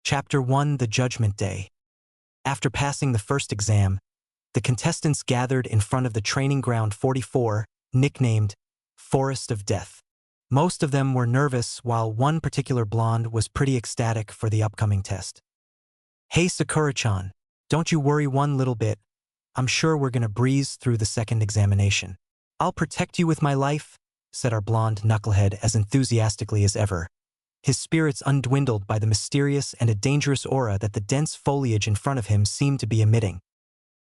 Chapter 1: The Judgment Day. After passing the first exam, the contestants gathered in front of the training ground 44, nicknamed Forest of Death. Most of them were nervous, while one particular blonde was pretty ecstatic for the upcoming test. "Hey Sakura-chan, don't you worry one little bit. I'm sure we're gonna breeze through the second examination. I'll protect you with my life," said our blonde knucklehead as enthusiastically as ever, his spirits undwindled by the mysterious and a dangerous aura that the dense foliage in front of him seemed to be emitting.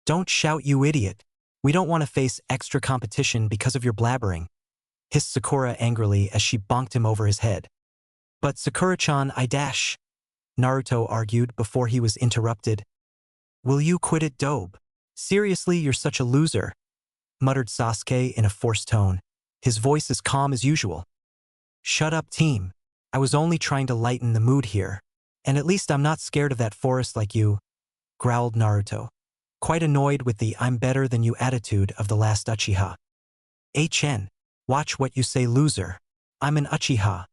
"Don't shout, you idiot. We don't want to face extra competition because of your blabbering," hissed Sakura angrily as she bonked him over his head. "But Sakura-chan, Naruto argued before he was interrupted. "Will you quit it, dobe? Seriously, you're such a loser," muttered Sasuke in a forced tone, his voice as calm as usual. "Shut up, team. I was only trying to lighten the mood here. And at least I'm not scared of that forest like you," growled Naruto, quite annoyed with the "I'm better than you" attitude of the last Uchiha. Watch what you say, loser. I'm an Uchiha,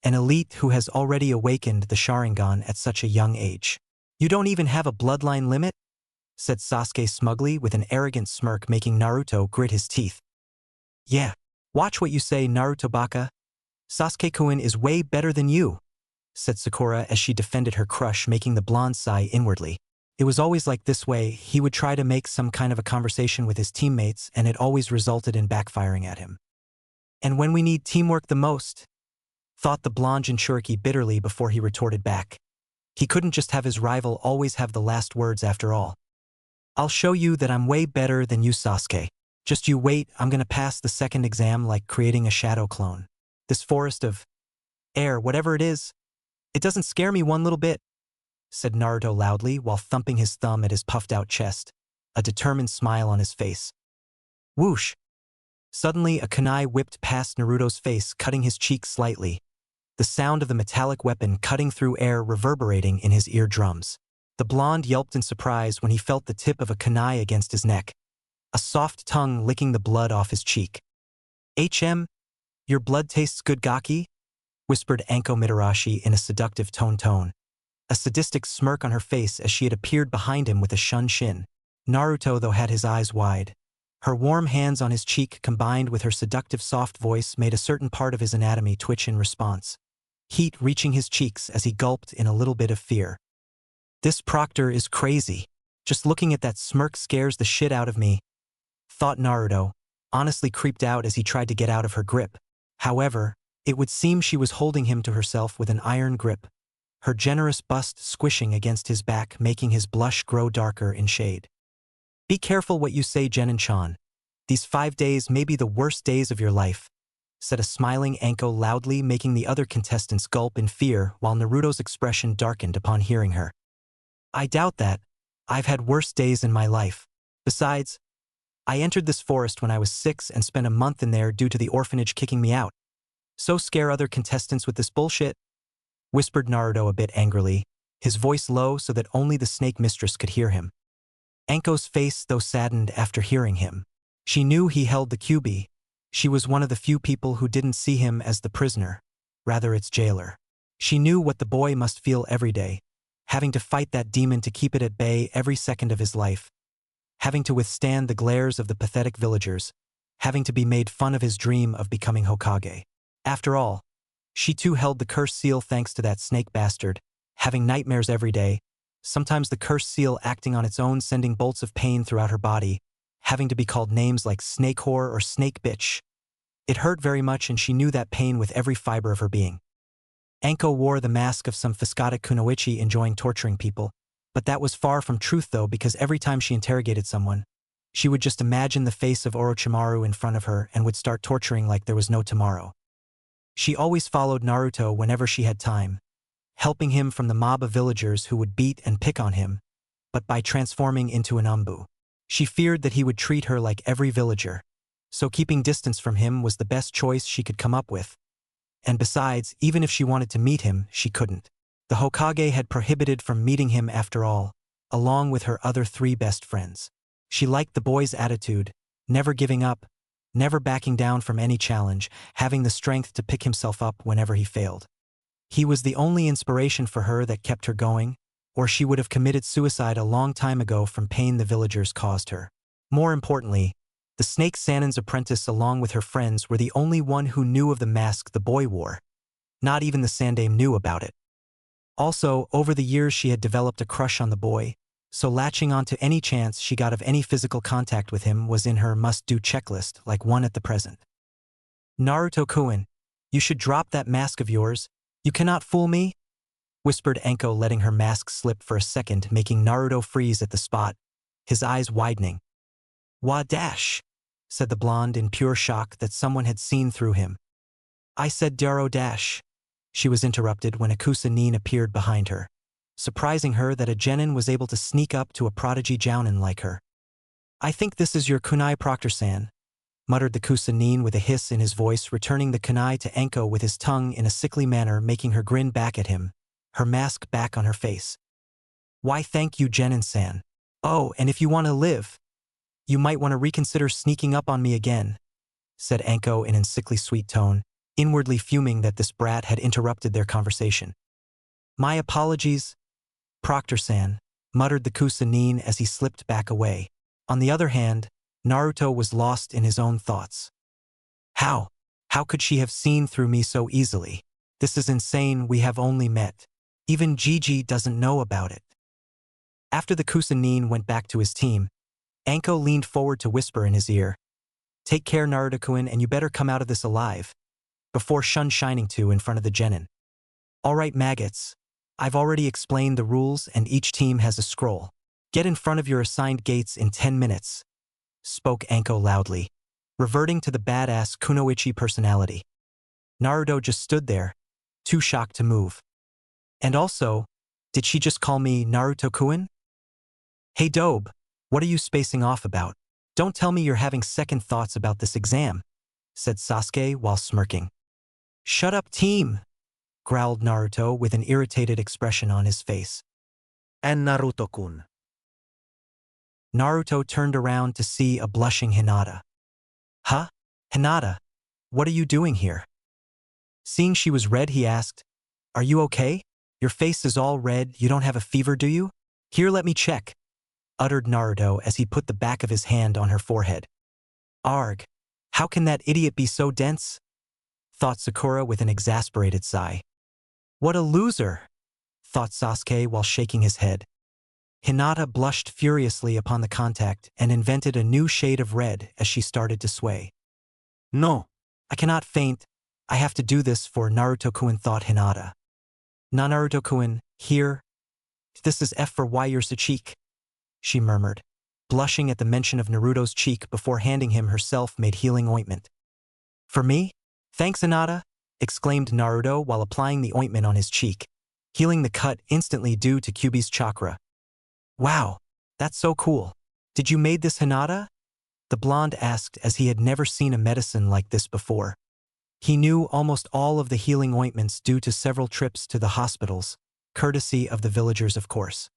an elite who has already awakened the Sharingan at such a young age. You don't even have a bloodline limit?" said Sasuke smugly with an arrogant smirk, making Naruto grit his teeth. "Yeah, watch what you say, Naruto baka. Sasuke-kun is way better than you," said Sakura as she defended her crush, making the blonde sigh inwardly. It was always like this way. He would try to make some kind of a conversation with his teammates, and it always resulted in backfiring at him. "And when we need teamwork the most," thought the blonde Jinchuriki bitterly before he retorted back. He couldn't just have his rival always have the last words after all. "I'll show you that I'm way better than you, Sasuke. Just you wait, I'm gonna pass the second exam like creating a shadow clone. This forest of air, whatever it is, it doesn't scare me one little bit," said Naruto loudly while thumping his thumb at his puffed-out chest, a determined smile on his face. Whoosh! Suddenly, a kunai whipped past Naruto's face, cutting his cheek slightly, the sound of the metallic weapon cutting through air reverberating in his eardrums. The blonde yelped in surprise when he felt the tip of a kunai against his neck, a soft tongue licking the blood off his cheek. Your blood tastes good, Gaki?" whispered Anko Mitarashi in a seductive tone, a sadistic smirk on her face as she had appeared behind him with a shin. Naruto, though, had his eyes wide. Her warm hands on his cheek combined with her seductive soft voice made a certain part of his anatomy twitch in response, heat reaching his cheeks as he gulped in a little bit of fear. "This proctor is crazy. Just looking at that smirk scares the shit out of me," thought Naruto, honestly creeped out as he tried to get out of her grip. However, it would seem she was holding him to herself with an iron grip, her generous bust squishing against his back, making his blush grow darker in shade. "Be careful what you say, Genin-chan. These 5 days may be the worst days of your life," said a smiling Anko loudly, making the other contestants gulp in fear while Naruto's expression darkened upon hearing her. "I doubt that. I've had worse days in my life. Besides, I entered this forest when I was 6 and spent a month in there due to the orphanage kicking me out. So scare other contestants with this bullshit?" whispered Naruto a bit angrily, his voice low so that only the snake mistress could hear him. Anko's face, though, saddened after hearing him. She knew he held the QB. She was one of the few people who didn't see him as the prisoner, rather its jailer. She knew what the boy must feel every day, having to fight that demon to keep it at bay every second of his life, having to withstand the glares of the pathetic villagers, having to be made fun of his dream of becoming Hokage. After all, she too held the cursed seal thanks to that snake bastard, having nightmares every day, sometimes the cursed seal acting on its own, sending bolts of pain throughout her body, having to be called names like snake whore or snake bitch. It hurt very much, and she knew that pain with every fiber of her being. Anko wore the mask of some Fuscatic kunoichi enjoying torturing people, but that was far from truth though, because every time she interrogated someone, she would just imagine the face of Orochimaru in front of her and would start torturing like there was no tomorrow. She always followed Naruto whenever she had time, helping him from the mob of villagers who would beat and pick on him, but by transforming into an umbu. She feared that he would treat her like every villager, so keeping distance from him was the best choice she could come up with. And besides, even if she wanted to meet him, she couldn't. The Hokage had prohibited from meeting him after all, along with her other 3 best friends. She liked the boy's attitude, never giving up, never backing down from any challenge, having the strength to pick himself up whenever he failed. He was the only inspiration for her that kept her going, or she would have committed suicide a long time ago from pain the villagers caused her. More importantly, the Snake Sannin's apprentice along with her friends were the only one who knew of the mask the boy wore. Not even the Sandame knew about it. Also, over the years she had developed a crush on the boy, so latching on to any chance she got of any physical contact with him was in her must-do checklist like one at the present. Naruto-kun, you should drop that mask of yours. You cannot fool me, whispered Anko, letting her mask slip for a second, making Naruto freeze at the spot, his eyes widening. Wah dash, said the blonde in pure shock that someone had seen through him. I said Daro dash. She was interrupted when Akusa Nin appeared behind her, surprising her that a genin was able to sneak up to a prodigy jounin like her. I think this is your kunai Proctor-san, muttered the Kusa-nin with a hiss in his voice, returning the kunai to Anko with his tongue in a sickly manner, making her grin back at him, her mask back on her face. Why thank you, Genin-san. Oh, and if you want to live, you might want to reconsider sneaking up on me again, said Anko in a sickly sweet tone, inwardly fuming that this brat had interrupted their conversation. My apologies, Proctor-san, muttered the Kusa-nin as he slipped back away. On the other hand, Naruto was lost in his own thoughts. How could she have seen through me so easily? This is insane, we have only met. Even Gigi doesn't know about it. After the Kusa-nin went back to his team, Anko leaned forward to whisper in his ear, Take care, Naruto-kun, and you better come out of this alive, before shining to in front of the genin. Alright, maggots. I've already explained the rules and each team has a scroll. Get in front of your assigned gates in 10 minutes, spoke Anko loudly, reverting to the badass kunoichi personality. Naruto just stood there, too shocked to move. And also, did she just call me Naruto-kun? Hey Dobe, what are you spacing off about? Don't tell me you're having second thoughts about this exam, said Sasuke while smirking. Shut up, team, growled Naruto with an irritated expression on his face. And Naruto-kun. Naruto turned around to see a blushing Hinata. Huh? Hinata, what are you doing here? Seeing she was red, he asked, Are you okay? Your face is all red, you don't have a fever, do you? Here, let me check, uttered Naruto as he put the back of his hand on her forehead. Arg, how can that idiot be so dense? Thought Sakura with an exasperated sigh. What a loser, thought Sasuke while shaking his head. Hinata blushed furiously upon the contact and invented a new shade of red as she started to sway. No, I cannot faint. I have to do this for Naruto-kun, thought Hinata. Na Naruto-kun, here. This is F for why you're so cheek, she murmured, blushing at the mention of Naruto's cheek before handing him her self-made healing ointment. For me? Thanks, Hinata, exclaimed Naruto while applying the ointment on his cheek, healing the cut instantly due to Kyuubi's chakra. Wow, that's so cool. Did you made this, Hinata? The blonde asked as he had never seen a medicine like this before. He knew almost all of the healing ointments due to several trips to the hospitals, courtesy of the villagers, of course.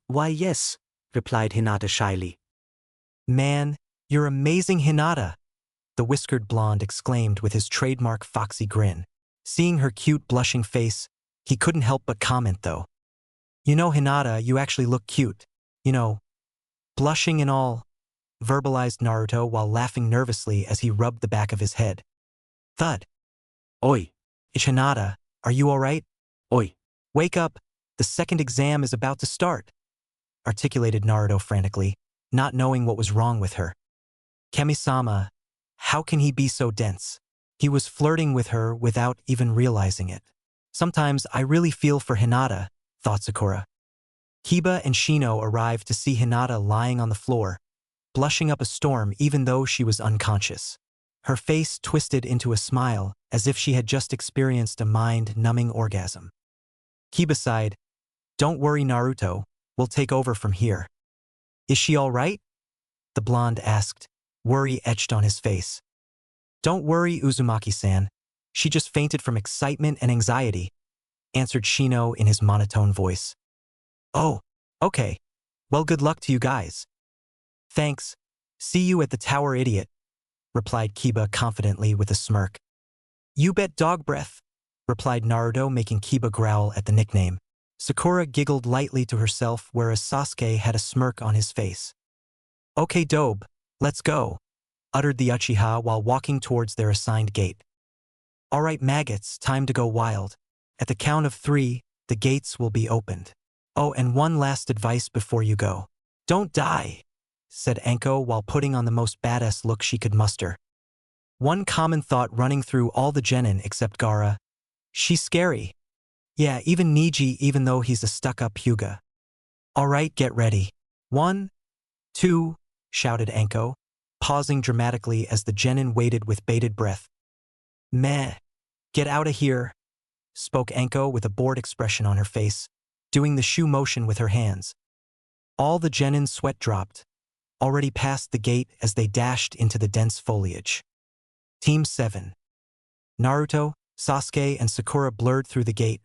Why yes, replied Hinata shyly. Man, you're amazing, Hinata, the whiskered blonde exclaimed with his trademark foxy grin. Seeing her cute blushing face, he couldn't help but comment though. You know, Hinata, you actually look cute. You know, blushing and all, verbalized Naruto while laughing nervously as he rubbed the back of his head. Thud. Oi. Ish, Hinata, are you alright? Oi. Wake up, the second exam is about to start, articulated Naruto frantically, not knowing what was wrong with her. Kami-sama, how can he be so dense? He was flirting with her without even realizing it. Sometimes I really feel for Hinata, thought Sakura. Kiba and Shino arrived to see Hinata lying on the floor, blushing up a storm even though she was unconscious. Her face twisted into a smile as if she had just experienced a mind-numbing orgasm. Kiba sighed, Don't worry, Naruto, we'll take over from here. Is she all right? The blonde asked, worry etched on his face. Don't worry, Uzumaki-san. She just fainted from excitement and anxiety, answered Shino in his monotone voice. Oh, okay. Well, good luck to you guys. Thanks. See you at the tower, idiot, replied Kiba confidently with a smirk. You bet, dog breath, replied Naruto, making Kiba growl at the nickname. Sakura giggled lightly to herself, whereas Sasuke had a smirk on his face. Okay, Dobe, let's go, uttered the Uchiha while walking towards their assigned gate. Alright maggots, time to go wild. At the count of 3, the gates will be opened. Oh, and one last advice before you go. Don't die, said Anko while putting on the most badass look she could muster. One common thought running through all the genin except Gaara. She's scary. Yeah, even Niji, even though he's a stuck-up Hyuga. Alright, get ready. 1, 2, shouted Anko, pausing dramatically as the genin waited with bated breath. Meh. Get out of here, spoke Anko with a bored expression on her face, doing the shoe motion with her hands. All the genin's sweat dropped, already past the gate as they dashed into the dense foliage. Team 7. Naruto, Sasuke, and Sakura blurred through the gate,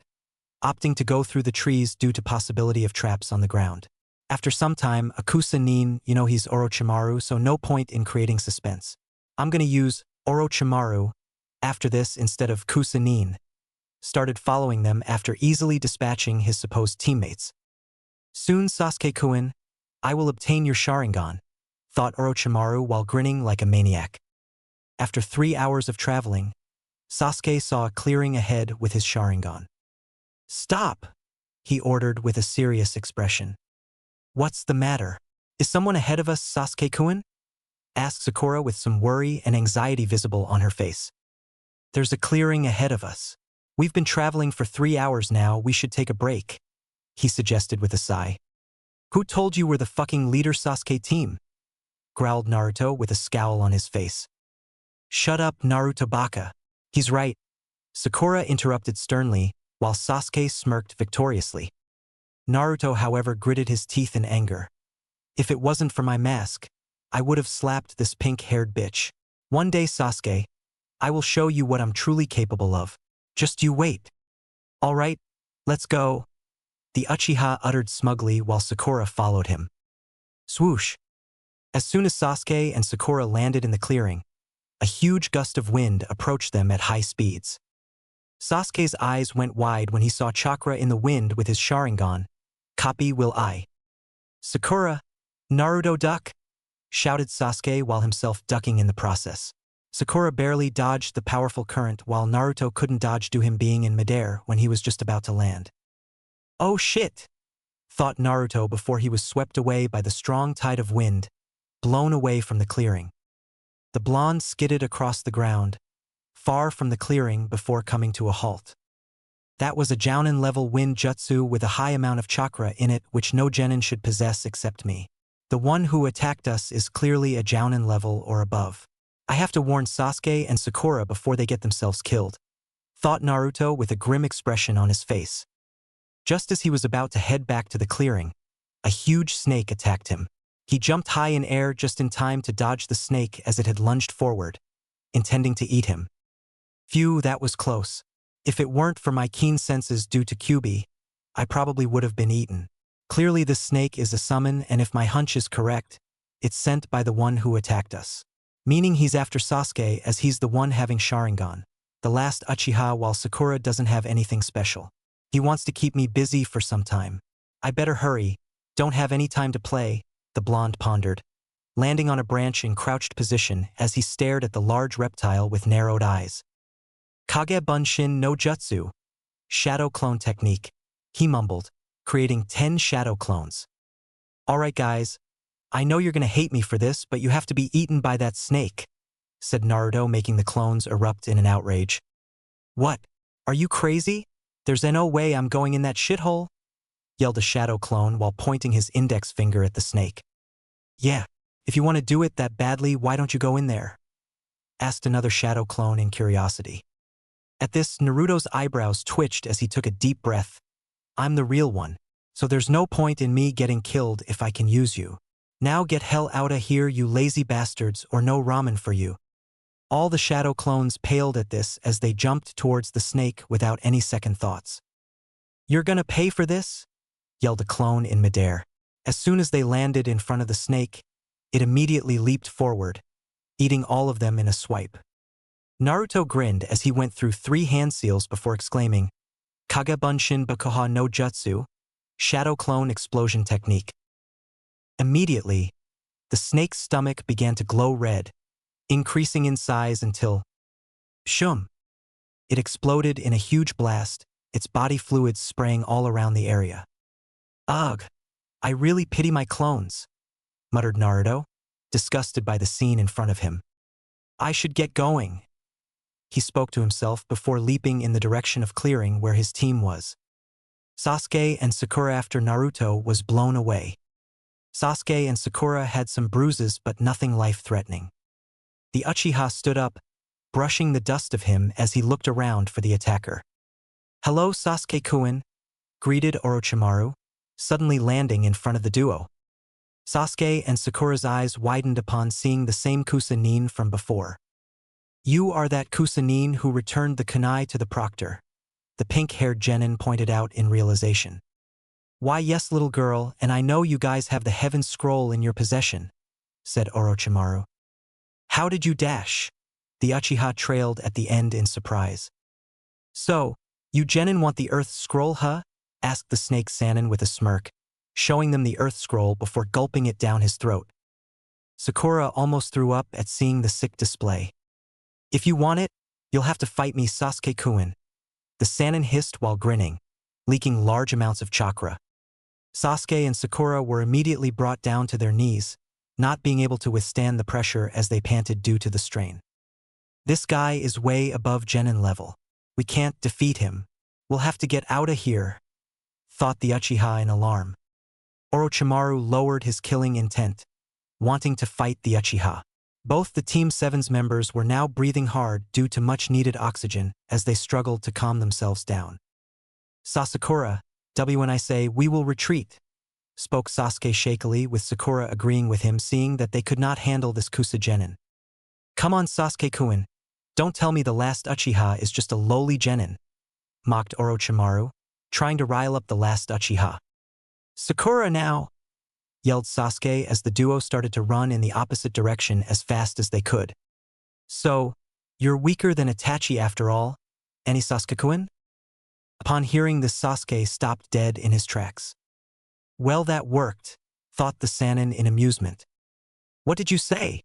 opting to go through the trees due to possibility of traps on the ground. After some time, Akusa Nin, he's Orochimaru, so no point in creating suspense. I'm gonna use Orochimaru after this instead of Kusa Nin, started following them after easily dispatching his supposed teammates. Soon, Sasuke-kun, I will obtain your Sharingan, thought Orochimaru while grinning like a maniac. After 3 hours of traveling, Sasuke saw a clearing ahead with his Sharingan. Stop, he ordered with a serious expression. What's the matter? Is someone ahead of us, Sasuke-kun? Asked Sakura with some worry and anxiety visible on her face. There's a clearing ahead of us. We've been traveling for 3 hours now, we should take a break, he suggested with a sigh. Who told you we're the fucking leader Sasuke team? Growled Naruto with a scowl on his face. Shut up, Naruto baka. He's right, Sakura interrupted sternly, while Sasuke smirked victoriously. Naruto, however, gritted his teeth in anger. If it wasn't for my mask, I would have slapped this pink-haired bitch. One day, Sasuke, I will show you what I'm truly capable of. Just you wait. Alright, let's go, the Uchiha uttered smugly while Sakura followed him. Swoosh. As soon as Sasuke and Sakura landed in the clearing, a huge gust of wind approached them at high speeds. Sasuke's eyes went wide when he saw Chakra in the wind with his Sharingan. Copy will I. Sakura, Naruto duck, shouted Sasuke while himself ducking in the process. Sakura barely dodged the powerful current while Naruto couldn't dodge due to him being in midair when he was just about to land. Oh shit, thought Naruto before he was swept away by the strong tide of wind, blown away from the clearing. The blonde skidded across the ground, far from the clearing before coming to a halt. That was a Jounin-level wind jutsu with a high amount of chakra in it which no genin should possess except me. The one who attacked us is clearly a Jounin level or above. I have to warn Sasuke and Sakura before they get themselves killed, thought Naruto with a grim expression on his face. Just as he was about to head back to the clearing, a huge snake attacked him. He jumped high in air just in time to dodge the snake as it had lunged forward, intending to eat him. Phew, that was close. If it weren't for my keen senses due to Kyuubi, I probably would have been eaten. Clearly this snake is a summon, and if my hunch is correct, it's sent by the one who attacked us. Meaning he's after Sasuke as he's the one having Sharingan, the last Uchiha, while Sakura doesn't have anything special. He wants to keep me busy for some time. I better hurry, don't have any time to play, the blonde pondered, landing on a branch in crouched position as he stared at the large reptile with narrowed eyes. Kage Bunshin no Jutsu, shadow clone technique, he mumbled, creating 10 shadow clones. Alright guys, I know you're gonna hate me for this, but you have to be eaten by that snake, said Naruto, making the clones erupt in an outrage. What? Are you crazy? There's no way I'm going in that shithole, yelled a shadow clone while pointing his index finger at the snake. Yeah, if you want to do it that badly, why don't you go in there? Asked another shadow clone in curiosity. At this, Naruto's eyebrows twitched as he took a deep breath. I'm the real one, so there's no point in me getting killed if I can use you. Now get hell outta here, you lazy bastards, or no ramen for you. All the shadow clones paled at this as they jumped towards the snake without any second thoughts. You're gonna pay for this? Yelled a clone in midair. As soon as they landed in front of the snake, it immediately leaped forward, eating all of them in a swipe. Naruto grinned as he went through 3 hand seals before exclaiming, Kage Bunshin Bakuha no Jutsu, Shadow Clone Explosion Technique. Immediately, the snake's stomach began to glow red, increasing in size until, shum! It exploded in a huge blast, its body fluids spraying all around the area. Ugh! I really pity my clones, muttered Naruto, disgusted by the scene in front of him. I should get going. He spoke to himself before leaping in the direction of clearing where his team was. Sasuke and Sakura after Naruto was blown away. Sasuke and Sakura had some bruises but nothing life-threatening. The Uchiha stood up, brushing the dust of him as he looked around for the attacker. Hello Sasuke-kun, greeted Orochimaru, suddenly landing in front of the duo. Sasuke and Sakura's eyes widened upon seeing the same Kusanin from before. You are that Kusanin who returned the kunai to the proctor, the pink-haired genin pointed out in realization. Why yes little girl, and I know you guys have the heaven scroll in your possession, said Orochimaru. How did you dash? The Uchiha trailed at the end in surprise. So, you genin want the earth scroll huh? Asked the snake Sannin with a smirk, showing them the earth scroll before gulping it down his throat. Sakura almost threw up at seeing the sick display. If you want it, you'll have to fight me Sasuke-kun, the Sannin hissed while grinning, leaking large amounts of chakra. Sasuke and Sakura were immediately brought down to their knees, not being able to withstand the pressure as they panted due to the strain. This guy is way above genin level. We can't defeat him. We'll have to get out of here, thought the Uchiha in alarm. Orochimaru lowered his killing intent, wanting to fight the Uchiha. Both the Team 7's members were now breathing hard due to much-needed oxygen as they struggled to calm themselves down. Sasakura, when I say we will retreat, spoke Sasuke shakily with Sakura agreeing with him seeing that they could not handle this Kusa genin. Come on Sasuke-kun, don't tell me the last Uchiha is just a lowly genin, mocked Orochimaru, trying to rile up the last Uchiha. Sakura now, yelled Sasuke as the duo started to run in the opposite direction as fast as they could. So, you're weaker than Itachi after all, any Sasuke-kun? Upon hearing this, Sasuke stopped dead in his tracks. Well, that worked, thought the Sannin in amusement. What did you say?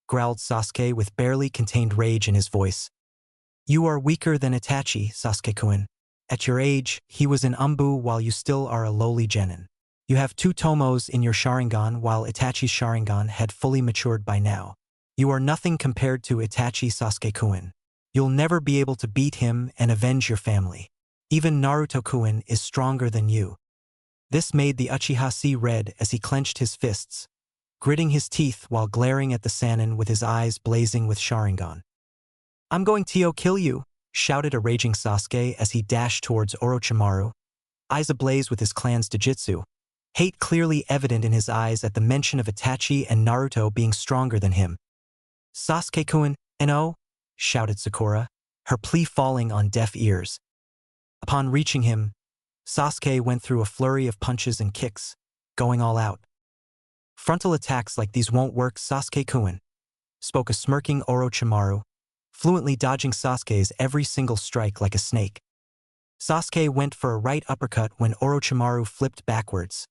Growled Sasuke with barely contained rage in his voice. You are weaker than Itachi, Sasuke-kun. At your age, he was an Umbu while you still are a lowly genin. You have 2 tomos in your Sharingan while Itachi's Sharingan had fully matured by now. You are nothing compared to Itachi Sasuke-kun. You'll never be able to beat him and avenge your family. Even Naruto-kun is stronger than you. This made the Uchiha see red as he clenched his fists, gritting his teeth while glaring at the Sannin with his eyes blazing with Sharingan. I'm going to kill you, shouted a raging Sasuke as he dashed towards Orochimaru, eyes ablaze with his clan's Jujutsu, hate clearly evident in his eyes at the mention of Itachi and Naruto being stronger than him. Sasuke-kun, no, shouted Sakura, her plea falling on deaf ears. Upon reaching him, Sasuke went through a flurry of punches and kicks, going all out. Frontal attacks like these won't work Sasuke-kun, spoke a smirking Orochimaru, fluently dodging Sasuke's every single strike like a snake. Sasuke went for a right uppercut when Orochimaru flipped backwards,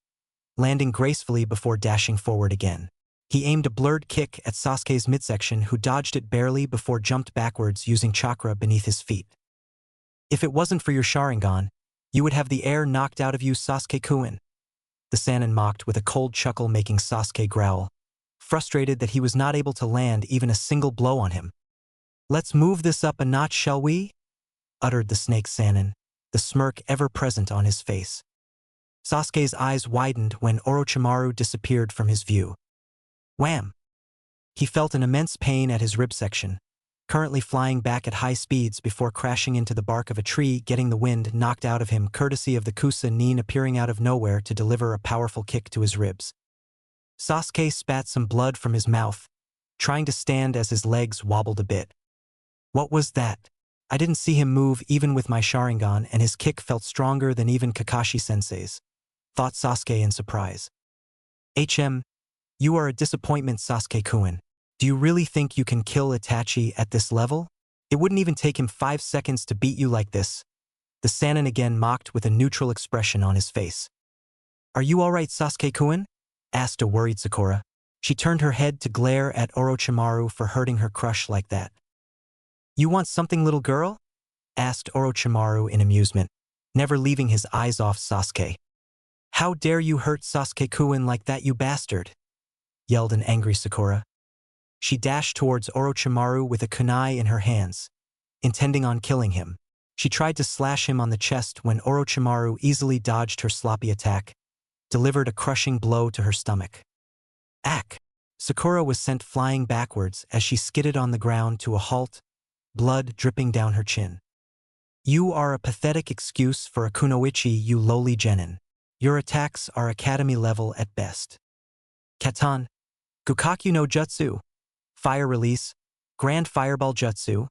landing gracefully before dashing forward again. He aimed a blurred kick at Sasuke's midsection who dodged it barely before jumped backwards using chakra beneath his feet. If it wasn't for your Sharingan, you would have the air knocked out of you Sasuke-kun, the Sannin mocked with a cold chuckle making Sasuke growl, frustrated that he was not able to land even a single blow on him. Let's move this up a notch, shall we? Uttered the snake Sannin, the smirk ever present on his face. Sasuke's eyes widened when Orochimaru disappeared from his view. Wham! He felt an immense pain at his rib section, currently flying back at high speeds before crashing into the bark of a tree, getting the wind knocked out of him courtesy of the Kusa-nin appearing out of nowhere to deliver a powerful kick to his ribs. Sasuke spat some blood from his mouth, trying to stand as his legs wobbled a bit. What was that? I didn't see him move even with my Sharingan and his kick felt stronger than even Kakashi-sensei's, thought Sasuke in surprise. You are a disappointment Sasuke-kun. Do you really think you can kill Itachi at this level? It wouldn't even take him 5 seconds to beat you like this. The Sannin again mocked with a neutral expression on his face. Are you alright, Sasuke-kun? Asked a worried Sakura. She turned her head to glare at Orochimaru for hurting her crush like that. You want something, little girl? Asked Orochimaru in amusement, never leaving his eyes off Sasuke. How dare you hurt Sasuke-kun like that, you bastard? Yelled an angry Sakura. She dashed towards Orochimaru with a kunai in her hands, intending on killing him. She tried to slash him on the chest when Orochimaru easily dodged her sloppy attack, delivered a crushing blow to her stomach. Ack! Sakura was sent flying backwards as she skidded on the ground to a halt, blood dripping down her chin. You are a pathetic excuse for a kunoichi, you lowly genin. Your attacks are academy level at best. Katan, Gukakyu no Jutsu, Fire Release, Grand Fireball Jutsu,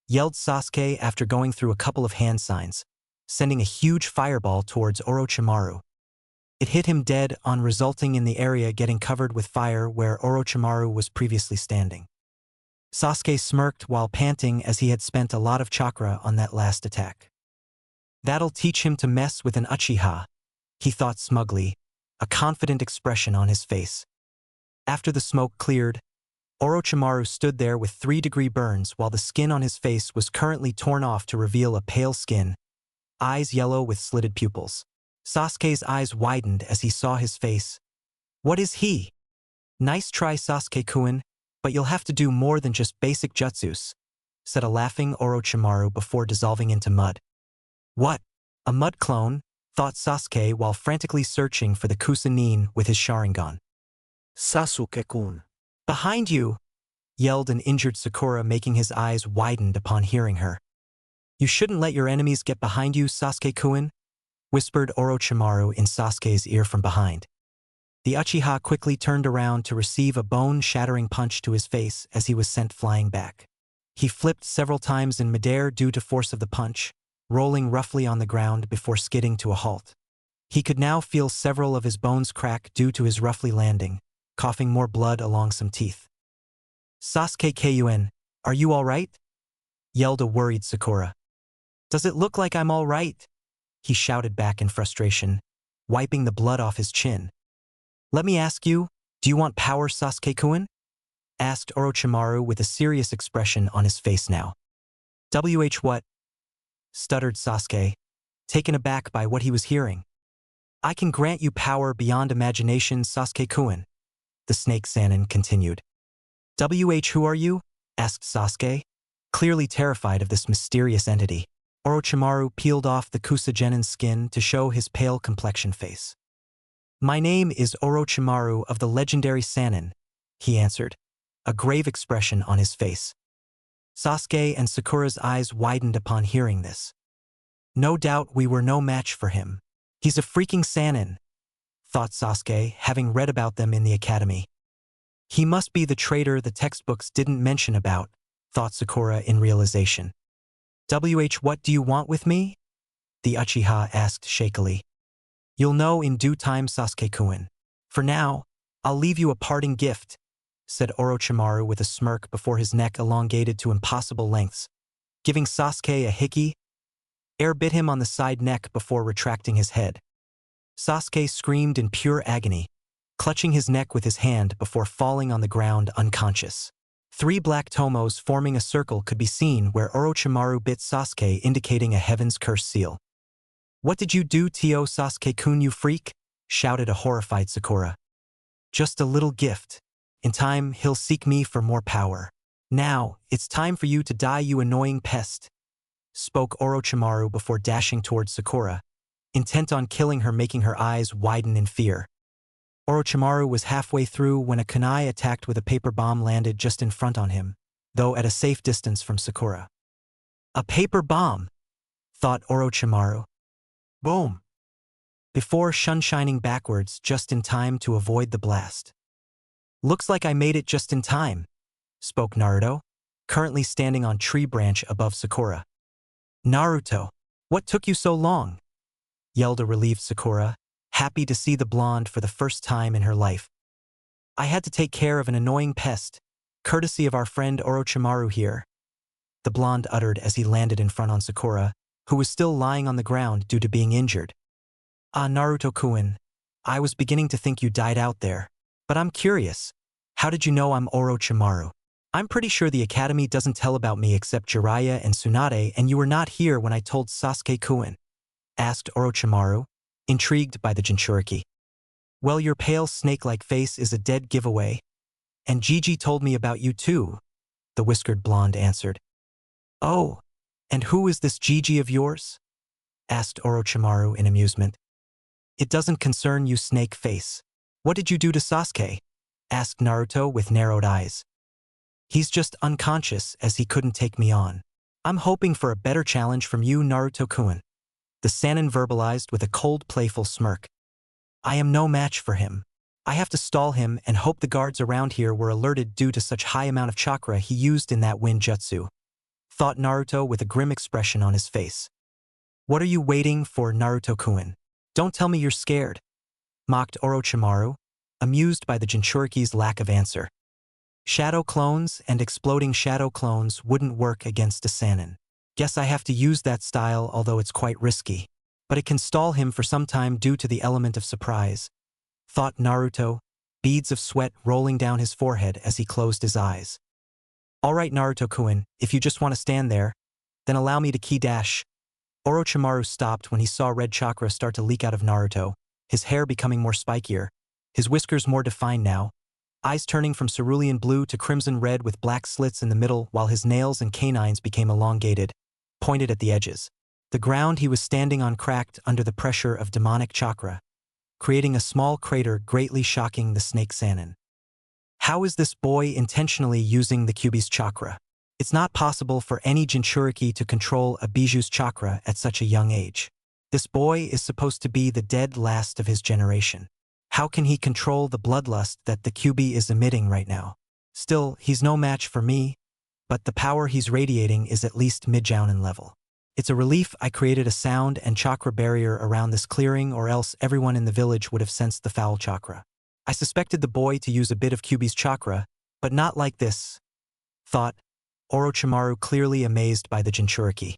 yelled Sasuke after going through a couple of hand signs, sending a huge fireball towards Orochimaru. It hit him dead on, resulting in the area getting covered with fire where Orochimaru was previously standing. Sasuke smirked while panting as he had spent a lot of chakra on that last attack. That'll teach him to mess with an Uchiha, he thought smugly, a confident expression on his face. After the smoke cleared, Orochimaru stood there with 3-degree burns while the skin on his face was currently torn off to reveal a pale skin, eyes yellow with slitted pupils. Sasuke's eyes widened as he saw his face. What is he? Nice try, Sasuke-kun, but you'll have to do more than just basic jutsus, said a laughing Orochimaru before dissolving into mud. What? A mud clone? Thought Sasuke while frantically searching for the Kusanin with his Sharingan. Sasuke-kun. Behind you! Yelled an injured Sakura, making his eyes widened upon hearing her. You shouldn't let your enemies get behind you, Sasuke-kun, whispered Orochimaru in Sasuke's ear from behind. The Uchiha quickly turned around to receive a bone-shattering punch to his face as he was sent flying back. He flipped several times in midair due to force of the punch, rolling roughly on the ground before skidding to a halt. He could now feel several of his bones crack due to his roughly landing, coughing more blood along some teeth. Sasuke-kun, are you all right? Yelled a worried Sakura. Does it look like I'm all right? He shouted back in frustration, wiping the blood off his chin. Let me ask you, do you want power, Sasuke-kun? Asked Orochimaru with a serious expression on his face now. What? Stuttered Sasuke, taken aback by what he was hearing. I can grant you power beyond imagination, Sasuke-kun, the Snake Sannin continued. Who are you? Asked Sasuke, clearly terrified of this mysterious entity. Orochimaru peeled off the Kusagenin's skin to show his pale complexion face. My name is Orochimaru of the legendary Sannin, he answered, a grave expression on his face. Sasuke and Sakura's eyes widened upon hearing this. No doubt we were no match for him. He's a freaking Sannin, thought Sasuke, having read about them in the academy. He must be the traitor the textbooks didn't mention about, thought Sakura in realization. What do you want with me? The Uchiha asked shakily. You'll know in due time, Sasuke-kun. For now, I'll leave you a parting gift, said Orochimaru with a smirk before his neck elongated to impossible lengths, giving Sasuke a hickey. Air bit him on the side neck before retracting his head. Sasuke screamed in pure agony, clutching his neck with his hand before falling on the ground unconscious. 3 black tomos forming a circle could be seen where Orochimaru bit Sasuke, indicating a heaven's curse seal. What did you do, Tio, Sasuke-kun, you freak? Shouted a horrified Sakura. Just a little gift. In time, he'll seek me for more power. Now, it's time for you to die, you annoying pest, spoke Orochimaru before dashing towards Sakura, intent on killing her, making her eyes widen in fear. Orochimaru was halfway through when a kunai attacked with a paper bomb landed just in front on him, though at a safe distance from Sakura. A paper bomb, thought Orochimaru. Boom! Before shining backwards just in time to avoid the blast. Looks like I made it just in time, spoke Naruto, currently standing on tree branch above Sakura. Naruto, what took you so long? Yelled a relieved Sakura, happy to see the blonde for the first time in her life. I had to take care of an annoying pest, courtesy of our friend Orochimaru here. The the blonde uttered as he landed in front on Sakura, who was still lying on the ground due to being injured. Ah, Naruto-kun, I was beginning to think you died out there. But I'm curious. How did you know I'm Orochimaru? I'm pretty sure the academy doesn't tell about me except Jiraiya and Tsunade, and you were not here when I told Sasuke-kun, asked Orochimaru, intrigued by the Jinchuriki. Well, your pale snake-like face is a dead giveaway. And Gigi told me about you too, the whiskered blonde answered. Oh, and who is this Gigi of yours? Asked Orochimaru in amusement. It doesn't concern you, snake face. What did you do to Sasuke? Asked Naruto with narrowed eyes. He's just unconscious as he couldn't take me on. I'm hoping for a better challenge from you, Naruto-kun. The Sannin verbalized with a cold, playful smirk. I am no match for him. I have to stall him and hope the guards around here were alerted due to such high amount of chakra he used in that wind jutsu, thought Naruto with a grim expression on his face. What are you waiting for, Naruto-kun? Don't tell me you're scared, mocked Orochimaru, amused by the Jinchuriki's lack of answer. Shadow clones and exploding shadow clones wouldn't work against a Sannin. Guess I have to use that style, although it's quite risky. But it can stall him for some time due to the element of surprise, thought Naruto, beads of sweat rolling down his forehead as he closed his eyes. All right, Naruto-kun, if you just want to stand there, then allow me to key dash. Orochimaru stopped when he saw red chakra start to leak out of Naruto, his hair becoming more spikier, his whiskers more defined now, eyes turning from cerulean blue to crimson red with black slits in the middle while his nails and canines became elongated, pointed at the edges. The ground he was standing on cracked under the pressure of demonic chakra, creating a small crater greatly shocking the snake Sannin. How is this boy intentionally using the Kyuubi's chakra? It's not possible for any Jinchuriki to control a Bijuu's chakra at such a young age. This boy is supposed to be the dead last of his generation. How can he control the bloodlust that the Kyuubi is emitting right now? Still, he's no match for me, but the power he's radiating is at least mid-jounin level. It's a relief I created a sound and chakra barrier around this clearing, or else everyone in the village would have sensed the foul chakra. I suspected the boy to use a bit of Kyuubi's chakra, but not like this, thought Orochimaru, clearly amazed by the Jinchuriki.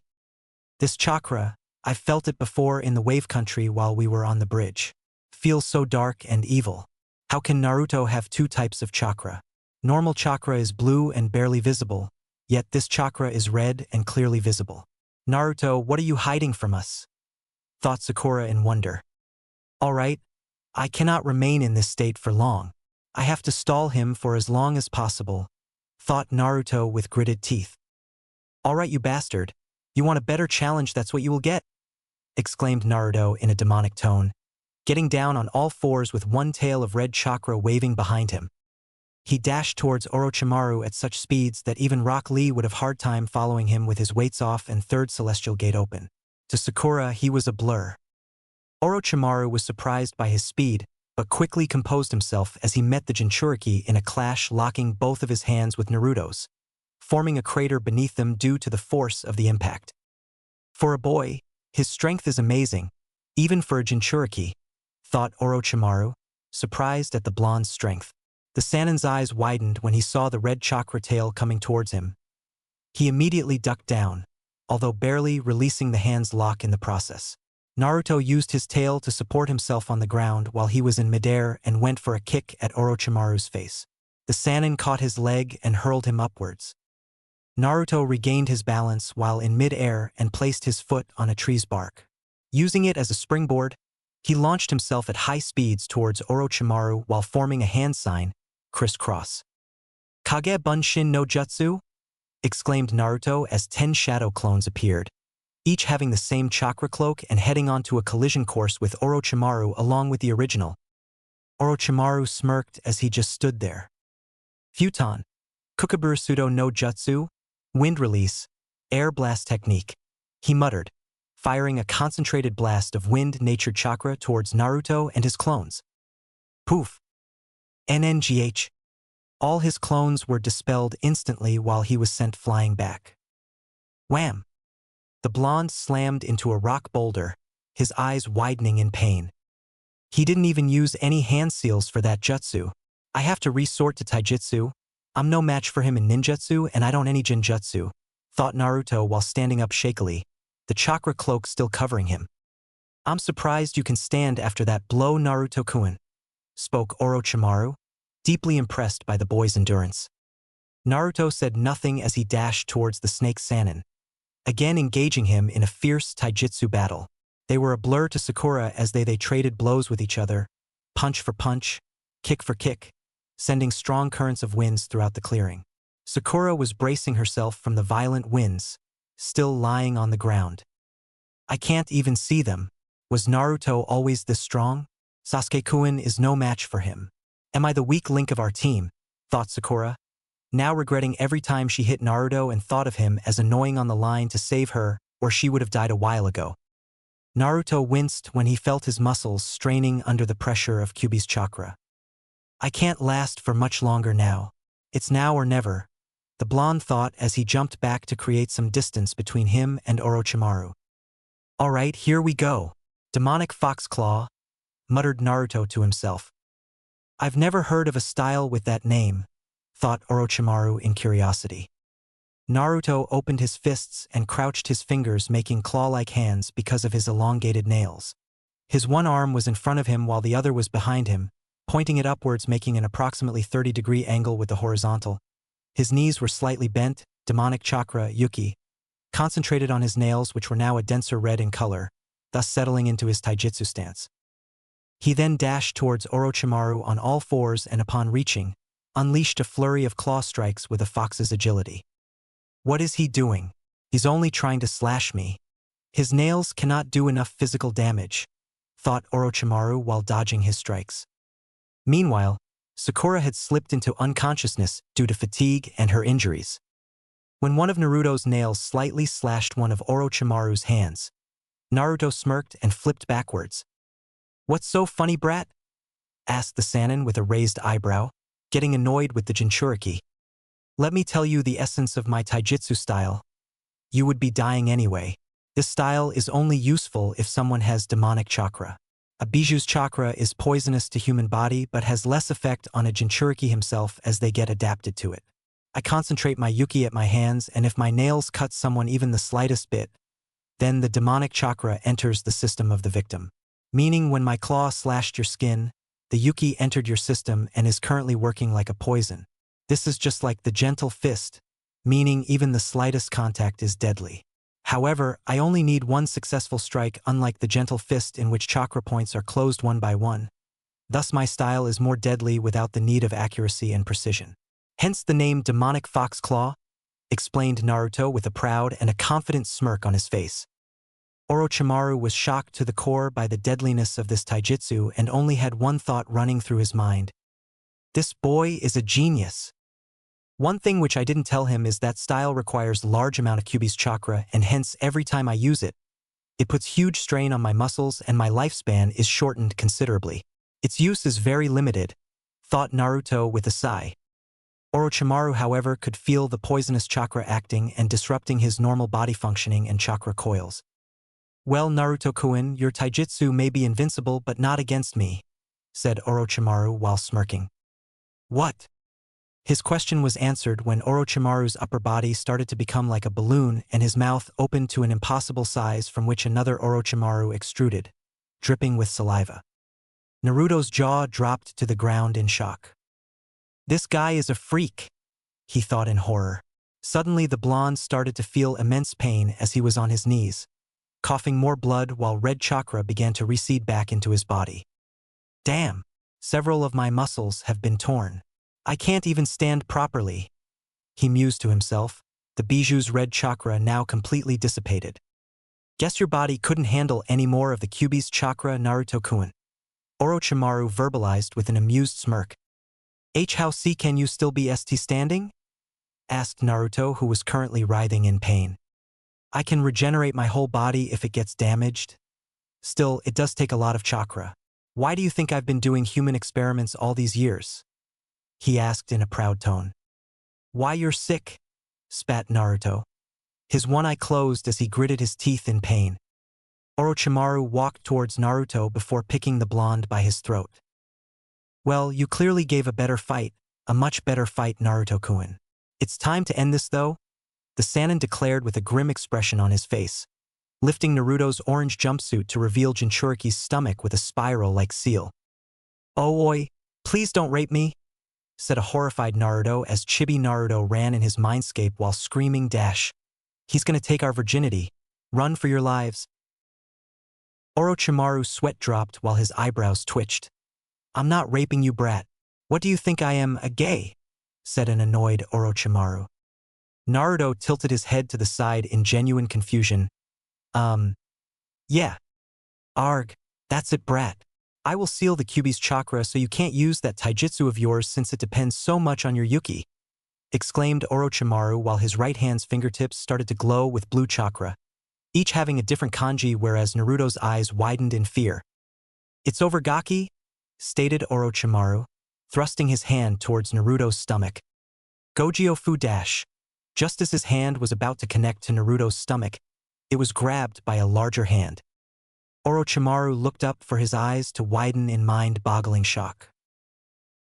This chakra, I've felt it before in the wave country while we were on the bridge. Feels so dark and evil. How can Naruto have two types of chakra? Normal chakra is blue and barely visible, yet this chakra is red and clearly visible. Naruto, what are you hiding from us? Thought Sakura in wonder. All right, I cannot remain in this state for long. I have to stall him for as long as possible, thought Naruto with gritted teeth. All right, you bastard. You want a better challenge, that's what you will get, exclaimed Naruto in a demonic tone, getting down on all fours with one tail of red chakra waving behind him. He dashed towards Orochimaru at such speeds that even Rock Lee would have hard time following him with his weights off and third celestial gate open. To Sakura, he was a blur. Orochimaru was surprised by his speed, but quickly composed himself as he met the Jinchuriki in a clash, locking both of his hands with Naruto's, forming a crater beneath them due to the force of the impact. For a boy, his strength is amazing, even for a Jinchuriki, thought Orochimaru, surprised at the blonde's strength. The Sannin's eyes widened when he saw the red chakra tail coming towards him. He immediately ducked down, although barely releasing the hand's lock in the process. Naruto used his tail to support himself on the ground while he was in midair and went for a kick at Orochimaru's face. The Sannin caught his leg and hurled him upwards. Naruto regained his balance while in mid-air and placed his foot on a tree's bark. Using it as a springboard, he launched himself at high speeds towards Orochimaru while forming a hand sign, crisscross. Kage Bunshin no Jutsu? Exclaimed Naruto as 10 shadow clones appeared, each having the same chakra cloak and heading onto a collision course with Orochimaru along with the original. Orochimaru smirked as he just stood there. Futon, Kukaburasudo no Jutsu, wind release, air blast technique, he muttered, firing a concentrated blast of wind-natured chakra towards Naruto and his clones. Poof! NNGH. All his clones were dispelled instantly while he was sent flying back. Wham! The blonde slammed into a rock boulder, his eyes widening in pain. He didn't even use any hand seals for that jutsu. I have to resort to taijutsu. I'm no match for him in ninjutsu and I don't any jinjutsu, thought Naruto while standing up shakily, the chakra cloak still covering him. I'm surprised you can stand after that blow, Naruto-kun, spoke Orochimaru, deeply impressed by the boy's endurance. Naruto said nothing as he dashed towards the snake Sannin, again engaging him in a fierce taijutsu battle. They were a blur to Sakura as they traded blows with each other, punch for punch, kick for kick, sending strong currents of winds throughout the clearing. Sakura was bracing herself from the violent winds, still lying on the ground. I can't even see them. Was Naruto always this strong? Sasuke-kun is no match for him. Am I the weak link of our team? Thought Sakura, now regretting every time she hit Naruto and thought of him as annoying on the line to save her, or she would have died a while ago. Naruto winced when he felt his muscles straining under the pressure of Kyuubi's chakra. I can't last for much longer now. It's now or never, the blonde thought as he jumped back to create some distance between him and Orochimaru. Alright, here we go. Demonic Fox Claw, muttered Naruto to himself. I've never heard of a style with that name, thought Orochimaru in curiosity. Naruto opened his fists and crouched his fingers, making claw-like hands because of his elongated nails. His one arm was in front of him while the other was behind him, pointing it upwards, making an approximately 30-degree angle with the horizontal. His knees were slightly bent, demonic chakra, Yuki, concentrated on his nails, which were now a denser red in color, thus settling into his taijutsu stance. He then dashed towards Orochimaru on all fours and upon reaching, unleashed a flurry of claw strikes with a fox's agility. What is he doing? He's only trying to slash me. His nails cannot do enough physical damage, thought Orochimaru while dodging his strikes. Meanwhile, Sakura had slipped into unconsciousness due to fatigue and her injuries. When one of Naruto's nails slightly slashed one of Orochimaru's hands, Naruto smirked and flipped backwards. What's so funny, brat? Asked the Sannin with a raised eyebrow, getting annoyed with the Jinchuriki. Let me tell you the essence of my taijutsu style. You would be dying anyway. This style is only useful if someone has demonic chakra. A Bijuu's chakra is poisonous to human body but has less effect on a Jinchuriki himself as they get adapted to it. I concentrate my Yuki at my hands, and if my nails cut someone even the slightest bit, then the demonic chakra enters the system of the victim. Meaning when my claw slashed your skin, the Yuki entered your system and is currently working like a poison. This is just like the gentle fist, meaning even the slightest contact is deadly. However, I only need one successful strike, unlike the gentle fist in which chakra points are closed one by one. Thus my style is more deadly without the need of accuracy and precision. Hence the name Demonic Fox Claw, explained Naruto with a proud and a confident smirk on his face. Orochimaru was shocked to the core by the deadliness of this taijutsu and only had one thought running through his mind. This boy is a genius. One thing which I didn't tell him is that style requires large amount of Kyuubi's chakra, and hence every time I use it, it puts huge strain on my muscles and my lifespan is shortened considerably. Its use is very limited, thought Naruto with a sigh. Orochimaru, however, could feel the poisonous chakra acting and disrupting his normal body functioning and chakra coils. Well, Naruto-kun, your taijutsu may be invincible but not against me, said Orochimaru while smirking. What? His question was answered when Orochimaru's upper body started to become like a balloon and his mouth opened to an impossible size from which another Orochimaru extruded, dripping with saliva. Naruto's jaw dropped to the ground in shock. This guy is a freak, he thought in horror. Suddenly the blonde started to feel immense pain as he was on his knees, coughing more blood while red chakra began to recede back into his body. Damn, several of my muscles have been torn. I can't even stand properly, he mused to himself, the Bijuu's red chakra now completely dissipated. Guess your body couldn't handle any more of the Kyuubi's chakra, Naruto-kun, Orochimaru verbalized with an amused smirk. How can you still be standing? Asked Naruto, who was currently writhing in pain. I can regenerate my whole body if it gets damaged. Still, it does take a lot of chakra. Why do you think I've been doing human experiments all these years? He asked in a proud tone. Why, you're sick, spat Naruto. His one eye closed as he gritted his teeth in pain. Orochimaru walked towards Naruto before picking the blonde by his throat. Well, you clearly gave a better fight, a much better fight, Naruto-kun. It's time to end this though, the Sannin declared with a grim expression on his face, lifting Naruto's orange jumpsuit to reveal Jinchuriki's stomach with a spiral-like seal. "Oh oi, please don't rape me," said a horrified Naruto as Chibi Naruto ran in his mindscape while screaming dash. "He's gonna take our virginity. Run for your lives." Orochimaru's sweat dropped while his eyebrows twitched. "I'm not raping you, brat. What do you think I am, a gay?" said an annoyed Orochimaru. Naruto tilted his head to the side in genuine confusion. Yeah. Arg, that's it, brat. I will seal the Kyuubi's chakra so you can't use that taijutsu of yours since it depends so much on your Yuki," exclaimed Orochimaru while his right hand's fingertips started to glow with blue chakra, each having a different kanji whereas Naruto's eyes widened in fear. "It's over, Gaki," stated Orochimaru, thrusting his hand towards Naruto's stomach. Gojio Fu dash. Just as his hand was about to connect to Naruto's stomach, it was grabbed by a larger hand. Orochimaru looked up for his eyes to widen in mind-boggling shock.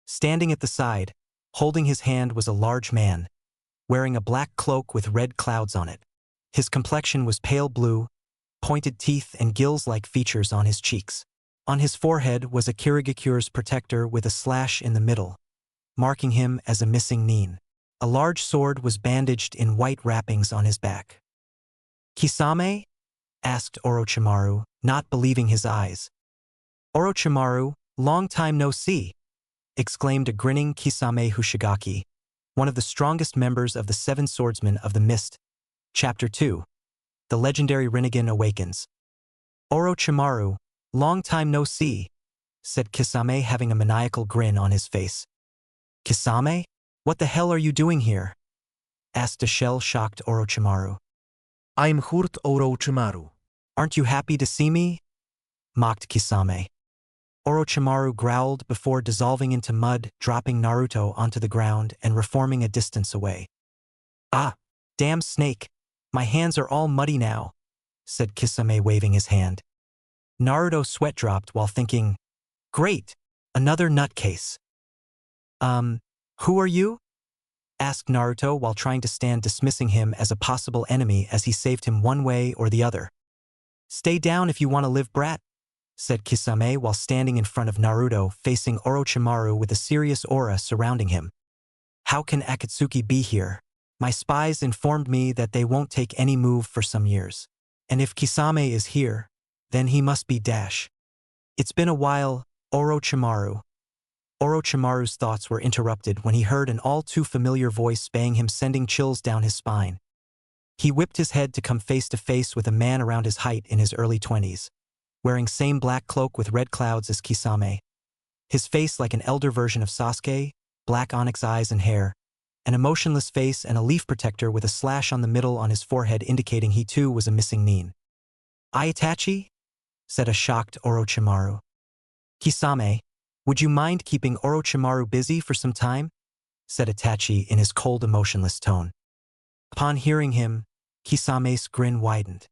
Standing at the side, holding his hand was a large man, wearing a black cloak with red clouds on it. His complexion was pale blue, pointed teeth and gills-like features on his cheeks. On his forehead was a Kirigakure's protector with a slash in the middle, marking him as a missing nin. A large sword was bandaged in white wrappings on his back. "Kisame?" asked Orochimaru, not believing his eyes. "Orochimaru, long time no see," exclaimed a grinning Kisame Hoshigaki, one of the strongest members of the Seven Swordsmen of the Mist. Chapter 2. The Legendary Rinnegan Awakens. "Orochimaru, long time no see," said Kisame having a maniacal grin on his face. "Kisame? What the hell are you doing here?" asked a shell-shocked Orochimaru. I'm hurt Orochimaru. "Aren't you happy to see me?" mocked Kisame. Orochimaru growled before dissolving into mud, dropping Naruto onto the ground and reforming a distance away. "Ah, damn snake. My hands are all muddy now," said Kisame waving his hand. Naruto sweat dropped while thinking, "Great, another nutcase." Who are you?" asked Naruto while trying to stand dismissing him as a possible enemy as he saved him one way or the other. "Stay down if you want to live, brat," said Kisame while standing in front of Naruto facing Orochimaru with a serious aura surrounding him. "How can Akatsuki be here? My spies informed me that they won't take any move for some years. And if Kisame is here, then he must be dash. It's been a while, Orochimaru." Orochimaru's thoughts were interrupted when he heard an all-too-familiar voice baying him, sending chills down his spine. He whipped his head to come face-to-face with a man around his height in his early 20s, wearing same black cloak with red clouds as Kisame. His face like an elder version of Sasuke, black onyx eyes and hair, an emotionless face and a leaf protector with a slash on the middle on his forehead indicating he too was a missing nin. "Itachi?" said a shocked Orochimaru. "Kisame, would you mind keeping Orochimaru busy for some time?" said Itachi in his cold, emotionless tone. Upon hearing him, Kisame's grin widened.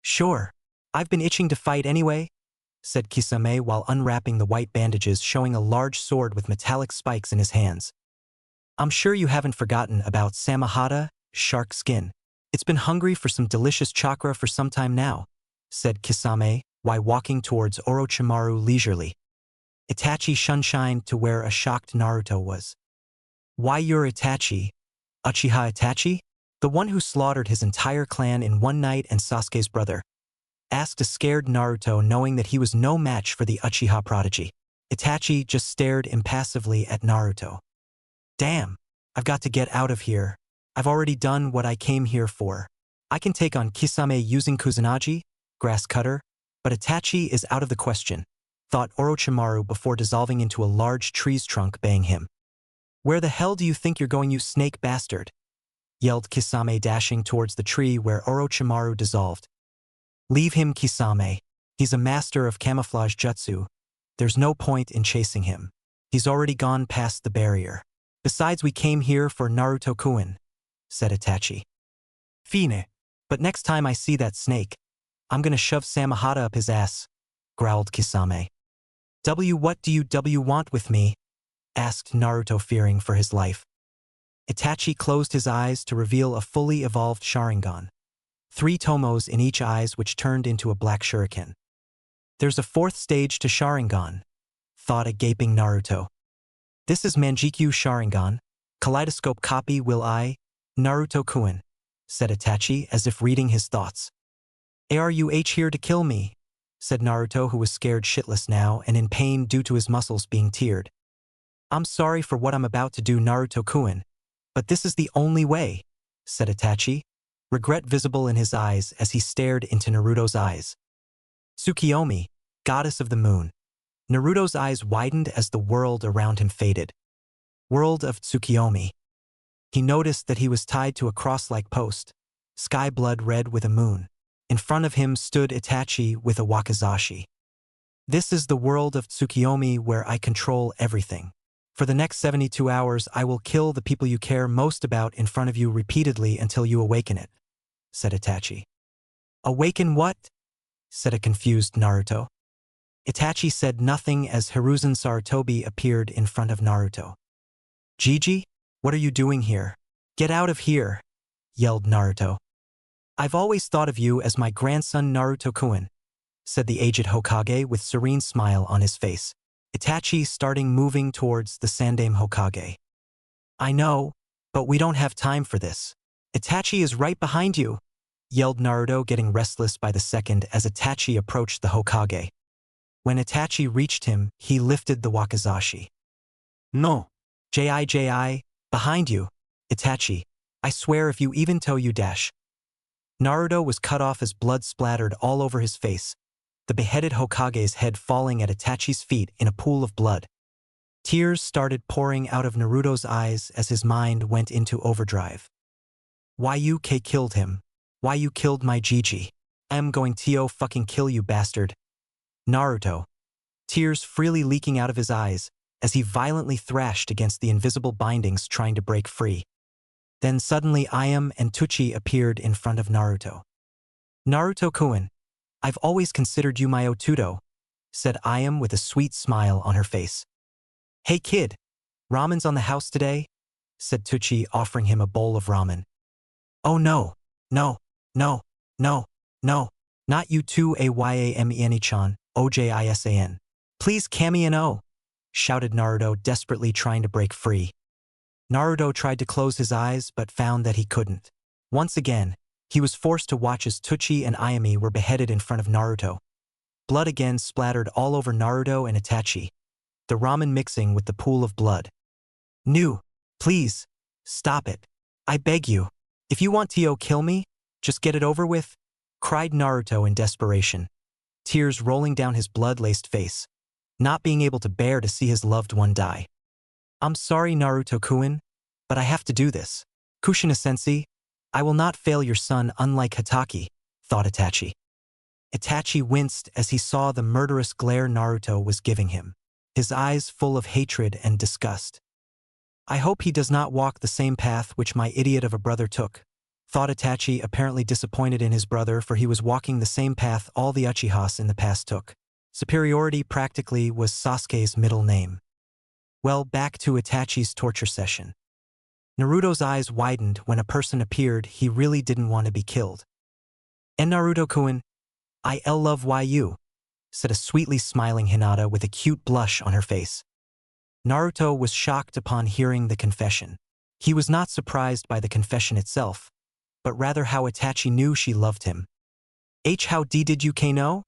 "Sure, I've been itching to fight anyway," said Kisame while unwrapping the white bandages showing a large sword with metallic spikes in his hands. "I'm sure you haven't forgotten about Samahata, shark skin. It's been hungry for some delicious chakra for some time now," said Kisame while walking towards Orochimaru leisurely. Itachi shunshined to where a shocked Naruto was. "Why, you're Itachi? Uchiha Itachi? The one who slaughtered his entire clan in one night and Sasuke's brother?" asked a scared Naruto knowing that he was no match for the Uchiha prodigy. Itachi just stared impassively at Naruto. "Damn, I've got to get out of here. I've already done what I came here for. I can take on Kisame using Kusanagi, grass cutter, but Itachi is out of the question," thought Orochimaru before dissolving into a large tree's trunk baying him. "Where the hell do you think you're going, you snake bastard?" yelled Kisame dashing towards the tree where Orochimaru dissolved. "Leave him, Kisame. He's a master of camouflage jutsu. There's no point in chasing him. He's already gone past the barrier. Besides, we came here for Naruto-kun," said Itachi. "Fine. But next time I see that snake, I'm gonna shove Samahata up his ass," growled Kisame. What do you want with me?" asked Naruto fearing for his life. Itachi closed his eyes to reveal a fully evolved Sharingan. 3 tomos in each eyes which turned into a black shuriken. There's a 4th stage to Sharingan, thought a gaping Naruto. This is Manjikyu Sharingan, kaleidoscope copy will I, Naruto-kun, said Itachi as if reading his thoughts. Are you here to kill me? Said Naruto, who was scared shitless now and in pain due to his muscles being teared. I'm sorry for what I'm about to do, Naruto-kun, but this is the only way, said Itachi, regret visible in his eyes as he stared into Naruto's eyes. Tsukiyomi, goddess of the moon. Naruto's eyes widened as the world around him faded. World of Tsukiyomi. He noticed that he was tied to a cross-like post, sky blood red with a moon. In front of him stood Itachi with a wakizashi. This is the world of Tsukiyomi where I control everything. For the next 72 hours I will kill the people you care most about in front of you repeatedly until you awaken it, said Itachi. Awaken what? Said a confused Naruto. Itachi said nothing as Hiruzen Sarutobi appeared in front of Naruto. Gigi, what are you doing here? Get out of here, yelled Naruto. I've always thought of you as my grandson Naruto-kun, said the aged Hokage with serene smile on his face. Itachi starting moving towards the Sandaime Hokage. I know, but we don't have time for this. Itachi is right behind you, yelled Naruto, getting restless by the second as Itachi approached the Hokage. When Itachi reached him, he lifted the wakizashi. No. Ji, behind you. Itachi, I swear if you even toe you dash. Naruto was cut off as blood splattered all over his face, the beheaded Hokage's head falling at Itachi's feet in a pool of blood. Tears started pouring out of Naruto's eyes as his mind went into overdrive. Why you killed him? Why you killed my Gigi? I'm going to fucking kill you, bastard. Naruto. Tears freely leaking out of his eyes as he violently thrashed against the invisible bindings trying to break free. Then suddenly Ayame and Tuchi appeared in front of Naruto. Naruto-kun, I've always considered you my Otudo, said Ayame with a sweet smile on her face. Hey kid, ramen's on the house today? Said Tuchi, offering him a bowl of ramen. Oh no, no, no, no, no, not you too Ayame-chan, Ojisan. Please Kami and O, shouted Naruto, desperately trying to break free. Naruto tried to close his eyes but found that he couldn't. Once again, he was forced to watch as Tuchi and Ayame were beheaded in front of Naruto. Blood again splattered all over Naruto and Itachi, the ramen mixing with the pool of blood. Nu, please, stop it. I beg you. If you want to kill me, just get it over with, cried Naruto in desperation, tears rolling down his blood-laced face, not being able to bear to see his loved one die. I'm sorry, Naruto-kun, but I have to do this. Kushina-sensei, I will not fail your son unlike Hatake, thought Itachi. Itachi winced as he saw the murderous glare Naruto was giving him, his eyes full of hatred and disgust. I hope he does not walk the same path which my idiot of a brother took, thought Itachi, apparently disappointed in his brother, for he was walking the same path all the Uchihas in the past took. Superiority practically was Sasuke's middle name. Well, back to Itachi's torture session. Naruto's eyes widened when a person appeared he really didn't want to be killed. And Naruto-kun, I love you, said a sweetly smiling Hinata with a cute blush on her face. Naruto was shocked upon hearing the confession. He was not surprised by the confession itself, but rather how Itachi knew she loved him. How did you know?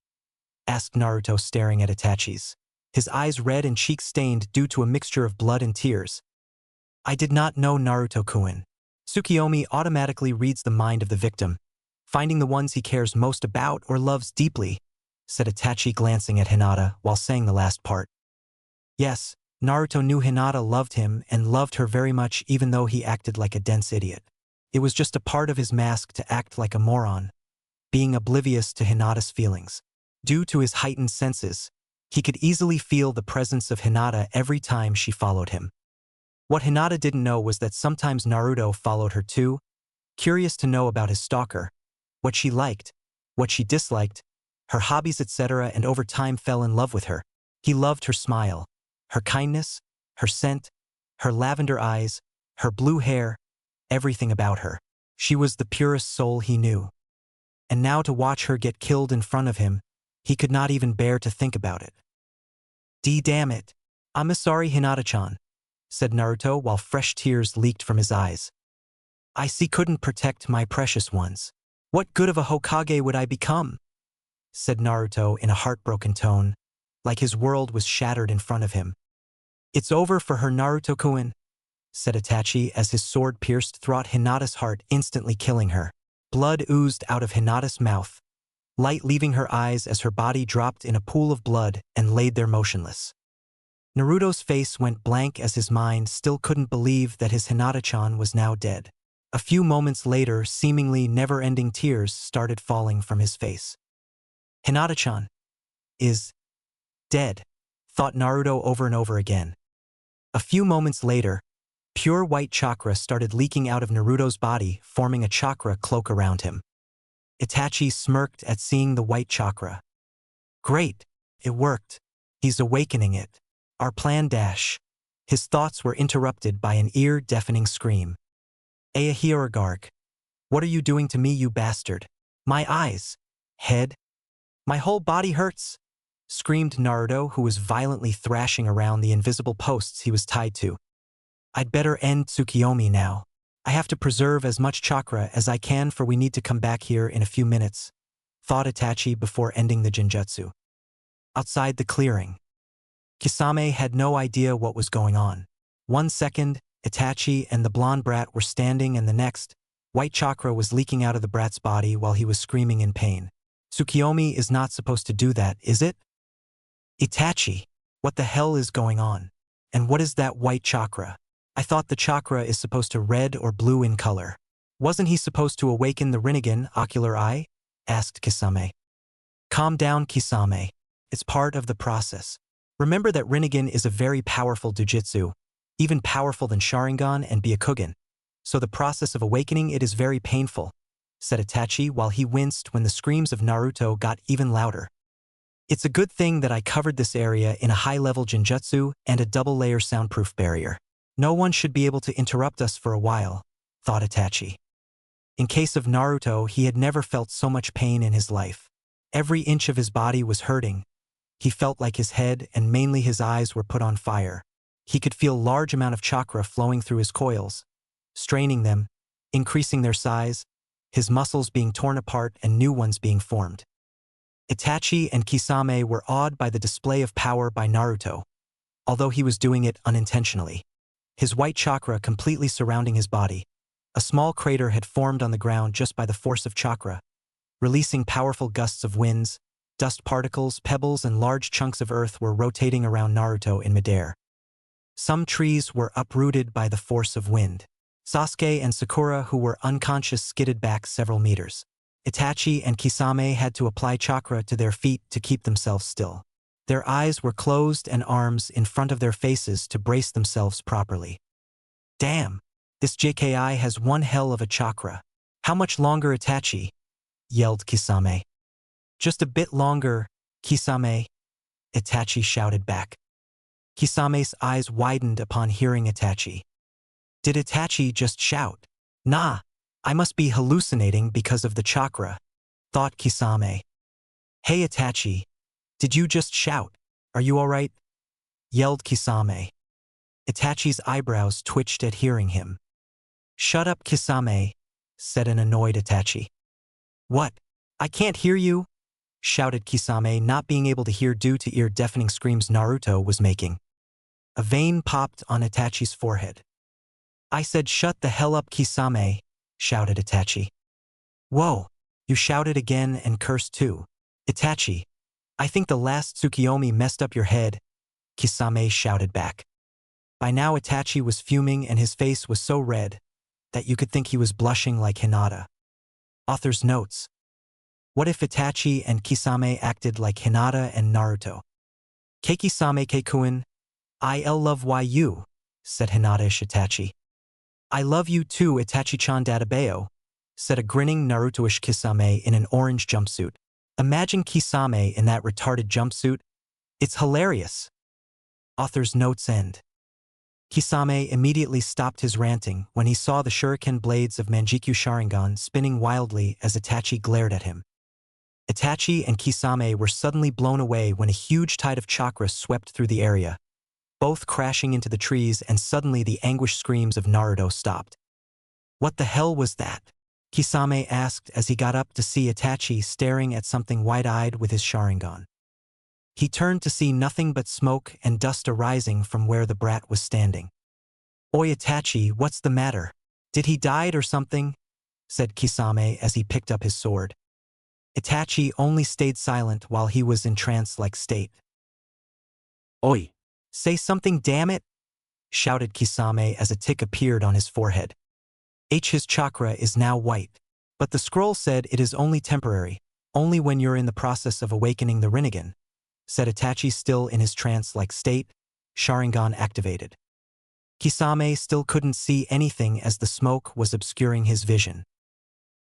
Asked Naruto, staring at Itachi's, his eyes red and cheeks stained due to a mixture of blood and tears. I did not know, Naruto-kun. Tsukiyomi automatically reads the mind of the victim, finding the ones he cares most about or loves deeply, said Itachi, glancing at Hinata while saying the last part. Yes, Naruto knew Hinata loved him and loved her very much, even though he acted like a dense idiot. It was just a part of his mask to act like a moron, being oblivious to Hinata's feelings. Due to his heightened senses, he could easily feel the presence of Hinata every time she followed him. What Hinata didn't know was that sometimes Naruto followed her too, curious to know about his stalker, what she liked, what she disliked, her hobbies, etc., and over time fell in love with her. He loved her smile, her kindness, her scent, her lavender eyes, Her blue hair, everything about her. She was the purest soul he knew. And now to watch her get killed in front of him, he could not even bear to think about it. Damn it. I'm sorry, Hinata-chan, said Naruto while fresh tears leaked from his eyes. I couldn't protect my precious ones. What good of a Hokage would I become? Said Naruto in a heartbroken tone, like his world was shattered in front of him. It's over for her, Naruto-kun, said Itachi as his sword pierced through Hinata's heart, instantly killing her. Blood oozed out of Hinata's mouth, light leaving her eyes as her body dropped in a pool of blood and laid there motionless. Naruto's face went blank as his mind still couldn't believe that his Hinata-chan was now dead. A few moments later, seemingly never-ending tears started falling from his face. Hinata-chan is dead, thought Naruto over and over again. A few moments later, pure white chakra started leaking out of Naruto's body, forming a chakra cloak around him. Itachi smirked at seeing the white chakra. Great, it worked. He's awakening it. Our plan dash. His thoughts were interrupted by an ear-deafening scream. Hiragarg, what are you doing to me, you bastard? My eyes, head, my whole body hurts, screamed Naruto, who was violently thrashing around the invisible posts he was tied to. I'd better end Tsukiyomi now. I have to preserve as much chakra as I can, for we need to come back here in a few minutes, thought Itachi before ending the genjutsu. Outside the clearing, Kisame had no idea what was going on. 1 second, Itachi and the blonde brat were standing, and the next, white chakra was leaking out of the brat's body while he was screaming in pain. Tsukiyomi is not supposed to do that, is it? Itachi, what the hell is going on? And what is that white chakra? I thought the chakra is supposed to red or blue in color. Wasn't he supposed to awaken the Rinnegan ocular eye? Asked Kisame. Calm down, Kisame. It's part of the process. Remember that Rinnegan is a very powerful jujutsu, even powerful than Sharingan and Byakugan. So the process of awakening it is very painful, said Itachi while he winced when the screams of Naruto got even louder. It's a good thing that I covered this area in a high-level genjutsu and a double-layer soundproof barrier. No one should be able to interrupt us for a while, thought Itachi. In case of Naruto, he had never felt so much pain in his life. Every inch of his body was hurting. He felt like his head and mainly his eyes were put on fire. He could feel large amount of chakra flowing through his coils, straining them, increasing their size, his muscles being torn apart and new ones being formed. Itachi and Kisame were awed by the display of power by Naruto, although he was doing it unintentionally. His white chakra completely surrounding his body. A small crater had formed on the ground just by the force of chakra, releasing powerful gusts of winds. Dust particles, pebbles, and large chunks of earth were rotating around Naruto in midair. Some trees were uprooted by the force of wind. Sasuke and Sakura, who were unconscious, skidded back several meters. Itachi and Kisame had to apply chakra to their feet to keep themselves still. Their eyes were closed and arms in front of their faces to brace themselves properly. Damn, this JKI has one hell of a chakra. How much longer, Itachi? Yelled Kisame. Just a bit longer, Kisame, Itachi shouted back. Kisame's eyes widened upon hearing Itachi. Did Itachi just shout? Nah, I must be hallucinating because of the chakra, thought Kisame. Hey Itachi, did you just shout? Are you alright? Yelled Kisame. Itachi's eyebrows twitched at hearing him. Shut up, Kisame, said an annoyed Itachi. What? I can't hear you? Shouted Kisame, not being able to hear due to ear-deafening screams Naruto was making. A vein popped on Itachi's forehead. I said shut the hell up, Kisame, shouted Itachi. Whoa, you shouted again and cursed too. Itachi, I think the last Tsukiyomi messed up your head, Kisame shouted back. By now Itachi was fuming and his face was so red that you could think he was blushing like Hinata. Author's notes. What if Itachi and Kisame acted like Hinata and Naruto? Keikisame Keikuin, I love you, said Hinata-ish Itachi. I love you too, Itachi-chan Databeo, said a grinning Naruto-ish Kisame in an orange jumpsuit. Imagine Kisame in that retarded jumpsuit. It's hilarious. Author's notes end. Kisame immediately stopped his ranting when he saw the shuriken blades of Manjikyu Sharingan spinning wildly as Itachi glared at him. Itachi and Kisame were suddenly blown away when a huge tide of chakra swept through the area, both crashing into the trees, and suddenly the anguished screams of Naruto stopped. What the hell was that? Kisame asked as he got up to see Itachi staring at something wide-eyed with his Sharingan. He turned to see nothing but smoke and dust arising from where the brat was standing. "Oi Itachi, what's the matter? Did he die or something?" said Kisame as he picked up his sword. Itachi only stayed silent while he was in trance-like state. Oi! "Say something, damn it!" shouted Kisame as a tick appeared on his forehead. His chakra is now white, but the scroll said it is only temporary, only when you're in the process of awakening the Rinnegan, said Itachi, still in his trance-like state, Sharingan activated. Kisame still couldn't see anything as the smoke was obscuring his vision.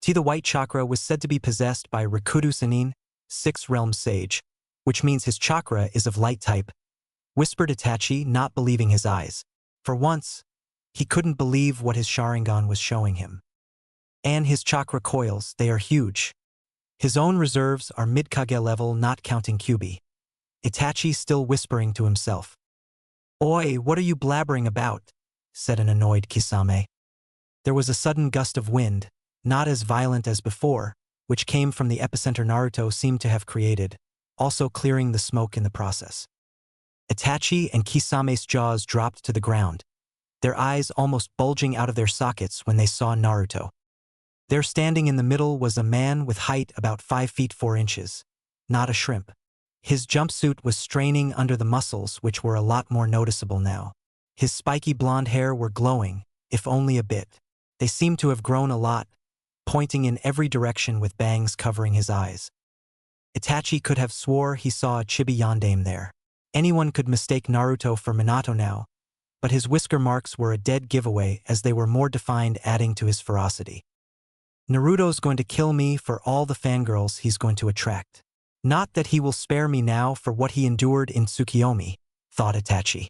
The white chakra was said to be possessed by Rikudo Sannin, Sixth Realm Sage, which means his chakra is of light type, whispered Itachi, not believing his eyes. For once, he couldn't believe what his Sharingan was showing him. And his chakra coils, they are huge. His own reserves are mid-Kage level, not counting Kyuubi. Itachi still whispering to himself. "Oi, what are you blabbering about?" said an annoyed Kisame. There was a sudden gust of wind, not as violent as before, which came from the epicenter Naruto seemed to have created, also clearing the smoke in the process. Itachi and Kisame's jaws dropped to the ground, their eyes almost bulging out of their sockets when they saw Naruto. There standing in the middle was a man with height about 5 feet 4 inches, not a shrimp. His jumpsuit was straining under the muscles, which were a lot more noticeable now. His spiky blonde hair were glowing, if only a bit. They seemed to have grown a lot, pointing in every direction with bangs covering his eyes. Itachi could have swore he saw a chibi yandere there. Anyone could mistake Naruto for Minato now, but his whisker marks were a dead giveaway as they were more defined, adding to his ferocity. Naruto's going to kill me for all the fangirls he's going to attract. Not that he will spare me now for what he endured in Tsukiyomi, thought Itachi.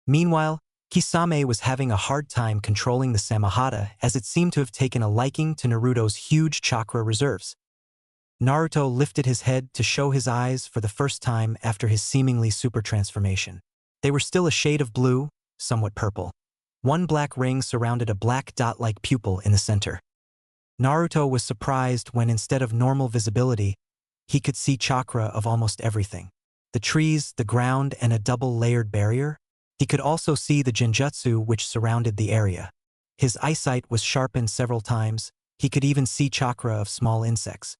Meanwhile, Kisame was having a hard time controlling the Samahata, as it seemed to have taken a liking to Naruto's huge chakra reserves. Naruto lifted his head to show his eyes for the first time after his seemingly super transformation. They were still a shade of blue, somewhat purple. One black ring surrounded a black dot-like pupil in the center. Naruto was surprised when, instead of normal visibility, he could see chakra of almost everything. The trees, the ground, and a double-layered barrier. He could also see the genjutsu which surrounded the area. His eyesight was sharpened several times. He could even see chakra of small insects.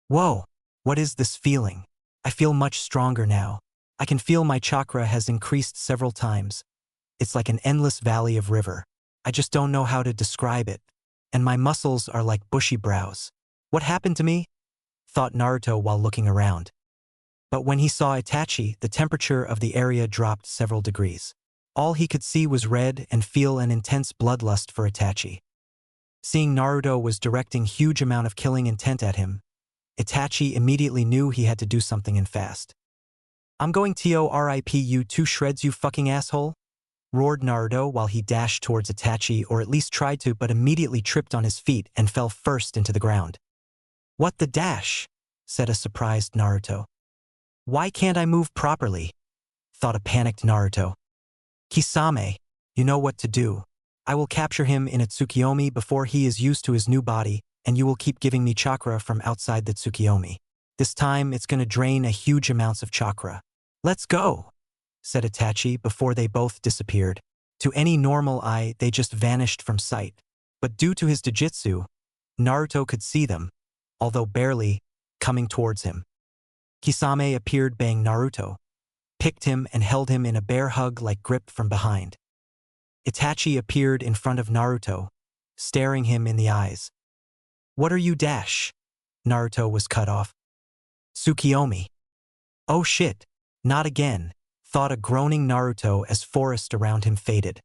Whoa, what is this feeling? I feel much stronger now. I can feel my chakra has increased several times. It's like an endless valley of river. I just don't know how to describe it. And my muscles are like bushy brows. What happened to me? Thought Naruto while looking around. But when he saw Itachi, the temperature of the area dropped several degrees. All he could see was red and feel an intense bloodlust for Itachi. Seeing Naruto was directing huge amount of killing intent at him, Itachi immediately knew he had to do something and fast. "I'm going to rip you to shreds, you fucking asshole," roared Naruto while he dashed towards Itachi, or at least tried to, but immediately tripped on his feet and fell first into the ground. "What the dash?" said a surprised Naruto. "Why can't I move properly?" thought a panicked Naruto. "Kisame, you know what to do. I will capture him in a Tsukiyomi before he is used to his new body, and you will keep giving me chakra from outside the Tsukiyomi. This time it's gonna drain a huge amounts of chakra. Let's go," said Itachi before they both disappeared. To any normal eye, they just vanished from sight. But due to his Jujutsu, Naruto could see them, although barely, coming towards him. Kisame appeared baying Naruto, picked him and held him in a bear hug-like grip from behind. Itachi appeared in front of Naruto, staring him in the eyes. "What are you dash?" Naruto was cut off. "Tsukiyomi." "Oh shit, not again," thought a groaning Naruto as forest around him faded.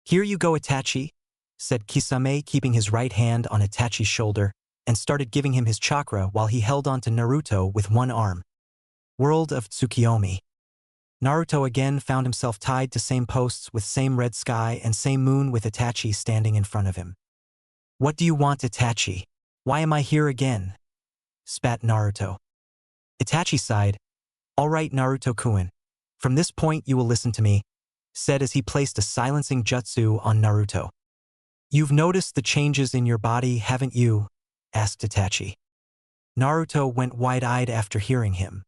"Here you go, Itachi," said Kisame, keeping his right hand on Itachi's shoulder, and started giving him his chakra while he held on to Naruto with one arm. World of Tsukiyomi. Naruto again found himself tied to same posts with same red sky and same moon with Itachi standing in front of him. "What do you want, Itachi? Why am I here again?" spat Naruto. Itachi sighed. "All right, Naruto-kun. From this point you will listen to me," said as he placed a silencing jutsu on Naruto. "You've noticed the changes in your body, haven't you?" asked Itachi. Naruto went wide-eyed after hearing him.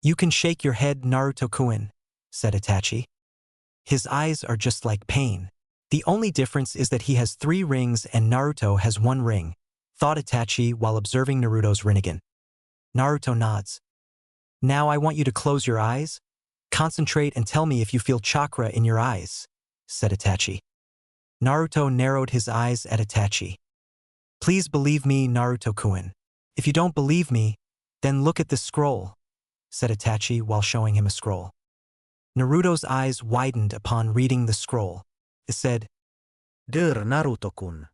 "You can shake your head, Naruto-kun," said Itachi. "His eyes are just like pain. The only difference is that he has 3 rings and Naruto has 1 ring," thought Itachi while observing Naruto's Rinnegan. Naruto nods. "Now I want you to close your eyes. Concentrate and tell me if you feel chakra in your eyes," said Itachi. Naruto narrowed his eyes at Itachi. "Please believe me, Naruto-kun. If you don't believe me, then look at this scroll," said Itachi while showing him a scroll. Naruto's eyes widened upon reading the scroll. It said, "Dear Naruto-kun,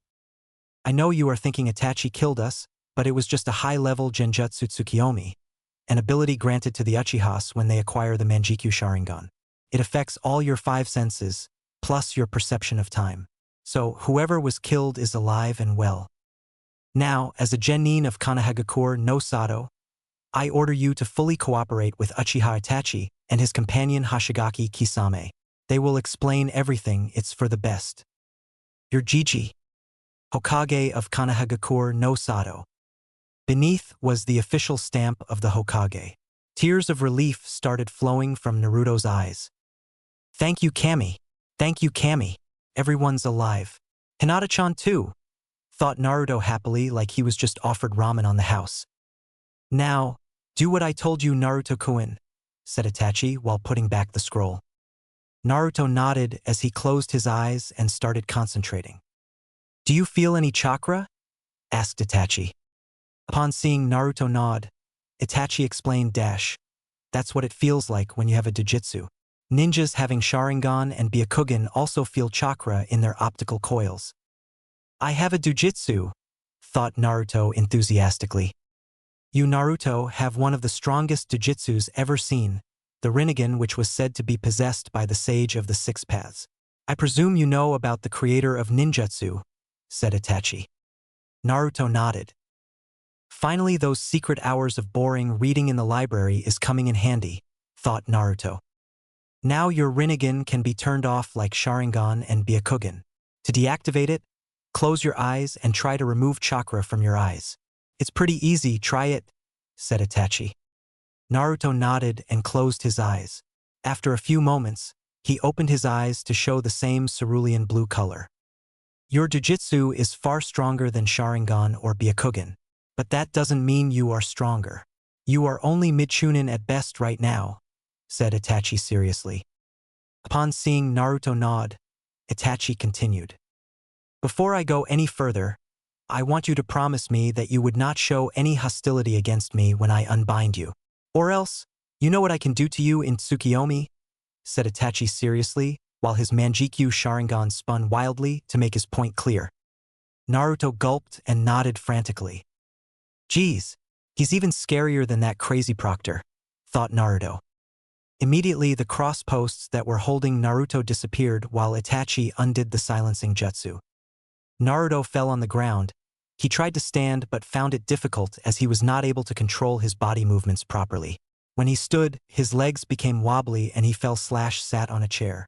"I know you are thinking Itachi killed us, but it was just a high-level Genjutsu Tsukiyomi, an ability granted to the Uchihas when they acquire the Manjikyu Sharingan. It affects all your 5 senses, plus your perception of time. So whoever was killed is alive and well. Now, as a genin of Konohagakure no Sado, I order you to fully cooperate with Uchiha Itachi and his companion Hoshigaki Kisame. They will explain everything, it's for the best. Your Jiji, Hokage of Konohagakure no Sado." Beneath was the official stamp of the Hokage. Tears of relief started flowing from Naruto's eyes. "Thank you, Kami. Thank you, Kami. Everyone's alive. Hinata-chan too," thought Naruto happily, like he was just offered ramen on the house. "Now, do what I told you, Naruto-kun," said Itachi while putting back the scroll. Naruto nodded as he closed his eyes and started concentrating. "Do you feel any chakra?" asked Itachi. Upon seeing Naruto nod, Itachi explained, "That's what it feels like when you have a Dojutsu. Ninjas having Sharingan and Byakugan also feel chakra in their optical coils." "I have a Dojutsu," thought Naruto enthusiastically. "You, Naruto, have one of the strongest Dojutsus ever seen, the Rinnegan, which was said to be possessed by the Sage of the 6 Paths. I presume you know about the creator of ninjutsu," said Itachi. Naruto nodded. Finally, those secret hours of boring reading in the library is coming in handy, thought Naruto. Now your Rinnegan can be turned off like Sharingan and Byakugan. To deactivate it, close your eyes and try to remove chakra from your eyes. "It's pretty easy, try it," said Itachi. Naruto nodded and closed his eyes. After a few moments, he opened his eyes to show the same cerulean blue color. "Your Jujutsu is far stronger than Sharingan or Byakugan, but that doesn't mean you are stronger. You are only mid-Chunin at best right now," said Itachi seriously. Upon seeing Naruto nod, Itachi continued. "Before I go any further, I want you to promise me that you would not show any hostility against me when I unbind you. Or else, you know what I can do to you in Tsukiyomi?" said Itachi seriously, while his Manjikyu Sharingan spun wildly to make his point clear. Naruto gulped and nodded frantically. "Geez, he's even scarier than that crazy proctor," thought Naruto. Immediately, the cross posts that were holding Naruto disappeared while Itachi undid the silencing jutsu. Naruto fell on the ground. He tried to stand but found it difficult as he was not able to control his body movements properly. When he stood, his legs became wobbly and he fell/sat on a chair.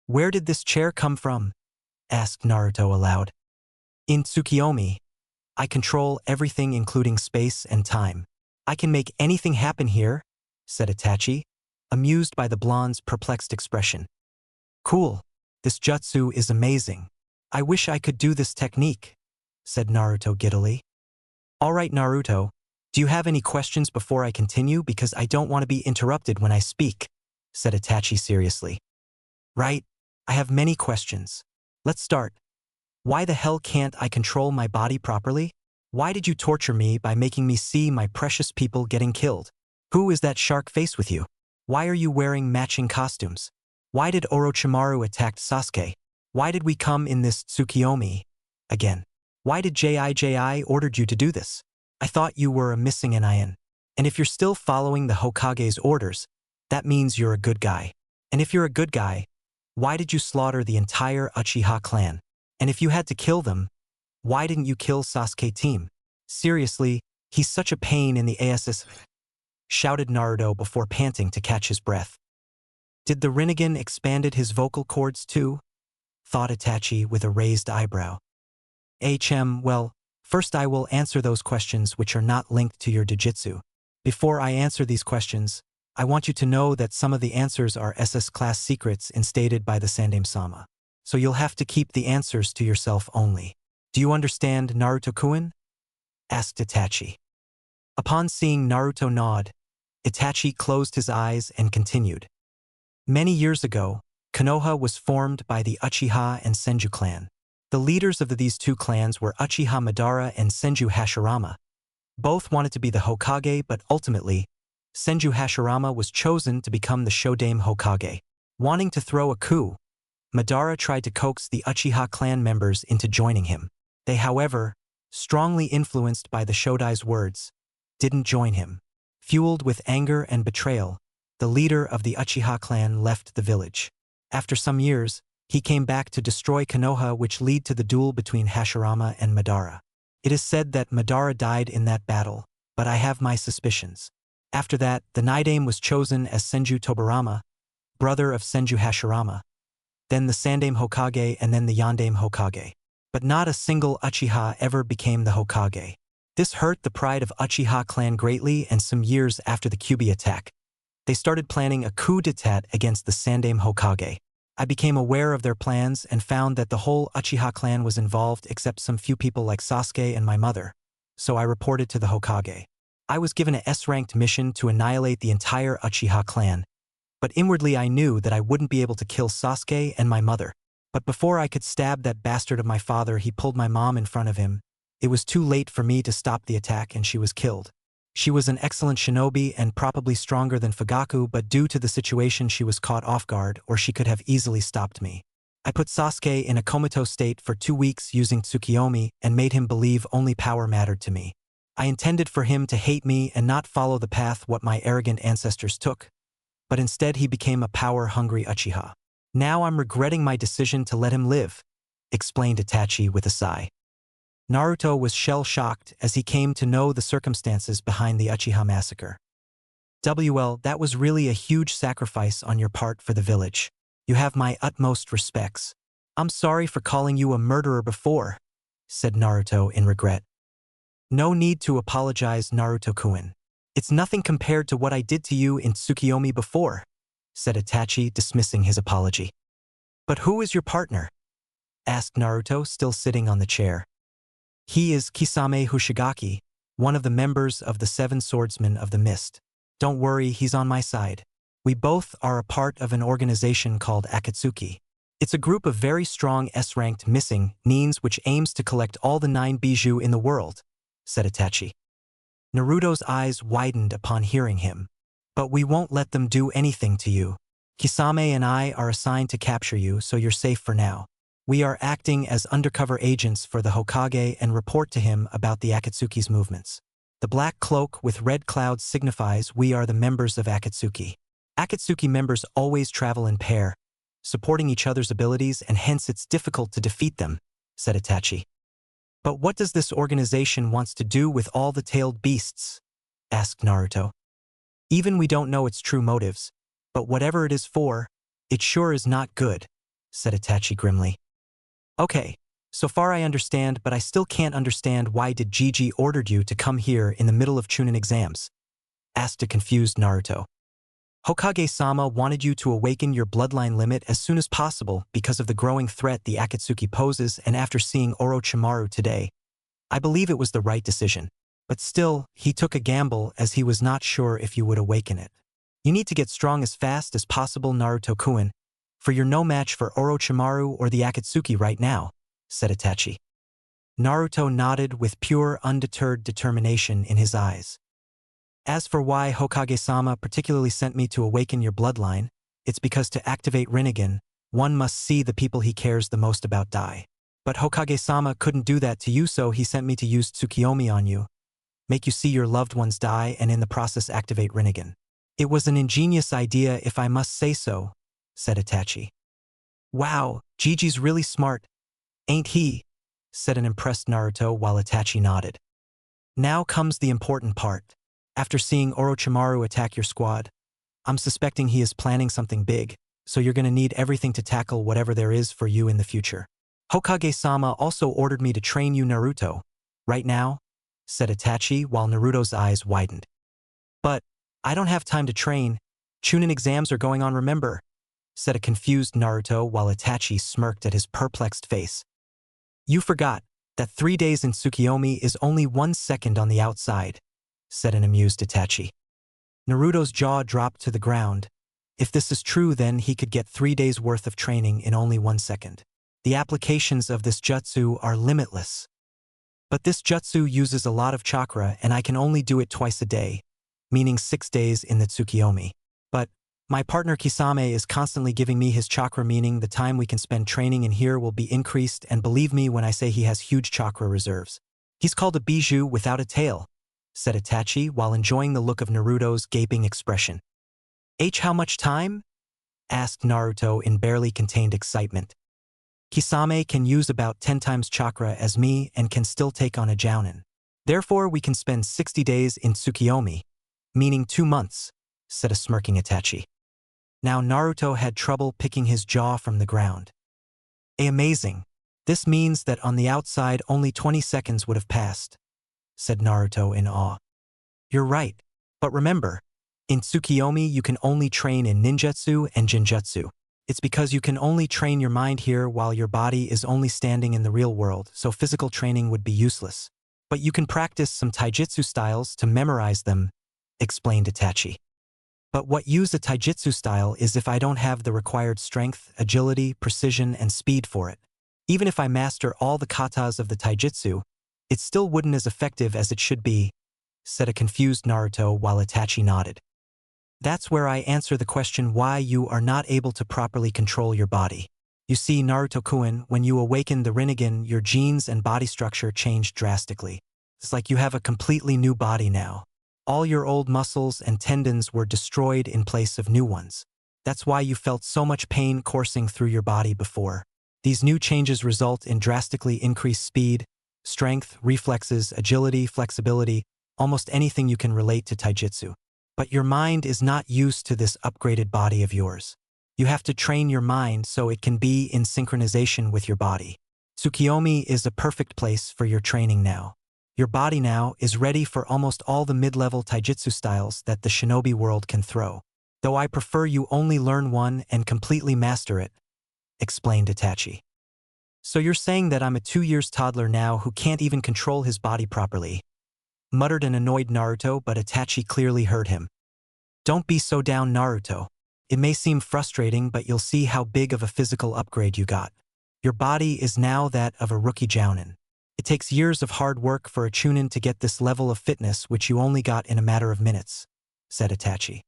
"Where did this chair come from?" asked Naruto aloud. "In Tsukiyomi, I control everything including space and time. I can make anything happen here," said Itachi, amused by the blonde's perplexed expression. "Cool. This jutsu is amazing. I wish I could do this technique," said Naruto giddily. "All right, Naruto, do you have any questions before I continue, because I don't want to be interrupted when I speak?" said Itachi seriously. "Right, I have many questions. Let's start. Why the hell can't I control my body properly? Why did you torture me by making me see my precious people getting killed? Who is that shark face with you? Why are you wearing matching costumes? Why did Orochimaru attack Sasuke? Why did we come in this Tsukiyomi again? Why did Jiji ordered you to do this? I thought you were a missing Nin. And if you're still following the Hokage's orders, That means you're a good guy. And if you're a good guy, why did you slaughter the entire Uchiha clan? And if you had to kill them, why didn't you kill Sasuke team? Seriously, he's such a pain in the ass, shouted Naruto before panting to catch his breath. Did the Rinnegan expanded his vocal cords too? Thought Itachi with a raised eyebrow. Well, first I will answer those questions which are not linked to your Jujutsu. Before I answer these questions, I want you to know that some of the answers are SS class secrets instated by the Sandaime-sama. So you'll have to keep the answers to yourself only. Do you understand, Naruto-kun? Asked Itachi. Upon seeing Naruto nod, Itachi closed his eyes and continued. Many years ago, Konoha was formed by the Uchiha and Senju clan. The leaders of these two clans were Uchiha Madara and Senju Hashirama. Both wanted to be the Hokage, but ultimately, Senju Hashirama was chosen to become the Shodaime Hokage. Wanting to throw a coup, Madara tried to coax the Uchiha clan members into joining him. They, however, strongly influenced by the Shodai's words, didn't join him. Fueled with anger and betrayal, the leader of the Uchiha clan left the village. After some years, he came back to destroy Konoha, which led to the duel between Hashirama and Madara. It is said that Madara died in that battle, but I have my suspicions. After that, the Nidaime was chosen as Senju Tobirama, brother of Senju Hashirama, then the Sandaime Hokage and then the Yandaime Hokage. But not a single Uchiha ever became the Hokage. This hurt the pride of Uchiha clan greatly, and some years after the Kyuubi attack, they started planning a coup d'etat against the Sandaime Hokage. I became aware of their plans and found that the whole Uchiha clan was involved except some few people like Sasuke and my mother, so I reported to the Hokage. I was given a S-ranked mission to annihilate the entire Uchiha clan, but inwardly I knew that I wouldn't be able to kill Sasuke and my mother. But before I could stab that bastard of my father, he pulled my mom in front of him. It was too late for me to stop the attack and she was killed. She was an excellent shinobi and probably stronger than Fugaku, but due to the situation she was caught off guard, or she could have easily stopped me. I put Sasuke in a comatose state for 2 weeks using Tsukiyomi and made him believe only power mattered to me. I intended for him to hate me and not follow the path what my arrogant ancestors took, but instead he became a power-hungry Uchiha. Now I'm regretting my decision to let him live, explained Itachi with a sigh. Naruto was shell-shocked as he came to know the circumstances behind the Uchiha massacre. That was really a huge sacrifice on your part for the village. You have my utmost respects. I'm sorry for calling you a murderer before, said Naruto in regret. No need to apologize, Naruto-kun. It's nothing compared to what I did to you in Tsukiyomi before, said Itachi, dismissing his apology. But who is your partner? Asked Naruto, still sitting on the chair. He is Kisame Hoshigaki, one of the members of the 7 Swordsmen of the Mist. Don't worry, he's on my side. We both are a part of an organization called Akatsuki. It's a group of very strong S-ranked missing nins which aims to collect all the 9 bijou in the world, said Itachi. Naruto's eyes widened upon hearing him. But we won't let them do anything to you. Kisame and I are assigned to capture you, so you're safe for now. We are acting as undercover agents for the Hokage and report to him about the Akatsuki's movements. The black cloak with red clouds signifies we are the members of Akatsuki. Akatsuki members always travel in pair, supporting each other's abilities, and hence it's difficult to defeat them, said Itachi. But what does this organization wants to do with all the tailed beasts? Asked Naruto. Even we don't know its true motives, but whatever it is for, it sure is not good, said Itachi grimly. Okay, so far I understand, but I still can't understand why did Gigi ordered you to come here in the middle of Chunin exams? Asked a confused Naruto. Hokage-sama wanted you to awaken your bloodline limit as soon as possible because of the growing threat the Akatsuki poses, and after seeing Orochimaru today, I believe it was the right decision. But still, he took a gamble as he was not sure if you would awaken it. You need to get strong as fast as possible, Naruto-kun, for you're no match for Orochimaru or the Akatsuki right now, said Itachi. Naruto nodded with pure, undeterred determination in his eyes. As for why Hokage-sama particularly sent me to awaken your bloodline, it's because to activate Rinnegan, one must see the people he cares the most about die. But Hokage-sama couldn't do that to you, so he sent me to use Tsukiyomi on you, make you see your loved ones die and in the process activate Rinnegan. It was an ingenious idea if I must say so, said Itachi. Wow, Gigi's really smart, ain't he? Said an impressed Naruto while Itachi nodded. Now comes the important part. After seeing Orochimaru attack your squad, I'm suspecting he is planning something big, so you're gonna need everything to tackle whatever there is for you in the future. Hokage-sama also ordered me to train you Naruto. Right now? Said Itachi while Naruto's eyes widened. But, I don't have time to train. Chunin exams are going on, remember? Said a confused Naruto while Itachi smirked at his perplexed face. You forgot that 3 days in Tsukiyomi is only 1 second on the outside, said an amused Itachi. Naruto's jaw dropped to the ground. If this is true, then he could get 3 days worth of training in only 1 second. The applications of this jutsu are limitless. But this jutsu uses a lot of chakra and I can only do it twice a day, meaning 6 days in the Tsukiyomi. But my partner Kisame is constantly giving me his chakra, meaning the time we can spend training in here will be increased, and believe me when I say he has huge chakra reserves. He's called a bijou without a tail, said Itachi while enjoying the look of Naruto's gaping expression. How much time? Asked Naruto in barely contained excitement. Kisame can use about 10 times chakra as me and can still take on a jounin. Therefore, we can spend 60 days in Tsukiyomi, meaning 2 months, said a smirking Itachi. Now Naruto had trouble picking his jaw from the ground. Amazing. This means that on the outside only 20 seconds would have passed, said Naruto in awe. You're right, but remember, in Tsukiyomi you can only train in ninjutsu and jinjutsu. It's because you can only train your mind here while your body is only standing in the real world, so physical training would be useless. But you can practice some taijutsu styles to memorize them, explained Itachi. But what use a taijutsu style is if I don't have the required strength, agility, precision, and speed for it. Even if I master all the katas of the taijutsu, it still wouldn't as effective as it should be, said a confused Naruto while Itachi nodded. That's where I answer the question why you are not able to properly control your body. You see, Naruto-kun, when you awaken the Rinnegan, your genes and body structure changed drastically. It's like you have a completely new body now. All your old muscles and tendons were destroyed in place of new ones. That's why you felt so much pain coursing through your body before. These new changes result in drastically increased speed, strength, reflexes, agility, flexibility, almost anything you can relate to taijutsu. But your mind is not used to this upgraded body of yours. You have to train your mind so it can be in synchronization with your body. Tsukiyomi is a perfect place for your training now. Your body now is ready for almost all the mid-level taijutsu styles that the shinobi world can throw. Though I prefer you only learn one and completely master it, explained Itachi. So you're saying that I'm a 2-year toddler now who can't even control his body properly, muttered an annoyed Naruto, but Itachi clearly heard him. Don't be so down, Naruto. It may seem frustrating, but you'll see how big of a physical upgrade you got. Your body is now that of a rookie jounin. It takes years of hard work for a Chunin to get this level of fitness, which you only got in a matter of minutes, said Itachi.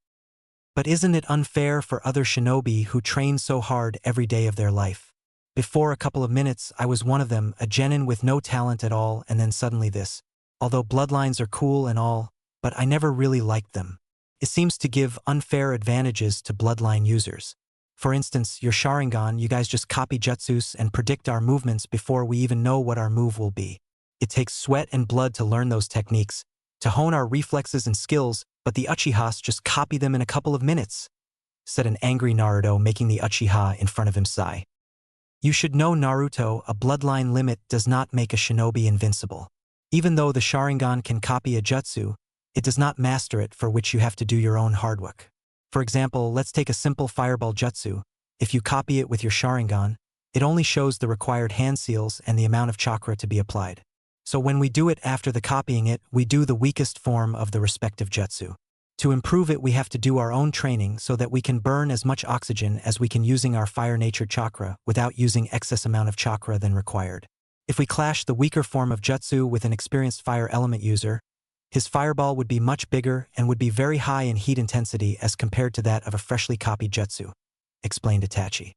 But isn't it unfair for other shinobi who train so hard every day of their life? Before a couple of minutes, I was one of them, a genin with no talent at all, and then suddenly this. Although bloodlines are cool and all, but I never really liked them. It seems to give unfair advantages to bloodline users. For instance, your Sharingan, you guys just copy jutsus and predict our movements before we even know what our move will be. It takes sweat and blood to learn those techniques, to hone our reflexes and skills, but the Uchihas just copy them in a couple of minutes, said an angry Naruto, making the Uchiha in front of him sigh. You should know, Naruto, a bloodline limit does not make a shinobi invincible. Even though the Sharingan can copy a jutsu, it does not master it, for which you have to do your own hard work. For example, let's take a simple fireball jutsu. If you copy it with your Sharingan, it only shows the required hand seals and the amount of chakra to be applied. So when we do it after the copying it, we do the weakest form of the respective jutsu. To improve it, we have to do our own training so that we can burn as much oxygen as we can using our fire-natured chakra without using excess amount of chakra than required. If we clash the weaker form of jutsu with an experienced fire element user, his fireball would be much bigger and would be very high in heat intensity as compared to that of a freshly copied jutsu, explained Itachi.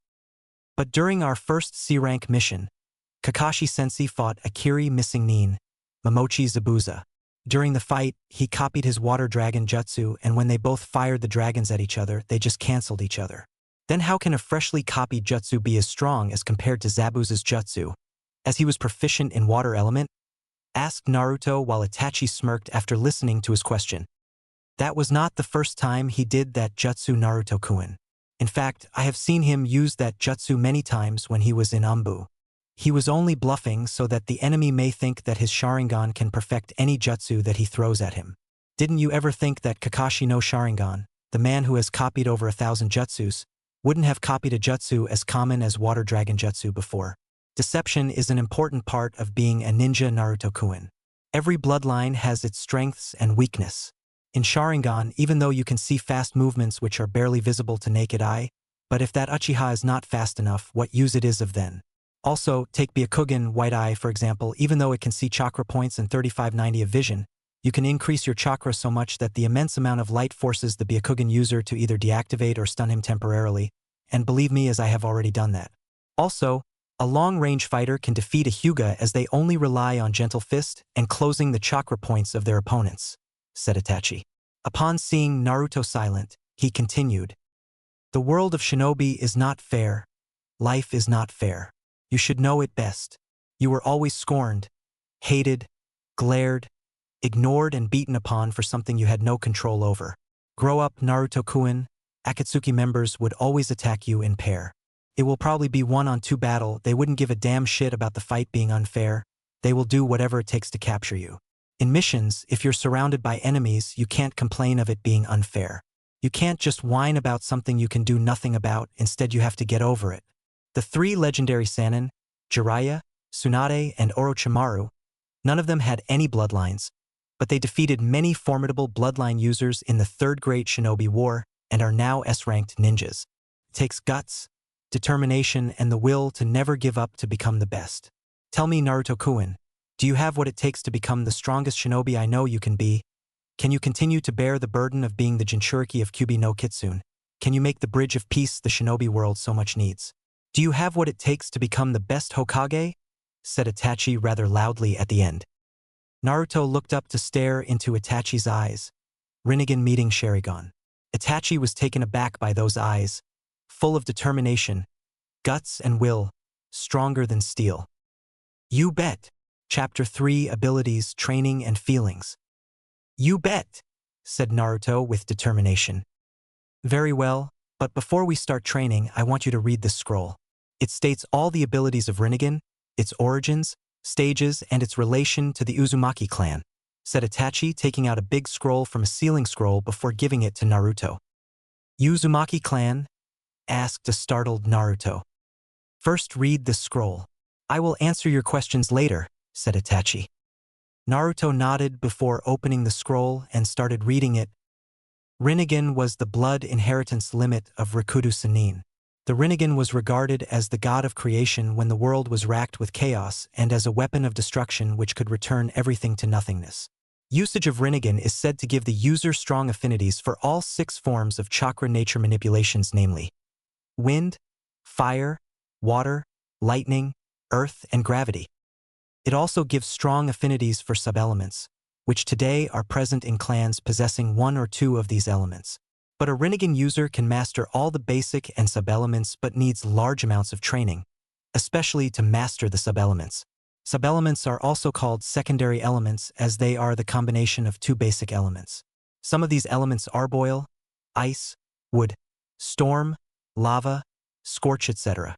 But during our first C-rank mission, Kakashi Sensei fought Akiri Missing Nin, Momochi Zabuza. During the fight, he copied his water dragon jutsu, and when they both fired the dragons at each other, they just cancelled each other. Then how can a freshly copied jutsu be as strong as compared to Zabuza's jutsu, as he was proficient in water element? Asked Naruto while Itachi smirked after listening to his question. That was not the first time he did that jutsu, Naruto-kun. In fact, I have seen him use that jutsu many times when he was in Umbu. He was only bluffing so that the enemy may think that his Sharingan can perfect any jutsu that he throws at him. Didn't you ever think that Kakashi no Sharingan, the man who has copied over 1,000 jutsus, wouldn't have copied a jutsu as common as water dragon jutsu before? Deception is an important part of being a ninja, Naruto-kun. Every bloodline has its strengths and weakness. In Sharingan, even though you can see fast movements which are barely visible to naked eye, but if that Uchiha is not fast enough, what use it is of then? Also, take Byakugan White Eye for example. Even though it can see chakra points and 3590 of vision, you can increase your chakra so much that the immense amount of light forces the Byakugan user to either deactivate or stun him temporarily, and believe me, as I have already done that. Also, a long-range fighter can defeat a Hyuga as they only rely on gentle fist and closing the chakra points of their opponents, said Itachi. Upon seeing Naruto silent, he continued, "The world of shinobi is not fair. Life is not fair. You should know it best. You were always scorned, hated, glared, ignored and beaten upon for something you had no control over. Grow up, Naruto-kun. Akatsuki members would always attack you in pair. It will probably be 1-on-2 battle. They wouldn't give a damn shit about the fight being unfair. They will do whatever it takes to capture you. In missions, if you're surrounded by enemies, you can't complain of it being unfair. You can't just whine about something you can do nothing about. Instead, you have to get over it." The 3 legendary Sannin, Jiraiya, Tsunade, and Orochimaru, none of them had any bloodlines, but they defeated many formidable bloodline users in the Third Great Shinobi War and are now S-ranked ninjas. It takes guts, determination, and the will to never give up to become the best. Tell me, Naruto-kun, do you have what it takes to become the strongest shinobi I know you can be? Can you continue to bear the burden of being the Jinchuriki of Kyuubi no Kitsune? Can you make the bridge of peace the shinobi world so much needs? Do you have what it takes to become the best Hokage? Said Itachi rather loudly at the end. Naruto looked up to stare into Itachi's eyes. Rinnegan meeting Sharingan. Itachi was taken aback by those eyes, full of determination, guts and will, stronger than steel. You bet. Chapter 3, Abilities, Training and Feelings. You bet, said Naruto with determination. Very well, but before we start training, I want you to read this scroll. It states all the abilities of Rinnegan, its origins, stages, and its relation to the Uzumaki clan, said Itachi, taking out a big scroll from a sealing scroll before giving it to Naruto. Uzumaki clan? Asked a startled Naruto. First read this scroll. I will answer your questions later, said Itachi. Naruto nodded before opening the scroll and started reading it. Rinnegan was the blood inheritance limit of Rikudo Sannin. The Rinnegan was regarded as the god of creation when the world was racked with chaos and as a weapon of destruction which could return everything to nothingness. Usage of Rinnegan is said to give the user strong affinities for all 6 forms of chakra nature manipulations, namely wind, fire, water, lightning, earth, and gravity. It also gives strong affinities for subelements, which today are present in clans possessing 1 or 2 of these elements. But a Rinnegan user can master all the basic and subelements but needs large amounts of training, especially to master the subelements. Subelements are also called secondary elements as they are the combination of 2 basic elements. Some of these elements are boil, ice, wood, storm, lava, scorch, etc.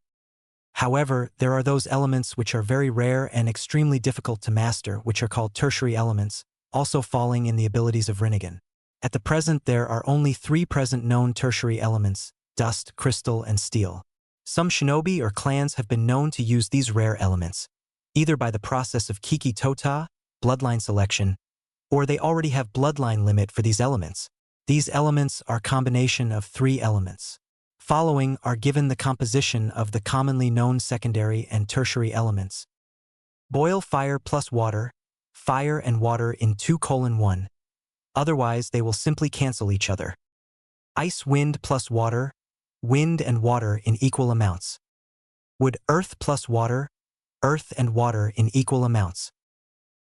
However, there are those elements which are very rare and extremely difficult to master, which are called tertiary elements, also falling in the abilities of Rinnegan. At the present, there are only 3 present known tertiary elements: dust, crystal, and steel. Some shinobi or clans have been known to use these rare elements, either by the process of Kiki Tota, bloodline selection, or they already have bloodline limit for these elements. These elements are a combination of 3 elements. Following are given the composition of the commonly known secondary and tertiary elements. Boil fire plus water, fire and water in 2:1. Otherwise, they will simply cancel each other. Ice wind plus water, wind and water in equal amounts. Wood earth plus water, earth and water in equal amounts.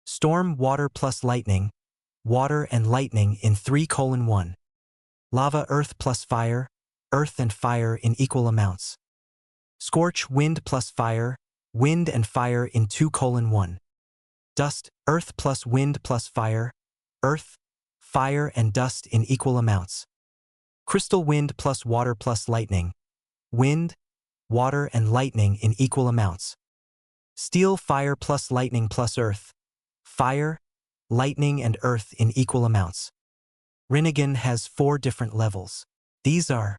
Storm water plus lightning, water, and lightning in 3:1. Lava, earth plus fire, earth and fire in equal amounts. Scorch, wind plus fire, wind and fire in 2:1. Dust, earth plus wind plus fire, earth, fire and dust in equal amounts. Crystal, wind plus water plus lightning, wind, water and lightning in equal amounts. Steel, fire plus lightning plus earth, fire, lightning and earth in equal amounts. Rinnegan has 4 different levels. These are: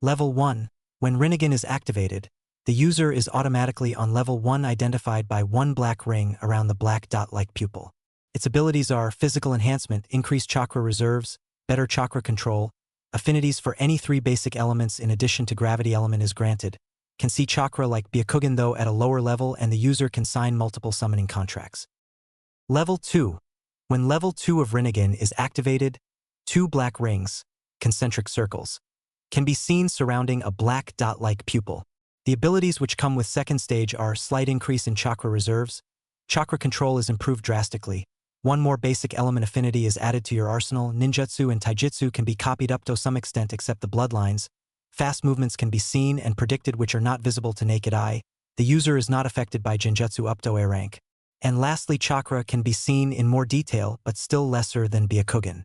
Level 1. When Rinnegan is activated, the user is automatically on Level 1 identified by one black ring around the black dot-like pupil. Its abilities are physical enhancement, increased chakra reserves, better chakra control, affinities for any 3 basic elements in addition to gravity element is granted, can see chakra like Byakugan though at a lower level, and the user can sign multiple summoning contracts. Level 2. When Level 2 of Rinnegan is activated, 2 black rings, concentric circles, can be seen surrounding a black dot-like pupil. The abilities which come with second stage are slight increase in chakra reserves, chakra control is improved drastically, 1 more basic element affinity is added to your arsenal, ninjutsu and taijutsu can be copied up to some extent except the bloodlines, fast movements can be seen and predicted which are not visible to naked eye, the user is not affected by Genjutsu up to A rank. And lastly, chakra can be seen in more detail but still lesser than Byakugan.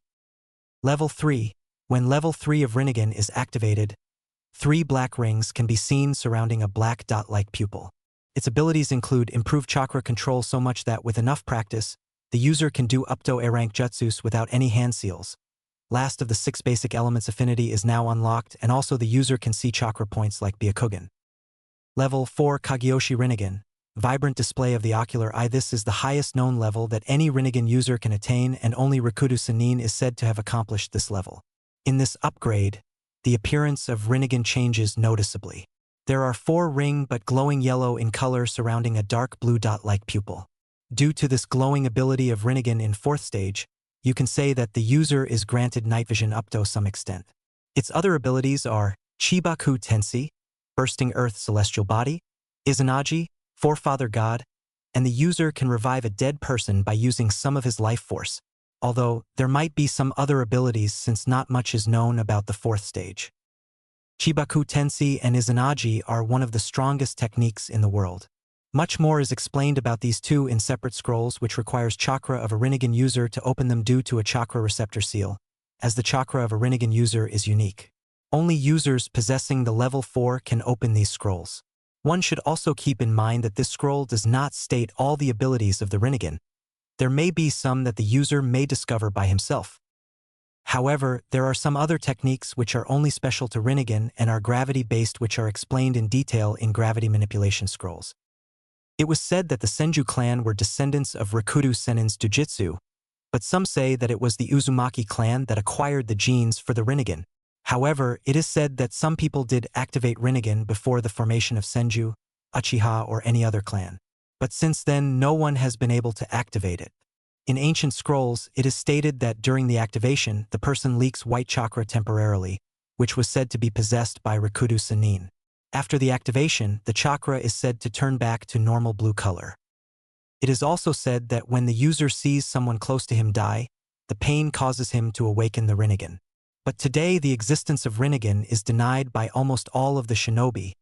Level 3. When Level 3 of Rinnegan is activated, 3 black rings can be seen surrounding a black dot-like pupil. Its abilities include improved chakra control so much that with enough practice, the user can do up to A rank jutsus without any hand seals. Last of the 6 basic elements affinity is now unlocked, and also the user can see chakra points like Byakugan. Level 4 Kagyoshi Rinnegan. Vibrant display of the ocular eye. This is the highest known level that any Rinnegan user can attain, and only Rikudo Sannin is said to have accomplished this level. In this upgrade, the appearance of Rinnegan changes noticeably. There are 4 ring but glowing yellow in color surrounding a dark blue dot-like pupil. Due to this glowing ability of Rinnegan in 4th stage, you can say that the user is granted night vision up to some extent. Its other abilities are Chibaku Tensi, Bursting Earth Celestial Body, Izanagi, Forefather God, and the user can revive a dead person by using some of his life force, although there might be some other abilities since not much is known about the 4th stage. Chibaku Tensi and Izanagi are one of the strongest techniques in the world. Much more is explained about these 2 in separate scrolls, which requires chakra of a Rinnegan user to open them due to a chakra receptor seal, as the chakra of a Rinnegan user is unique. Only users possessing the level 4 can open these scrolls. One should also keep in mind that this scroll does not state all the abilities of the Rinnegan. There may be some that the user may discover by himself. However, there are some other techniques which are only special to Rinnegan and are gravity-based, which are explained in detail in gravity manipulation scrolls. It was said that the Senju clan were descendants of Rikudo Sennin's Jujutsu, but some say that it was the Uzumaki clan that acquired the genes for the Rinnegan. However, it is said that some people did activate Rinnegan before the formation of Senju, Uchiha, or any other clan. But since then, no one has been able to activate it. In ancient scrolls, it is stated that during the activation, the person leaks white chakra temporarily, which was said to be possessed by Rikudo Sannin. After the activation, the chakra is said to turn back to normal blue color. It is also said that when the user sees someone close to him die, the pain causes him to awaken the Rinnegan. But today the existence of Rinnegan is denied by almost all of the shinobi,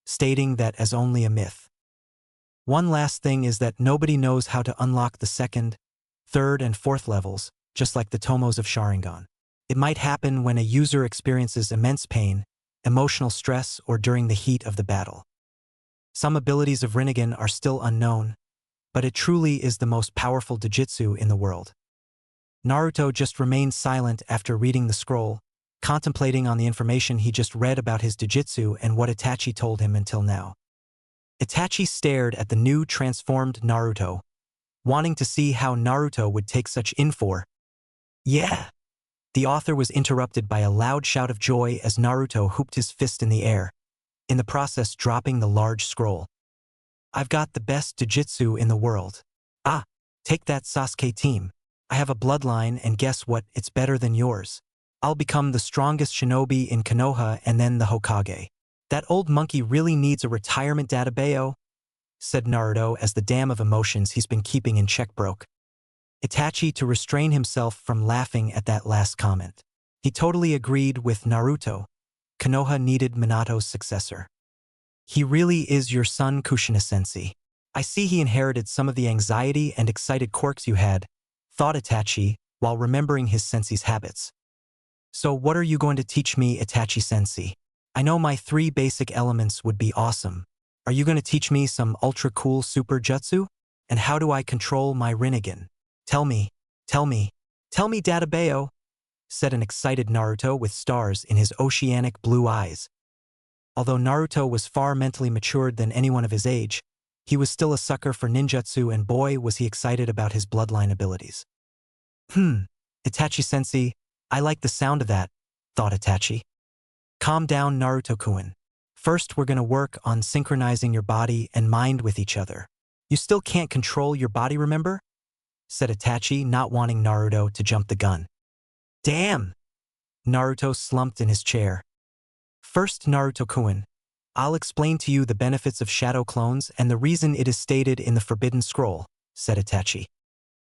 stating that as only a myth. One last thing is that nobody knows how to unlock the 2nd, 3rd, and 4th levels, just like the tomos of Sharingan. It might happen when a user experiences immense pain, emotional stress, or during the heat of the battle. Some abilities of Rinnegan are still unknown, but it truly is the most powerful Jujutsu in the world. Naruto just remained silent after reading the scroll, contemplating on the information he just read about his Jujutsu and what Itachi told him until now. Itachi stared at the new transformed Naruto, wanting to see how Naruto would take such info. Yeah! The author was interrupted by a loud shout of joy as Naruto hooped his fist in the air, in the process dropping the large scroll. I've got the best Jujutsu in the world. Ah, take that, Sasuke team. I have a bloodline, and guess what, it's better than yours. I'll become the strongest shinobi in Konoha and then the Hokage. That old monkey really needs a retirement, database, said Naruto as the dam of emotions he's been keeping in check broke. Itachi to restrain himself from laughing at that last comment. He totally agreed with Naruto. Konoha needed Minato's successor. He really is your son, Kushina-sensei. I see he inherited some of the anxiety and excited quirks you had, thought Itachi, while remembering his sensei's habits. So what are you going to teach me, Itachi-sensei? I know my 3 basic elements would be awesome. Are you going to teach me some ultra-cool super jutsu? And how do I control my Rinnegan? Tell me, Dadabayo, said an excited Naruto with stars in his oceanic blue eyes. Although Naruto was far mentally matured than anyone of his age, he was still a sucker for ninjutsu, and boy was he excited about his bloodline abilities. Itachi-sensei, I like the sound of that, thought Itachi. Calm down, Naruto-kun. First we're gonna work on synchronizing your body and mind with each other. You still can't control your body, remember? Said Itachi, not wanting Naruto to jump the gun. Damn! Naruto slumped in his chair. First, Naruto-kun, I'll explain to you the benefits of shadow clones and the reason it is stated in the Forbidden Scroll, said Itachi.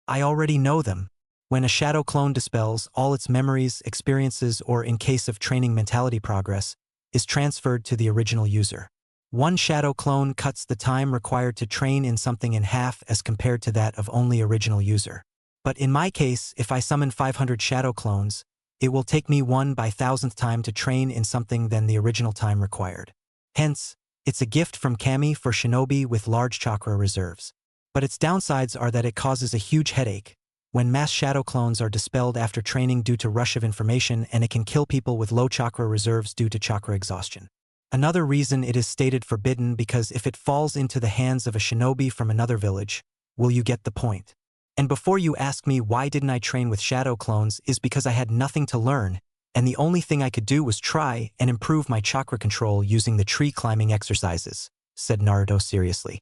I already know them. When a shadow clone dispels all its memories, experiences, or in case of training mentality progress, is transferred to the original user. One shadow clone cuts the time required to train in something in half as compared to that of only original user. But in my case, if I summon 500 shadow clones, it will take me 1/1000th time to train in something than the original time required. Hence, it's a gift from Kami for shinobi with large chakra reserves. But its downsides are that it causes a huge headache when mass shadow clones are dispelled after training due to rush of information, and it can kill people with low chakra reserves due to chakra exhaustion. Another reason it is stated forbidden because if it falls into the hands of a shinobi from another village, will you get the point? And before you ask me why didn't I train with shadow clones is because I had nothing to learn, and the only thing I could do was try and improve my chakra control using the tree climbing exercises, said Naruto seriously.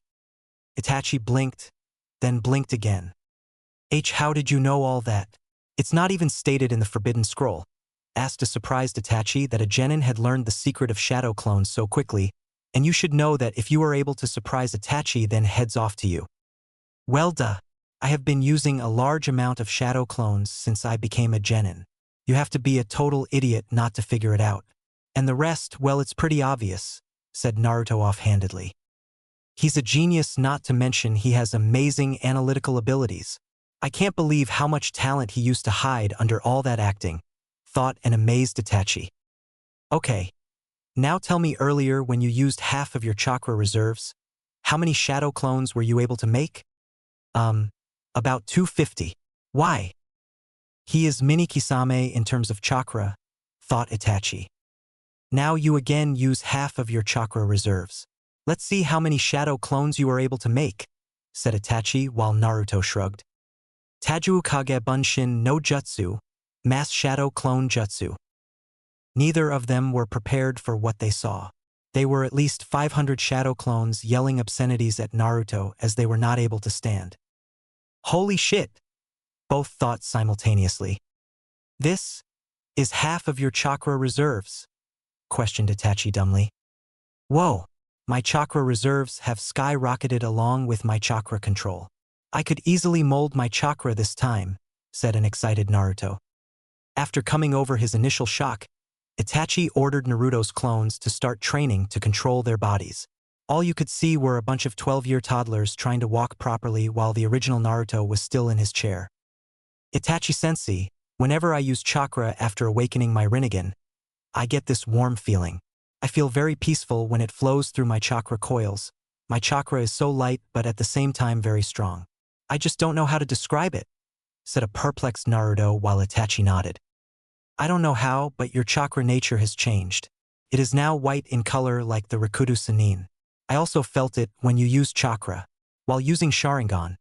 Itachi blinked, then blinked again. How did you know all that? It's not even stated in the Forbidden Scroll, asked a surprised Itachi that a genin had learned the secret of shadow clones so quickly, and you should know that if you are able to surprise Itachi, then heads off to you. Well duh. I have been using a large amount of shadow clones since I became a genin. You have to be a total idiot not to figure it out. And the rest, well, it's pretty obvious, said Naruto offhandedly. He's a genius, not to mention he has amazing analytical abilities. I can't believe how much talent he used to hide under all that acting, thought an amazed Itachi. Okay. Now tell me, earlier when you used half of your chakra reserves, how many shadow clones were you able to make? About 250. Why? He is mini Kisame in terms of chakra, thought Itachi. Now you again use half of your chakra reserves. Let's see how many shadow clones you are able to make, said Itachi while Naruto shrugged. Taju Kage Bunshin no Jutsu, Mass Shadow Clone Jutsu. Neither of them were prepared for what they saw. They were at least 500 shadow clones yelling obscenities at Naruto as they were not able to stand. Holy shit! Both thought simultaneously. This is half of your chakra reserves, questioned Itachi dumbly. Whoa, my chakra reserves have skyrocketed along with my chakra control. I could easily mold my chakra this time, said an excited Naruto. After coming over his initial shock, Itachi ordered Naruto's clones to start training to control their bodies. All you could see were a bunch of 12-year toddlers trying to walk properly while the original Naruto was still in his chair. Itachi-sensei, whenever I use chakra after awakening my Rinnegan, I get this warm feeling. I feel very peaceful when it flows through my chakra coils. My chakra is so light but at the same time very strong. I just don't know how to describe it, said a perplexed Naruto while Itachi nodded. I don't know how, but your chakra nature has changed. It is now white in color like the Rikudo Sannin. I also felt it when you used chakra. While using Sharingan,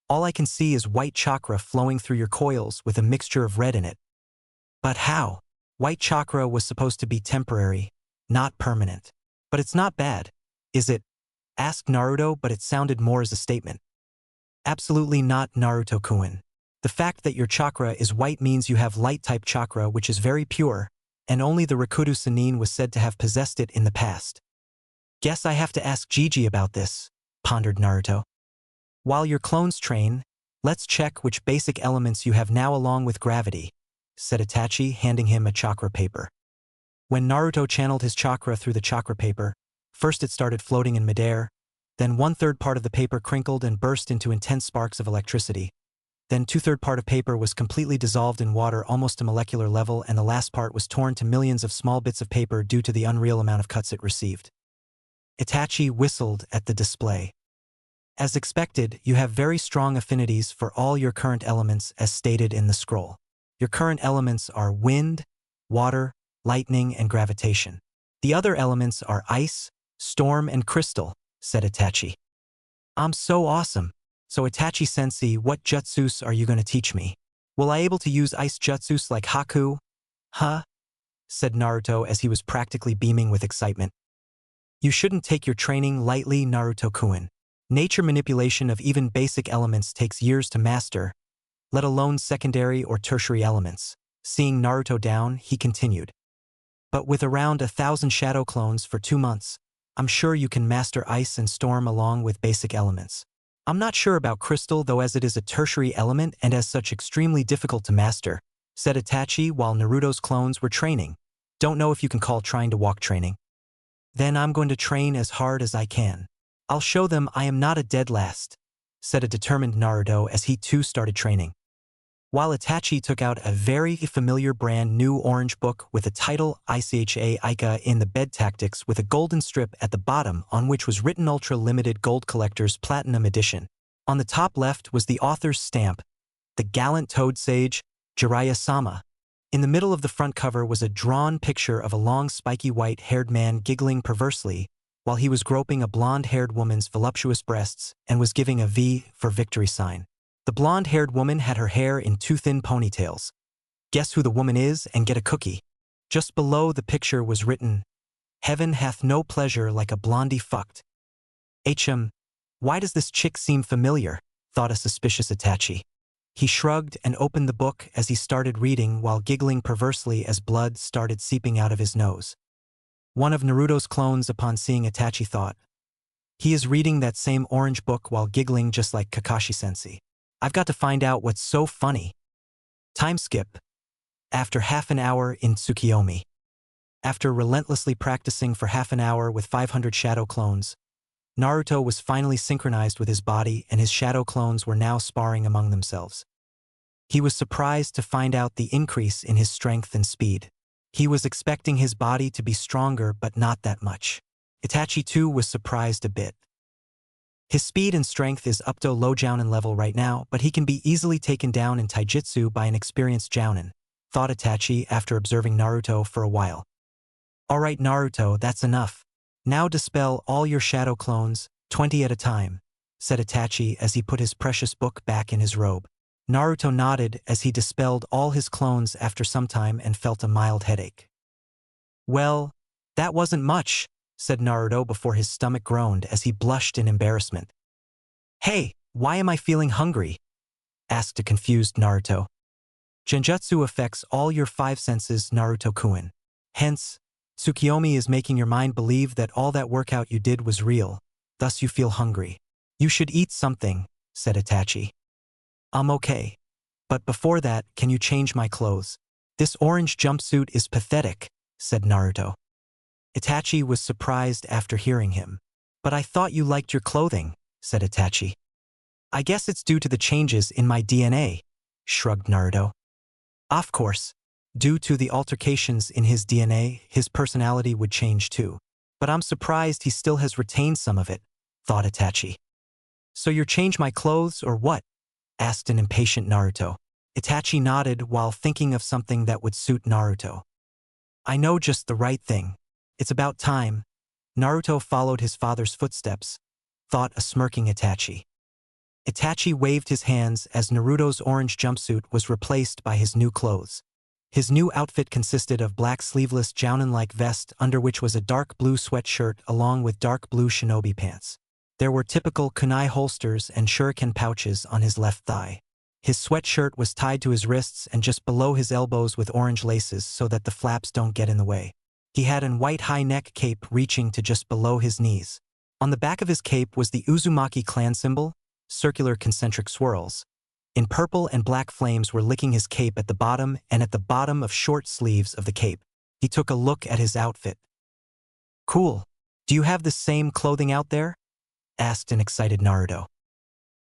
all I can see is white chakra flowing through your coils with a mixture of red in it. But how? White chakra was supposed to be temporary, not permanent. But it's not bad, is it? Asked Naruto, but it sounded more as a statement. Absolutely not, Naruto-kun. The fact that your chakra is white means you have light-type chakra, which is very pure, and only the Rikudo Sannin was said to have possessed it in the past. Guess I have to ask Gigi about this, pondered Naruto. While your clones train, Let's check which basic elements you have now along with gravity, said Itachi, handing him a chakra paper. When Naruto channeled his chakra through the chakra paper, first it started floating in midair, then 1/3 part of the paper crinkled and burst into intense sparks of electricity. Then 2/3 part of paper was completely dissolved in water almost to molecular level, and the last part was torn to millions of small bits of paper due to the unreal amount of cuts it received. Itachi whistled at the display. As expected, you have very strong affinities for all your current elements as stated in the scroll. Your current elements are wind, water, lightning, and gravitation. The other elements are ice, storm, and crystal, said Itachi. I'm so awesome. So Itachi-sensei, what jutsus are you going to teach me? Will I able to use ice jutsus like Haku? Huh? Said Naruto as he was practically beaming with excitement. You shouldn't take your training lightly, Naruto-kun. Nature manipulation of even basic elements takes years to master, let alone secondary or tertiary elements. Seeing Naruto down, he continued. But with around 1,000 shadow clones for 2 months, I'm sure you can master ice and storm along with basic elements. I'm not sure about crystal though, as it is a tertiary element and as such extremely difficult to master, said Itachi while Naruto's clones were training. Don't know if you can call trying to walk training. Then I'm going to train as hard as I can. I'll show them I am not a dead last, said a determined Naruto as he too started training. While Itachi took out a very familiar brand new orange book with the title ICHA Ica in the bed tactics with a golden strip at the bottom on which was written Ultra Limited Gold Collector's Platinum Edition. On the top left was the author's stamp, the gallant toad sage, Jiraiya-sama. In the middle of the front cover was a drawn picture of a long spiky white-haired man giggling perversely while he was groping a blonde-haired woman's voluptuous breasts and was giving a V for victory sign. The blonde-haired woman had her hair in 2 thin ponytails. Guess who the woman is and get a cookie. Just below the picture was written, Heaven hath no pleasure like a blondie fucked. Why does this chick seem familiar? Thought a suspicious Itachi. He shrugged and opened the book as he started reading while giggling perversely as blood started seeping out of his nose. One of Naruto's clones upon seeing Itachi thought, he is reading that same orange book while giggling just like Kakashi-sensei. I've got to find out what's so funny. Time skip. After half an hour in Tsukiyomi. After relentlessly practicing for half an hour with 500 shadow clones, Naruto was finally synchronized with his body and his shadow clones were now sparring among themselves. He was surprised to find out the increase in his strength and speed. He was expecting his body to be stronger but not that much. Itachi too was surprised a bit. His speed and strength is up to low jounin level right now, but he can be easily taken down in taijutsu by an experienced jounin, thought Itachi after observing Naruto for a while. Alright Naruto, that's enough. Now dispel all your shadow clones, 20 at a time, said Itachi as he put his precious book back in his robe. Naruto nodded as he dispelled all his clones after some time and felt a mild headache. Well, that wasn't much, said Naruto before his stomach groaned as he blushed in embarrassment. Hey, why am I feeling hungry? Asked a confused Naruto. Genjutsu affects all your 5 senses, Naruto-kun. Hence, Tsukiyomi is making your mind believe that all that workout you did was real, thus you feel hungry. You should eat something, said Itachi. I'm okay. But before that, can you change my clothes? This orange jumpsuit is pathetic, said Naruto. Itachi was surprised after hearing him. But I thought you liked your clothing, said Itachi. I guess it's due to the changes in my DNA, shrugged Naruto. Of course, due to the altercations in his DNA, his personality would change too. But I'm surprised he still has retained some of it, thought Itachi. So you're change my clothes or what? Asked an impatient Naruto. Itachi nodded while thinking of something that would suit Naruto. I know just the right thing. It's about time. Naruto followed his father's footsteps, thought a smirking Itachi. Itachi waved his hands as Naruto's orange jumpsuit was replaced by his new clothes. His new outfit consisted of black sleeveless jounin-like vest under which was a dark blue sweatshirt along with dark blue shinobi pants. There were typical kunai holsters and shuriken pouches on his left thigh. His sweatshirt was tied to his wrists and just below his elbows with orange laces so that the flaps don't get in the way. He had an white high-neck cape reaching to just below his knees. On the back of his cape was the Uzumaki clan symbol, circular concentric swirls, In purple and black flames were licking his cape at the bottom and at the bottom of short sleeves of the cape. He took a look at his outfit. Cool. Do you have the same clothing out there? Asked an excited Naruto.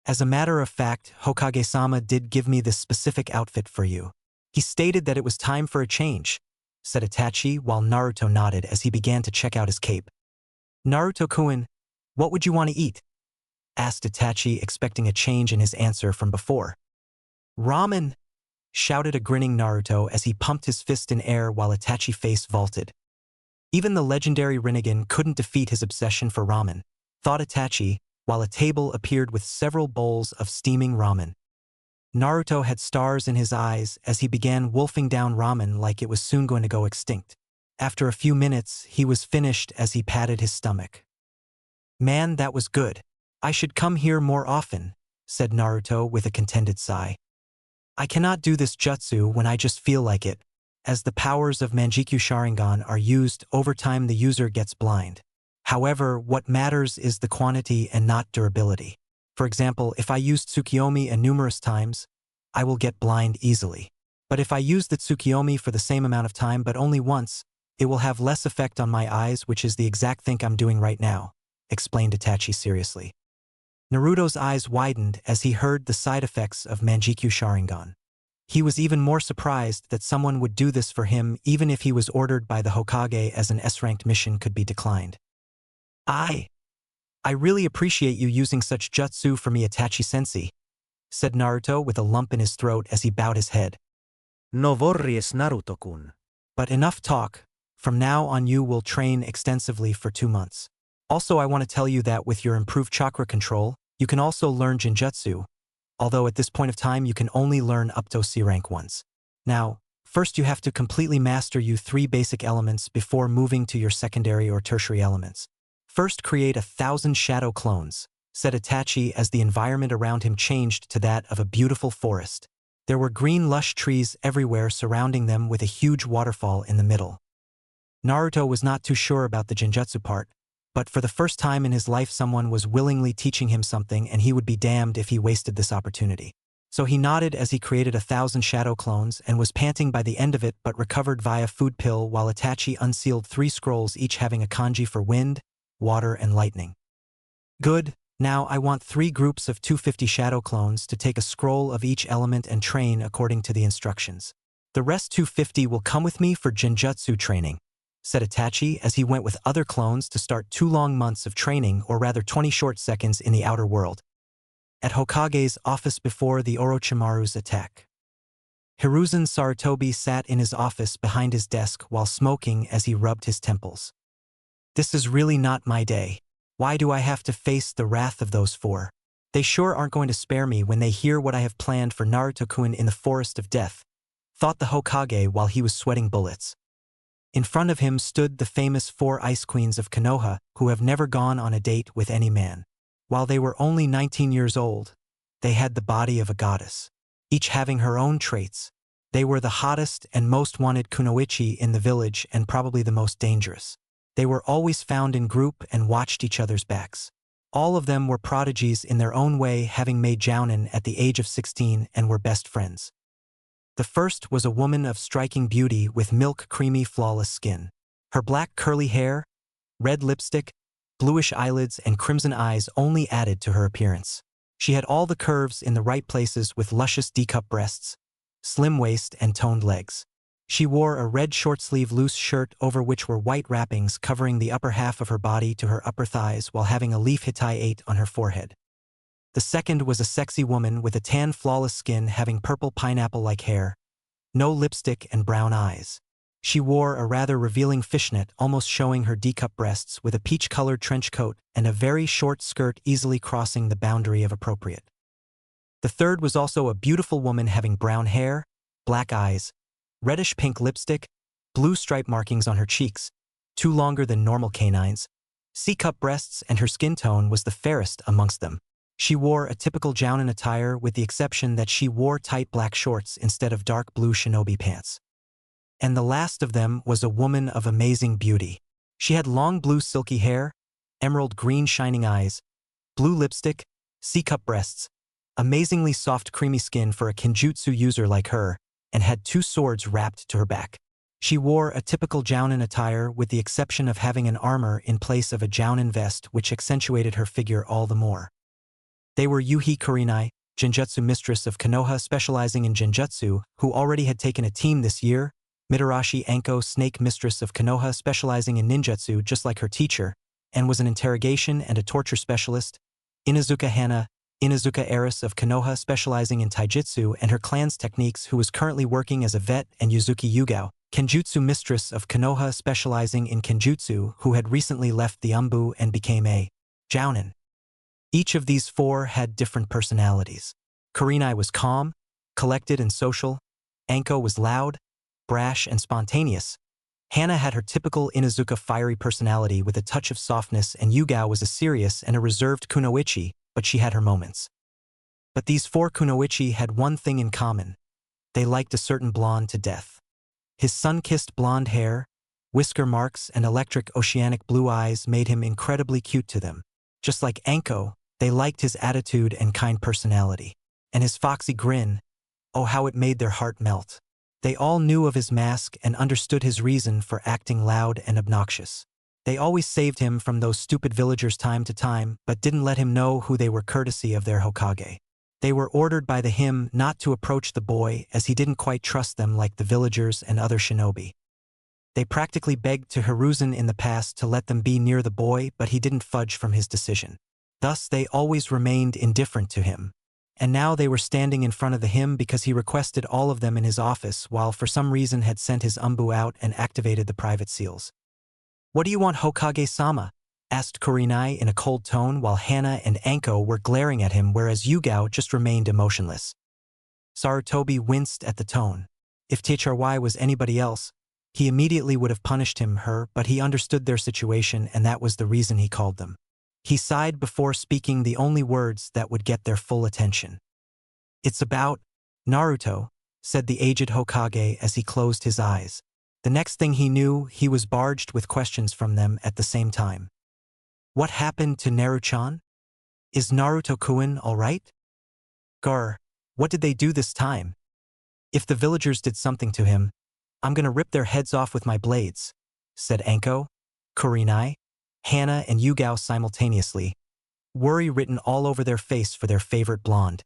As a matter of fact, Hokage-sama did give me this specific outfit for you. He stated that it was time for a change, said Itachi while Naruto nodded as he began to check out his cape. Naruto-kun, what would you want to eat? Asked Itachi, expecting a change in his answer from before. Ramen, shouted a grinning Naruto as he pumped his fist in air while Itachi's face vaulted. Even the legendary Rinnegan couldn't defeat his obsession for ramen, thought Itachi, while a table appeared with several bowls of steaming ramen. Naruto had stars in his eyes as he began wolfing down ramen like it was soon going to go extinct. After a few minutes, he was finished as he patted his stomach. Man, that was good. I should come here more often, said Naruto with a contented sigh. I cannot do this jutsu when I just feel like it. As the powers of Manjikyu Sharingan are used, over time the user gets blind. However, what matters is the quantity and not durability. For example, if I use Tsukiyomi numerous times, I will get blind easily. But if I use the Tsukiyomi for the same amount of time but only once, it will have less effect on my eyes, which is the exact thing I'm doing right now, explained Itachi seriously. Naruto's eyes widened as he heard the side effects of Manjikyu Sharingan. He was even more surprised that someone would do this for him even if he was ordered by the Hokage, as an S-ranked mission could be declined. I really appreciate you using such jutsu for me, Itachi-sensei, said Naruto with a lump in his throat as he bowed his head. No worries, Naruto-kun. But enough talk. From now on you will train extensively for 2 months. Also, I want to tell you that with your improved chakra control, you can also learn Jinjutsu, although at this point of time you can only learn up to C rank once. Now, first you have to completely master you 3 basic elements before moving to your secondary or tertiary elements. First, create 1,000 shadow clones, said Itachi as the environment around him changed to that of a beautiful forest. There were green lush trees everywhere surrounding them with a huge waterfall in the middle. Naruto was not too sure about the Jinjutsu part, but for the first time in his life someone was willingly teaching him something and he would be damned if he wasted this opportunity. So he nodded as he created 1,000 shadow clones and was panting by the end of it but recovered via food pill while Itachi unsealed 3 scrolls each having a kanji for wind, water and lightning. Good, now I want 3 groups of 250 shadow clones to take a scroll of each element and train according to the instructions. The rest 250 will come with me for Jinjutsu training, said Itachi as he went with other clones to start 2 long months of training, or rather 20 short seconds, in the outer world. At Hokage's office before the Orochimaru's attack. Hiruzen Sarutobi sat in his office behind his desk while smoking as he rubbed his temples. This is really not my day. Why do I have to face the wrath of those 4? They sure aren't going to spare me when they hear what I have planned for Naruto-kun in the Forest of Death, thought the Hokage while he was sweating bullets. In front of him stood the famous 4 ice queens of Konoha, who have never gone on a date with any man. While they were only 19 years old, they had the body of a goddess, each having her own traits. They were the hottest and most wanted kunoichi in the village and probably the most dangerous. They were always found in group and watched each other's backs. All of them were prodigies in their own way, having made jounin at the age of 16 and were best friends. The first was a woman of striking beauty with milk creamy flawless skin. Her black curly hair, red lipstick, bluish eyelids and crimson eyes only added to her appearance. She had all the curves in the right places with luscious D-cup breasts, slim waist and toned legs. She wore a red short-sleeve loose shirt over which were white wrappings covering the upper half of her body to her upper thighs while having a leaf hitai-8 on her forehead. The second was a sexy woman with a tan flawless skin having purple pineapple-like hair, no lipstick and brown eyes. She wore a rather revealing fishnet almost showing her D-cup breasts with a peach-colored trench coat and a very short skirt easily crossing the boundary of appropriate. The third was also a beautiful woman having brown hair, black eyes, reddish-pink lipstick, blue stripe markings on her cheeks, 2 longer than normal canines, C-cup breasts, and her skin tone was the fairest amongst them. She wore a typical jounin attire with the exception that she wore tight black shorts instead of dark blue shinobi pants. And the last of them was a woman of amazing beauty. She had long blue silky hair, emerald green shining eyes, blue lipstick, C-cup breasts, Amazingly soft creamy skin for a Kenjutsu user like her, and had 2 swords wrapped to her back. She wore a typical Jounin attire with the exception of having an armor in place of a Jounin vest which accentuated her figure all the more. They were Yuhi Kurinai, Genjutsu mistress of Konoha specializing in Genjutsu, who already had taken a team this year, Mitarashi Anko, snake mistress of Konoha specializing in ninjutsu just like her teacher, and was an interrogation and a torture specialist, Inazuka Hana, Inazuka heiress of Konoha specializing in taijutsu and her clan's techniques who was currently working as a vet, and Yuzuki Yugao, Kenjutsu mistress of Konoha specializing in Kenjutsu who had recently left the Umbu and became a Jounin. Each of these 4 had different personalities. Kurinai was calm, collected and social, Anko was loud, brash and spontaneous, Hana had her typical Inazuka fiery personality with a touch of softness, and Yugao was a serious and a reserved kunoichi, but she had her moments. But these 4 kunoichi had one thing in common. They liked a certain blonde to death. His sun-kissed blonde hair, whisker marks and electric oceanic blue eyes made him incredibly cute to them. Just like Anko, they liked his attitude and kind personality. And his foxy grin, oh how it made their heart melt. They all knew of his mask and understood his reason for acting loud and obnoxious. They always saved him from those stupid villagers time to time, but didn't let him know who they were courtesy of their Hokage. They were ordered by the him not to approach the boy as he didn't quite trust them like the villagers and other shinobi. They practically begged to Hiruzen in the past to let them be near the boy, but he didn't fudge from his decision. Thus they always remained indifferent to him. And now they were standing in front of the him because he requested all of them in his office while for some reason had sent his Umbu out and activated the private seals. "What do you want, Hokage-sama?" asked Kurinai in a cold tone while Hana and Anko were glaring at him whereas Yugao just remained emotionless. Sarutobi winced at the tone. If THRY was anybody else, he immediately would have punished her, but he understood their situation and that was the reason he called them. He sighed before speaking the only words that would get their full attention. "It's about Naruto," said the aged Hokage as he closed his eyes. The next thing he knew, he was barged with questions from them at the same time. "What happened to Naruto-chan? Is Naruto-kun all right? Grr, what did they do this time? If the villagers did something to him, I'm gonna rip their heads off with my blades," said Anko, Kurinai, Hana and Yugao simultaneously, worry written all over their face for their favorite blonde.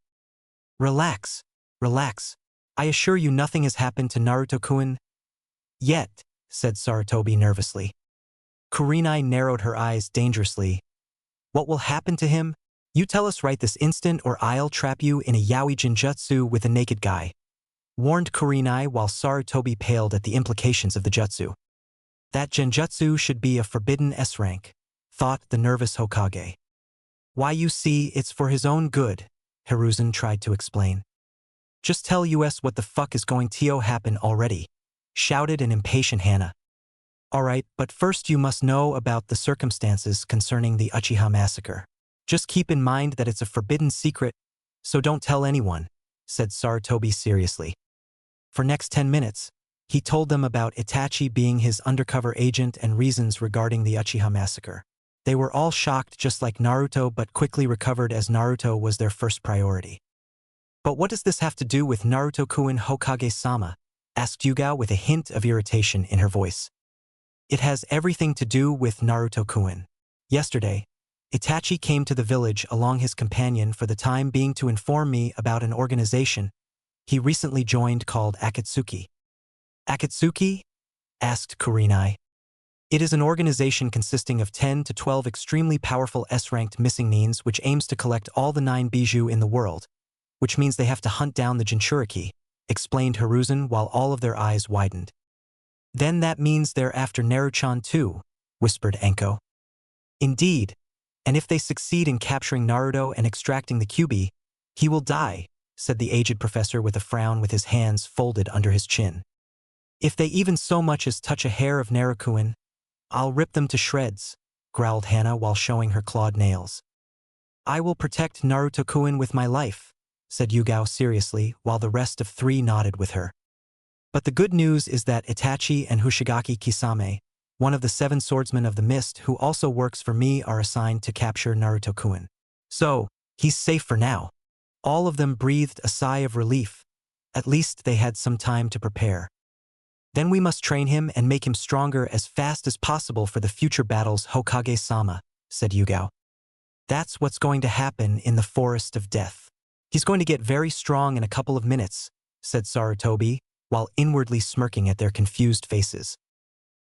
Relax, relax. I assure you nothing has happened to Naruto-kun yet," said Sarutobi nervously. Kurinai narrowed her eyes dangerously. "What will happen to him? You tell us right this instant or I'll trap you in a yaoi genjutsu with a naked guy," warned Kurinai while Sarutobi paled at the implications of the jutsu. "That genjutsu should be a forbidden S-rank," thought the nervous Hokage. "Why, you see, it's for his own good," Hiruzen tried to explain. "Just tell us what the fuck is going to happen already," shouted an impatient Hana. "Alright, but first you must know about the circumstances concerning the Uchiha massacre. Just keep in mind that it's a forbidden secret, so don't tell anyone," said Sarutobi seriously. For next 10 minutes, he told them about Itachi being his undercover agent and reasons regarding the Uchiha massacre. They were all shocked just like Naruto but quickly recovered as Naruto was their first priority. "But what does this have to do with Naruto-kun, Hokage-sama?" asked Yugao with a hint of irritation in her voice. "It has everything to do with Naruto-kun. Yesterday, Itachi came to the village along his companion for the time being to inform me about an organization he recently joined called Akatsuki." "Akatsuki?" asked Kurinai. "It is an organization consisting of 10 to 12 extremely powerful S-ranked missing nins which aims to collect all the 9 bijou in the world, which means they have to hunt down the Jinchuriki," explained Hiruzen while all of their eyes widened. "Then that means they're after Naruto-chan too," whispered Anko. "Indeed, and if they succeed in capturing Naruto and extracting the Kyuubi, he will die," said the aged professor with a frown with his hands folded under his chin. "If they even so much as touch a hair of Naruto-kun, I'll rip them to shreds," growled Hana while showing her clawed nails. "I will protect Naruto-kun with my life," said Yugao seriously while the rest of 3 nodded with her. "But the good news is that Itachi and Hoshigaki Kisame, one of the 7 swordsmen of the mist who also works for me, are assigned to capture Naruto-kun. So, he's safe for now." All of them breathed a sigh of relief. At least they had some time to prepare. Then we must train him and make him stronger as fast as possible for the future battles, Hokage-sama, said Yugao. That's what's going to happen in the Forest of Death. He's going to get very strong in a couple of minutes, said Sarutobi, while inwardly smirking at their confused faces.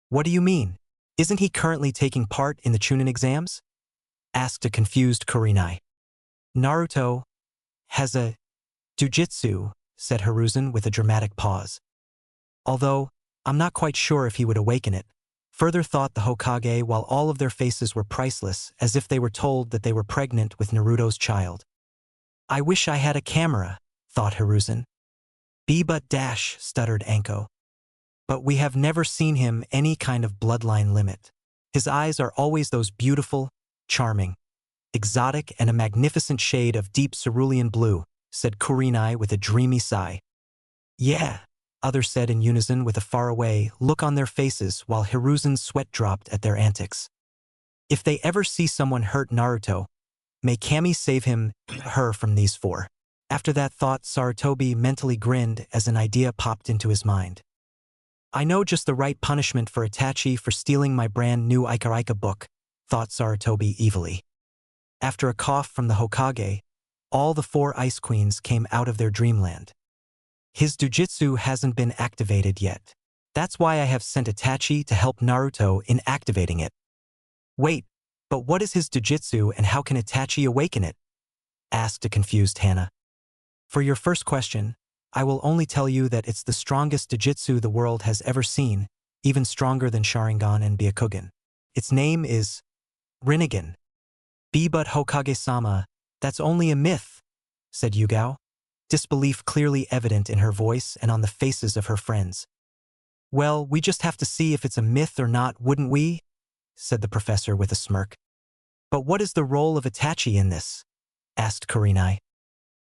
What do you mean? Isn't he currently taking part in the Chunin Exams? Asked a confused Kurenai. Naruto has a jujitsu, said Hiruzen with a dramatic pause. Although, I'm not quite sure if he would awaken it, further thought the Hokage while all of their faces were priceless, as if they were told that they were pregnant with Naruto's child. I wish I had a camera, thought Hiruzen. Stuttered Anko. But we have never seen him any kind of bloodline limit. His eyes are always those beautiful, charming, exotic, and a magnificent shade of deep cerulean blue, said Kurenai with a dreamy sigh. Yeah, others said in unison with a faraway look on their faces while Hiruzen's sweat dropped at their antics. If they ever see someone hurt Naruto, may Kami save her from these four. After that thought, Sarutobi mentally grinned as an idea popped into his mind. I know just the right punishment for Itachi for stealing my brand new Ika book, thought Sarutobi evilly. After a cough from the Hokage, all the four Ice Queens came out of their dreamland. His jujitsu hasn't been activated yet. That's why I have sent Itachi to help Naruto in activating it. Wait, but what is his jujitsu and how can Itachi awaken it? Asked a confused Hana. For your first question, I will only tell you that it's the strongest jujitsu the world has ever seen, even stronger than Sharingan and Byakugan. Its name is Rinnegan. But Hokage-sama, that's only a myth, said Yugao, disbelief clearly evident in her voice and on the faces of her friends. Well, we just have to see if it's a myth or not, wouldn't we? Said the professor with a smirk. But what is the role of Itachi in this? Asked Kurenai.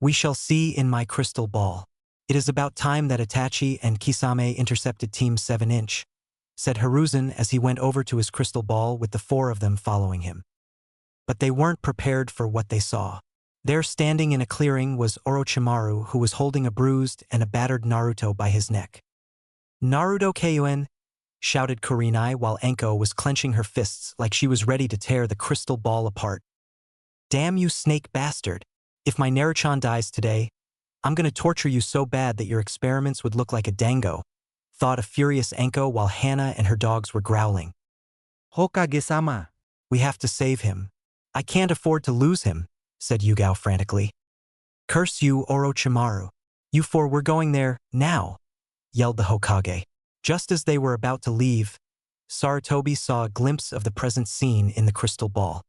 We shall see in my crystal ball. It is about time that Itachi and Kisame intercepted Team 7-inch, said Hiruzen as he went over to his crystal ball with the four of them following him. But they weren't prepared for what they saw. There standing in a clearing was Orochimaru, who was holding a bruised and a battered Naruto by his neck. Naruto Kyuin, shouted Kurenai while Anko was clenching her fists like she was ready to tear the crystal ball apart. Damn you snake bastard. If my Naruchan dies today, I'm gonna torture you so bad that your experiments would look like a dango, thought a furious Anko while Hana and her dogs were growling. Hokage-sama. We have to save him. I can't afford to lose him, said Yugao frantically. Curse you, Orochimaru. You four, we're going there, now, yelled the Hokage. Just as they were about to leave, Sarutobi saw a glimpse of the present scene in the crystal ball.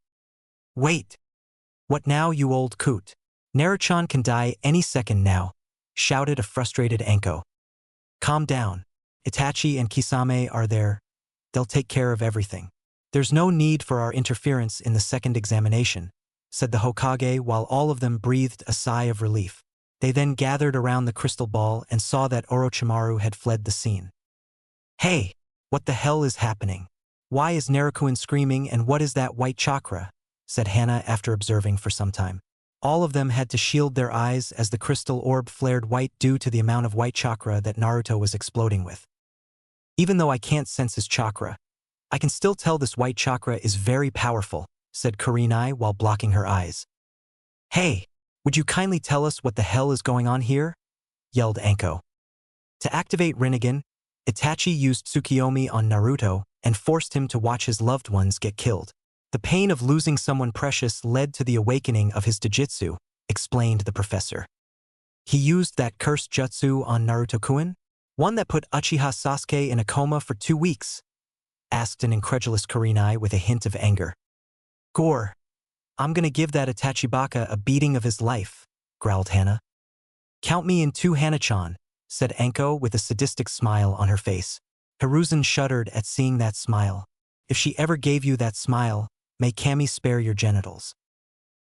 Wait! What now, you old coot? Naruchan can die any second now, shouted a frustrated Anko. Calm down. Itachi and Kisame are there. They'll take care of everything. There's no need for our interference in the second examination, said the Hokage while all of them breathed a sigh of relief. They then gathered around the crystal ball and saw that Orochimaru had fled the scene. Hey, what the hell is happening? Why is Narukuin screaming and what is that white chakra? Said Hana after observing for some time. All of them had to shield their eyes as the crystal orb flared white due to the amount of white chakra that Naruto was exploding with. Even though I can't sense his chakra, I can still tell this white chakra is very powerful, said Kurenai while blocking her eyes. Hey, would you kindly tell us what the hell is going on here? Yelled Anko. To activate Rinnegan, Itachi used Tsukiyomi on Naruto and forced him to watch his loved ones get killed. The pain of losing someone precious led to the awakening of his Jujitsu, explained the professor. He used that cursed jutsu on Naruto-kun? One that put Uchiha Sasuke in a coma for 2 weeks? Asked an incredulous Kurenai with a hint of anger. Gore, I'm gonna give that Itachi-baka a beating of his life, growled Hana. Count me in 2, Hana-chan, said Anko with a sadistic smile on her face. Hiruzen shuddered at seeing that smile. If she ever gave you that smile, may Kami spare your genitals.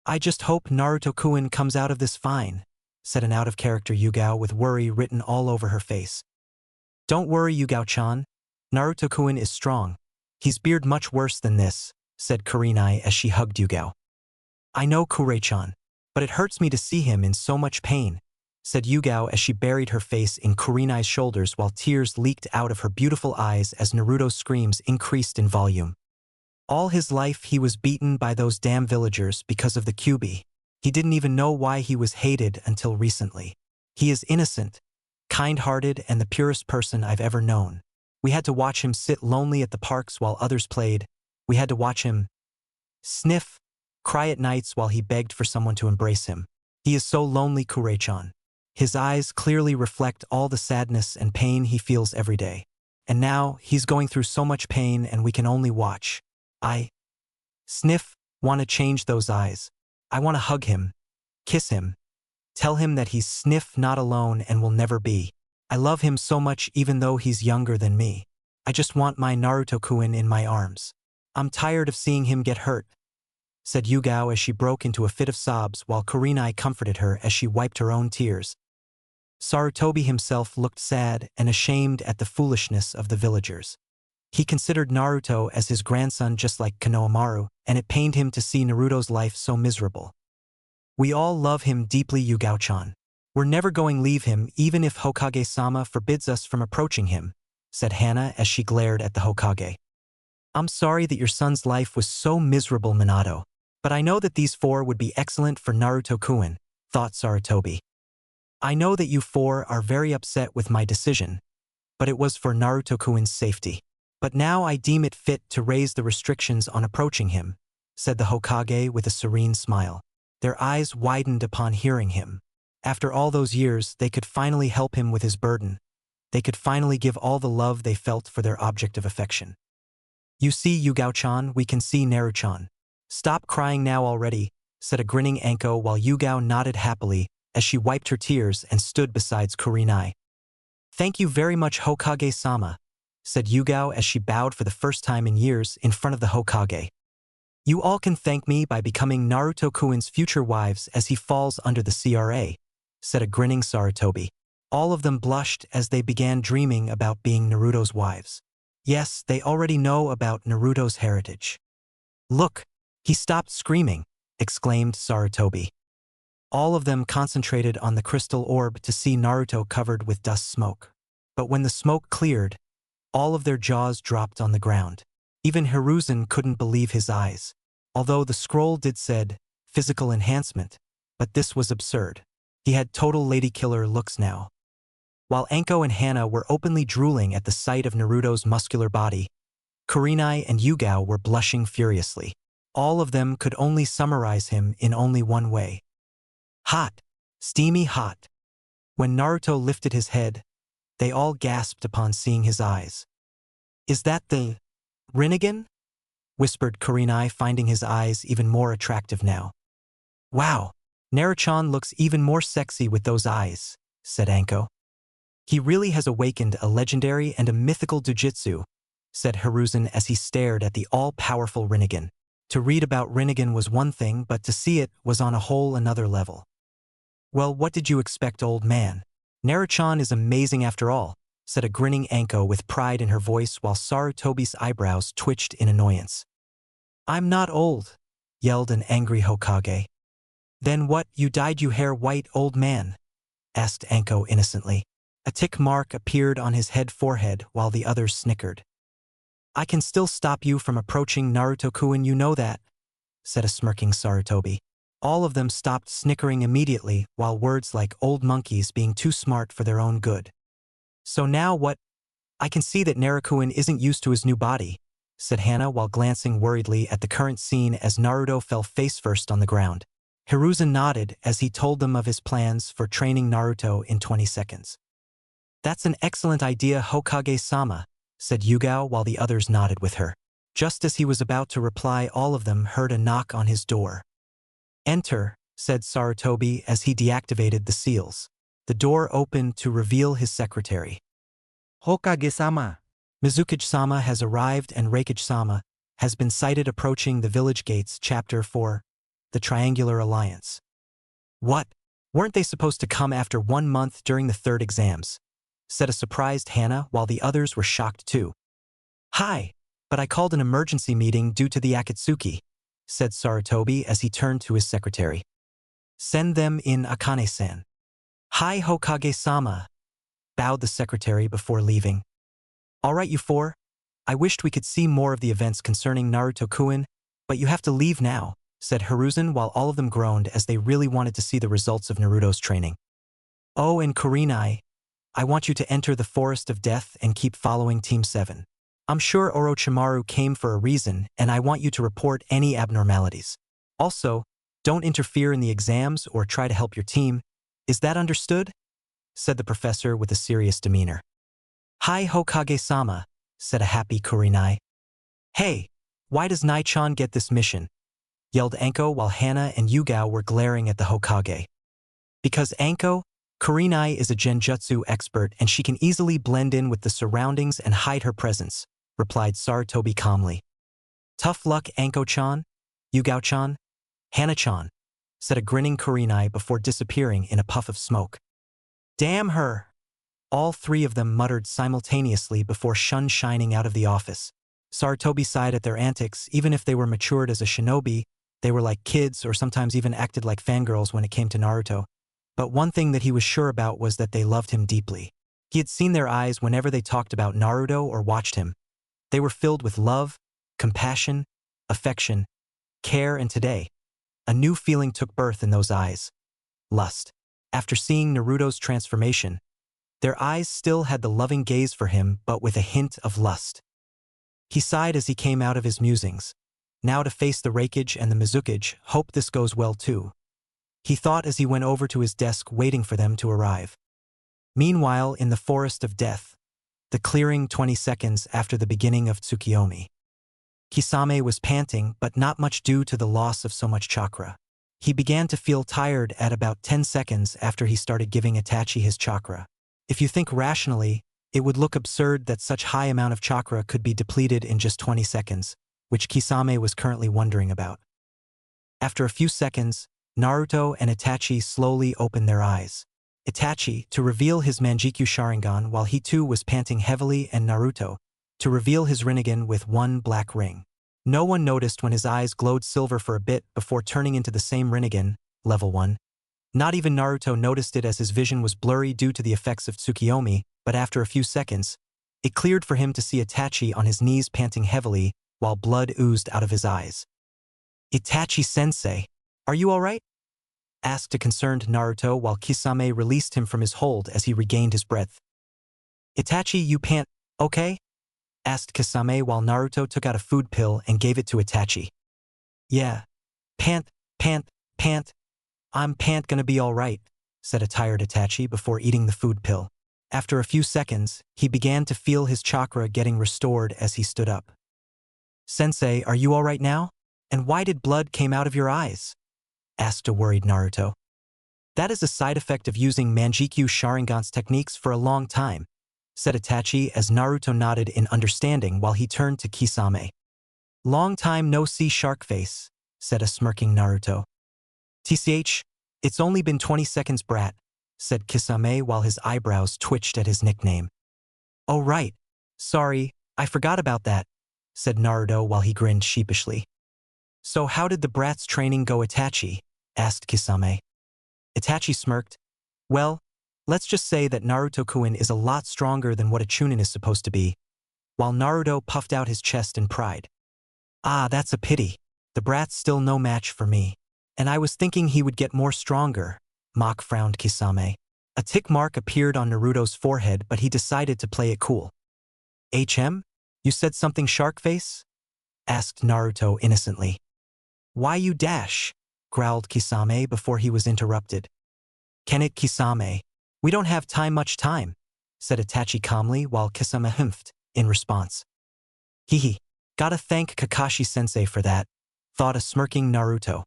I just hope Naruto-kun comes out of this fine, said an out-of-character Yugao with worry written all over her face. Don't worry, Yugao-chan. Naruto-kun is strong. He's beard much worse than this, said Kurenai as she hugged Yugao. I know, Kure-chan, But it hurts me to see him in so much pain, said Yugao as she buried her face in Kurenai's shoulders while tears leaked out of her beautiful eyes as Naruto's screams increased in volume. All his life he was beaten by those damn villagers because of the Kyuubi. He didn't even know why he was hated until recently. He is innocent, kind-hearted, and the purest person I've ever known. We had to watch him sit lonely at the parks while others played. We had to watch him sniff, cry at nights while he begged for someone to embrace him. He is so lonely, Kurei-chan. His eyes clearly reflect all the sadness and pain he feels every day. And now, he's going through so much pain and we can only watch. I want to change those eyes. I want to hug him, kiss him, tell him that he's not alone and will never be. I love him so much even though he's younger than me. I just want my Naruto-kun in my arms. I'm tired of seeing him get hurt, said Yugao as she broke into a fit of sobs while Kurenai comforted her as she wiped her own tears. Sarutobi himself looked sad and ashamed at the foolishness of the villagers. He considered Naruto as his grandson just like Konohamaru, and it pained him to see Naruto's life so miserable. We all love him deeply, Yugao-chan. We're never going to leave him even if Hokage-sama forbids us from approaching him, said Hana as she glared at the Hokage. I'm sorry that your son's life was so miserable, Minato, but I know that these four would be excellent for Naruto-kun, thought Sarutobi. I know that you four are very upset with my decision, but it was for Naruto-kun's safety. But now I deem it fit to raise the restrictions on approaching him, said the Hokage with a serene smile. Their eyes widened upon hearing him. After all those years, they could finally help him with his burden. They could finally give all the love they felt for their object of affection. You see, Yugao-chan, we can see Naru-chan. Stop crying now already, said a grinning Anko while Yugao nodded happily as she wiped her tears and stood beside Kurenai. Thank you very much, Hokage-sama, said Yugao as she bowed for the first time in years in front of the Hokage. You all can thank me by becoming Naruto-kun's future wives as he falls under the CRA, said a grinning Sarutobi. All of them blushed as they began dreaming about being Naruto's wives. Yes, they already know about Naruto's heritage. Look, he stopped screaming, exclaimed Sarutobi. All of them concentrated on the crystal orb to see Naruto covered with dust smoke. But when the smoke cleared, all of their jaws dropped on the ground. Even Hiruzen couldn't believe his eyes. Although the scroll did said, physical enhancement, but this was absurd. He had total ladykiller looks now. While Anko and Hana were openly drooling at the sight of Naruto's muscular body, Kurenai and Yugao were blushing furiously. All of them could only summarize him in only one way. Hot. Steamy hot. When Naruto lifted his head, they all gasped upon seeing his eyes. Is that the Rinnegan? Whispered Kurenai, finding his eyes even more attractive now. Wow, Naru-chan looks even more sexy with those eyes, said Anko. He really has awakened a legendary and a mythical jujitsu, said Hiruzen as he stared at the all-powerful Rinnegan. To read about Rinnegan was one thing, but to see it was on a whole another level. Well, what did you expect, old man? Naru-chan is amazing after all, said a grinning Anko with pride in her voice while Sarutobi's eyebrows twitched in annoyance. I'm not old, yelled an angry Hokage. Then what, you dyed your hair white, old man? Asked Anko innocently. A tick mark appeared on his forehead while the others snickered. I can still stop you from approaching Naruto-kun, you know that, said a smirking Sarutobi. All of them stopped snickering immediately while words like old monkeys being too smart for their own good. So now what? I can see that Naru-kun isn't used to his new body, said Hana while glancing worriedly at the current scene as Naruto fell face-first on the ground. Hiruzen nodded as he told them of his plans for training Naruto in 20 seconds. That's an excellent idea, Hokage-sama, said Yugao while the others nodded with her. Just as he was about to reply, all of them heard a knock on his door. Enter, said Sarutobi as he deactivated the seals. The door opened to reveal his secretary. Hokage-sama. Mizukage-sama has arrived and Reikage-sama has been sighted approaching the village gates. Chapter 4. The Triangular Alliance. What? Weren't they supposed to come after 1 month during the third exams? Said a surprised Hana while the others were shocked too. Hi, but I called an emergency meeting due to the Akatsuki, said Sarutobi as he turned to his secretary. Send them in, Akane-san. Hi, Hokage-sama, bowed the secretary before leaving. All right, you four. I wished we could see more of the events concerning Naruto-kun, but you have to leave now, said Hiruzen while all of them groaned as they really wanted to see the results of Naruto's training. Oh, and Kurenai, I want you to enter the Forest of Death and keep following Team 7. I'm sure Orochimaru came for a reason, and I want you to report any abnormalities. Also, don't interfere in the exams or try to help your team. Is that understood? Said the professor with a serious demeanor. Hi, Hokage-sama, said a happy Kurenai. Hey, why does Nai-chan get this mission? Yelled Anko while Hana and Yugao were glaring at the Hokage. Because Anko, Kurenai is a genjutsu expert and she can easily blend in with the surroundings and hide her presence, replied Sarutobi calmly. Tough luck, Anko-chan, Yugao-chan, Hana-chan, said a grinning Kurenai before disappearing in a puff of smoke. Damn her! All three of them muttered simultaneously before shining out of the office. Sarutobi sighed at their antics. Even if they were matured as a shinobi, they were like kids or sometimes even acted like fangirls when it came to Naruto. But one thing that he was sure about was that they loved him deeply. He had seen their eyes whenever they talked about Naruto or watched him. They were filled with love, compassion, affection, care, and today, a new feeling took birth in those eyes. Lust. After seeing Naruto's transformation, their eyes still had the loving gaze for him, but with a hint of lust. He sighed as he came out of his musings. Now to face the Raikage and the Mizukage, hope this goes well too. He thought as he went over to his desk waiting for them to arrive. Meanwhile, in the Forest of Death, the clearing 20 seconds after the beginning of Tsukiyomi. Kisame was panting, but not much due to the loss of so much chakra. He began to feel tired at about 10 seconds after he started giving Itachi his chakra. If you think rationally, it would look absurd that such high amount of chakra could be depleted in just 20 seconds, which Kisame was currently wondering about. After a few seconds, Naruto and Itachi slowly opened their eyes. Itachi, to reveal his Manjikyu Sharingan while he too was panting heavily, and Naruto, to reveal his Rinnegan with one black ring. No one noticed when his eyes glowed silver for a bit before turning into the same Rinnegan, level 1. Not even Naruto noticed it as his vision was blurry due to the effects of Tsukiyomi, but after a few seconds, it cleared for him to see Itachi on his knees panting heavily while blood oozed out of his eyes. Itachi-sensei, are you all right? Asked a concerned Naruto while Kisame released him from his hold as he regained his breath. Itachi, you pant, okay? Asked Kisame while Naruto took out a food pill and gave it to Itachi. Yeah. Pant. I'm gonna be all right, said a tired Itachi before eating the food pill. After a few seconds, he began to feel his chakra getting restored as he stood up. Sensei, are you all right now? And why did blood came out of your eyes? Asked a worried Naruto. That is a side effect of using Manjikyu Sharingan's techniques for a long time, said Itachi as Naruto nodded in understanding while he turned to Kisame. Long time no see, Sharkface, said a smirking Naruto. TCH, it's only been 20 seconds, brat, said Kisame while his eyebrows twitched at his nickname. Oh right, sorry, I forgot about that, said Naruto while he grinned sheepishly. So how did the brat's training go, Itachi? Asked Kisame. Itachi smirked. Well, let's just say that Naruto-kun is a lot stronger than what a Chunin is supposed to be, while Naruto puffed out his chest in pride. Ah, that's a pity. The brat's still no match for me. And I was thinking he would get more stronger, mock frowned Kisame. A tick mark appeared on Naruto's forehead, but he decided to play it cool. HM? You said something, Sharkface? Asked Naruto innocently. Why you dash? Growled Kisame before he was interrupted. Can it, Kisame? We don't have much time, said Itachi calmly while Kisame humphed in response. Hehe, gotta thank Kakashi-sensei for that, thought a smirking Naruto.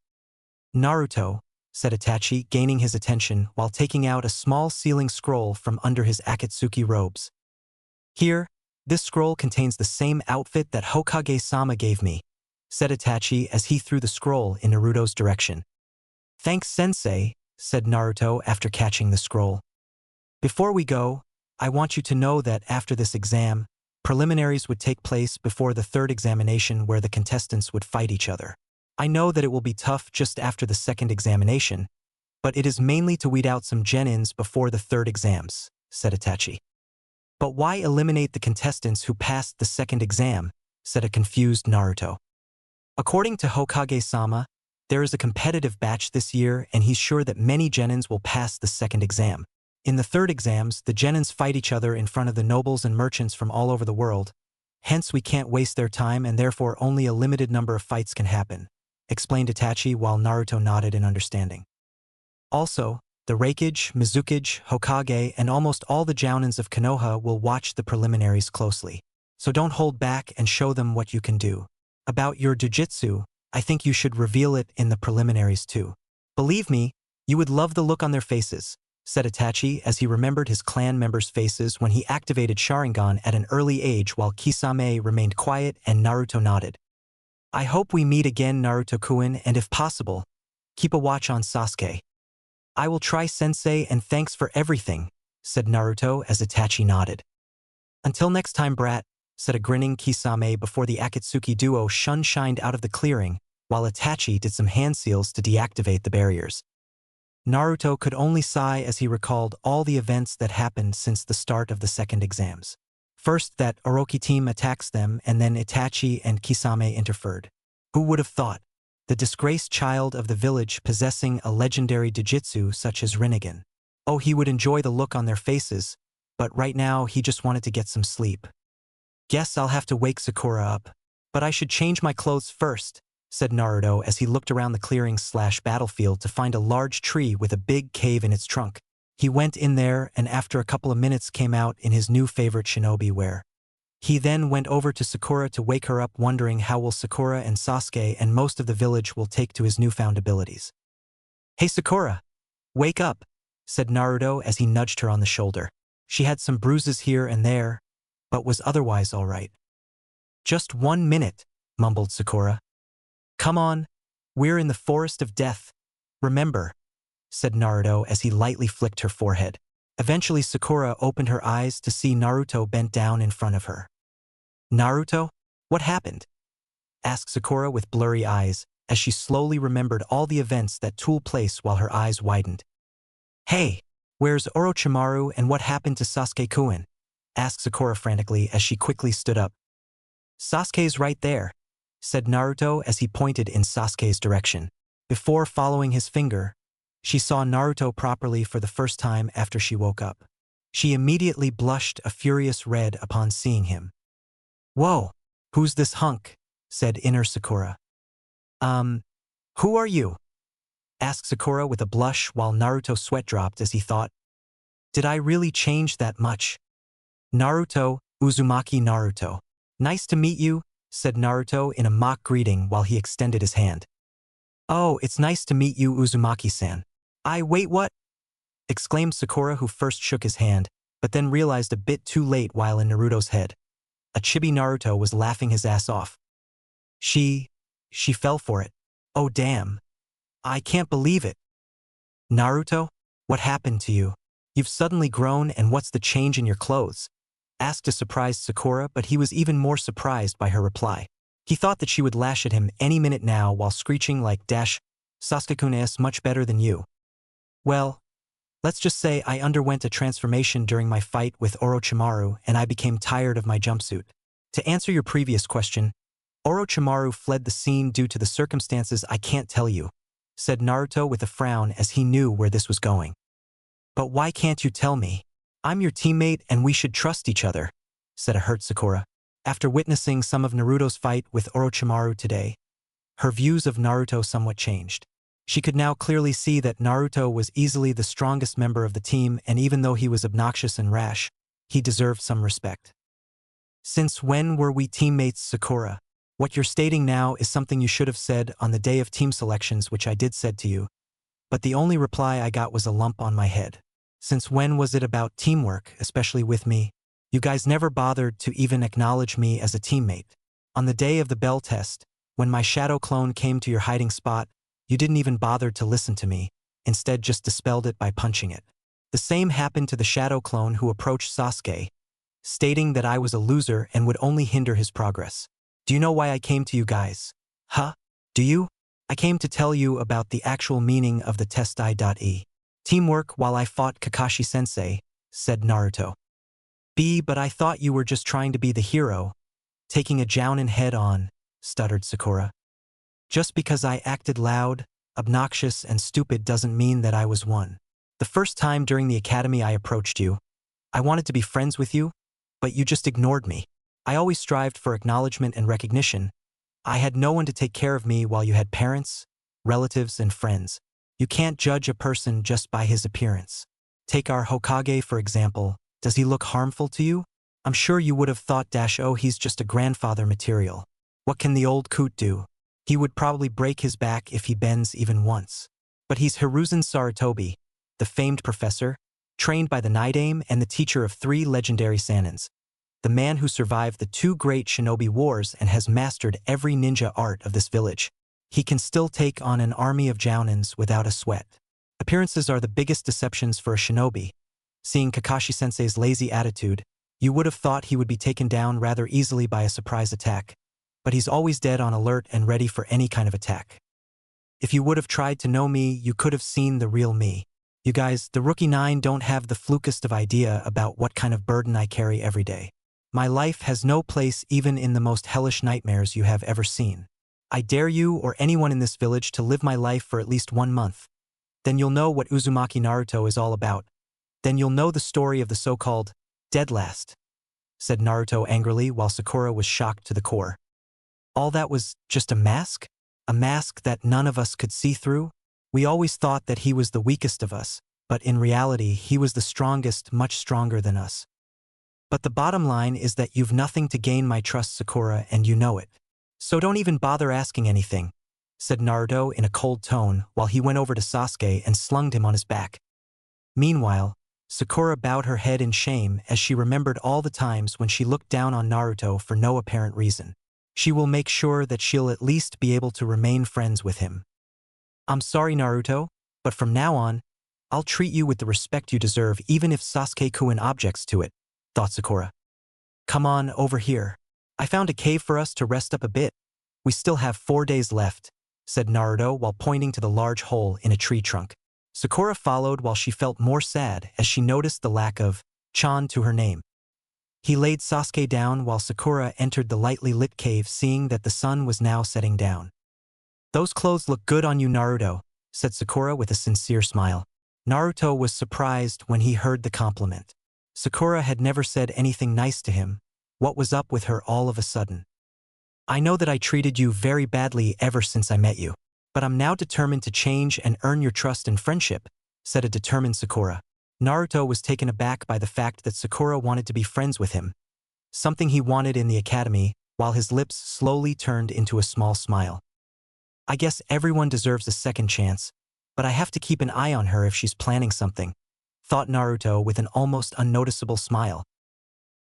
Naruto, said Itachi, gaining his attention while taking out a small sealing scroll from under his Akatsuki robes. Here, this scroll contains the same outfit that Hokage-sama gave me, said Itachi as he threw the scroll in Naruto's direction. Thanks, sensei, said Naruto after catching the scroll. Before we go, I want you to know that after this exam, preliminaries would take place before the third examination where the contestants would fight each other. I know that it will be tough just after the second examination, But it is mainly to weed out some genins before the third exams, said Itachi. But why eliminate the contestants who passed the second exam, said a confused Naruto. According to Hokage-sama, there is a competitive batch this year and he's sure that many genins will pass the second exam. In the third exams, the genins fight each other in front of the nobles and merchants from all over the world. Hence we can't waste their time and therefore only a limited number of fights can happen, explained Itachi while Naruto nodded in understanding. Also, the Raikage, Mizukage, Hokage, and almost all the Jounins of Konoha will watch the preliminaries closely. So don't hold back and show them what you can do. About your jujitsu, I think you should reveal it in the preliminaries too. Believe me, you would love the look on their faces, said Itachi as he remembered his clan members' faces when he activated Sharingan at an early age while Kisame remained quiet and Naruto nodded. I hope we meet again, Naruto-kun, and if possible, keep a watch on Sasuke. I will try, sensei, and thanks for everything, said Naruto as Itachi nodded. Until next time, brat, said a grinning Kisame before the Akatsuki duo shined out of the clearing, while Itachi did some hand seals to deactivate the barriers. Naruto could only sigh as he recalled all the events that happened since the start of the second exams. First that Orochi team attacks them and then Itachi and Kisame interfered. Who would have thought? The disgraced child of the village possessing a legendary jujitsu such as Rinnegan. Oh, he would enjoy the look on their faces, but right now he just wanted to get some sleep. Guess I'll have to wake Sakura up. But I should change my clothes first, said Naruto as he looked around the clearing/battlefield to find a large tree with a big cave in its trunk. He went in there and after a couple of minutes came out in his new favorite shinobi wear. He then went over to Sakura to wake her up, wondering how will Sakura and Sasuke and most of the village will take to his newfound abilities. Hey Sakura, wake up, said Naruto as he nudged her on the shoulder. She had some bruises here and there, but was otherwise all right. Just 1 minute, mumbled Sakura. Come on, we're in the forest of death. Remember, said Naruto as he lightly flicked her forehead. Eventually Sakura opened her eyes to see Naruto bent down in front of her. Naruto, what happened? Asked Sakura with blurry eyes as she slowly remembered all the events that took place while her eyes widened. Hey, where's Orochimaru and what happened to Sasuke-kun? Asked Sakura frantically as she quickly stood up. Sasuke's right there, said Naruto as he pointed in Sasuke's direction. Before following his finger, she saw Naruto properly for the first time after she woke up. She immediately blushed a furious red upon seeing him. Whoa, who's this hunk? Said inner Sakura. Who are you? Asked Sakura with a blush while Naruto's sweat dropped as he thought. Did I really change that much? Naruto, Uzumaki Naruto. Nice to meet you, said Naruto in a mock greeting while he extended his hand. Oh, it's nice to meet you, Uzumaki-san. Wait, what? Exclaimed Sakura, who first shook his hand, but then realized a bit too late while in Naruto's head. A chibi Naruto was laughing his ass off. She fell for it. Oh damn. I can't believe it. Naruto, what happened to you? You've suddenly grown and what's the change in your clothes? Asked a surprised Sakura, but he was even more surprised by her reply. He thought that she would lash at him any minute now while screeching like Sasuke-kun is much better than you. Well, let's just say I underwent a transformation during my fight with Orochimaru and I became tired of my jumpsuit. To answer your previous question, Orochimaru fled the scene due to the circumstances I can't tell you, said Naruto with a frown as he knew where this was going. But why can't you tell me? I'm your teammate and we should trust each other, said a hurt Sakura. After witnessing some of Naruto's fight with Orochimaru today, her views of Naruto somewhat changed. She could now clearly see that Naruto was easily the strongest member of the team and even though he was obnoxious and rash, he deserved some respect. Since when were we teammates, Sakura? What you're stating now is something you should have said on the day of team selections, which I did said to you, but the only reply I got was a lump on my head. Since when was it about teamwork, especially with me? You guys never bothered to even acknowledge me as a teammate. On the day of the bell test, when my shadow clone came to your hiding spot, you didn't even bother to listen to me, instead just dispelled it by punching it. The same happened to the shadow clone who approached Sasuke, stating that I was a loser and would only hinder his progress. Do you know why I came to you guys? Huh? Do you? I came to tell you about the actual meaning of the test I.E. Teamwork while I fought Kakashi-sensei, said Naruto. But I thought you were just trying to be the hero, taking a jounin head-on, stuttered Sakura. Just because I acted loud, obnoxious, and stupid doesn't mean that I was one. The first time during the academy I approached you, I wanted to be friends with you, but you just ignored me. I always strived for acknowledgement and recognition. I had no one to take care of me while you had parents, relatives, and friends. You can't judge a person just by his appearance. Take our Hokage for example. Does he look harmful to you? I'm sure you would have thought oh he's just a grandfather material. What can the old coot do? He would probably break his back if he bends even once. But he's Hiruzen Sarutobi, the famed professor, trained by the Night Aim and the teacher of 3 legendary Sanins. The man who survived the 2 great shinobi wars and has mastered every ninja art of this village. He can still take on an army of jounins without a sweat. Appearances are the biggest deceptions for a shinobi. Seeing Kakashi-sensei's lazy attitude, you would have thought he would be taken down rather easily by a surprise attack. But he's always dead on alert and ready for any kind of attack. If you would have tried to know me, you could have seen the real me. You guys, the Rookie 9 don't have the flukest of idea about what kind of burden I carry every day. My life has no place even in the most hellish nightmares you have ever seen. I dare you or anyone in this village to live my life for at least 1 month. Then you'll know what Uzumaki Naruto is all about. Then you'll know the story of the so-called dead last, said Naruto angrily while Sakura was shocked to the core. All that was just a mask? A mask that none of us could see through? We always thought that he was the weakest of us, but in reality he was the strongest, much stronger than us. But the bottom line is that you've nothing to gain my trust, Sakura, and you know it. So don't even bother asking anything, said Naruto in a cold tone while he went over to Sasuke and slunged him on his back. Meanwhile, Sakura bowed her head in shame as she remembered all the times when she looked down on Naruto for no apparent reason. She will make sure that she'll at least be able to remain friends with him. I'm sorry, Naruto, but from now on, I'll treat you with the respect you deserve even if Sasuke-kun objects to it, thought Sakura. Come on over here. I found a cave for us to rest up a bit. We still have 4 days left, said Naruto while pointing to the large hole in a tree trunk. Sakura followed while she felt more sad as she noticed the lack of chan to her name. He laid Sasuke down while Sakura entered the lightly lit cave, seeing that the sun was now setting down. Those clothes look good on you, Naruto, said Sakura with a sincere smile. Naruto was surprised when he heard the compliment. Sakura had never said anything nice to him. What was up with her all of a sudden? I know that I treated you very badly ever since I met you, but I'm now determined to change and earn your trust and friendship, said a determined Sakura. Naruto was taken aback by the fact that Sakura wanted to be friends with him, something he wanted in the academy, while his lips slowly turned into a small smile. I guess everyone deserves a second chance, but I have to keep an eye on her if she's planning something, thought Naruto with an almost unnoticeable smile.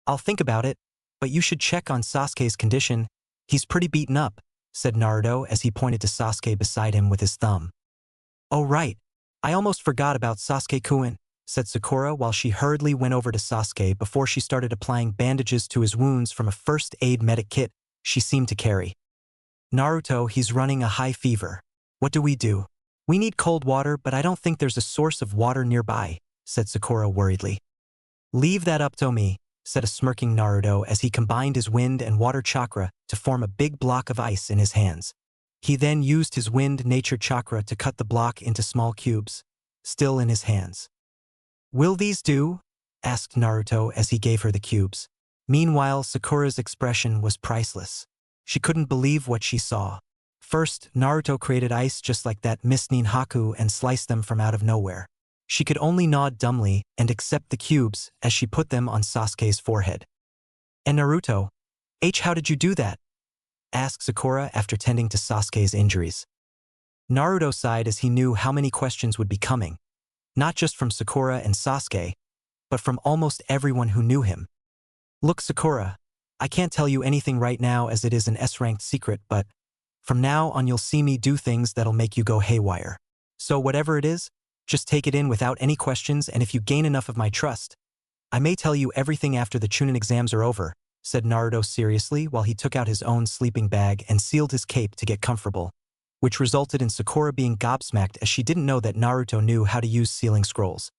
I'll think about it, but you should check on Sasuke's condition. He's pretty beaten up, said Naruto as he pointed to Sasuke beside him with his thumb. Oh right, I almost forgot about Sasuke-kun, said Sakura while she hurriedly went over to Sasuke before she started applying bandages to his wounds from a first aid medic kit she seemed to carry. Naruto, he's running a high fever. What do? We need cold water, but I don't think there's a source of water nearby, said Sakura worriedly. Leave that up to me, said a smirking Naruto as he combined his wind and water chakra to form a big block of ice in his hands. He then used his wind nature chakra to cut the block into small cubes, still in his hands. Will these do? Asked Naruto as he gave her the cubes. Meanwhile, Sakura's expression was priceless. She couldn't believe what she saw. First, Naruto created ice just like that Miss Ninhaku and sliced them from out of nowhere. She could only nod dumbly and accept the cubes as she put them on Sasuke's forehead. And Naruto, how did you do that? Asked Sakura after tending to Sasuke's injuries. Naruto sighed as he knew how many questions would be coming, not just from Sakura and Sasuke, but from almost everyone who knew him. Look, Sakura, I can't tell you anything right now as it is an S-ranked secret, but from now on you'll see me do things that'll make you go haywire. So whatever it is, just take it in without any questions, and if you gain enough of my trust, I may tell you everything after the Chunin exams are over, said Naruto seriously while he took out his own sleeping bag and sealed his cape to get comfortable. which resulted in Sakura being gobsmacked as she didn't know that Naruto knew how to use sealing scrolls.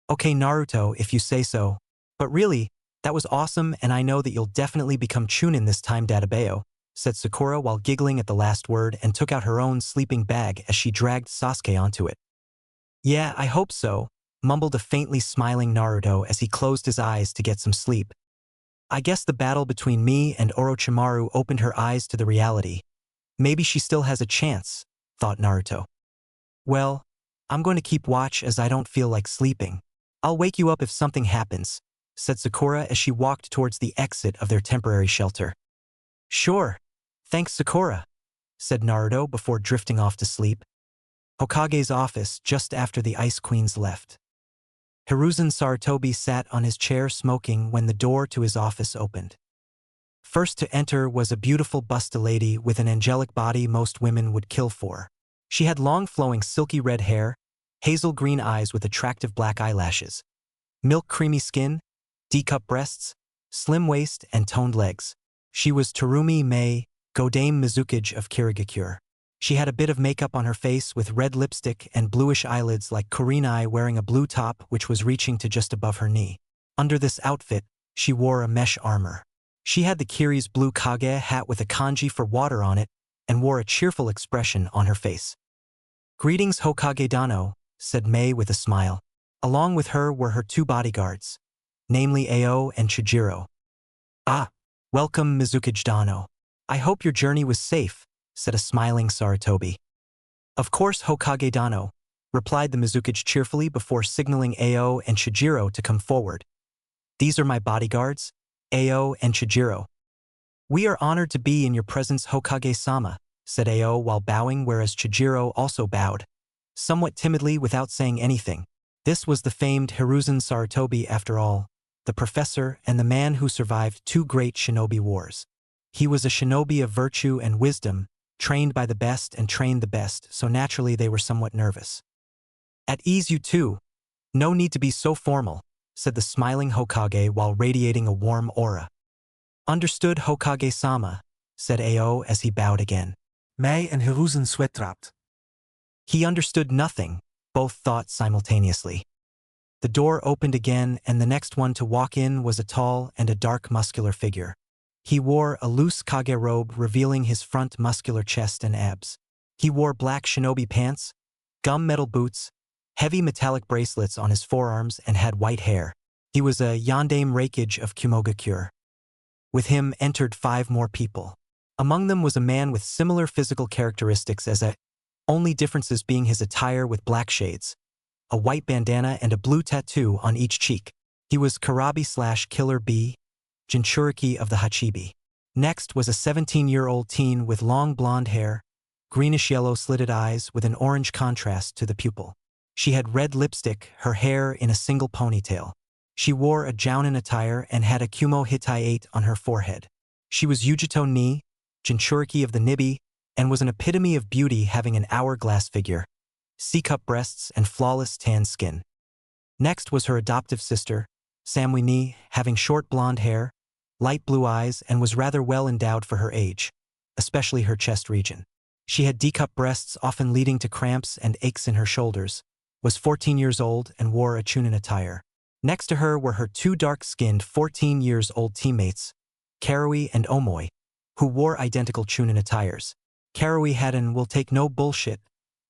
Okay, Naruto, if you say so. But really, that was awesome, and I know that you'll definitely become Chunin this time, Databeo, said Sakura while giggling at the last word and took out her own sleeping bag as she dragged Sasuke onto it. Yeah, I hope so, mumbled a faintly smiling Naruto as he closed his eyes to get some sleep. I guess the battle between me and Orochimaru opened her eyes to the reality. Maybe she still has a chance, thought Naruto. Well, I'm going to keep watch as I don't feel like sleeping. I'll wake you up if something happens, said Sakura as she walked towards the exit of their temporary shelter. Sure. Thanks, Sakura, said Naruto before drifting off to sleep. Hokage's office just after the Ice Queens left. Hiruzen Sarutobi sat on his chair smoking when the door to his office opened. First to enter was a beautiful busta lady with an angelic body most women would kill for. She had long flowing silky red hair, hazel green eyes with attractive black eyelashes, milk creamy skin, D-cup breasts, slim waist and toned legs. She was Terumi Mei, Godame Mizukage of Kirigakure. She had a bit of makeup on her face with red lipstick and bluish eyelids like Kurenai, wearing a blue top which was reaching to just above her knee. Under this outfit, she wore a mesh armor. She had the Kiri's blue kage hat with a kanji for water on it and wore a cheerful expression on her face. Greetings, Hokage Dano, said Mei with a smile. Along with her were her two bodyguards, namely Ao and Chijiro. Ah, welcome, Mizukage Dano. I hope your journey was safe, said a smiling Sarutobi. Of course, Hokage Dano, replied the Mizukage cheerfully before signaling Ao and Chijiro to come forward. These are my bodyguards, Ao and Chijiro. We are honored to be in your presence, Hokage-sama, said Ao while bowing, whereas Chijiro also bowed, somewhat timidly without saying anything. This was the famed Hiruzen Sarutobi after all, the professor and the man who survived two great shinobi wars. He was a shinobi of virtue and wisdom, trained by the best and trained the best, so naturally they were somewhat nervous. At ease, you two. No need to be so formal, said the smiling Hokage while radiating a warm aura. Understood, Hokage-sama, said Ao as he bowed again. Mei and Hiruzen sweat-dropped. He understood nothing, both thought simultaneously. The door opened again, and the next one to walk in was a tall and a dark muscular figure. He wore a loose kage robe revealing his front muscular chest and abs. He wore black shinobi pants, gum metal boots, heavy metallic bracelets on his forearms, and had white hair. He was a Yandame Reikage of Kumogakure. With him entered 5 more people. Among them was a man with similar physical characteristics as only differences being his attire with black shades, a white bandana and a blue tattoo on each cheek. He was Karabi/Killer B, Jinchuriki of the Hachibi. Next was a 17-year-old teen with long blonde hair, greenish-yellow slitted eyes with an orange contrast to the pupil. She had red lipstick, her hair in a single ponytail. She wore a jounin attire and had a Kumo Hitai 8 on her forehead. She was Yujito ni, Jinchuriki of the Nibi, and was an epitome of beauty, having an hourglass figure, C-cup breasts, and flawless tan skin. Next was her adoptive sister, Samui ni, having short blonde hair, light blue eyes, and was rather well endowed for her age, especially her chest region. She had D-cup breasts often leading to cramps and aches in her shoulders, was 14 years old and wore a Chunin attire. Next to her were her two dark-skinned 14-years-old teammates, Karui and Omoi, who wore identical Chunin attires. Karui had an "will take no bullshit"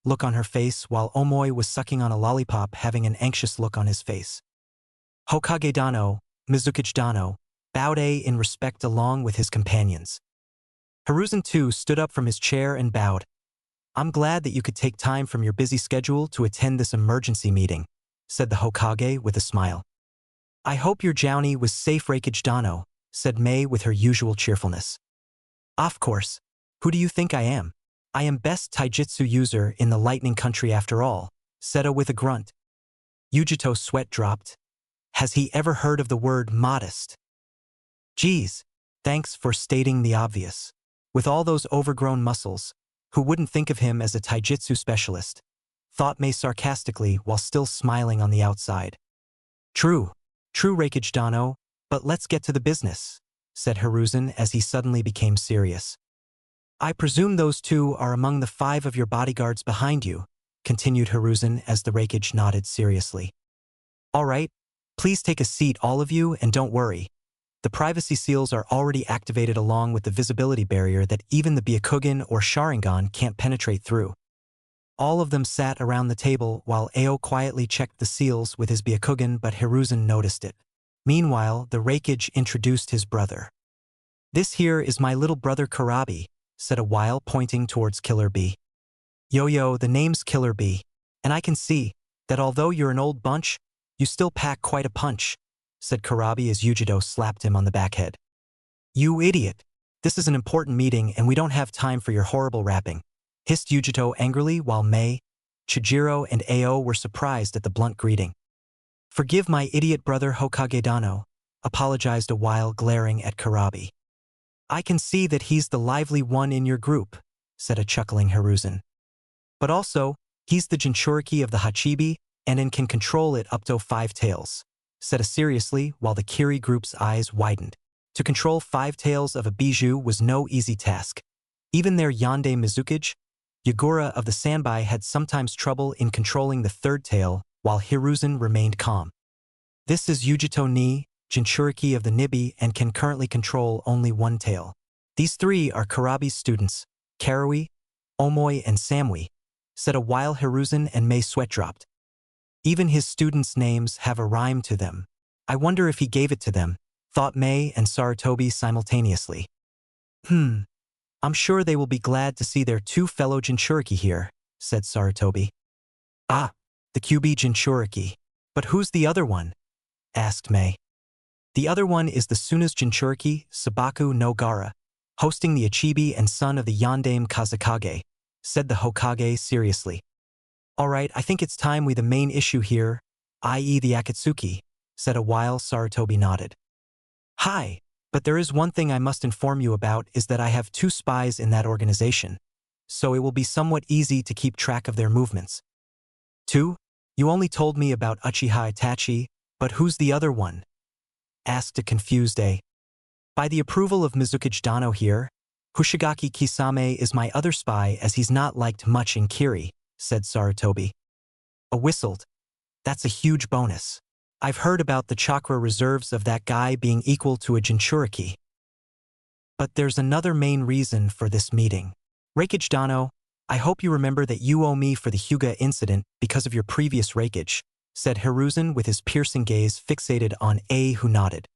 look on her face, while Omoi was sucking on a lollipop, having an anxious look on his face. Hokage Dano, Mizukage Dano, bowed in respect along with his companions. Hiruzen too stood up from his chair and bowed. I'm glad that you could take time from your busy schedule to attend this emergency meeting, said the Hokage with a smile. I hope your journey was safe, Reikage Dano, said Mei with her usual cheerfulness. Of course. Who do you think I am? I am best taijutsu user in the Lightning Country after all, said A with a grunt. Yujito's sweat dropped. Has he ever heard of the word modest? Geez, thanks for stating the obvious. With all those overgrown muscles, who wouldn't think of him as a taijutsu specialist? Thought Mei sarcastically while still smiling on the outside. True, Reikage Dano, but let's get to the business, said Hiruzen as he suddenly became serious. I presume those two are among the 5 of your bodyguards behind you, continued Hiruzen as the Raikage nodded seriously. All right, please take a seat all of you and don't worry. The privacy seals are already activated along with the visibility barrier that even the Byakugan or Sharingan can't penetrate through. All of them sat around the table while Ao quietly checked the seals with his Byakugan, but Hiruzen noticed it. Meanwhile, the Raikage introduced his brother. This here is my little brother Karabi, said a while pointing towards Killer B. Yo, the name's Killer B, and I can see that although you're an old bunch, you still pack quite a punch, said Karabi as Yujito slapped him on the backhead. You idiot! This is an important meeting and we don't have time for your horrible rapping, hissed Yujito angrily while Mei, Chijiro and Ao were surprised at the blunt greeting. Forgive my idiot brother Hokage Dano, apologized a while glaring at Karabi. I can see that he's the lively one in your group, said a chuckling Hiruzen. But also, he's the Jinchuriki of the Hachibi and can control it up to 5 tails, said a seriously while the Kiri group's eyes widened. To control 5 tails of a Bijou was no easy task. Even their Yonde Mizukage, Yagura of the Sanbai had sometimes trouble in controlling the 3rd tail, while Hiruzen remained calm. This is Yujito ni, Jinchuriki of the Nibi and can currently control only 1 tail. These 3 are Karabi's students, Karui, Omoi and Samui, said a while Hiruzen and Mei sweat dropped. Even his students' names have a rhyme to them. I wonder if he gave it to them, thought Mei and Sarutobi simultaneously. I'm sure they will be glad to see their 2 fellow Jinchuriki here, said Sarutobi. Ah, the QB Jinchuriki. But who's the other one? Asked Mei. The other one is the Suna's Jinchuriki, Sabaku no Gara, hosting the Achibi and son of the Yondaime Kazekage, said the Hokage seriously. All right, I think it's time we the main issue here, i.e. the Akatsuki, said a while Sarutobi nodded. Hi, but there is one thing I must inform you about is that I have 2 spies in that organization, so it will be somewhat easy to keep track of their movements. 2? You only told me about Uchiha Itachi, but who's the other one? Asked a confused A. By the approval of Mizukage Dano here, Hoshigaki Kisame is my other spy as he's not liked much in Kiri, said Sarutobi. A whistled. That's a huge bonus. I've heard about the chakra reserves of that guy being equal to a Jinchuriki. But there's another main reason for this meeting. Raikage Dano, I hope you remember that you owe me for the Hyuga incident because of your previous Raikage, said Hiruzen with his piercing gaze fixated on A who nodded.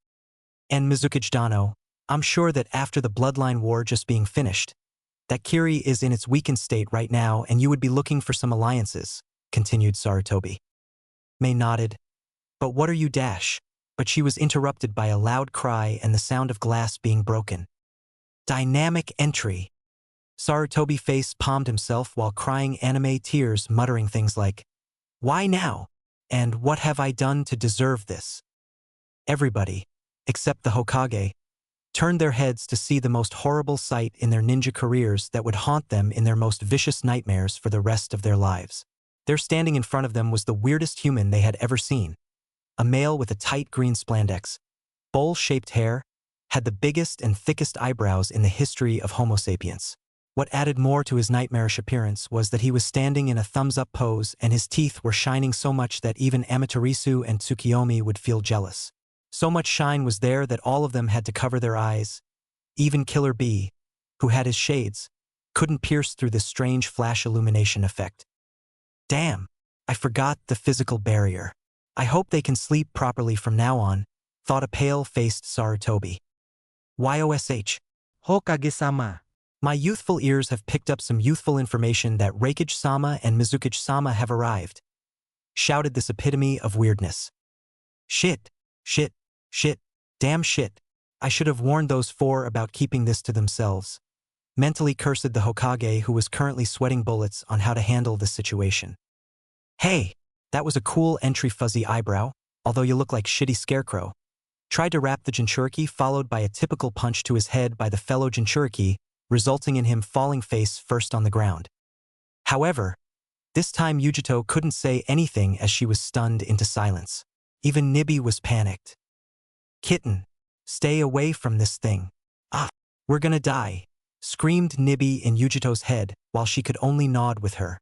And Mizukage Dano, I'm sure that after the bloodline war just being finished, that Kiri is in its weakened state right now and you would be looking for some alliances, continued Sarutobi. Mei nodded. But what are you dash? But she was interrupted by a loud cry and the sound of glass being broken. Dynamic entry. Sarutobi face palmed himself while crying anime tears, muttering things like, "Why now? And what have I done to deserve this?" Everybody, except the Hokage, turned their heads to see the most horrible sight in their ninja careers that would haunt them in their most vicious nightmares for the rest of their lives. There standing in front of them was the weirdest human they had ever seen. A male with a tight green spandex, bowl-shaped hair, had the biggest and thickest eyebrows in the history of Homo sapiens. What added more to his nightmarish appearance was that he was standing in a thumbs-up pose and his teeth were shining so much that even Amaterasu and Tsukiyomi would feel jealous. So much shine was there that all of them had to cover their eyes. Even Killer B, who had his shades, couldn't pierce through this strange flash illumination effect. Damn, I forgot the physical barrier. I hope they can sleep properly from now on, thought a pale-faced Sarutobi. YOSH. Hokage-sama. My youthful ears have picked up some youthful information that Raikage-sama and Mizukage-sama have arrived. Shouted this epitome of weirdness. Shit, shit, shit, damn shit. I should have warned those 4 about keeping this to themselves. Mentally cursed the Hokage who was currently sweating bullets on how to handle the situation. Hey, that was a cool entry fuzzy eyebrow, although you look like shitty scarecrow. Tried to wrap the Jinchuriki followed by a typical punch to his head by the fellow Jinchuriki, resulting in him falling face first on the ground. However, this time Yujito couldn't say anything as she was stunned into silence. Even Nibi was panicked. Kitten, stay away from this thing. Ah, we're gonna die. screamed Nibi in Yujito's head while she could only nod with her.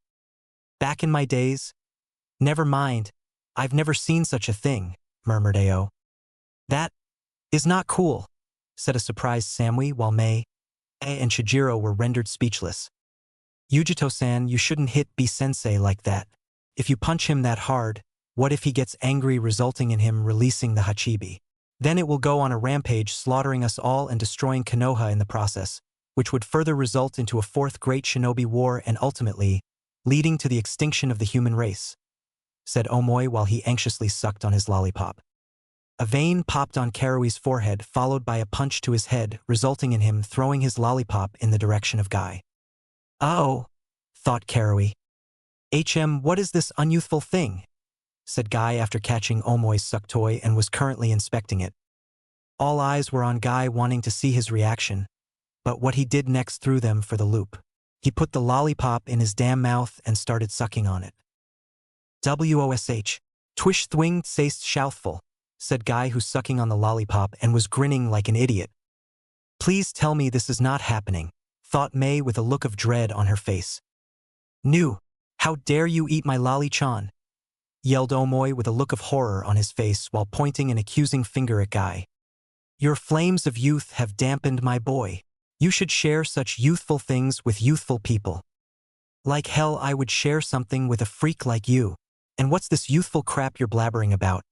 Back in my days? Never mind, I've never seen such a thing, murmured Ao. That is not cool, said a surprised Samui while Mei and Chijiro were rendered speechless. Yujito-san, you shouldn't hit B-sensei like that. If you punch him that hard, what if he gets angry, resulting in him releasing the Hachibi? Then it will go on a rampage, slaughtering us all and destroying Konoha in the process, which would further result into a fourth great shinobi war and ultimately leading to the extinction of the human race, said Omoi while he anxiously sucked on his lollipop. A vein popped on Karui's forehead, followed by a punch to his head, resulting in him throwing his lollipop in the direction of Guy. Oh, thought Karui. What is this unyouthful thing? Said Guy after catching Omoi's suck toy and was currently inspecting it. All eyes were on Guy, wanting to see his reaction, but what he did next threw them for the loop. He put the lollipop in his damn mouth and started sucking on it. Wosh, twish thwinged saist shouthful, said Guy, who's sucking on the lollipop and was grinning like an idiot. Please tell me this is not happening, thought Mei with a look of dread on her face. Nu, how dare you eat my lolly-chan? Yelled Omoi with a look of horror on his face while pointing an accusing finger at Guy. Your flames of youth have dampened my boy. You should share such youthful things with youthful people. Like hell I would share something with a freak like you. And what's this youthful crap you're blabbering about?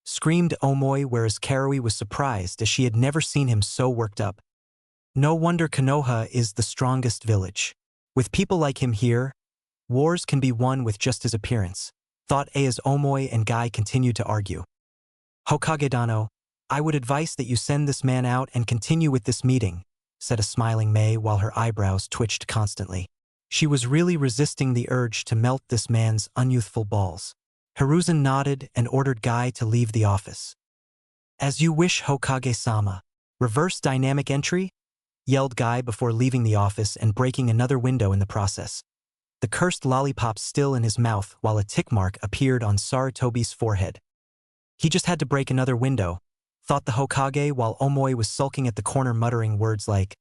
Screamed Omoi, whereas Karui was surprised as she had never seen him so worked up. No wonder Konoha is the strongest village. With people like him here, wars can be won with just his appearance, thought as Omoi and Guy continued to argue. Hokage Dano, I would advise that you send this man out and continue with this meeting, said a smiling Mei while her eyebrows twitched constantly. She was really resisting the urge to melt this man's unyouthful balls. Hiruzen nodded and ordered Guy to leave the office. As you wish, Hokage-sama. Reverse dynamic entry? Yelled Guy before leaving the office and breaking another window in the process. The cursed lollipop still in his mouth while a tick mark appeared on Sarutobi's forehead. He just had to break another window, thought the Hokage while Omoi was sulking at the corner muttering words like,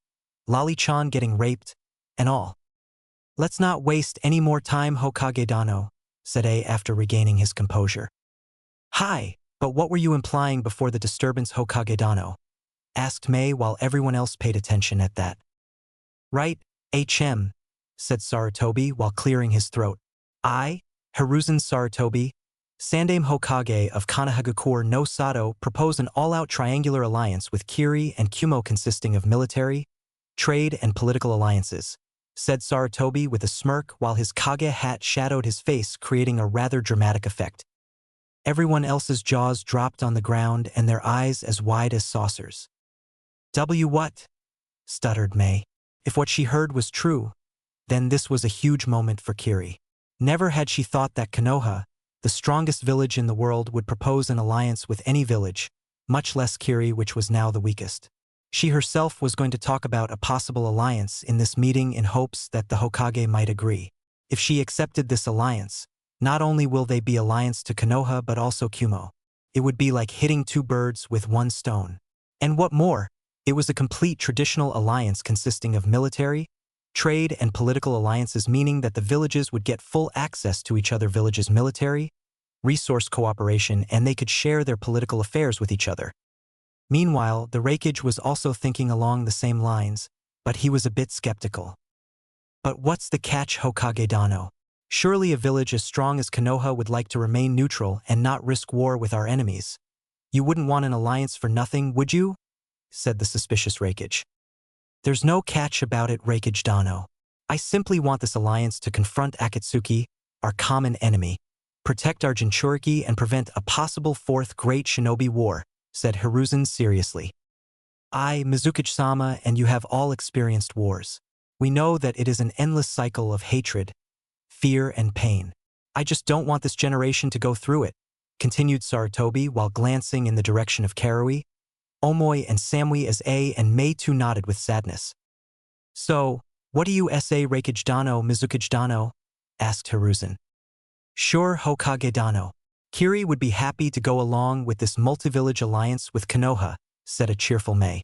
Lolly-chan getting raped, and all. Let's not waste any more time, Hokage Dano, said A after regaining his composure. Hi, but what were you implying before the disturbance, Hokage Dano? Asked Mei while everyone else paid attention at that. Right, said Sarutobi while clearing his throat. I, Hiruzen Sarutobi, Sandaime Hokage of Konohagakure no Sato, propose an all-out triangular alliance with Kiri and Kumo consisting of military, trade, and political alliances, said Sarutobi with a smirk while his Kage hat shadowed his face, creating a rather dramatic effect. Everyone else's jaws dropped on the ground and their eyes as wide as saucers. What? Stuttered Mei. If what she heard was true, then this was a huge moment for Kiri. Never had she thought that Konoha, the strongest village in the world, would propose an alliance with any village, much less Kiri, which was now the weakest. She herself was going to talk about a possible alliance in this meeting in hopes that the Hokage might agree. If she accepted this alliance, not only will they be alliance to Konoha but also Kumo. It would be like hitting two birds with one stone. And what more, it was a complete traditional alliance consisting of military, trade, and political alliances, meaning that the villages would get full access to each other villages' military, resource cooperation, and they could share their political affairs with each other. Meanwhile, the Raikage was also thinking along the same lines, but he was a bit skeptical. But what's the catch, Hokage Dano? Surely a village as strong as Konoha would like to remain neutral and not risk war with our enemies. You wouldn't want an alliance for nothing, would you? Said the suspicious Raikage. There's no catch about it, Raikage Dano. I simply want this alliance to confront Akatsuki, our common enemy, protect our Jinchuriki, and prevent a possible fourth great shinobi war, said Hiruzen seriously. I, Mizukage-sama, and you have all experienced wars. We know that it is an endless cycle of hatred, fear, and pain. I just don't want this generation to go through it, continued Sarutobi while glancing in the direction of Karui. Omoi and Samui as A and Mei too nodded with sadness. So, what do you say, Raikage Dano, Mizukage Dano? Asked Hiruzen. Sure, Hokage Dano. Kiri would be happy to go along with this multi-village alliance with Konoha, said a cheerful Mei.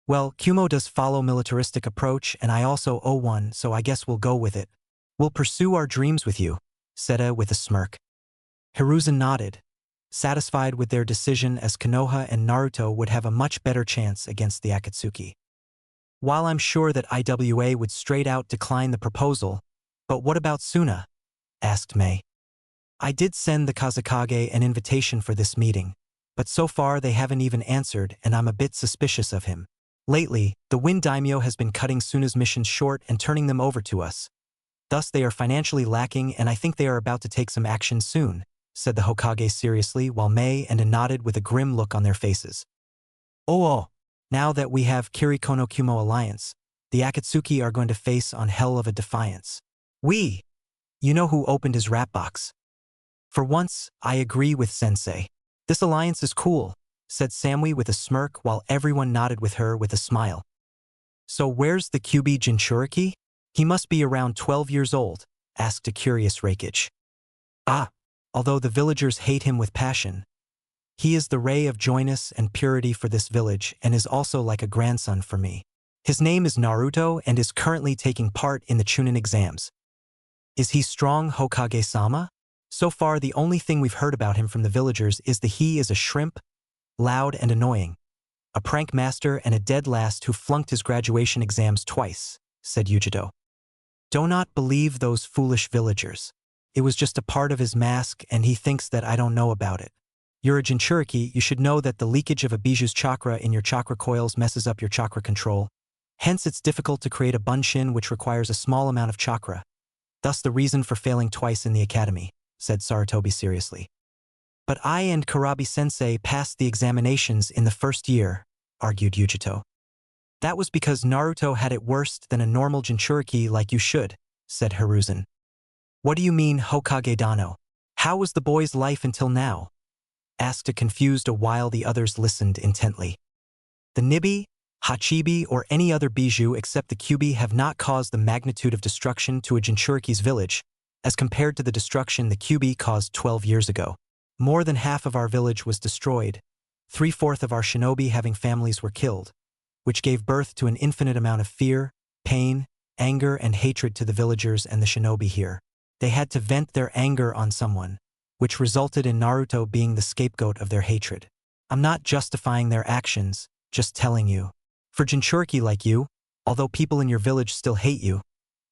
Well, Kumo does follow militaristic approach and I also owe one, so I guess we'll go with it. We'll pursue our dreams with you, Seta with a smirk. Hiruzen nodded, satisfied with their decision as Konoha and Naruto would have a much better chance against the Akatsuki. While I'm sure that IWA would straight out decline the proposal, but what about Suna? Asked Mei. I did send the Kazekage an invitation for this meeting, but so far they haven't even answered and I'm a bit suspicious of him. Lately, the Wind Daimyo has been cutting Suna's missions short and turning them over to us. Thus they are financially lacking and I think they are about to take some action soon, said the Hokage seriously while Mei and Ina nodded with a grim look on their faces. Oh, now that we have Kiriko no Kumo alliance, the Akatsuki are going to face on hell of a defiance. You know who opened his rap box? For once, I agree with Sensei. This alliance is cool, said Samui with a smirk while everyone nodded with her with a smile. So where's the Kyuubi Jinchuriki? He must be around 12 years old, asked a curious Reikage. Although the villagers hate him with passion, he is the ray of joyness and purity for this village and is also like a grandson for me. His name is Naruto and is currently taking part in the Chunin Exams. Is he strong, Hokage-sama? So far the only thing we've heard about him from the villagers is that he is a shrimp, loud and annoying, a prank master and a dead last who flunked his graduation exams twice, said Yujito. Do not believe those foolish villagers. It was just a part of his mask and he thinks that I don't know about it. You're a Jinchuriki, you should know that the leakage of a bijuu's chakra in your chakra coils messes up your chakra control. Hence it's difficult to create a bunshin which requires a small amount of chakra. Thus the reason for failing twice in the academy, said Sarutobi seriously. But I and Karabi-sensei passed the examinations in the first year, argued Yujito. That was because Naruto had it worse than a normal Jinchuriki like you should, said Hiruzen. What do you mean, Hokage Dano? How was the boy's life until now? Asked a confused while the others listened intently. The Nibi, Hachibi, or any other bijou except the Kyuubi have not caused the magnitude of destruction to a Jinchuriki's village, as compared to the destruction the Kyuubi caused 12 years ago. More than half of our village was destroyed, 3/4 of our shinobi having families were killed, which gave birth to an infinite amount of fear, pain, anger and hatred to the villagers and the shinobi here. They had to vent their anger on someone, which resulted in Naruto being the scapegoat of their hatred. I'm not justifying their actions, just telling you. For Jinchuriki like you, although people in your village still hate you,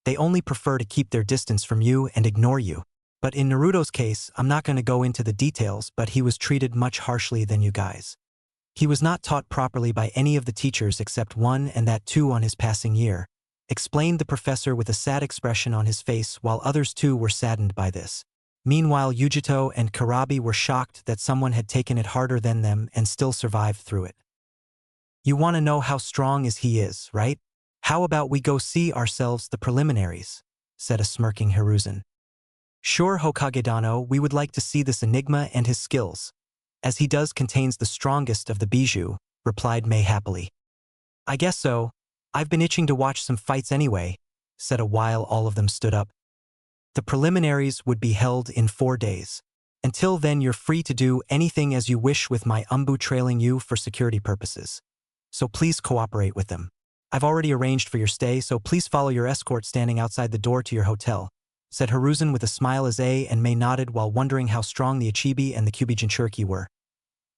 they only prefer to keep their distance from you and ignore you. But in Naruto's case, I'm not going to go into the details, but he was treated much harshly than you guys. He was not taught properly by any of the teachers except one and that too on his passing year, explained the professor with a sad expression on his face while others too were saddened by this. Meanwhile, Yujito and Karabi were shocked that someone had taken it harder than them and still survived through it. You want to know how strong as he is, right? How about we go see ourselves the preliminaries, said a smirking Hiruzen. Sure, Hokage Dano, we would like to see this enigma and his skills. As he does contains the strongest of the bijou, replied Mei happily. I guess so. I've been itching to watch some fights anyway, said a while all of them stood up. The preliminaries would be held in 4 days. Until then you're free to do anything as you wish with my umbu trailing you for security purposes. So please cooperate with them. I've already arranged for your stay, so please follow your escort standing outside the door to your hotel, said Hiruzen with a smile as A and Mei nodded while wondering how strong the Ichibi and the Kyuubi Jinchuriki were.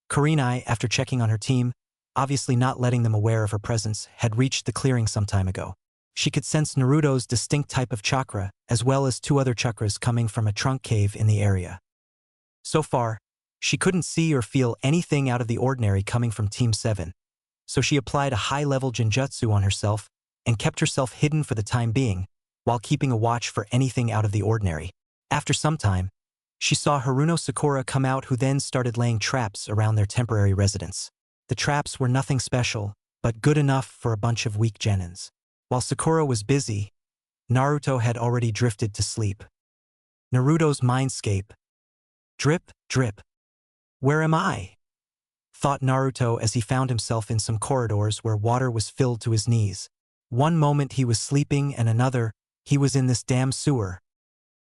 Kurenai, after checking on her team, obviously not letting them aware of her presence, had reached the clearing some time ago. She could sense Naruto's distinct type of chakra, as well as 2 other chakras coming from a trunk cave in the area. So far, she couldn't see or feel anything out of the ordinary coming from Team 7, so she applied a high-level genjutsu on herself and kept herself hidden for the time being, while keeping a watch for anything out of the ordinary. After some time, she saw Haruno Sakura come out, who then started laying traps around their temporary residence. The traps were nothing special, but good enough for a bunch of weak genins. While Sakura was busy, Naruto had already drifted to sleep. Naruto's mindscape. Drip, drip. Where am I? Thought Naruto as he found himself in some corridors where water was filled to his knees. One moment he was sleeping and another, he was in this damn sewer.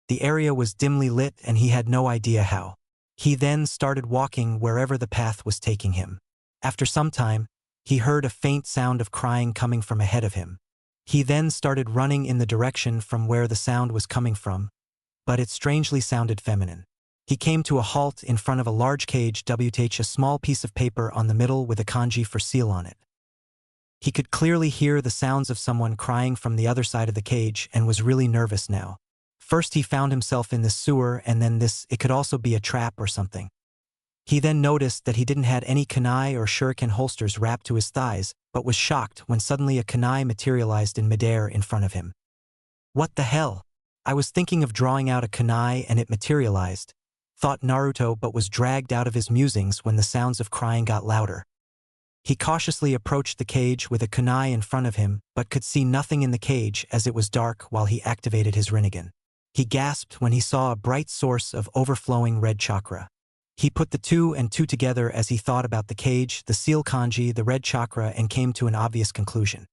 The area was dimly lit and he had no idea how. He then started walking wherever the path was taking him. After some time, he heard a faint sound of crying coming from ahead of him. He then started running in the direction from where the sound was coming from, but it strangely sounded feminine. He came to a halt in front of a large cage with a small piece of paper on the middle with a kanji for seal on it. He could clearly hear the sounds of someone crying from the other side of the cage and was really nervous now. First he found himself in this sewer and then it could also be a trap or something. He then noticed that he didn't have any kunai or shuriken holsters wrapped to his thighs, but was shocked when suddenly a kunai materialized in midair in front of him. What the hell? I was thinking of drawing out a kunai and it materialized, thought Naruto, but was dragged out of his musings when the sounds of crying got louder. He cautiously approached the cage with a kunai in front of him, but could see nothing in the cage as it was dark while he activated his Rinnegan. He gasped when he saw a bright source of overflowing red chakra. He put the two and two together as he thought about the cage, the seal kanji, the red chakra, and came to an obvious conclusion.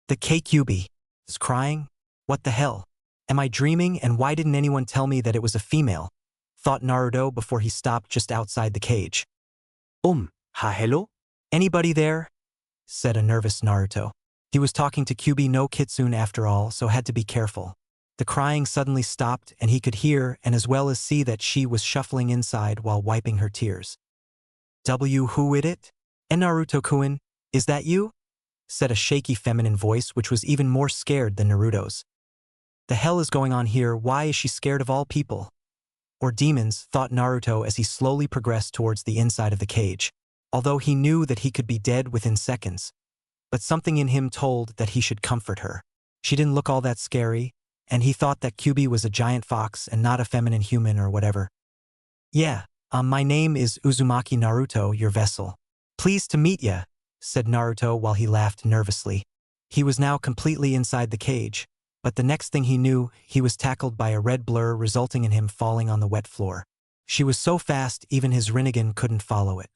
The Kyubi is crying? What the hell? Am I dreaming, and why didn't anyone tell me that it was a female? Thought Naruto before he stopped just outside the cage. Hello? Anybody there? Said a nervous Naruto. He was talking to Kyubi no Kitsune after all, so had to be careful. The crying suddenly stopped and he could hear and as well as see that she was shuffling inside while wiping her tears. Who it? And Naruto-kun, is that you? Said a shaky feminine voice which was even more scared than Naruto's. The hell is going on here? Why is she scared of all people? Or demons, thought Naruto as he slowly progressed towards the inside of the cage, although he knew that he could be dead within seconds. But something in him told that he should comfort her. She didn't look all that scary, and he thought that Kyubi was a giant fox and not a feminine human or whatever. Yeah, my name is Uzumaki Naruto, your vessel. Pleased to meet ya, said Naruto while he laughed nervously. He was now completely inside the cage, but the next thing he knew, he was tackled by a red blur resulting in him falling on the wet floor. She was so fast even his Rinnegan couldn't follow it.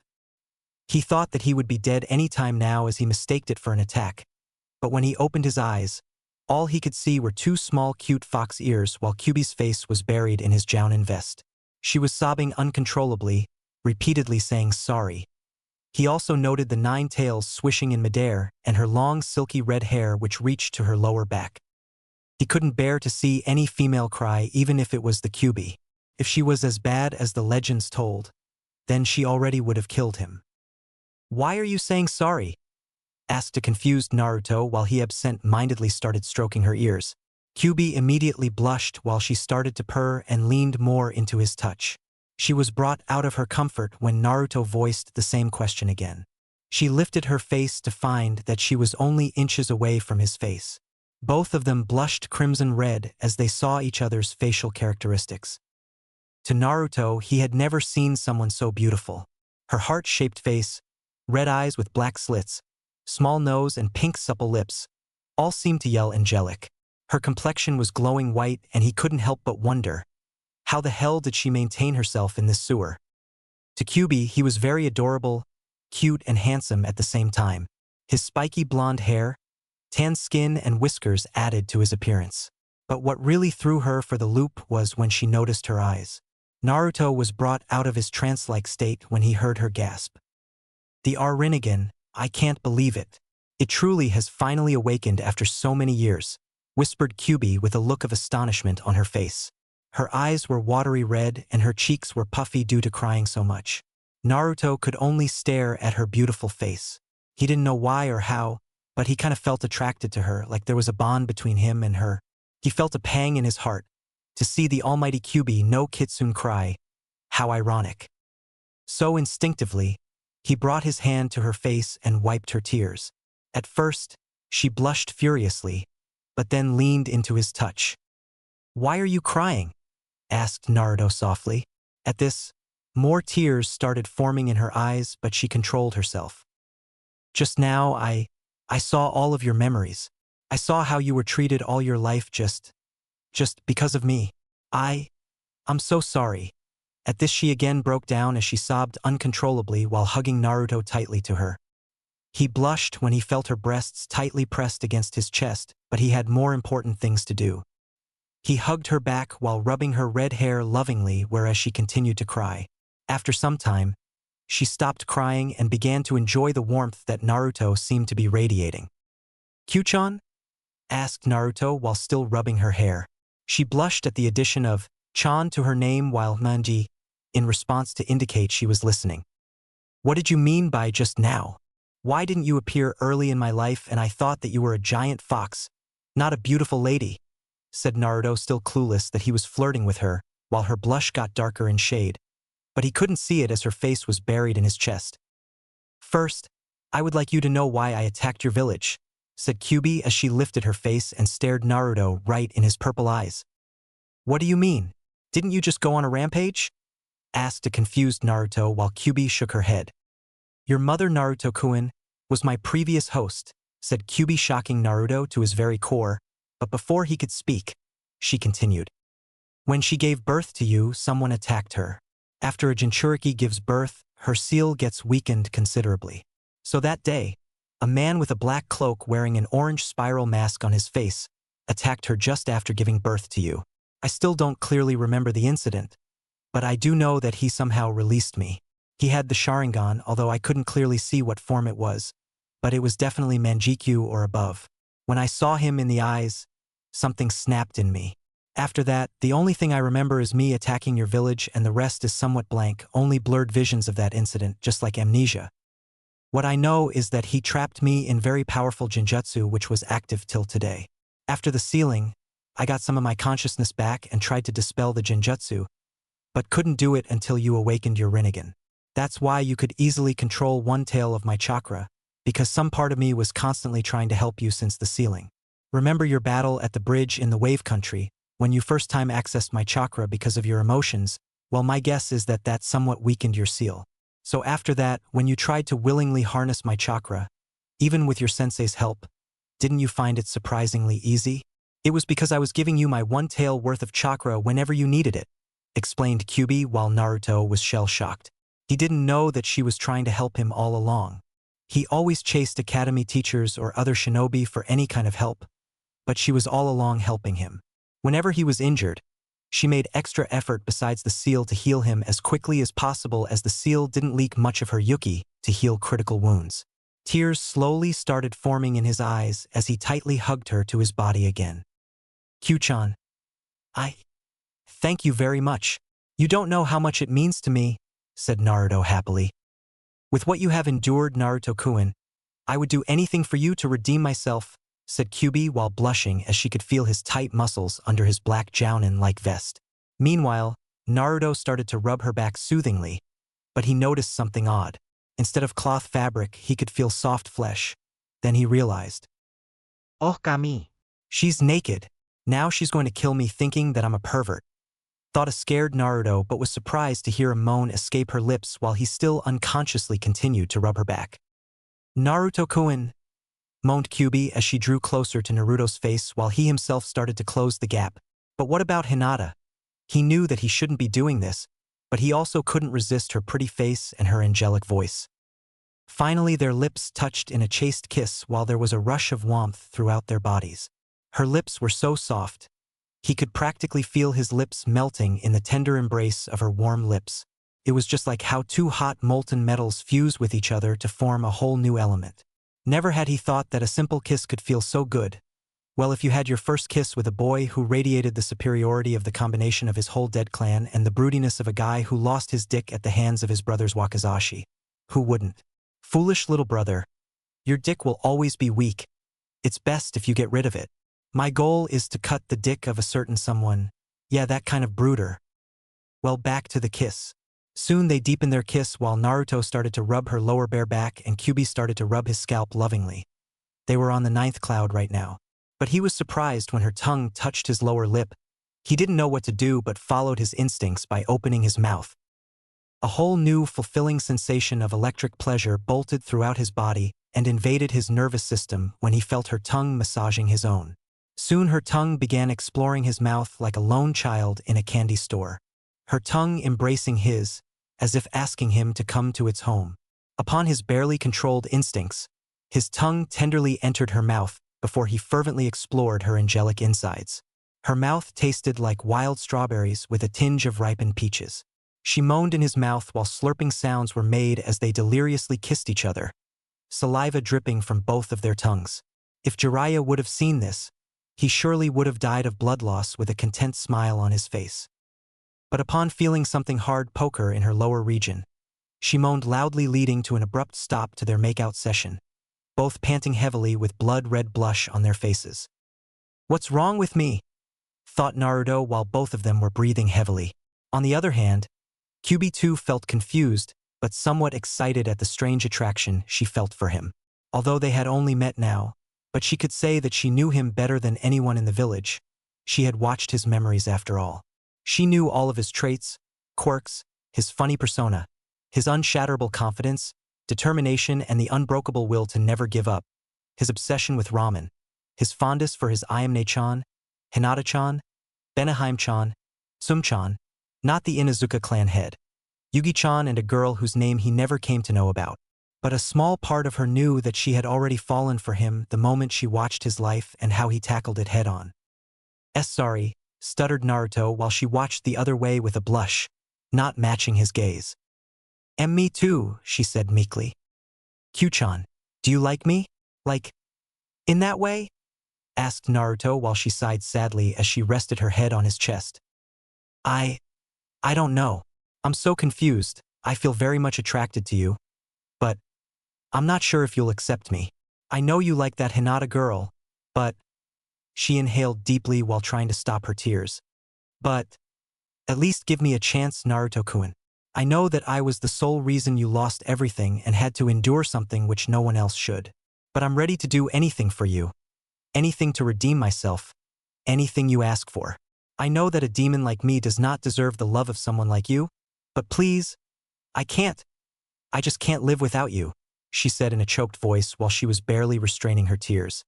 He thought that he would be dead any time now as he mistaked it for an attack, but when he opened his eyes, all he could see were two small cute fox ears while Kyubi's face was buried in his jounin vest. She was sobbing uncontrollably, repeatedly saying sorry. He also noted the 9 tails swishing in midair and her long silky red hair which reached to her lower back. He couldn't bear to see any female cry even if it was the Kyubi. If she was as bad as the legends told, then she already would have killed him. Why are you saying sorry? Asked a confused Naruto while he absent-mindedly started stroking her ears. Kyubi immediately blushed while she started to purr and leaned more into his touch. She was brought out of her comfort when Naruto voiced the same question again. She lifted her face to find that she was only inches away from his face. Both of them blushed crimson red as they saw each other's facial characteristics. To Naruto, he had never seen someone so beautiful. Her heart-shaped face, red eyes with black slits, small nose and pink supple lips, all seemed to yell angelic. Her complexion was glowing white and he couldn't help but wonder, how the hell did she maintain herself in this sewer? To Kyubi, he was very adorable, cute and handsome at the same time. His spiky blonde hair, tan skin and whiskers added to his appearance. But what really threw her for the loop was when she noticed her eyes. Naruto was brought out of his trance-like state when he heard her gasp. The Rinnegan, I can't believe it. It truly has finally awakened after so many years, whispered Kyubi with a look of astonishment on her face. Her eyes were watery red and her cheeks were puffy due to crying so much. Naruto could only stare at her beautiful face. He didn't know why or how, but he kind of felt attracted to her, like there was a bond between him and her. He felt a pang in his heart to see the almighty Kyubi no Kitsune cry. How ironic. So instinctively, he brought his hand to her face and wiped her tears. At first, she blushed furiously, but then leaned into his touch. Why are you crying? Asked Naruto softly. At this, more tears started forming in her eyes, but she controlled herself. Just now, I saw all of your memories. I saw how you were treated all your life just because of me. I'm so sorry. At this she again broke down as she sobbed uncontrollably while hugging Naruto tightly to her. He blushed when he felt her breasts tightly pressed against his chest, but he had more important things to do. He hugged her back while rubbing her red hair lovingly whereas she continued to cry. After some time, she stopped crying and began to enjoy the warmth that Naruto seemed to be radiating. "Q-chan?" asked Naruto while still rubbing her hair. She blushed at the addition of chan to her name while manji in response to indicate she was listening. "What did you mean by just now? Why didn't you appear early in my life and I thought that you were a giant fox, not a beautiful lady?" said Naruto, still clueless that he was flirting with her, while her blush got darker in shade. But he couldn't see it as her face was buried in his chest. "First, I would like you to know why I attacked your village," said Kyubi as she lifted her face and stared Naruto right in his purple eyes. "What do you mean? Didn't you just go on a rampage?" asked a confused Naruto while Kyubi shook her head. "Your mother, Naruto-kun, was my previous host," said Kyubi, shocking Naruto to his very core, but before he could speak, she continued. "When she gave birth to you, someone attacked her. After a Jinchuriki gives birth, her seal gets weakened considerably. So that day, a man with a black cloak wearing an orange spiral mask on his face attacked her just after giving birth to you. I still don't clearly remember the incident, but I do know that he somehow released me. He had the Sharingan, although I couldn't clearly see what form it was, but it was definitely Manjikyu or above. When I saw him in the eyes, something snapped in me. After that, the only thing I remember is me attacking your village and the rest is somewhat blank, only blurred visions of that incident, just like amnesia. What I know is that he trapped me in very powerful Jinjutsu which was active till today. After the sealing, I got some of my consciousness back and tried to dispel the Jinjutsu, but couldn't do it until you awakened your Rinnegan. That's why you could easily control one tail of my chakra, because some part of me was constantly trying to help you since the sealing. Remember your battle at the bridge in the Wave Country, when you first time accessed my chakra because of your emotions? Well, my guess is that that somewhat weakened your seal. So after that, when you tried to willingly harness my chakra, even with your sensei's help, didn't you find it surprisingly easy? It was because I was giving you my one tail worth of chakra whenever you needed it, explained Kyubi while Naruto was shell-shocked. He didn't know that she was trying to help him all along. He always chased academy teachers or other shinobi for any kind of help, but she was all along helping him. Whenever he was injured, she made extra effort besides the seal to heal him as quickly as possible, as the seal didn't leak much of her yuki to heal critical wounds. Tears slowly started forming in his eyes as he tightly hugged her to his body again. "Q-chan, I thank you very much. You don't know how much it means to me," said Naruto happily. "With what you have endured, Naruto-kun, I would do anything for you to redeem myself," said Kyubi while blushing as she could feel his tight muscles under his black jounin-like vest. Meanwhile, Naruto started to rub her back soothingly, but he noticed something odd. Instead of cloth fabric, he could feel soft flesh. Then he realized. Oh, Kami. She's naked. Now she's going to kill me thinking that I'm a pervert. Thought a scared Naruto, but was surprised to hear a moan escape her lips while he still unconsciously continued to rub her back. "Naruto-kun," moaned Kyubi as she drew closer to Naruto's face while he himself started to close the gap. But what about Hinata? He knew that he shouldn't be doing this, but he also couldn't resist her pretty face and her angelic voice. Finally, their lips touched in a chaste kiss while there was a rush of warmth throughout their bodies. Her lips were so soft, he could practically feel his lips melting in the tender embrace of her warm lips. It was just like how two hot molten metals fuse with each other to form a whole new element. Never had he thought that a simple kiss could feel so good. Well, if you had your first kiss with a boy who radiated the superiority of the combination of his whole dead clan and the broodiness of a guy who lost his dick at the hands of his brother's wakizashi, who wouldn't? Foolish little brother, your dick will always be weak. It's best if you get rid of it. My goal is to cut the dick of a certain someone. Yeah, that kind of brooder. Well, back to the kiss. Soon they deepened their kiss while Naruto started to rub her lower bare back and Kyubi started to rub his scalp lovingly. They were on the 9th cloud right now. But he was surprised when her tongue touched his lower lip. He didn't know what to do but followed his instincts by opening his mouth. A whole new, fulfilling sensation of electric pleasure bolted throughout his body and invaded his nervous system when he felt her tongue massaging his own. Soon her tongue began exploring his mouth like a lone child in a candy store. Her tongue embracing his, as if asking him to come to its home. Upon his barely controlled instincts, his tongue tenderly entered her mouth before he fervently explored her angelic insides. Her mouth tasted like wild strawberries with a tinge of ripened peaches. She moaned in his mouth while slurping sounds were made as they deliriously kissed each other, saliva dripping from both of their tongues. If Jiraiya would have seen this, he surely would have died of blood loss with a content smile on his face. But upon feeling something hard poke her in her lower region, she moaned loudly, leading to an abrupt stop to their makeout session, both panting heavily with blood-red blush on their faces. "What's wrong with me?" thought Naruto while both of them were breathing heavily. On the other hand, QB too felt confused but somewhat excited at the strange attraction she felt for him. Although they had only met now, but she could say that she knew him better than anyone in the village. She had watched his memories after all. She knew all of his traits, quirks, his funny persona, his unshatterable confidence, determination, and the unbreakable will to never give up, his obsession with ramen, his fondness for his Ayame-chan, Hinata-chan, Benaheim-chan, Sum-chan, not the Inuzuka clan head, Yugi-chan, and a girl whose name he never came to know about. But a small part of her knew that she had already fallen for him the moment she watched his life and how he tackled it head-on. Sorry, stuttered Naruto while she watched the other way with a blush, not matching his gaze. Me too, she said meekly. Q-chan, do you like me? Like, in that way? Asked Naruto while she sighed sadly as she rested her head on his chest. I don't know. I'm so confused. I feel very much attracted to you. But I'm not sure if you'll accept me. I know you like that Hinata girl, but... She inhaled deeply while trying to stop her tears. But at least give me a chance, Naruto-kun. I know that I was the sole reason you lost everything and had to endure something which no one else should. But I'm ready to do anything for you. Anything to redeem myself. Anything you ask for. I know that a demon like me does not deserve the love of someone like you, but please, I just can't live without you, she said in a choked voice while she was barely restraining her tears.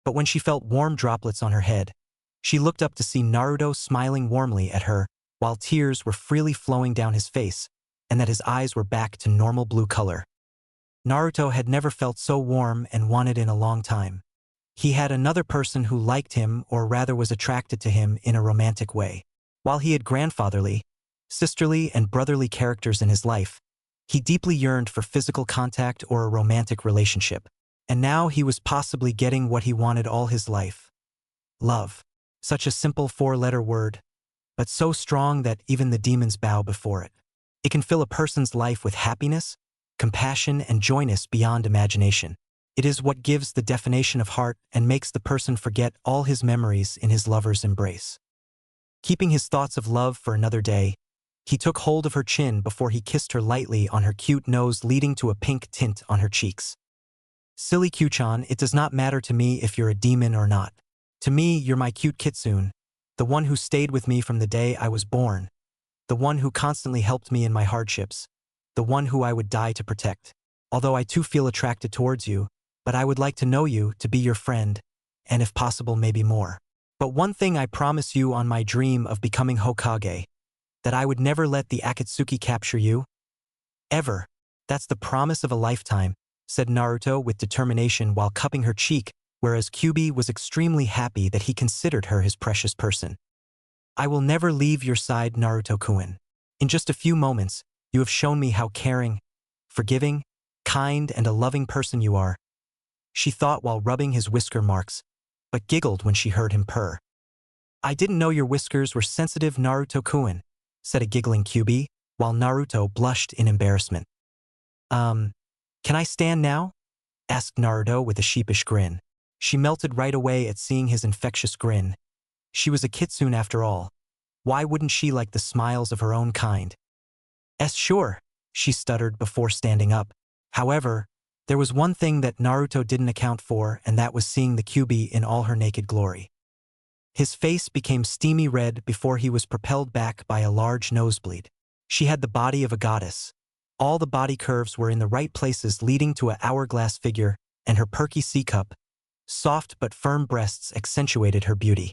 But when she felt warm droplets on her head, she looked up to see Naruto smiling warmly at her while tears were freely flowing down his face and that his eyes were back to normal blue color. Naruto had never felt so warm and wanted in a long time. He had another person who liked him, or rather was attracted to him in a romantic way. While he had grandfatherly, sisterly, and brotherly characters in his life, he deeply yearned for physical contact or a romantic relationship. And now he was possibly getting what he wanted all his life. Love. Such a simple four-letter word, but so strong that even the demons bow before it. It can fill a person's life with happiness, compassion, and joyness beyond imagination. It is what gives the definition of heart and makes the person forget all his memories in his lover's embrace. Keeping his thoughts of love for another day, he took hold of her chin before he kissed her lightly on her cute nose, leading to a pink tint on her cheeks. Silly Q-chan, it does not matter to me if you're a demon or not. To me, you're my cute kitsune, the one who stayed with me from the day I was born, the one who constantly helped me in my hardships, the one who I would die to protect. Although I too feel attracted towards you, but I would like to know you, to be your friend, and if possible maybe more. But one thing I promise you on my dream of becoming Hokage, that I would never let the Akatsuki capture you. Ever. That's the promise of a lifetime, said Naruto with determination while cupping her cheek, whereas Kyuubi was extremely happy that he considered her his precious person. I will never leave your side, Naruto-kun. In just a few moments, you have shown me how caring, forgiving, kind, and a loving person you are, she thought while rubbing his whisker marks, but giggled when she heard him purr. I didn't know your whiskers were sensitive, Naruto-kun, said a giggling Kyuubi, while Naruto blushed in embarrassment. Can I stand now? Asked Naruto with a sheepish grin. She melted right away at seeing his infectious grin. She was a kitsune after all. Why wouldn't she like the smiles of her own kind? Sure, she stuttered before standing up. However, there was one thing that Naruto didn't account for, and that was seeing the Kyuubi in all her naked glory. His face became steamy red before he was propelled back by a large nosebleed. She had the body of a goddess. All the body curves were in the right places, leading to an hourglass figure, and her perky C-cup, soft but firm breasts accentuated her beauty.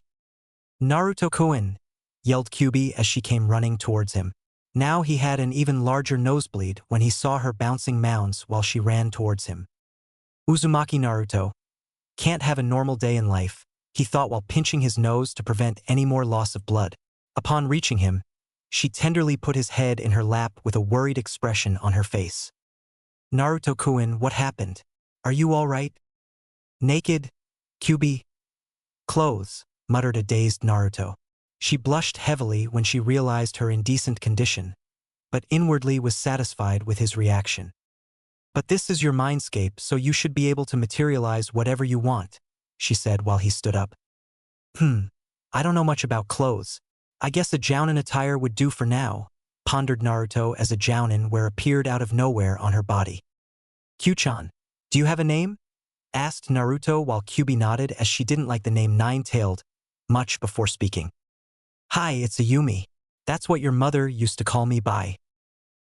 Naruto-kun, yelled Kyuubi as she came running towards him. Now he had an even larger nosebleed when he saw her bouncing mounds while she ran towards him. Uzumaki Naruto. Can't have a normal day in life, he thought while pinching his nose to prevent any more loss of blood. Upon reaching him, She tenderly put his head in her lap with a worried expression on her face. Naruto-kun, what happened? Are you all right? Naked? Kyubi? Clothes, muttered a dazed Naruto. She blushed heavily when she realized her indecent condition, but inwardly was satisfied with his reaction. But this is your mindscape, so you should be able to materialize whatever you want, she said while he stood up. I don't know much about clothes. I guess a jounin attire would do for now, pondered Naruto as a jounin wear appeared out of nowhere on her body. Q-chan, do you have a name? Asked Naruto while Kyubi nodded as she didn't like the name Nine-Tailed much before speaking. Hi, it's Ayumi. That's what your mother used to call me by.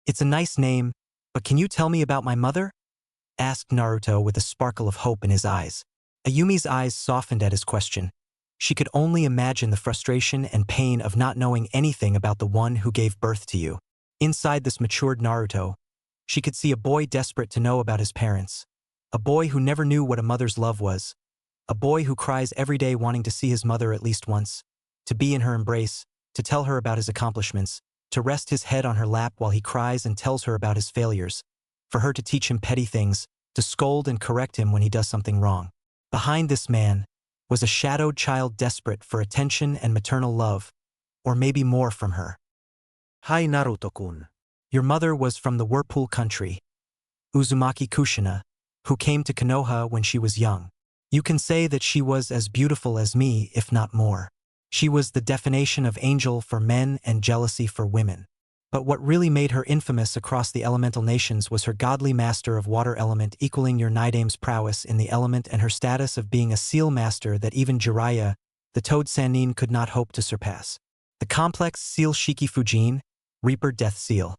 It's a nice name, but can you tell me about my mother? Asked Naruto with a sparkle of hope in his eyes. Ayumi's eyes softened at his question. She could only imagine the frustration and pain of not knowing anything about the one who gave birth to you. Inside this matured Naruto, she could see a boy desperate to know about his parents. A boy who never knew what a mother's love was. A boy who cries every day wanting to see his mother at least once, to be in her embrace, to tell her about his accomplishments, to rest his head on her lap while he cries and tells her about his failures, for her to teach him petty things, to scold and correct him when he does something wrong. Behind this man was a shadowed child desperate for attention and maternal love, or maybe more from her. Hi Naruto-kun. Your mother was from the Whirlpool country, Uzumaki Kushina, who came to Konoha when she was young. You can say that she was as beautiful as me, if not more. She was the definition of angel for men and jealousy for women. But what really made her infamous across the elemental nations was her godly master of water element equaling your Nidame's prowess in the element and her status of being a seal master that even Jiraiya, the Toad Sannin, could not hope to surpass. The complex seal Shiki Fujin, Reaper Death Seal,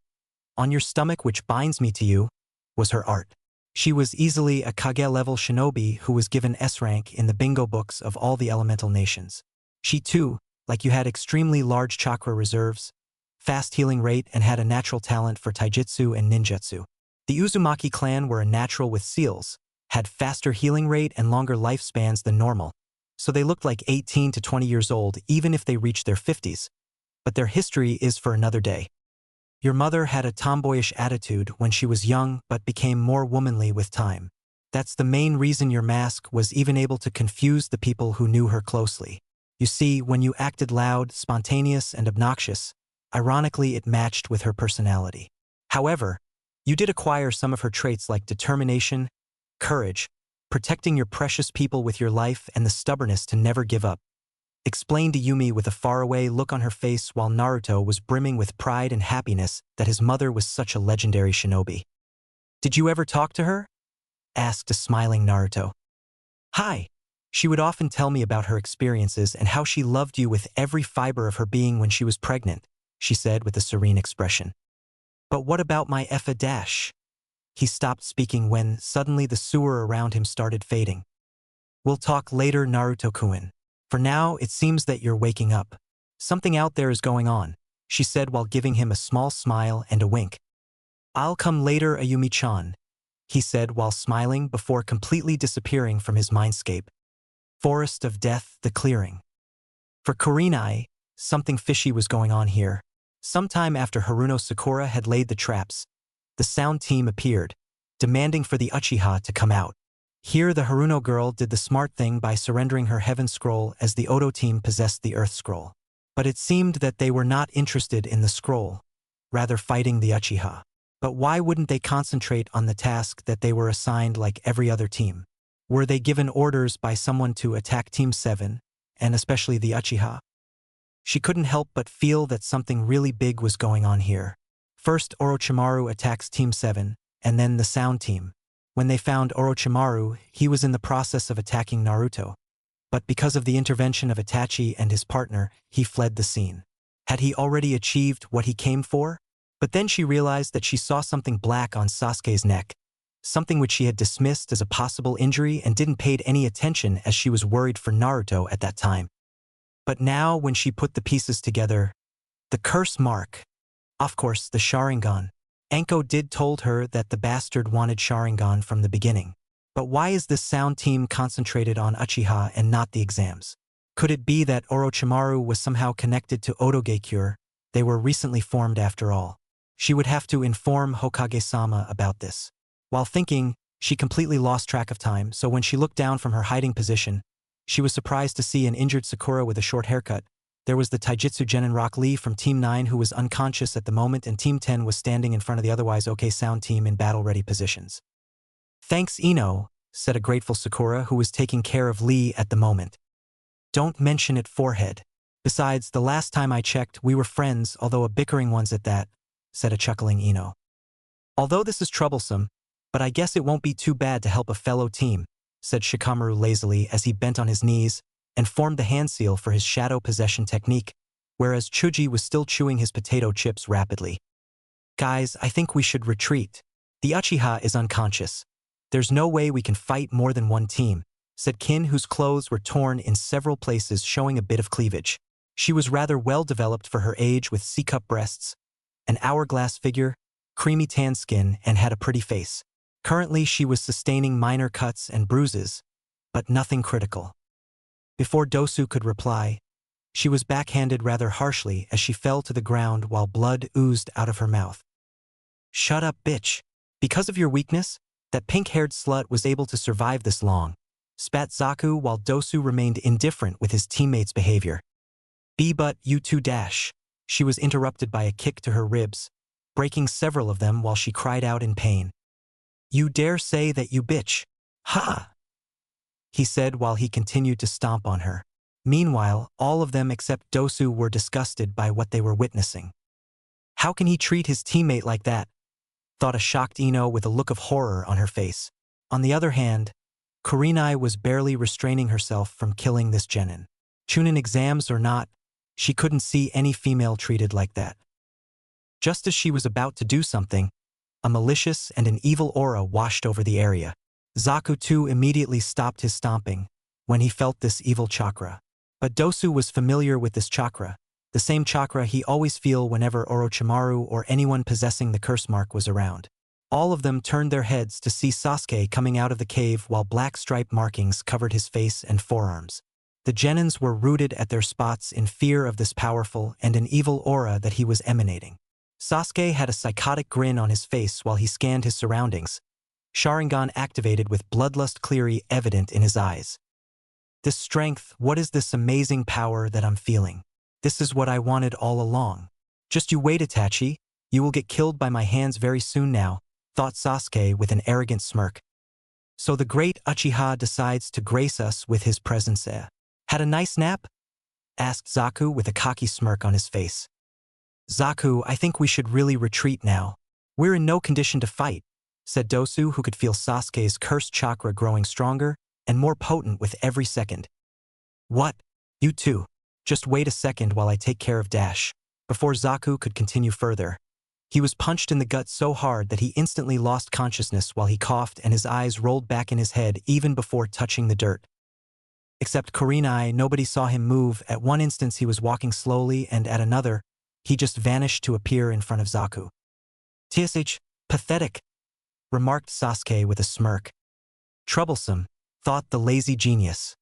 on your stomach which binds me to you, was her art. She was easily a Kage-level shinobi who was given S-rank in the bingo books of all the elemental nations. She too, like you, had extremely large chakra reserves, fast healing rate, and had a natural talent for taijutsu and ninjutsu. The Uzumaki clan were a natural with seals, had faster healing rate and longer lifespans than normal, so they looked like 18 to 20 years old even if they reached their 50s. But their history is for another day. Your mother had a tomboyish attitude when she was young but became more womanly with time. That's the main reason your mask was even able to confuse the people who knew her closely. You see, when you acted loud, spontaneous, and obnoxious, ironically it matched with her personality. However, you did acquire some of her traits like determination, courage, protecting your precious people with your life, and the stubbornness to never give up. Explained Ayumi with a faraway look on her face while Naruto was brimming with pride and happiness that his mother was such a legendary shinobi. Did you ever talk to her? Asked a smiling Naruto. Hi. She would often tell me about her experiences and how she loved you with every fiber of her being when she was pregnant, she said with a serene expression. But what about my Effa dash? He stopped speaking when suddenly the sewer around him started fading. We'll talk later, Naruto-kun. For now, it seems that you're waking up. Something out there is going on, she said while giving him a small smile and a wink. I'll come later, Ayumi-chan, he said while smiling before completely disappearing from his mindscape. Forest of Death, the clearing. For Kurenai, something fishy was going on here. Sometime after Haruno Sakura had laid the traps, the sound team appeared, demanding for the Uchiha to come out. Here the Haruno girl did the smart thing by surrendering her Heaven Scroll as the Odo team possessed the Earth Scroll. But it seemed that they were not interested in the scroll, rather fighting the Uchiha. But why wouldn't they concentrate on the task that they were assigned like every other team? Were they given orders by someone to attack Team 7, and especially the Uchiha? She couldn't help but feel that something really big was going on here. First Orochimaru attacks Team 7, and then the Sound Team. When they found Orochimaru, he was in the process of attacking Naruto. But because of the intervention of Itachi and his partner, he fled the scene. Had he already achieved what he came for? But then she realized that she saw something black on Sasuke's neck, something which she had dismissed as a possible injury and didn't pay any attention as she was worried for Naruto at that time. But now, when she put the pieces together, the curse mark, of course, the Sharingan. Anko did told her that the bastard wanted Sharingan from the beginning. But why is this sound team concentrated on Uchiha and not the exams? Could it be that Orochimaru was somehow connected to Otogekyure, They were recently formed after all. She would have to inform Hokage-sama about this. While thinking, she completely lost track of time, so when she looked down from her hiding position, she was surprised to see an injured Sakura with a short haircut. There was the Taijutsu Genin Rock Lee from Team 9 who was unconscious at the moment, and Team 10 was standing in front of the otherwise okay sound team in battle-ready positions. "Thanks, Ino," said a grateful Sakura who was taking care of Lee at the moment. "Don't mention it, forehead. Besides, the last time I checked, we were friends, although a bickering ones at that," said a chuckling Ino. "Although this is troublesome, but I guess it won't be too bad to help a fellow team," said Shikamaru lazily as he bent on his knees and formed the hand seal for his shadow possession technique, whereas Chuji was still chewing his potato chips rapidly. "Guys, I think we should retreat. The Uchiha is unconscious. There's no way we can fight more than one team," said Kin, whose clothes were torn in several places, showing a bit of cleavage. She was rather well developed for her age, with C-cup breasts, an hourglass figure, creamy tan skin, and had a pretty face. Currently, she was sustaining minor cuts and bruises, but nothing critical. Before Dosu could reply, she was backhanded rather harshly as she fell to the ground while blood oozed out of her mouth. "Shut up, bitch. Because of your weakness, that pink-haired slut was able to survive this long," spat Zaku while Dosu remained indifferent with his teammates' behavior. But you two dash." She was interrupted by a kick to her ribs, breaking several of them while she cried out in pain. "You dare say that, you bitch? Ha!" he said while he continued to stomp on her. Meanwhile, all of them except Dosu were disgusted by what they were witnessing. "How can he treat his teammate like that?" thought a shocked Ino with a look of horror on her face. On the other hand, Kurenai was barely restraining herself from killing this genin. Chunin exams or not, she couldn't see any female treated like that. Just as she was about to do something, a malicious and an evil aura washed over the area. Zaku too immediately stopped his stomping when he felt this evil chakra. But Dosu was familiar with this chakra, the same chakra he always feel whenever Orochimaru or anyone possessing the curse mark was around. All of them turned their heads to see Sasuke coming out of the cave while black stripe markings covered his face and forearms. The genins were rooted at their spots in fear of this powerful and an evil aura that he was emanating. Sasuke had a psychotic grin on his face while he scanned his surroundings, Sharingan activated with bloodlust clearly evident in his eyes. "This strength, what is this amazing power that I'm feeling? This is what I wanted all along. Just you wait, Itachi, you will get killed by my hands very soon now," thought Sasuke with an arrogant smirk. "So the great Uchiha decides to grace us with his presence, eh? Had a nice nap?" asked Zaku with a cocky smirk on his face. "Zaku, I think we should really retreat now. We're in no condition to fight," said Dosu, who could feel Sasuke's cursed chakra growing stronger and more potent with every second. "What? You two. Just wait a second while I take care of Dash." Before Zaku could continue further, he was punched in the gut so hard that he instantly lost consciousness while he coughed and his eyes rolled back in his head even before touching the dirt. Except Kurenai, nobody saw him move. At one instance he was walking slowly, and at another, he just vanished to appear in front of Zaku. "Tsh, pathetic," remarked Sasuke with a smirk. "Troublesome," thought the lazy genius.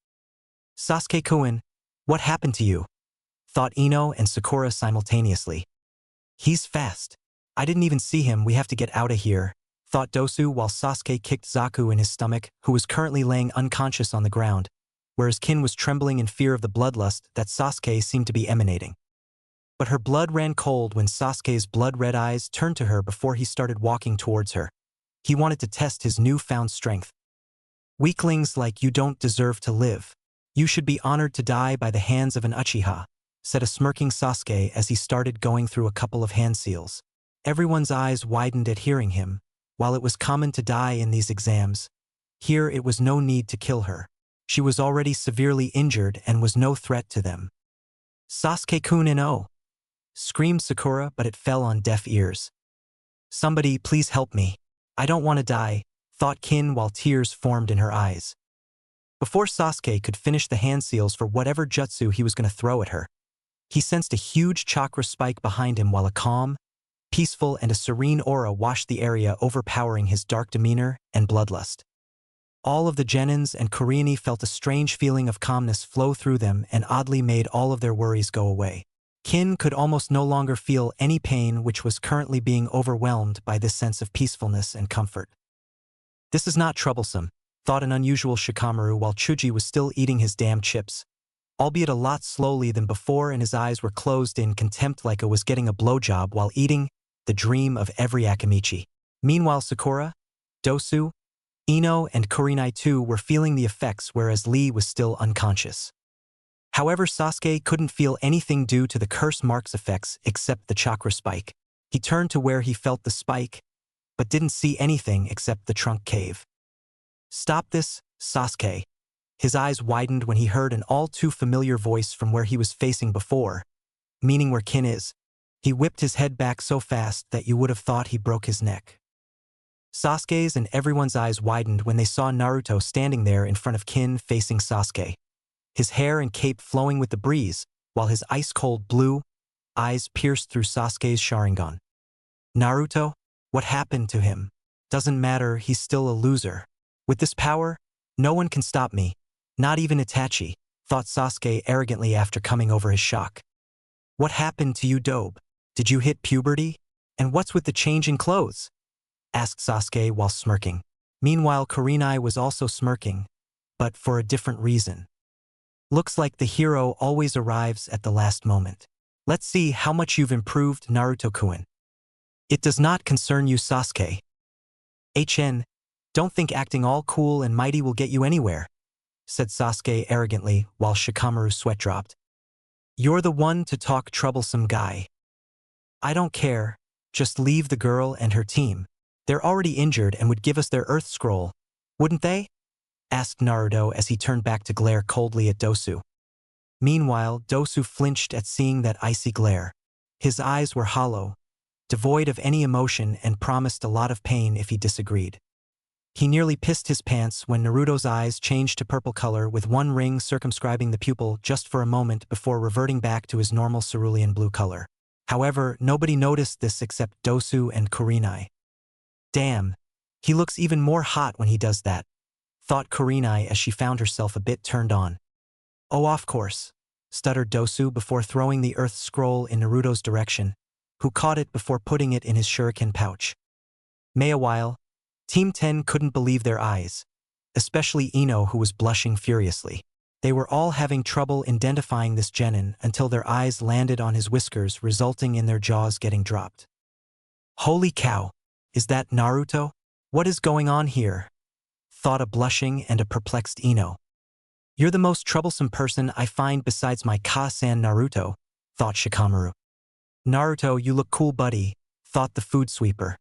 "Sasuke-kun, what happened to you?" thought Ino and Sakura simultaneously. "He's fast. I didn't even see him. We have to get out of here," thought Dosu while Sasuke kicked Zaku in his stomach, who was currently laying unconscious on the ground, whereas Kin was trembling in fear of the bloodlust that Sasuke seemed to be emanating. But her blood ran cold when Sasuke's blood-red eyes turned to her before he started walking towards her. He wanted to test his newfound strength. "Weaklings like you don't deserve to live. You should be honored to die by the hands of an Uchiha," said a smirking Sasuke as he started going through a couple of hand seals. Everyone's eyes widened at hearing him. While it was common to die in these exams, here it was no need to kill her. She was already severely injured and was no threat to them. "Sasuke-kun no!" screamed Sakura, but it fell on deaf ears. "Somebody please help me. I don't want to die," thought Kin while tears formed in her eyes. Before Sasuke could finish the hand seals for whatever jutsu he was going to throw at her, he sensed a huge chakra spike behind him while a calm, peaceful, and a serene aura washed the area, overpowering his dark demeanor and bloodlust. All of the genins and Kurenai felt a strange feeling of calmness flow through them and oddly made all of their worries go away. Kin could almost no longer feel any pain, which was currently being overwhelmed by this sense of peacefulness and comfort. This is not troublesome, thought an unusual Shikamaru while Chuji was still eating his damn chips, albeit a lot slowly than before, and his eyes were closed in contempt like it was getting a blowjob while eating, the dream of every Akamichi. Meanwhile, Sakura, Dosu, Ino, and Kurenai too were feeling the effects, whereas Lee was still unconscious. However, Sasuke couldn't feel anything due to the curse mark's effects except the chakra spike. He turned to where he felt the spike, but didn't see anything except the trunk cave. "Stop this, Sasuke." His eyes widened when he heard an all-too-familiar voice from where he was facing before, meaning where Kin is. He whipped his head back so fast that you would have thought he broke his neck. Sasuke's and everyone's eyes widened when they saw Naruto standing there in front of Kin facing Sasuke, his hair and cape flowing with the breeze, while his ice-cold blue eyes pierced through Sasuke's Sharingan. Naruto? What happened to him? Doesn't matter, he's still a loser. With this power, no one can stop me, not even Itachi, thought Sasuke arrogantly after coming over his shock. What happened to you, Dobe? Did you hit puberty? And what's with the change in clothes? Asked Sasuke while smirking. Meanwhile, Kurenai was also smirking, but for a different reason. Looks like the hero always arrives at the last moment. Let's see how much you've improved, Naruto-kun. It does not concern you, Sasuke. Don't think acting all cool and mighty will get you anywhere, said Sasuke arrogantly while Shikamaru's sweat dropped. You're the one to talk, troublesome guy. I don't care, just leave the girl and her team. They're already injured and would give us their Earth Scroll, wouldn't they? Asked Naruto as he turned back to glare coldly at Dosu. Meanwhile, Dosu flinched at seeing that icy glare. His eyes were hollow, devoid of any emotion, and promised a lot of pain if he disagreed. He nearly pissed his pants when Naruto's eyes changed to purple color with one ring circumscribing the pupil just for a moment before reverting back to his normal cerulean blue color. However, nobody noticed this except Dosu and Kurenai. Damn, he looks even more hot when he does that, thought Kurenai as she found herself a bit turned on. Oh, of course, stuttered Dosu before throwing the Earth Scroll in Naruto's direction, who caught it before putting it in his shuriken pouch. Meanwhile, Team 10 couldn't believe their eyes, especially Ino, who was blushing furiously. They were all having trouble identifying this genin until their eyes landed on his whiskers, resulting in their jaws getting dropped. Holy cow, is that Naruto? What is going on here? Thought a blushing and a perplexed Ino. You're the most troublesome person I find besides my Ka-san Naruto, thought Shikamaru. Naruto, you look cool, buddy, thought the food sweeper.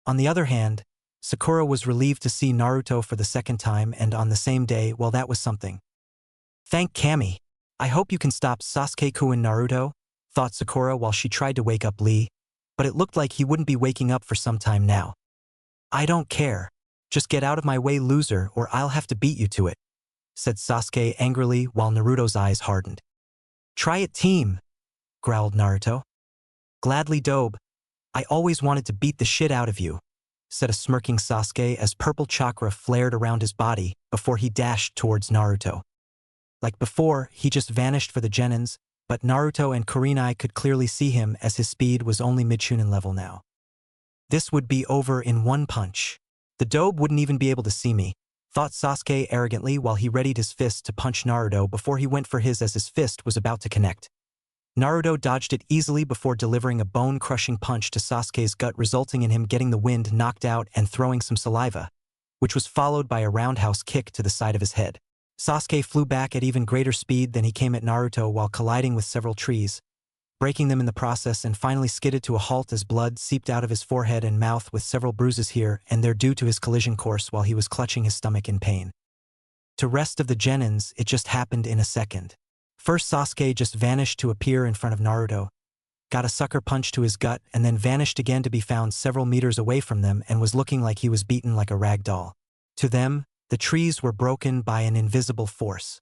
On the other hand, Sakura was relieved to see Naruto for the second time and on the same day. Well, that was something. Thank Kami. I hope you can stop Sasuke-kun, Naruto, thought Sakura while she tried to wake up Lee, but it looked like he wouldn't be waking up for some time now. I don't care. Just get out of my way, loser, or I'll have to beat you to it, said Sasuke angrily while Naruto's eyes hardened. Try it, team, growled Naruto. Gladly, Dobe. I always wanted to beat the shit out of you, said a smirking Sasuke as purple chakra flared around his body before he dashed towards Naruto. Like before, he just vanished for the genins, but Naruto and Kurenai could clearly see him as his speed was only mid-Chunin level now. This would be over in one punch. The Dobe wouldn't even be able to see me, thought Sasuke arrogantly while he readied his fist to punch Naruto before he went for his as his fist was about to connect. Naruto dodged it easily before delivering a bone-crushing punch to Sasuke's gut, resulting in him getting the wind knocked out and throwing some saliva, which was followed by a roundhouse kick to the side of his head. Sasuke flew back at even greater speed than he came at Naruto while colliding with several trees, breaking them in the process, and finally skidded to a halt as blood seeped out of his forehead and mouth with several bruises here and there due to his collision course while he was clutching his stomach in pain. To rest of the genins, it just happened in a second. First, Sasuke just vanished to appear in front of Naruto, got a sucker punch to his gut, and then vanished again to be found several meters away from them and was looking like he was beaten like a rag doll. To them, the trees were broken by an invisible force.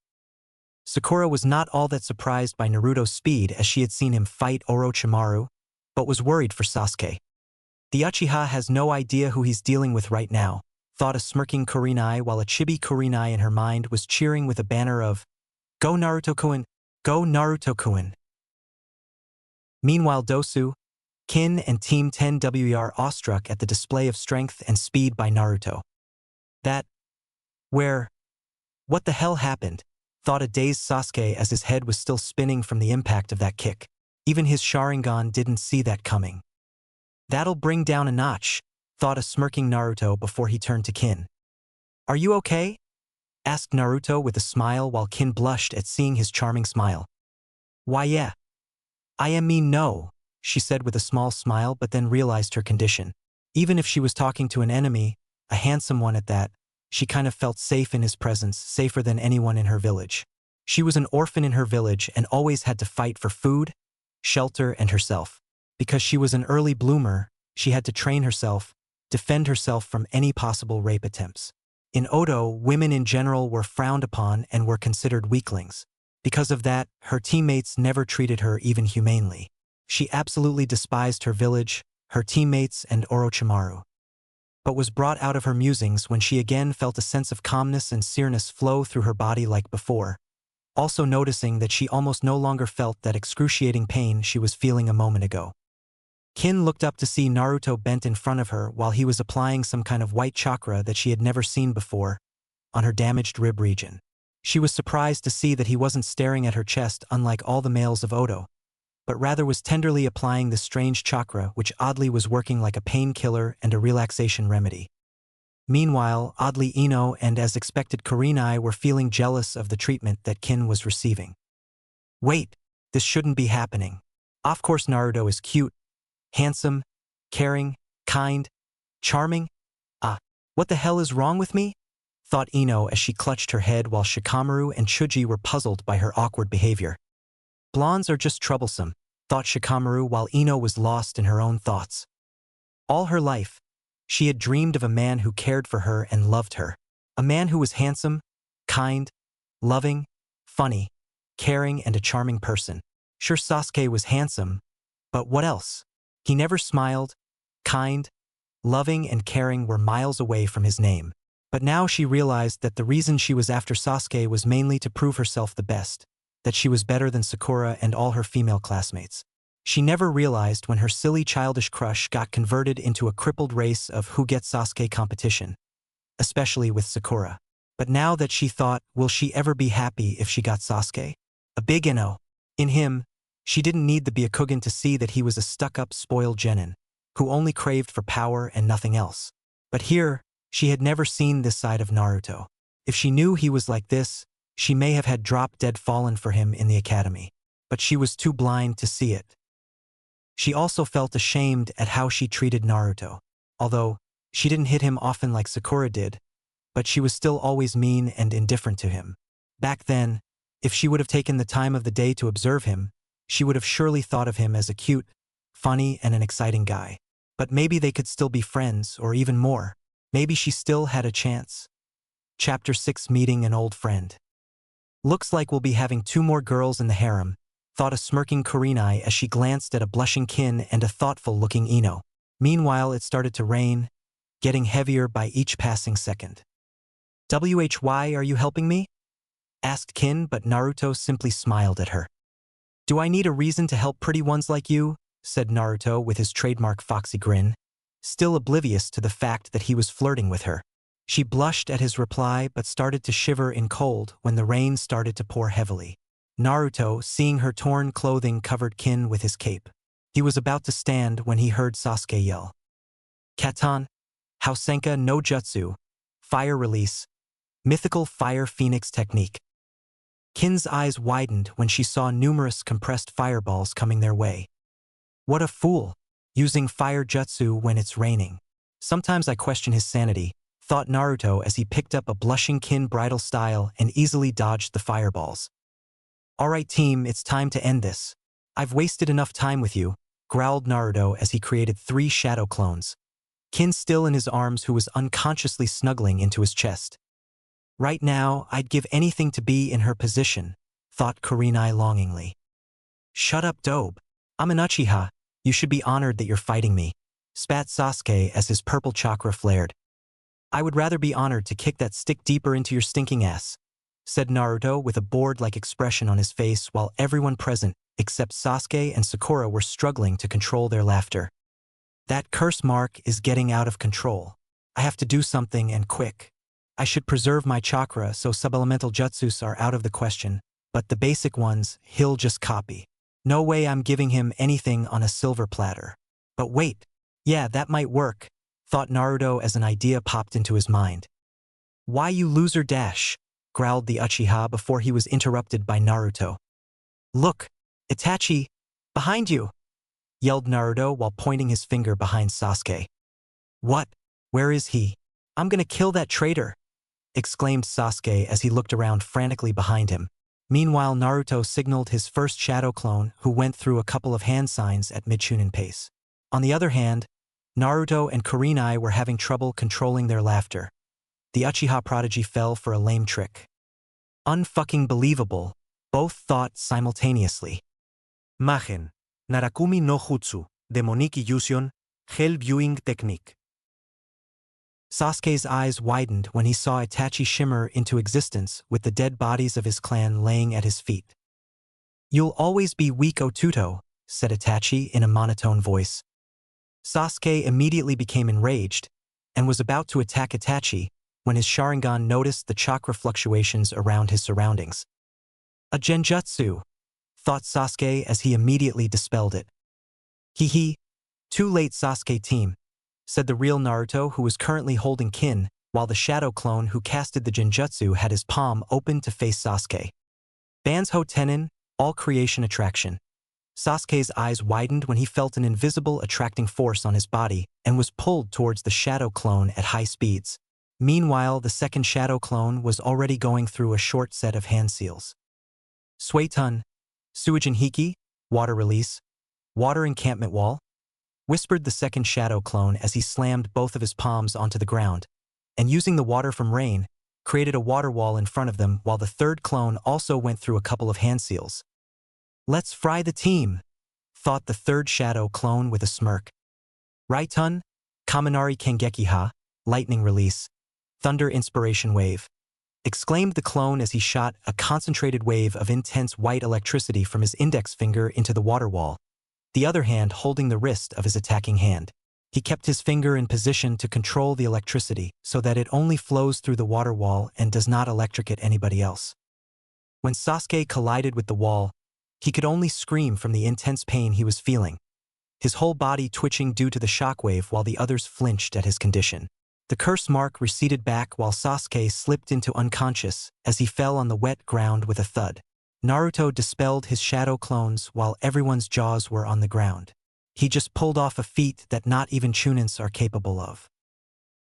Sakura was not all that surprised by Naruto's speed as she had seen him fight Orochimaru, but was worried for Sasuke. The Uchiha has no idea who he's dealing with right now, thought a smirking Kurenai while a chibi Kurenai in her mind was cheering with a banner of, Go Naruto-kun! Go Naruto-kun! Meanwhile Dosu, Kin and Team 10 were awestruck at the display of strength and speed by Naruto. What the hell happened? Thought a dazed Sasuke as his head was still spinning from the impact of that kick. Even his Sharingan didn't see that coming. That'll bring down a notch, thought a smirking Naruto before he turned to Kin. Are you okay? Asked Naruto with a smile while Kin blushed at seeing his charming smile. Why yeah. No, she said with a small smile but then realized her condition. Even if she was talking to an enemy, a handsome one at that, she kind of felt safe in his presence, safer than anyone in her village. She was an orphan in her village and always had to fight for food, shelter, and herself. Because she was an early bloomer, she had to train herself, defend herself from any possible rape attempts. In Odo, women in general were frowned upon and were considered weaklings. Because of that, her teammates never treated her even humanely. She absolutely despised her village, her teammates, and Orochimaru. But was brought out of her musings when she again felt a sense of calmness and sereness flow through her body like before, also noticing that she almost no longer felt that excruciating pain she was feeling a moment ago. Kin looked up to see Naruto bent in front of her while he was applying some kind of white chakra that she had never seen before on her damaged rib region. She was surprised to see that he wasn't staring at her chest unlike all the males of Odo, but rather was tenderly applying this strange chakra which oddly was working like a painkiller and a relaxation remedy. Meanwhile, oddly Ino and as expected Kurenai were feeling jealous of the treatment that Kin was receiving. Wait, this shouldn't be happening. Of course Naruto is cute, handsome, caring, kind, charming. What the hell is wrong with me? Thought Ino as she clutched her head while Shikamaru and Chuji were puzzled by her awkward behavior. Blondes are just troublesome, thought Shikamaru while Ino was lost in her own thoughts. All her life, she had dreamed of a man who cared for her and loved her. A man who was handsome, kind, loving, funny, caring, and a charming person. Sure, Sasuke was handsome, but what else? He never smiled. Kind, loving, and caring were miles away from his name. But now she realized that the reason she was after Sasuke was mainly to prove herself the best, that she was better than Sakura and all her female classmates. She never realized when her silly childish crush got converted into a crippled race of who gets Sasuke competition, especially with Sakura. But now that she thought, will she ever be happy if she got Sasuke? A big no. In him, she didn't need the Byakugan to see that he was a stuck-up spoiled genin, who only craved for power and nothing else. But here, she had never seen this side of Naruto. If she knew he was like this, she may have had drop-dead fallen for him in the academy. But she was too blind to see it. She also felt ashamed at how she treated Naruto. Although, she didn't hit him often like Sakura did, but she was still always mean and indifferent to him. Back then, if she would have taken the time of the day to observe him, she would have surely thought of him as a cute, funny, and an exciting guy. But maybe they could still be friends, or even more. Maybe she still had a chance. Chapter 6: Meeting an Old Friend. Looks like we'll be having 2 more girls in the harem, thought a smirking Kurenai as she glanced at a blushing Kin and a thoughtful-looking Ino. Meanwhile, it started to rain, getting heavier by each passing second. "Why are you helping me?" asked Kin, but Naruto simply smiled at her. "Do I need a reason to help pretty ones like you?" said Naruto with his trademark foxy grin, still oblivious to the fact that he was flirting with her. She blushed at his reply but started to shiver in cold when the rain started to pour heavily. Naruto, seeing her torn clothing, covered Kin with his cape. He was about to stand when he heard Sasuke yell, "Katan, Housenka no Jutsu, Fire Release, Mythical Fire Phoenix Technique." Kin's eyes widened when she saw numerous compressed fireballs coming their way. What a fool, using fire jutsu when it's raining. Sometimes I question his sanity, thought Naruto as he picked up a blushing Kin bridal style and easily dodged the fireballs. "Alright team, it's time to end this. I've wasted enough time with you," growled Naruto as he created 3 shadow clones. Kin still in his arms, who was unconsciously snuggling into his chest. Right now, I'd give anything to be in her position, thought Kurenai longingly. "Shut up, Dobe. I'm an Uchiha. You should be honored that you're fighting me," spat Sasuke as his purple chakra flared. "I would rather be honored to kick that stick deeper into your stinking ass," said Naruto with a bored-like expression on his face while everyone present except Sasuke and Sakura were struggling to control their laughter. That curse mark is getting out of control. I have to do something and quick. I should preserve my chakra so sub-elemental jutsus are out of the question, but the basic ones, he'll just copy. No way I'm giving him anything on a silver platter. But wait, yeah, that might work, thought Naruto as an idea popped into his mind. Why you loser dash, growled the Uchiha before he was interrupted by Naruto. Look, Itachi, behind you, yelled Naruto while pointing his finger behind Sasuke. What? Where is he? I'm gonna kill that traitor, exclaimed Sasuke as he looked around frantically behind him. Meanwhile, Naruto signaled his first shadow clone, who went through a couple of hand signs at mid-Chunin pace. On the other hand, Naruto and Kurenai were having trouble controlling their laughter. The Uchiha prodigy fell for a lame trick. Unfucking believable, both thought simultaneously. Machen. Narakumi no Jutsu. Demonic Illusion. Hell Viewing Technique. Sasuke's eyes widened when he saw Itachi shimmer into existence with the dead bodies of his clan laying at his feet. You'll always be weak, Otuto, said Itachi in a monotone voice. Sasuke immediately became enraged and was about to attack Itachi when his Sharingan noticed the chakra fluctuations around his surroundings. A genjutsu, thought Sasuke as he immediately dispelled it. Hee, too late, Sasuke team, said the real Naruto, who was currently holding Kin, while the shadow clone who casted the genjutsu had his palm open to face Sasuke. Banzho Tenin, all creation attraction. Sasuke's eyes widened when he felt an invisible attracting force on his body and was pulled towards the shadow clone at high speeds. Meanwhile, the second shadow clone was already going through a short set of hand seals. Suetun, Suijin Hiki, water release, water encampment wall, whispered the second shadow clone as he slammed both of his palms onto the ground, and using the water from rain, created a water wall in front of them while the third clone also went through a couple of hand seals. Let's fry the team, thought the third shadow clone with a smirk. Raitun, Kaminari Kengekiha, lightning release, thunder inspiration wave, exclaimed the clone as he shot a concentrated wave of intense white electricity from his index finger into the water wall, the other hand holding the wrist of his attacking hand. He kept his finger in position to control the electricity so that it only flows through the water wall and does not electrocute anybody else. When Sasuke collided with the wall, he could only scream from the intense pain he was feeling, his whole body twitching due to the shockwave while the others flinched at his condition. The curse mark receded back while Sasuke slipped into unconscious as he fell on the wet ground with a thud. Naruto dispelled his shadow clones while everyone's jaws were on the ground. He just pulled off a feat that not even Chunins are capable of.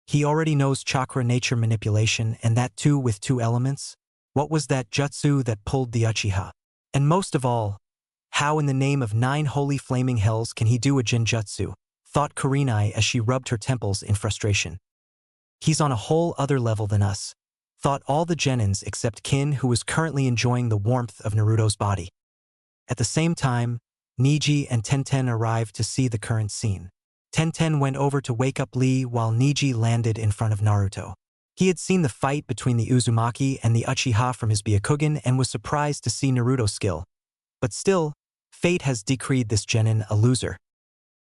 He already knows chakra nature manipulation, and that too with 2 elements. What was that jutsu that pulled the Uchiha? And most of all, how in the name of 9 holy flaming hells can he do a genjutsu? Thought Kurenai as she rubbed her temples in frustration. He's on a whole other level than us, thought all the genins except Kin, who was currently enjoying the warmth of Naruto's body. At the same time, Neji and Tenten arrived to see the current scene. Tenten went over to wake up Lee while Neji landed in front of Naruto. He had seen the fight between the Uzumaki and the Uchiha from his Byakugan and was surprised to see Naruto's skill. But still, fate has decreed this genin a loser.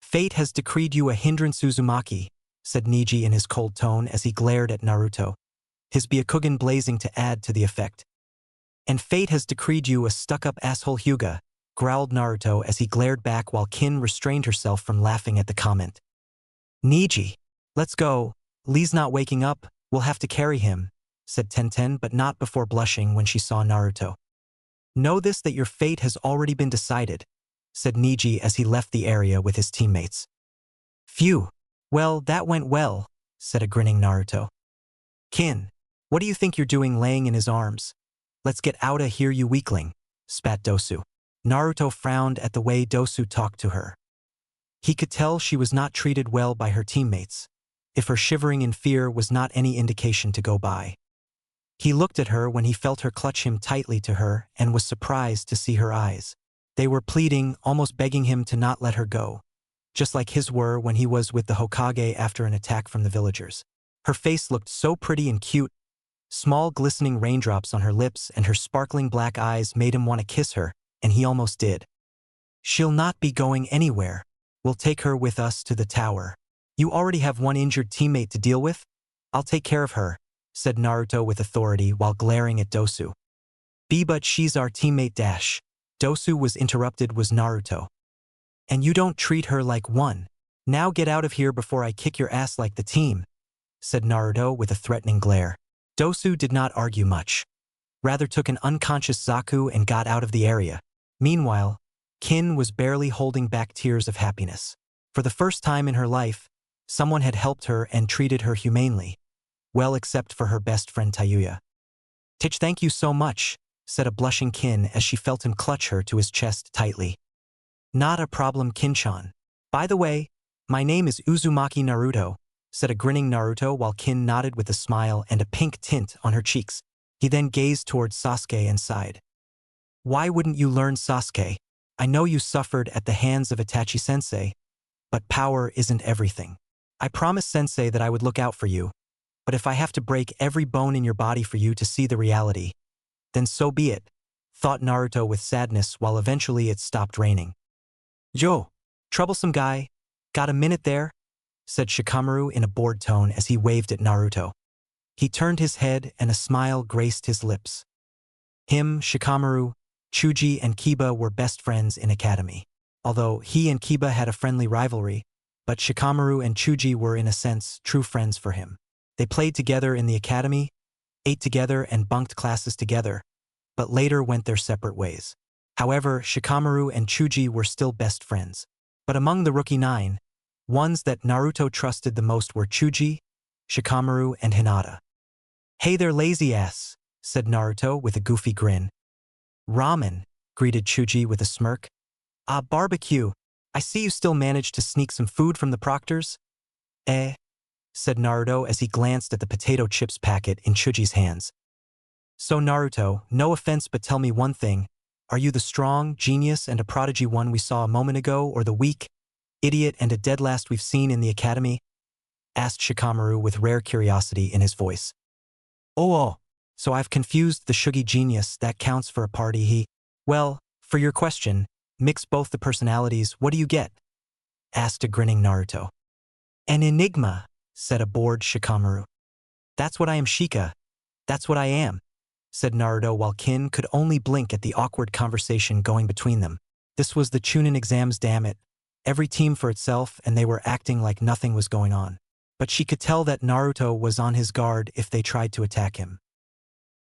Fate has decreed you a hindrance, Uzumaki, said Neji in his cold tone as he glared at Naruto, his Byakugan blazing to add to the effect. And fate has decreed you a stuck-up asshole, Hyuga, growled Naruto as he glared back while Kin restrained herself from laughing at the comment. Neji, let's go, Lee's not waking up, we'll have to carry him, said Tenten, but not before blushing when she saw Naruto. Know this, that your fate has already been decided, said Neji as he left the area with his teammates. Phew. Well, that went well, said a grinning Naruto. Kin, what do you think you're doing laying in his arms? Let's get outta here, you weakling, spat Dosu. Naruto frowned at the way Dosu talked to her. He could tell she was not treated well by her teammates, if her shivering in fear was not any indication to go by. He looked at her when he felt her clutch him tightly to her and was surprised to see her eyes. They were pleading, almost begging him to not let her go, just like his were when he was with the Hokage after an attack from the villagers. Her face looked so pretty and cute. Small glistening raindrops on her lips and her sparkling black eyes made him want to kiss her, and he almost did. She'll not be going anywhere. We'll take her with us to the tower. You already have one injured teammate to deal with? I'll take care of her, said Naruto with authority while glaring at Dosu. But she's our teammate dash. Dosu was interrupted was Naruto. And you don't treat her like one. Now get out of here before I kick your ass like the team, said Naruto with a threatening glare. Dosu did not argue much. Rather took an unconscious Zaku and got out of the area. Meanwhile, Kin was barely holding back tears of happiness. For the first time in her life, someone had helped her and treated her humanely. Well, except for her best friend Tayuya. Tich, thank you so much, said a blushing Kin as she felt him clutch her to his chest tightly. Not a problem, Kin-chan. By the way, my name is Uzumaki Naruto, said a grinning Naruto while Kin nodded with a smile and a pink tint on her cheeks. He then gazed towards Sasuke and sighed. Why wouldn't you learn, Sasuke? I know you suffered at the hands of Itachi-sensei, but power isn't everything. I promised Sensei that I would look out for you, but if I have to break every bone in your body for you to see the reality, then so be it, thought Naruto with sadness while eventually it stopped raining. Yo, troublesome guy, got a minute there? Said Shikamaru in a bored tone as he waved at Naruto. He turned his head and a smile graced his lips. Him, Shikamaru, Chuji and Kiba were best friends in academy. Although he and Kiba had a friendly rivalry, but Shikamaru and Chuji were in a sense true friends for him. They played together in the academy, ate together and bunked classes together, but later went their separate ways. However, Shikamaru and Chuji were still best friends. But among the rookie 9, ones that Naruto trusted the most were Chuji, Shikamaru, and Hinata. Hey there, lazy ass, said Naruto with a goofy grin. Ramen, greeted Chuji with a smirk. Ah, barbecue. I see you still managed to sneak some food from the proctors? Said Naruto as he glanced at the potato chips packet in Chuji's hands. So Naruto, no offense but tell me one thing, are you the strong, genius, and a prodigy one we saw a moment ago, or the weak, idiot, and a dead last we've seen in the academy? Asked Shikamaru with rare curiosity in his voice. Oh, so I've confused the Shugi genius, that counts for a party Well, for your question, mix both the personalities, what do you get? Asked a grinning Naruto. An enigma, said a bored Shikamaru. That's what I am, Shika. That's what I am, said Naruto while Kin could only blink at the awkward conversation going between them. This was the Chunin Exams, damn it. Every team for itself and they were acting like nothing was going on. But she could tell that Naruto was on his guard if they tried to attack him.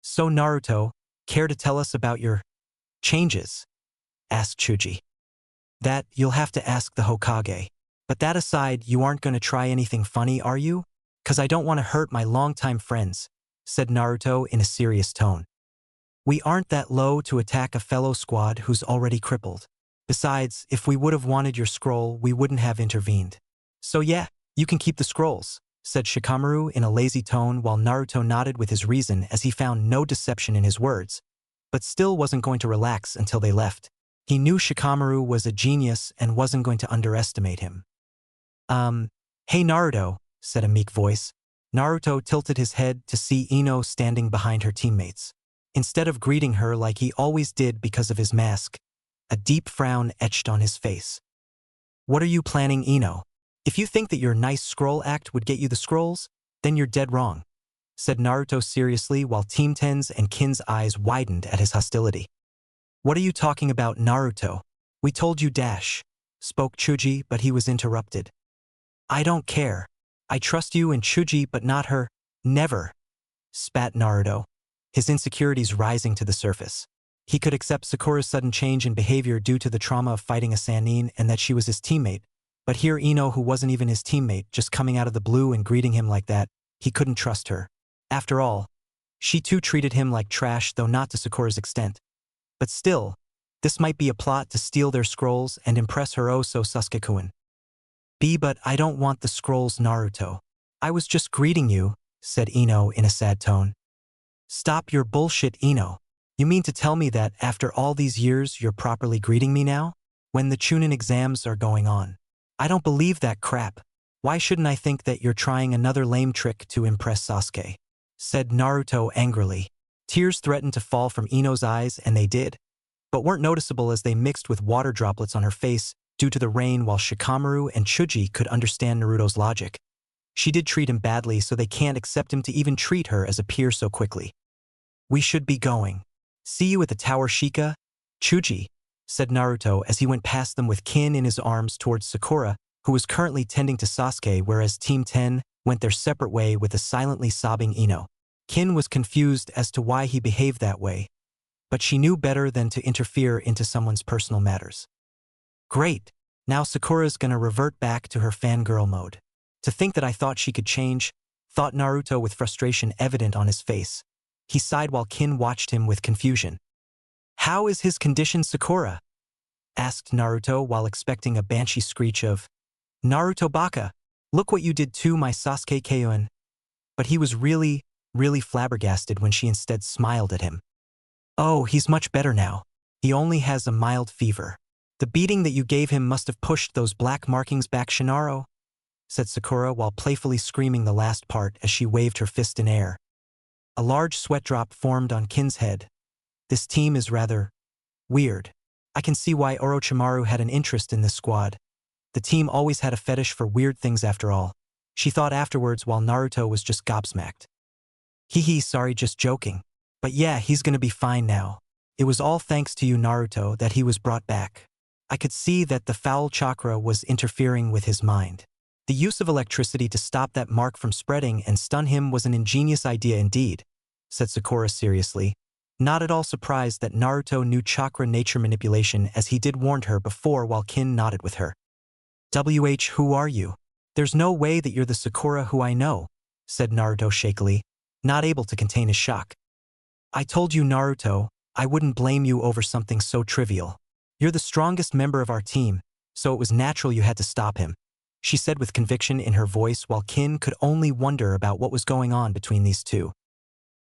So Naruto, care to tell us about your changes? Asked Chuji. That you'll have to ask the Hokage. But that aside, you aren't going to try anything funny, are you? 'Cause I don't want to hurt my longtime friends, said Naruto in a serious tone. We aren't that low to attack a fellow squad who's already crippled. Besides, if we would have wanted your scroll, we wouldn't have intervened. So yeah, you can keep the scrolls, said Shikamaru in a lazy tone while Naruto nodded with his reason as he found no deception in his words, but still wasn't going to relax until they left. He knew Shikamaru was a genius and wasn't going to underestimate him. Hey Naruto, said a meek voice. Naruto tilted his head to see Ino standing behind her teammates. Instead of greeting her like he always did because of his mask, a deep frown etched on his face. What are you planning, Ino? If you think that your nice scroll act would get you the scrolls, then you're dead wrong, said Naruto seriously while Team 10's and Kin's eyes widened at his hostility. What are you talking about, Naruto? We told you dash, spoke Chuji, but he was interrupted. I don't care. I trust you and Chuji but not her. Never, spat Naruto, his insecurities rising to the surface. He could accept Sakura's sudden change in behavior due to the trauma of fighting a Sannin and that she was his teammate, but here Ino, who wasn't even his teammate, just coming out of the blue and greeting him like that, he couldn't trust her. After all, she too treated him like trash, though not to Sakura's extent. But still, this might be a plot to steal their scrolls and impress her oh-so Sasuke-kun. But I don't want the scrolls, Naruto. I was just greeting you, said Ino in a sad tone. Stop your bullshit, Ino. You mean to tell me that after all these years you're properly greeting me now? When the Chunin exams are going on? I don't believe that crap. Why shouldn't I think that you're trying another lame trick to impress Sasuke? Said Naruto angrily. Tears threatened to fall from Ino's eyes and they did. but weren't noticeable as they mixed with water droplets on her face due to the rain, while Shikamaru and Chuji could understand Naruto's logic. She did treat him badly, so they can't accept him to even treat her as a peer so quickly. We should be going. See you at the tower, Shika? Chuji, said Naruto as he went past them with Kin in his arms towards Sakura, who was currently tending to Sasuke, whereas Team 10 went their separate way with a silently sobbing Ino. Kin was confused as to why he behaved that way, but she knew better than to interfere into someone's personal matters. Great. Now Sakura's gonna revert back to her fangirl mode. To think that I thought she could change, thought Naruto with frustration evident on his face. He sighed while Kin watched him with confusion. How is his condition, Sakura? Asked Naruto while expecting a banshee screech of, Naruto Baka, look what you did to my Sasuke Kyoin. But he was really flabbergasted when she instead smiled at him. Oh, he's much better now. He only has a mild fever. The beating that you gave him must have pushed those black markings back, Shinaro, said Sakura while playfully screaming the last part as she waved her fist in air. A large sweat drop formed on Kin's head. This team is rather weird. I can see why Orochimaru had an interest in this squad. The team always had a fetish for weird things after all. She thought afterwards while Naruto was just gobsmacked. Hee, sorry, just joking. But yeah, he's gonna be fine now. It was all thanks to you, Naruto, that he was brought back. I could see that the foul chakra was interfering with his mind. The use of electricity to stop that mark from spreading and stun him was an ingenious idea indeed, said Sakura seriously, not at all surprised that Naruto knew chakra nature manipulation as he did warned her before while Kin nodded with her. Who are you? There's no way that you're the Sakura who I know, said Naruto shakily, not able to contain his shock. I told you, Naruto, I wouldn't blame you over something so trivial. You're the strongest member of our team, so it was natural you had to stop him, she said with conviction in her voice while Kin could only wonder about what was going on between these two.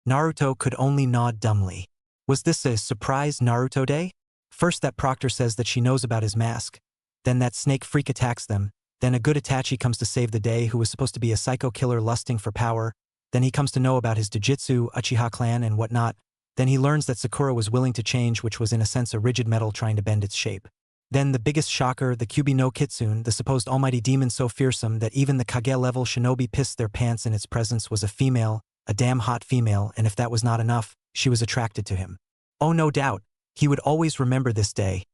Naruto could only nod dumbly. Was this a surprise Naruto day? First that Proctor says that she knows about his mask, then that snake freak attacks them, then a good Itachi comes to save the day who was supposed to be a psycho killer lusting for power, then he comes to know about his Jujutsu, Uchiha clan and whatnot, then he learns that Sakura was willing to change, which was in a sense a rigid metal trying to bend its shape. Then the biggest shocker, the Kyubi no Kitsune, the supposed almighty demon so fearsome that even the Kage-level shinobi pissed their pants in its presence, was a female, a damn hot female, and if that was not enough, she was attracted to him. Oh, no doubt, he would always remember this day.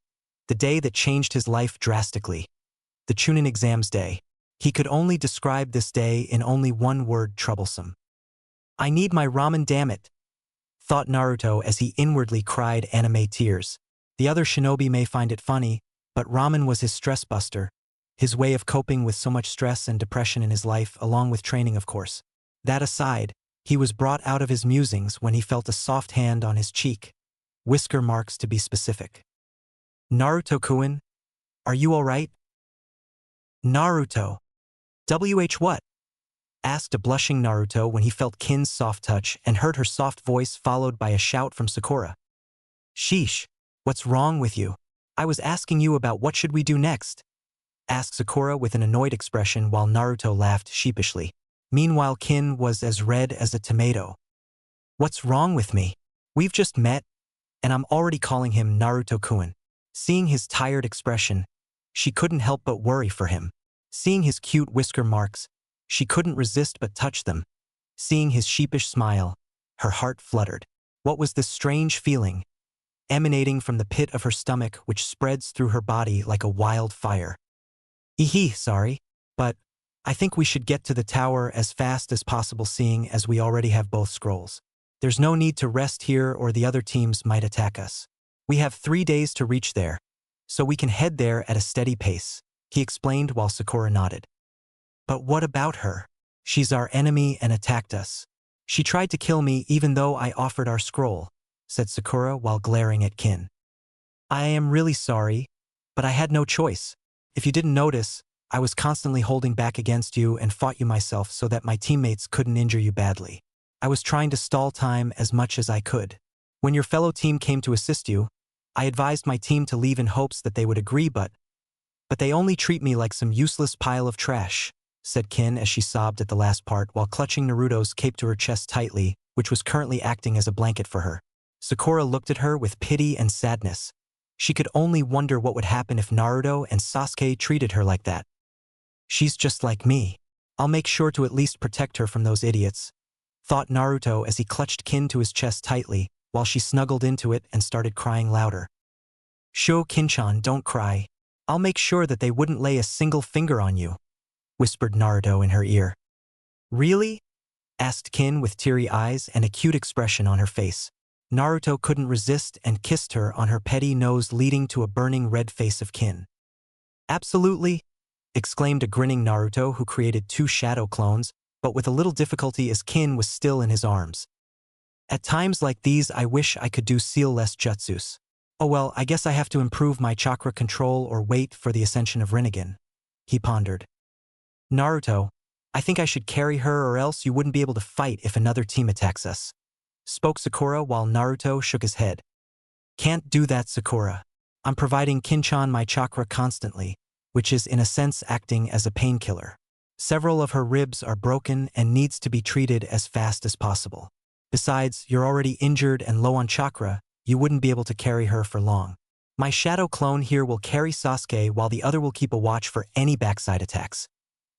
The day that changed his life drastically. The Chunin Exams day. He could only describe this day in only one word: troublesome. I need my ramen, damn it, thought Naruto as he inwardly cried anime tears. The other shinobi may find it funny, but ramen was his stress buster, his way of coping with so much stress and depression in his life, along with training, of course. That aside, he was brought out of his musings when he felt a soft hand on his cheek, whisker marks to be specific. Naruto-kun, are you alright? Naruto. What? Asked a blushing Naruto when he felt Kin's soft touch and heard her soft voice followed by a shout from Sakura. Sheesh, what's wrong with you? I was asking you about what should we do next? Asked Sakura with an annoyed expression while Naruto laughed sheepishly. Meanwhile, Kin was as red as a tomato. What's wrong with me? We've just met, and I'm already calling him Naruto-kun. Seeing his tired expression, she couldn't help but worry for him. Seeing his cute whisker marks, she couldn't resist but touch them. Seeing his sheepish smile, her heart fluttered. What was this strange feeling, emanating from the pit of her stomach which spreads through her body like a wildfire? Sorry, but I think we should get to the tower as fast as possible, seeing as we already have both scrolls. There's no need to rest here or the other teams might attack us. We have 3 days to reach there, so we can head there at a steady pace, he explained while Sakura nodded. But what about her? She's our enemy and attacked us. She tried to kill me even though I offered our scroll, said Sakura while glaring at Kin. I am really sorry, but I had no choice. If you didn't notice, I was constantly holding back against you and fought you myself so that my teammates couldn't injure you badly. I was trying to stall time as much as I could. When your fellow team came to assist you, I advised my team to leave in hopes that they would agree, but they only treat me like some useless pile of trash, said Kin as she sobbed at the last part while clutching Naruto's cape to her chest tightly, which was currently acting as a blanket for her. Sakura looked at her with pity and sadness. She could only wonder what would happen if Naruto and Sasuke treated her like that. She's just like me. I'll make sure to at least protect her from those idiots, thought Naruto as he clutched Kin to his chest tightly, while she snuggled into it and started crying louder. "Sho Kin-chan, don't cry. I'll make sure that they wouldn't lay a single finger on you," whispered Naruto in her ear. "Really?" asked Kin with teary eyes and a cute expression on her face. Naruto couldn't resist and kissed her on her petty nose, leading to a burning red face of Kin. "Absolutely," exclaimed a grinning Naruto who created 2 shadow clones, but with a little difficulty as Kin was still in his arms. "At times like these I wish I could do seal-less jutsus. Oh well, I guess I have to improve my chakra control or wait for the ascension of Rinnegan," he pondered. "Naruto, I think I should carry her or else you wouldn't be able to fight if another team attacks us," spoke Sakura while Naruto shook his head. "Can't do that, Sakura. I'm providing Kin-chan my chakra constantly, which is in a sense acting as a painkiller. Several of her ribs are broken and needs to be treated as fast as possible. Besides, you're already injured and low on chakra, you wouldn't be able to carry her for long. My shadow clone here will carry Sasuke while the other will keep a watch for any backside attacks,"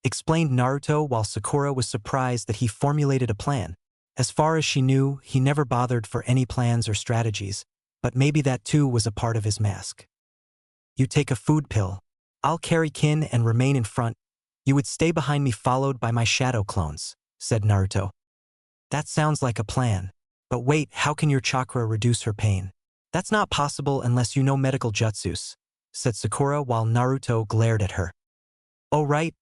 explained Naruto while Sakura was surprised that he formulated a plan. As far as she knew, he never bothered for any plans or strategies, but maybe that too was a part of his mask. "You take a food pill. I'll carry Kin and remain in front. You would stay behind me followed by my shadow clones," said Naruto. "That sounds like a plan. But wait, how can your chakra reduce her pain?" "That's not possible unless you know medical jutsus," said Sakura while Naruto glared at her. "Oh right,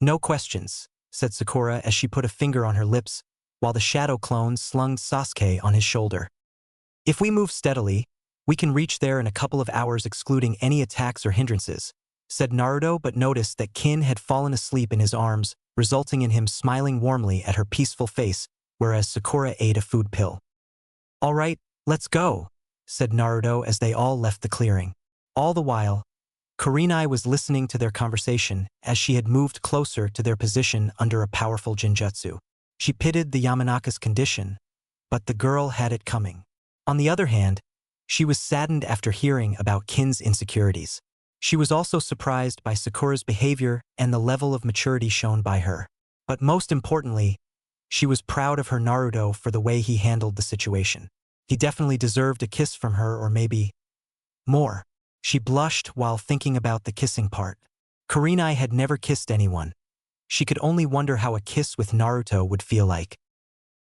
no questions," said Sakura as she put a finger on her lips, while the shadow clone slung Sasuke on his shoulder. "If we move steadily, we can reach there in a couple of hours excluding any attacks or hindrances," said Naruto, but noticed that Kin had fallen asleep in his arms, resulting in him smiling warmly at her peaceful face, whereas Sakura ate a food pill. "All right, let's go," said Naruto as they all left the clearing. All the while, Kurenai was listening to their conversation as she had moved closer to their position under a powerful jinjutsu. She pitied the Yamanaka's condition, but the girl had it coming. On the other hand, she was saddened after hearing about Kin's insecurities. She was also surprised by Sakura's behavior and the level of maturity shown by her. But most importantly, she was proud of her Naruto for the way he handled the situation. He definitely deserved a kiss from her, or maybe more. She blushed while thinking about the kissing part. Kurenai had never kissed anyone. She could only wonder how a kiss with Naruto would feel like.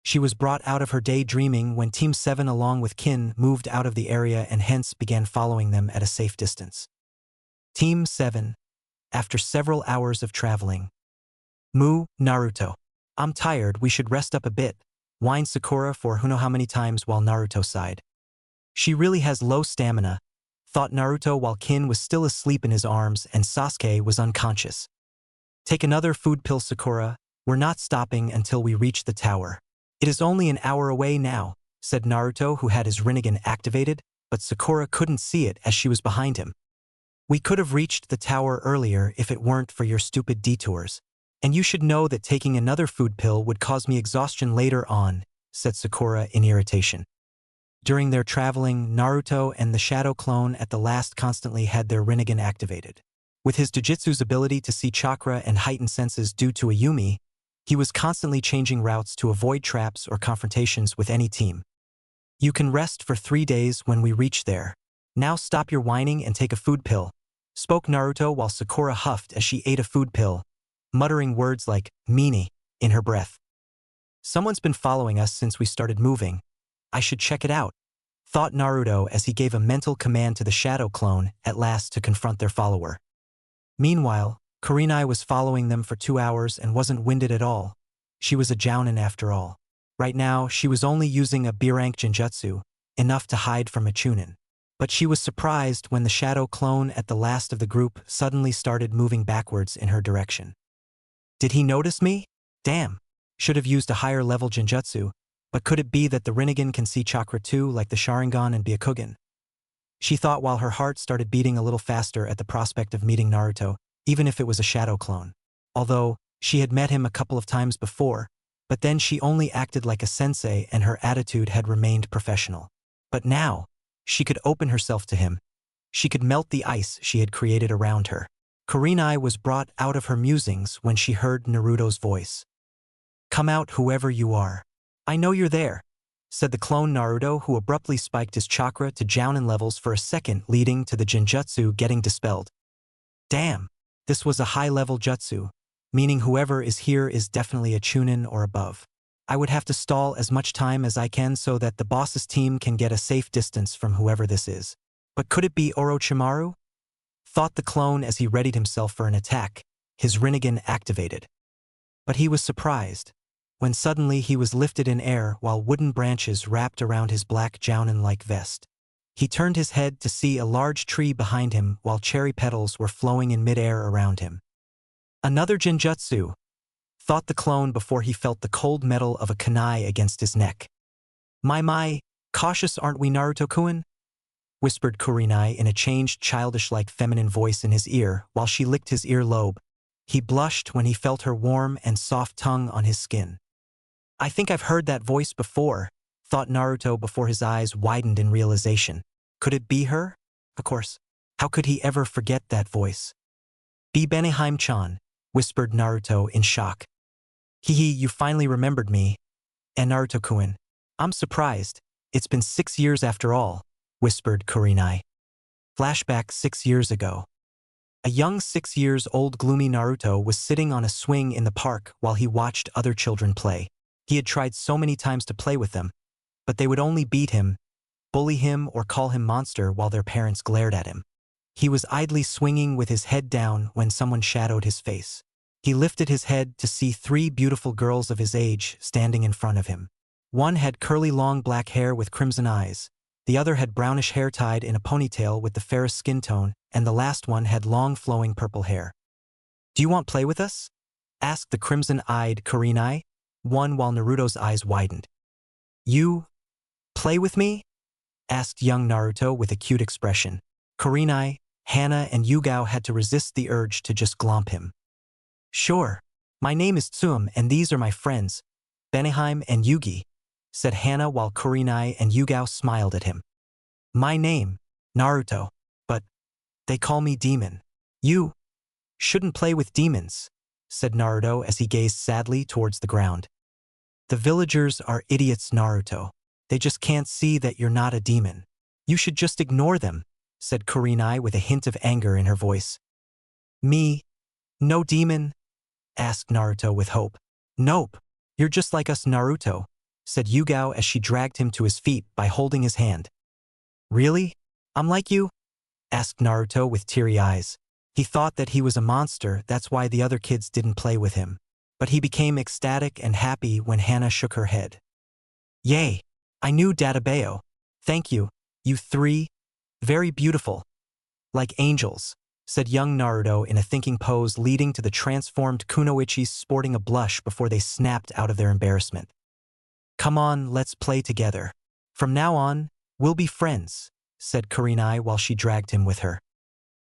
She was brought out of her daydreaming when Team 7 along with Kin moved out of the area and hence began following them at a safe distance. Team 7. After several hours of traveling. Naruto. "I'm tired, we should rest up a bit," whined Sakura for who knows how many times while Naruto sighed. "She really has low stamina," thought Naruto while Kin was still asleep in his arms and Sasuke was unconscious. "Take another food pill, Sakura. We're not stopping until we reach the tower." "It is only an hour away now," said Naruto, who had his Rinnegan activated, but Sakura couldn't see it as she was behind him. "We could have reached the tower earlier if it weren't for your stupid detours. And you should know that taking another food pill would cause me exhaustion later on," said Sakura in irritation. During their traveling, Naruto and the shadow clone at the last constantly had their Rinnegan activated. With his Jujutsu's ability to see chakra and heightened senses due to a Yumi, he was constantly changing routes to avoid traps or confrontations with any team. "You can rest for 3 days when we reach there. Now stop your whining and take a food pill," spoke Naruto while Sakura huffed as she ate a food pill, muttering words like "meanie" in her breath. "Someone's been following us since we started moving. I should check it out," thought Naruto as he gave a mental command to the shadow clone at last to confront their follower. Meanwhile, Kurenai was following them for 2 hours and wasn't winded at all. She was a jounin after all. Right now, she was only using a B-rank jinjutsu, enough to hide from a Chunin. But she was surprised when the shadow clone at the last of the group suddenly started moving backwards in her direction. Did he notice me? Damn. Should have used a higher level jinjutsu, but could it be that the Rinnegan can see chakra too, like the Sharingan and Byakugan? She thought while her heart started beating a little faster at the prospect of meeting Naruto, even if it was a shadow clone. Although, she had met him a couple of times before, but then she only acted like a sensei and her attitude had remained professional. But now, she could open herself to him. She could melt the ice she had created around her. Kurenai was brought out of her musings when she heard Naruto's voice. "Come out, whoever you are. I know you're there," said the clone Naruto, who abruptly spiked his chakra to Jounin levels for a second, leading to the Genjutsu getting dispelled. Damn, this was a high-level jutsu, meaning whoever is here is definitely a Chunin or above. I would have to stall as much time as I can so that the boss's team can get a safe distance from whoever this is. But could it be Orochimaru? Thought the clone as he readied himself for an attack, his Rinnegan activated. But he was surprised when suddenly he was lifted in air while wooden branches wrapped around his black Jounin-like vest. He turned his head to see a large tree behind him while cherry petals were flowing in midair around him. Another Genjutsu, thought the clone before he felt the cold metal of a kunai against his neck. My, cautious aren't we, Naruto-kun? Whispered Kurenai in a changed childish-like feminine voice in his ear while she licked his earlobe. He blushed when he felt her warm and soft tongue on his skin. I think I've heard that voice before, thought Naruto before his eyes widened in realization. Could it be her? Of course. How could he ever forget that voice? Be Beneheim-chan, whispered Naruto in shock. Hee, you finally remembered me. And Naruto-kun. I'm surprised. It's been 6 years after all, whispered Kurenai. Flashback 6 years ago. A young 6 years old gloomy Naruto was sitting on a swing in the park while he watched other children play. He had tried so many times to play with them, but they would only beat him, bully him, or call him monster while their parents glared at him. He was idly swinging with his head down when someone shadowed his face. He lifted his head to see 3 beautiful girls of his age standing in front of him. One had curly long black hair with crimson eyes, the other had brownish hair tied in a ponytail with the fairest skin tone, and the last one had long flowing purple hair. Do you want play with us? Asked the crimson-eyed Kurenai, one while Naruto's eyes widened. You play with me? Asked young Naruto with a cute expression. Kurenai, Hana, and Yugao had to resist the urge to just glomp him. Sure. My name is Tsuum and these are my friends, Beneheim and Yugi, said Hana while Kurenai and Yugao smiled at him. My name, Naruto, but they call me Demon. You shouldn't play with demons, said Naruto as he gazed sadly towards the ground. The villagers are idiots, Naruto. They just can't see that you're not a demon. You should just ignore them, said Kurenai with a hint of anger in her voice. Me? No demon? Asked Naruto with hope. Nope. You're just like us, Naruto, said Yugao as she dragged him to his feet by holding his hand. Really? I'm like you? Asked Naruto with teary eyes. He thought that he was a monster, that's why the other kids didn't play with him. But he became ecstatic and happy when Hana shook her head. Yay! I knew Databeo. Thank you, you 3. Very beautiful. Like angels, said young Naruto in a thinking pose leading to the transformed Kunoichis sporting a blush before they snapped out of their embarrassment. Come on, let's play together. From now on, we'll be friends, said Kurenai while she dragged him with her.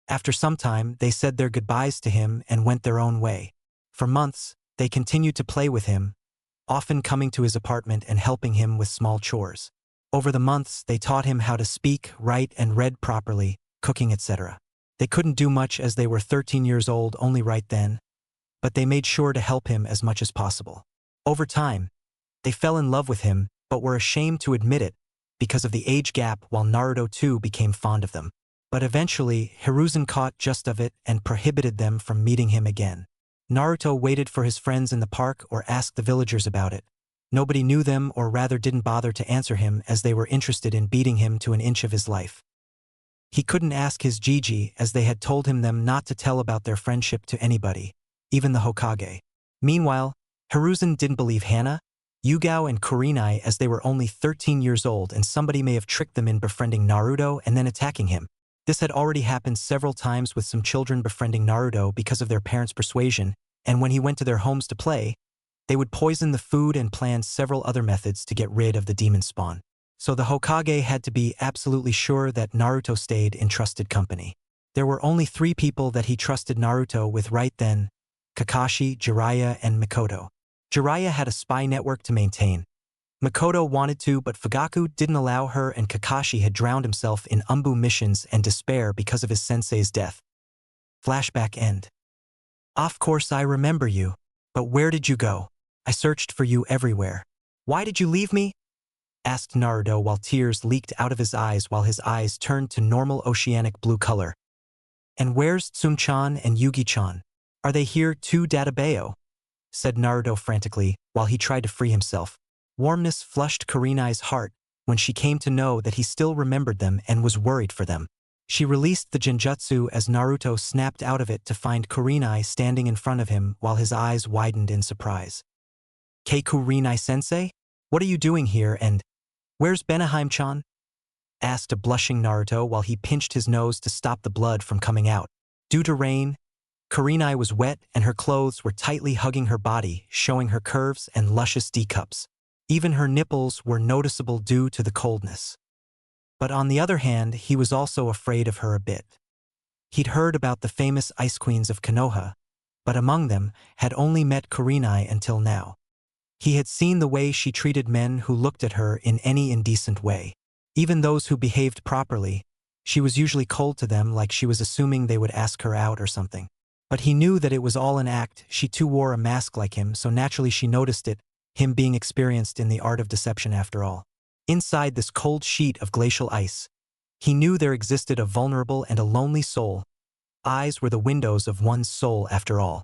After some time, they said their goodbyes to him and went their own way. For months, they continued to play with him, often coming to his apartment and helping him with small chores. Over the months, they taught him how to speak, write, and read properly, cooking, etc. They couldn't do much as they were 13 years old only right then, but they made sure to help him as much as possible. Over time, they fell in love with him, but were ashamed to admit it because of the age gap while Naruto too became fond of them. But eventually, Hiruzen caught just of it and prohibited them from meeting him again. Naruto waited for his friends in the park or asked the villagers about it. Nobody knew them or rather didn't bother to answer him as they were interested in beating him to an inch of his life. He couldn't ask his Gigi as they had told him them not to tell about their friendship to anybody, even the Hokage. Meanwhile, Hiruzen didn't believe Hana, Yugao, and Kurenai as they were only 13 years old and somebody may have tricked them in befriending Naruto and then attacking him. This had already happened several times with some children befriending Naruto because of their parents' persuasion, and when he went to their homes to play, they would poison the food and plan several other methods to get rid of the demon spawn. So the Hokage had to be absolutely sure that Naruto stayed in trusted company. There were only 3 people that he trusted Naruto with right then: Kakashi, Jiraiya, and Mikoto. Jiraiya had a spy network to maintain. Makoto wanted to, but Fugaku didn't allow her, and Kakashi had drowned himself in Umbu missions and despair because of his sensei's death. Flashback end. Of course I remember you. But where did you go? I searched for you everywhere. Why did you leave me? Asked Naruto while tears leaked out of his eyes while his eyes turned to normal oceanic blue color. And where's Tsum-chan and Yugi-chan? Are they here too, Databeo? Said Naruto frantically while he tried to free himself. Warmness flushed Kurenai's heart when she came to know that he still remembered them and was worried for them. She released the genjutsu as Naruto snapped out of it to find Kurenai standing in front of him while his eyes widened in surprise. Kurenai-sensei? What are you doing here, and where's Benaheim-chan? Asked a blushing Naruto while he pinched his nose to stop the blood from coming out. Due to rain, Kurenai was wet and her clothes were tightly hugging her body, showing her curves and luscious D-cups. Even her nipples were noticeable due to the coldness. But on the other hand, he was also afraid of her a bit. He'd heard about the famous ice queens of Konoha, but among them had only met Kurenai until now. He had seen the way she treated men who looked at her in any indecent way. Even those who behaved properly, she was usually cold to them, like she was assuming they would ask her out or something. But he knew that it was all an act. She too wore a mask like him, so naturally she noticed it, him being experienced in the art of deception after all. Inside this cold sheet of glacial ice, he knew there existed a vulnerable and a lonely soul. Eyes were the windows of one's soul after all.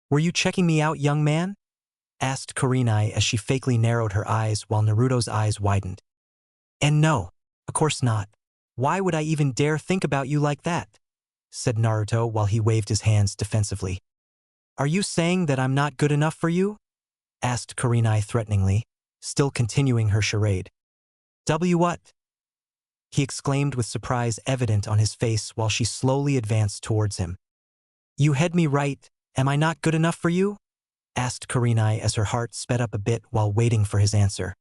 Were you checking me out, young man? Asked Kurenai as she fakely narrowed her eyes while Naruto's eyes widened. And no, of course not. Why would I even dare think about you like that? Said Naruto while he waved his hands defensively. Are you saying that I'm not good enough for you? Asked Kurenai threateningly, still continuing her charade. What? He exclaimed with surprise evident on his face while she slowly advanced towards him. You had me right, am I not good enough for you? Asked Kurenai as her heart sped up a bit while waiting for his answer.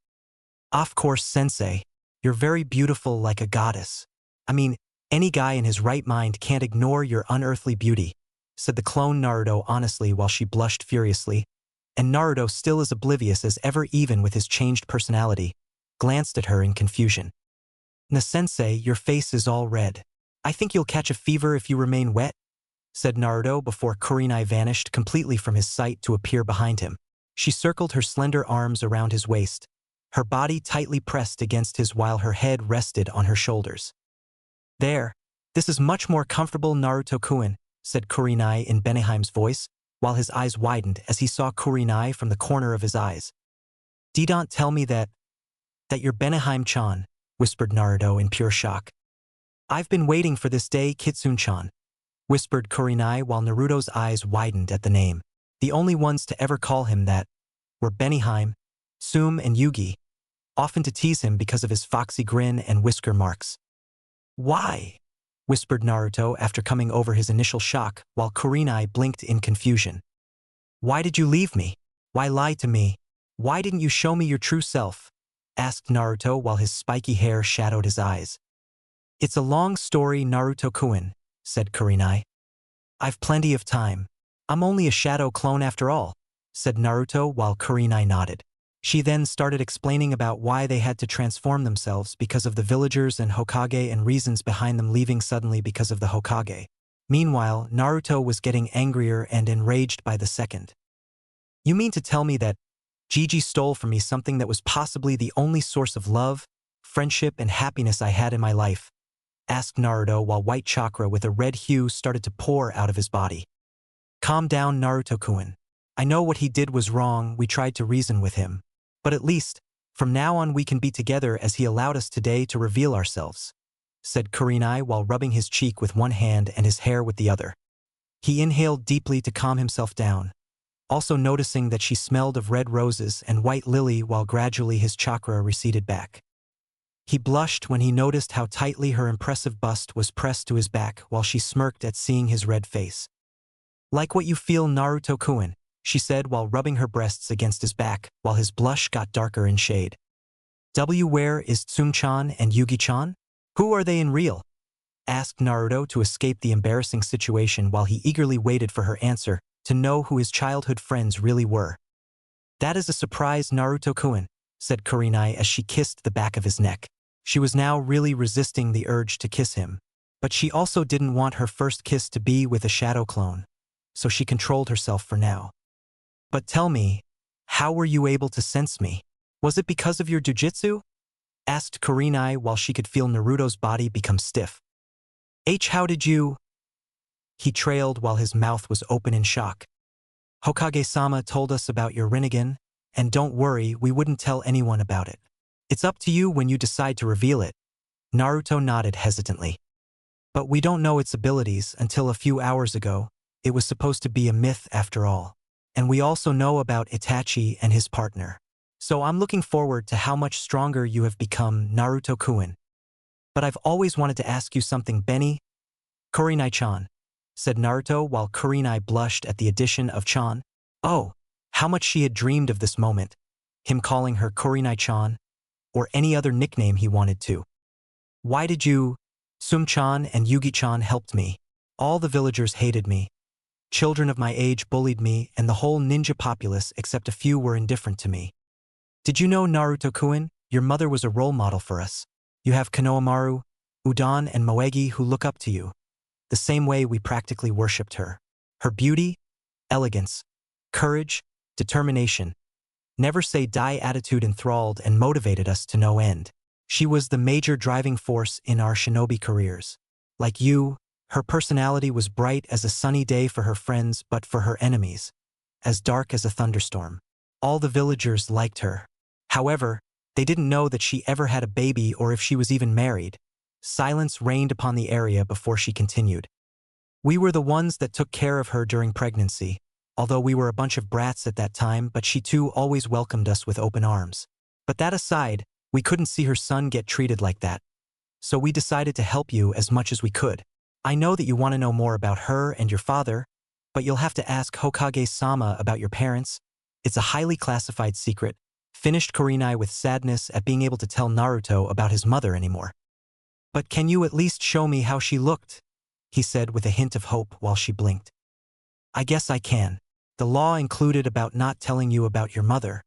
Of course, sensei. You're very beautiful like a goddess. I mean, any guy in his right mind can't ignore your unearthly beauty, said the clone Naruto honestly while she blushed furiously, and Naruto, still as oblivious as ever even with his changed personality, glanced at her in confusion. Na-sensei, your face is all red. I think you'll catch a fever if you remain wet, said Naruto before Kurenai vanished completely from his sight to appear behind him. She circled her slender arms around his waist, her body tightly pressed against his while her head rested on her shoulders. There, this is much more comfortable, Naruto-kun, said Kurenai in Benaheim's voice, while his eyes widened as he saw Kurenai from the corner of his eyes. Don't tell me that you're Benaheim-chan, whispered Naruto in pure shock. I've been waiting for this day, Kitsune-chan, whispered Kurenai while Naruto's eyes widened at the name. The only ones to ever call him that were Benaheim, Tsum, and Yugi, often to tease him because of his foxy grin and whisker marks. Why? Whispered Naruto after coming over his initial shock while Kurenai blinked in confusion. Why did you leave me? Why lie to me? Why didn't you show me your true self? Asked Naruto while his spiky hair shadowed his eyes. It's a long story, Naruto-kun, said Kurenai. I've plenty of time. I'm only a shadow clone after all, said Naruto while Kurenai nodded. She then started explaining about why they had to transform themselves because of the villagers and Hokage and reasons behind them leaving suddenly because of the Hokage. Meanwhile, Naruto was getting angrier and enraged by the second. You mean to tell me that Gigi stole from me something that was possibly the only source of love, friendship, and happiness I had in my life? Asked Naruto while white chakra with a red hue started to pour out of his body. Calm down, Naruto-kun. I know what he did was wrong, we tried to reason with him. But at least, from now on we can be together as he allowed us today to reveal ourselves, said Kurenai while rubbing his cheek with one hand and his hair with the other. He inhaled deeply to calm himself down, also noticing that she smelled of red roses and white lily while gradually his chakra receded back. He blushed when he noticed how tightly her impressive bust was pressed to his back while she smirked at seeing his red face. Like what you feel, Naruto-kun, she said while rubbing her breasts against his back while his blush got darker in shade. Where is Tsum-chan and Yugi-chan? Who are they in real? Asked Naruto to escape the embarrassing situation while he eagerly waited for her answer to know who his childhood friends really were. That is a surprise, Naruto-kun, said Kurenai as she kissed the back of his neck. She was now really resisting the urge to kiss him, but she also didn't want her first kiss to be with a shadow clone, so she controlled herself for now. But tell me, how were you able to sense me? Was it because of your jujitsu? Asked Kurenai while she could feel Naruto's body become stiff. How did you? He trailed while his mouth was open in shock. Hokage-sama told us about your Rinnegan, and don't worry, we wouldn't tell anyone about it. It's up to you when you decide to reveal it. Naruto nodded hesitantly. But we don't know its abilities until a few hours ago. It was supposed to be a myth after all. And we also know about Itachi and his partner. So I'm looking forward to how much stronger you have become, Naruto-kun. But I've always wanted to ask you something, Benny. Kurenai-chan, said Naruto while Kurenai blushed at the addition of chan. Oh, how much she had dreamed of this moment, him calling her Kurenai-chan, or any other nickname he wanted to. Why did you? Sum-chan and Yugi-chan helped me. All the villagers hated me. Children of my age bullied me, and the whole ninja populace except a few were indifferent to me. Did you know, Naruto-kun, your mother was a role model for us? You have Konohamaru, Udon, and Moegi who look up to you. The same way we practically worshipped her. Her beauty, elegance, courage, determination, never say die attitude enthralled and motivated us to no end. She was the major driving force in our shinobi careers. Like you, her personality was bright as a sunny day for her friends but for her enemies, as dark as a thunderstorm. All the villagers liked her. However, they didn't know that she ever had a baby or if she was even married. Silence reigned upon the area before she continued. We were the ones that took care of her during pregnancy, although we were a bunch of brats at that time, but she too always welcomed us with open arms. But that aside, we couldn't see her son get treated like that. So we decided to help you as much as we could. I know that you want to know more about her and your father, but you'll have to ask Hokage-sama about your parents. It's a highly classified secret, finished Kurenai with sadness at being able to tell Naruto about his mother anymore. But can you at least show me how she looked? He said with a hint of hope while she blinked. I guess I can. The law included about not telling you about your mother,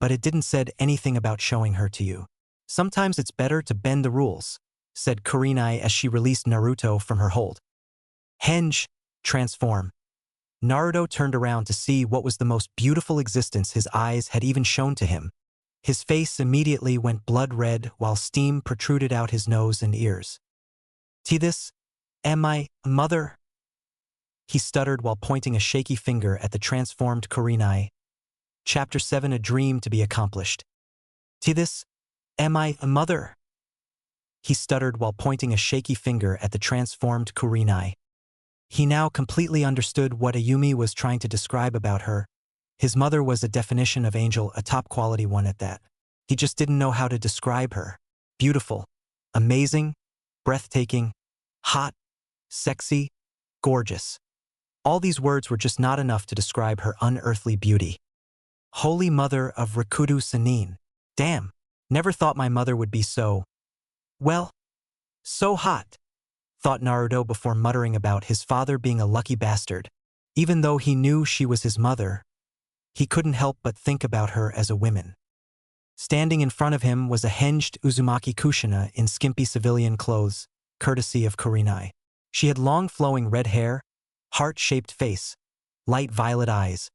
but it didn't said anything about showing her to you. Sometimes it's better to bend the rules, said Kurenai as she released Naruto from her hold. Henge, transform. Naruto turned around to see what was the most beautiful existence his eyes had even shown to him. His face immediately went blood red while steam protruded out his nose and ears. This? Am I a mother? He stuttered while pointing a shaky finger at the transformed Kurenai. Chapter 7, a dream to be accomplished. This? Am I a mother? He stuttered while pointing a shaky finger at the transformed Kurenai. He now completely understood what Ayumi was trying to describe about her. His mother was a definition of angel, a top-quality one at that. He just didn't know how to describe her. Beautiful, amazing, breathtaking, hot, sexy, gorgeous. All these words were just not enough to describe her unearthly beauty. Holy Mother of Rikudo Sannin. Damn, never thought my mother would be so, well, so hot, thought Naruto before muttering about his father being a lucky bastard. Even though he knew she was his mother, he couldn't help but think about her as a woman. Standing in front of him was a henged Uzumaki Kushina in skimpy civilian clothes, courtesy of Kurenai. She had long flowing red hair, heart-shaped face, light violet eyes.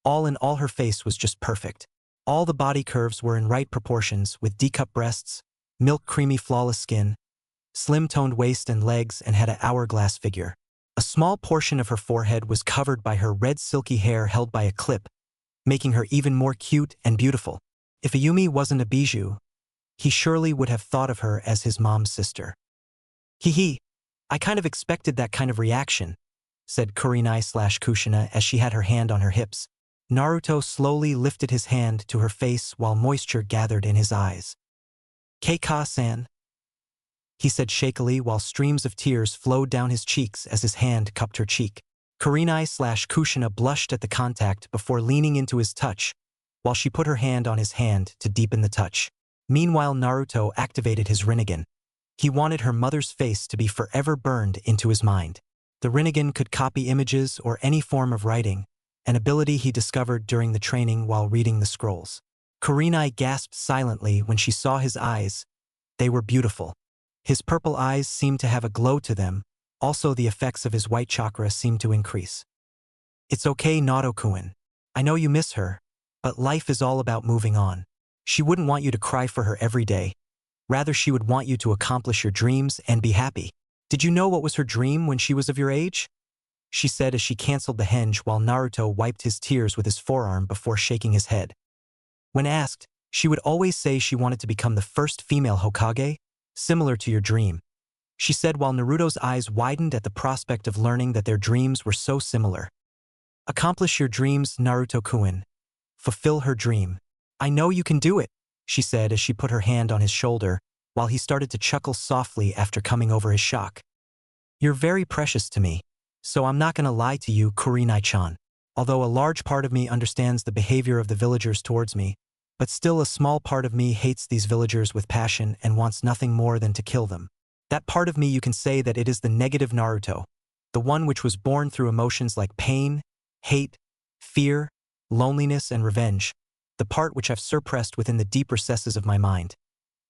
All in all, her face was just perfect. All the body curves were in right proportions, with D-cup breasts, milk creamy flawless skin, slim-toned waist and legs, and had an hourglass figure. A small portion of her forehead was covered by her red silky hair held by a clip, making her even more cute and beautiful. If Ayumi wasn't a bijou, he surely would have thought of her as his mom's sister. Hee, I kind of expected that kind of reaction, said Kurenai/Kushina as she had her hand on her hips. Naruto slowly lifted his hand to her face while moisture gathered in his eyes. Keika-san, he said shakily while streams of tears flowed down his cheeks as his hand cupped her cheek. Kurenai/Kushina blushed at the contact before leaning into his touch, while she put her hand on his hand to deepen the touch. Meanwhile, Naruto activated his Rinnegan. He wanted her mother's face to be forever burned into his mind. The Rinnegan could copy images or any form of writing, an ability he discovered during the training while reading the scrolls. Kurenai gasped silently when she saw his eyes. They were beautiful. His purple eyes seemed to have a glow to them, also the effects of his white chakra seemed to increase. It's okay, Naruto-kun. I know you miss her, but life is all about moving on. She wouldn't want you to cry for her every day. Rather, she would want you to accomplish your dreams and be happy. Did you know what was her dream when she was of your age? She said as she canceled the henge while Naruto wiped his tears with his forearm before shaking his head. When asked, she would always say she wanted to become the first female Hokage, similar to your dream. She said while Naruto's eyes widened at the prospect of learning that their dreams were so similar. Accomplish your dreams, Naruto-kun. Fulfill her dream. I know you can do it, she said as she put her hand on his shoulder, while he started to chuckle softly after coming over his shock. You're very precious to me, so I'm not gonna lie to you, Kurenai-chan. Although a large part of me understands the behavior of the villagers towards me, but still a small part of me hates these villagers with passion and wants nothing more than to kill them. That part of me, you can say that it is the negative Naruto, the one which was born through emotions like pain, hate, fear, loneliness, and revenge, the part which I've suppressed within the deep recesses of my mind.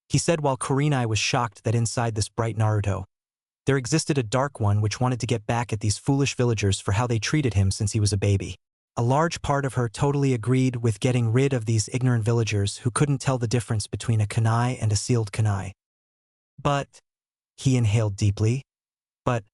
He said while Kurenai was shocked that inside this bright Naruto, there existed a dark one which wanted to get back at these foolish villagers for how they treated him since he was a baby. A large part of her totally agreed with getting rid of these ignorant villagers who couldn't tell the difference between a kunai and a sealed kunai. But, he inhaled deeply, but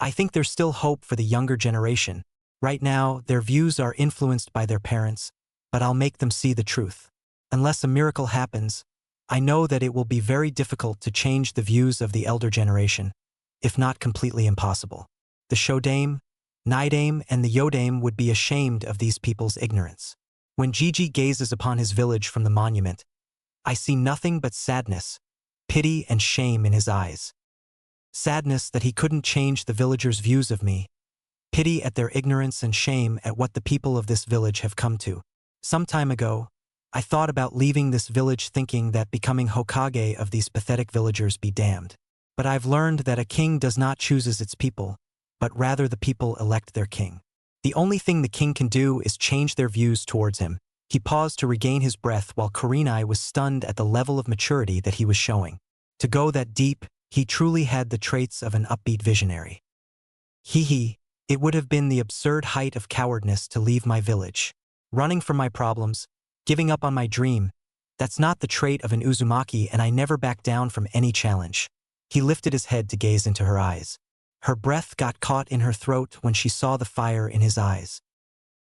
I think there's still hope for the younger generation. Right now, their views are influenced by their parents, but I'll make them see the truth. Unless a miracle happens, I know that it will be very difficult to change the views of the elder generation, if not completely impossible. The Shodame, Nidame, and the Yodame would be ashamed of these people's ignorance. When Gigi gazes upon his village from the monument, I see nothing but sadness, pity, and shame in his eyes. Sadness that he couldn't change the villagers' views of me, pity at their ignorance, and shame at what the people of this village have come to. Some time ago, I thought about leaving this village thinking that becoming Hokage of these pathetic villagers be damned. But I've learned that a king does not choose its people, but rather the people elect their king. The only thing the king can do is change their views towards him. He paused to regain his breath while Kurenai was stunned at the level of maturity that he was showing. To go that deep, he truly had the traits of an upbeat visionary. It would have been the absurd height of cowardness to leave my village. Running from my problems, giving up on my dream, that's not the trait of an Uzumaki, and I never back down from any challenge. He lifted his head to gaze into her eyes. Her breath got caught in her throat when she saw the fire in his eyes.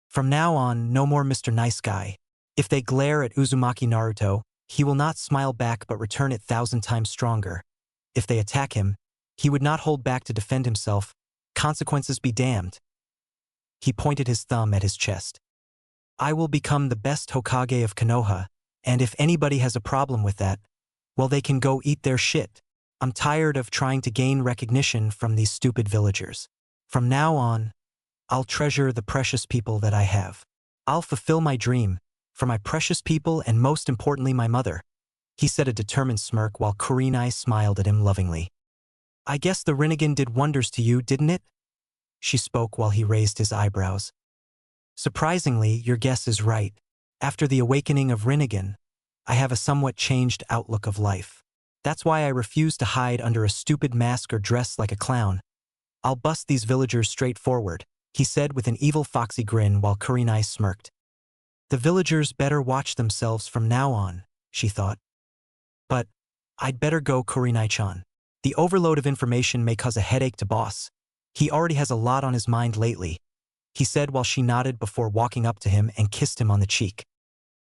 From now on, no more Mr. Nice Guy. If they glare at Uzumaki Naruto, he will not smile back but return it 1,000 times stronger. If they attack him, he would not hold back to defend himself. Consequences be damned. He pointed his thumb at his chest. I will become the best Hokage of Konoha, and if anybody has a problem with that, well, they can go eat their shit. I'm tired of trying to gain recognition from these stupid villagers. From now on, I'll treasure the precious people that I have. I'll fulfill my dream, for my precious people and most importantly my mother. He said a determined smirk while Kurenai smiled at him lovingly. I guess the Rinnegan did wonders to you, didn't it? She spoke while he raised his eyebrows. Surprisingly, your guess is right. After the awakening of Rinnegan, I have a somewhat changed outlook of life. That's why I refuse to hide under a stupid mask or dress like a clown. I'll bust these villagers straight forward, he said with an evil foxy grin while Kurenai smirked. The villagers better watch themselves from now on, she thought. But I'd better go, Kurenai-chan. The overload of information may cause a headache to boss. He already has a lot on his mind lately, he said while she nodded before walking up to him and kissed him on the cheek.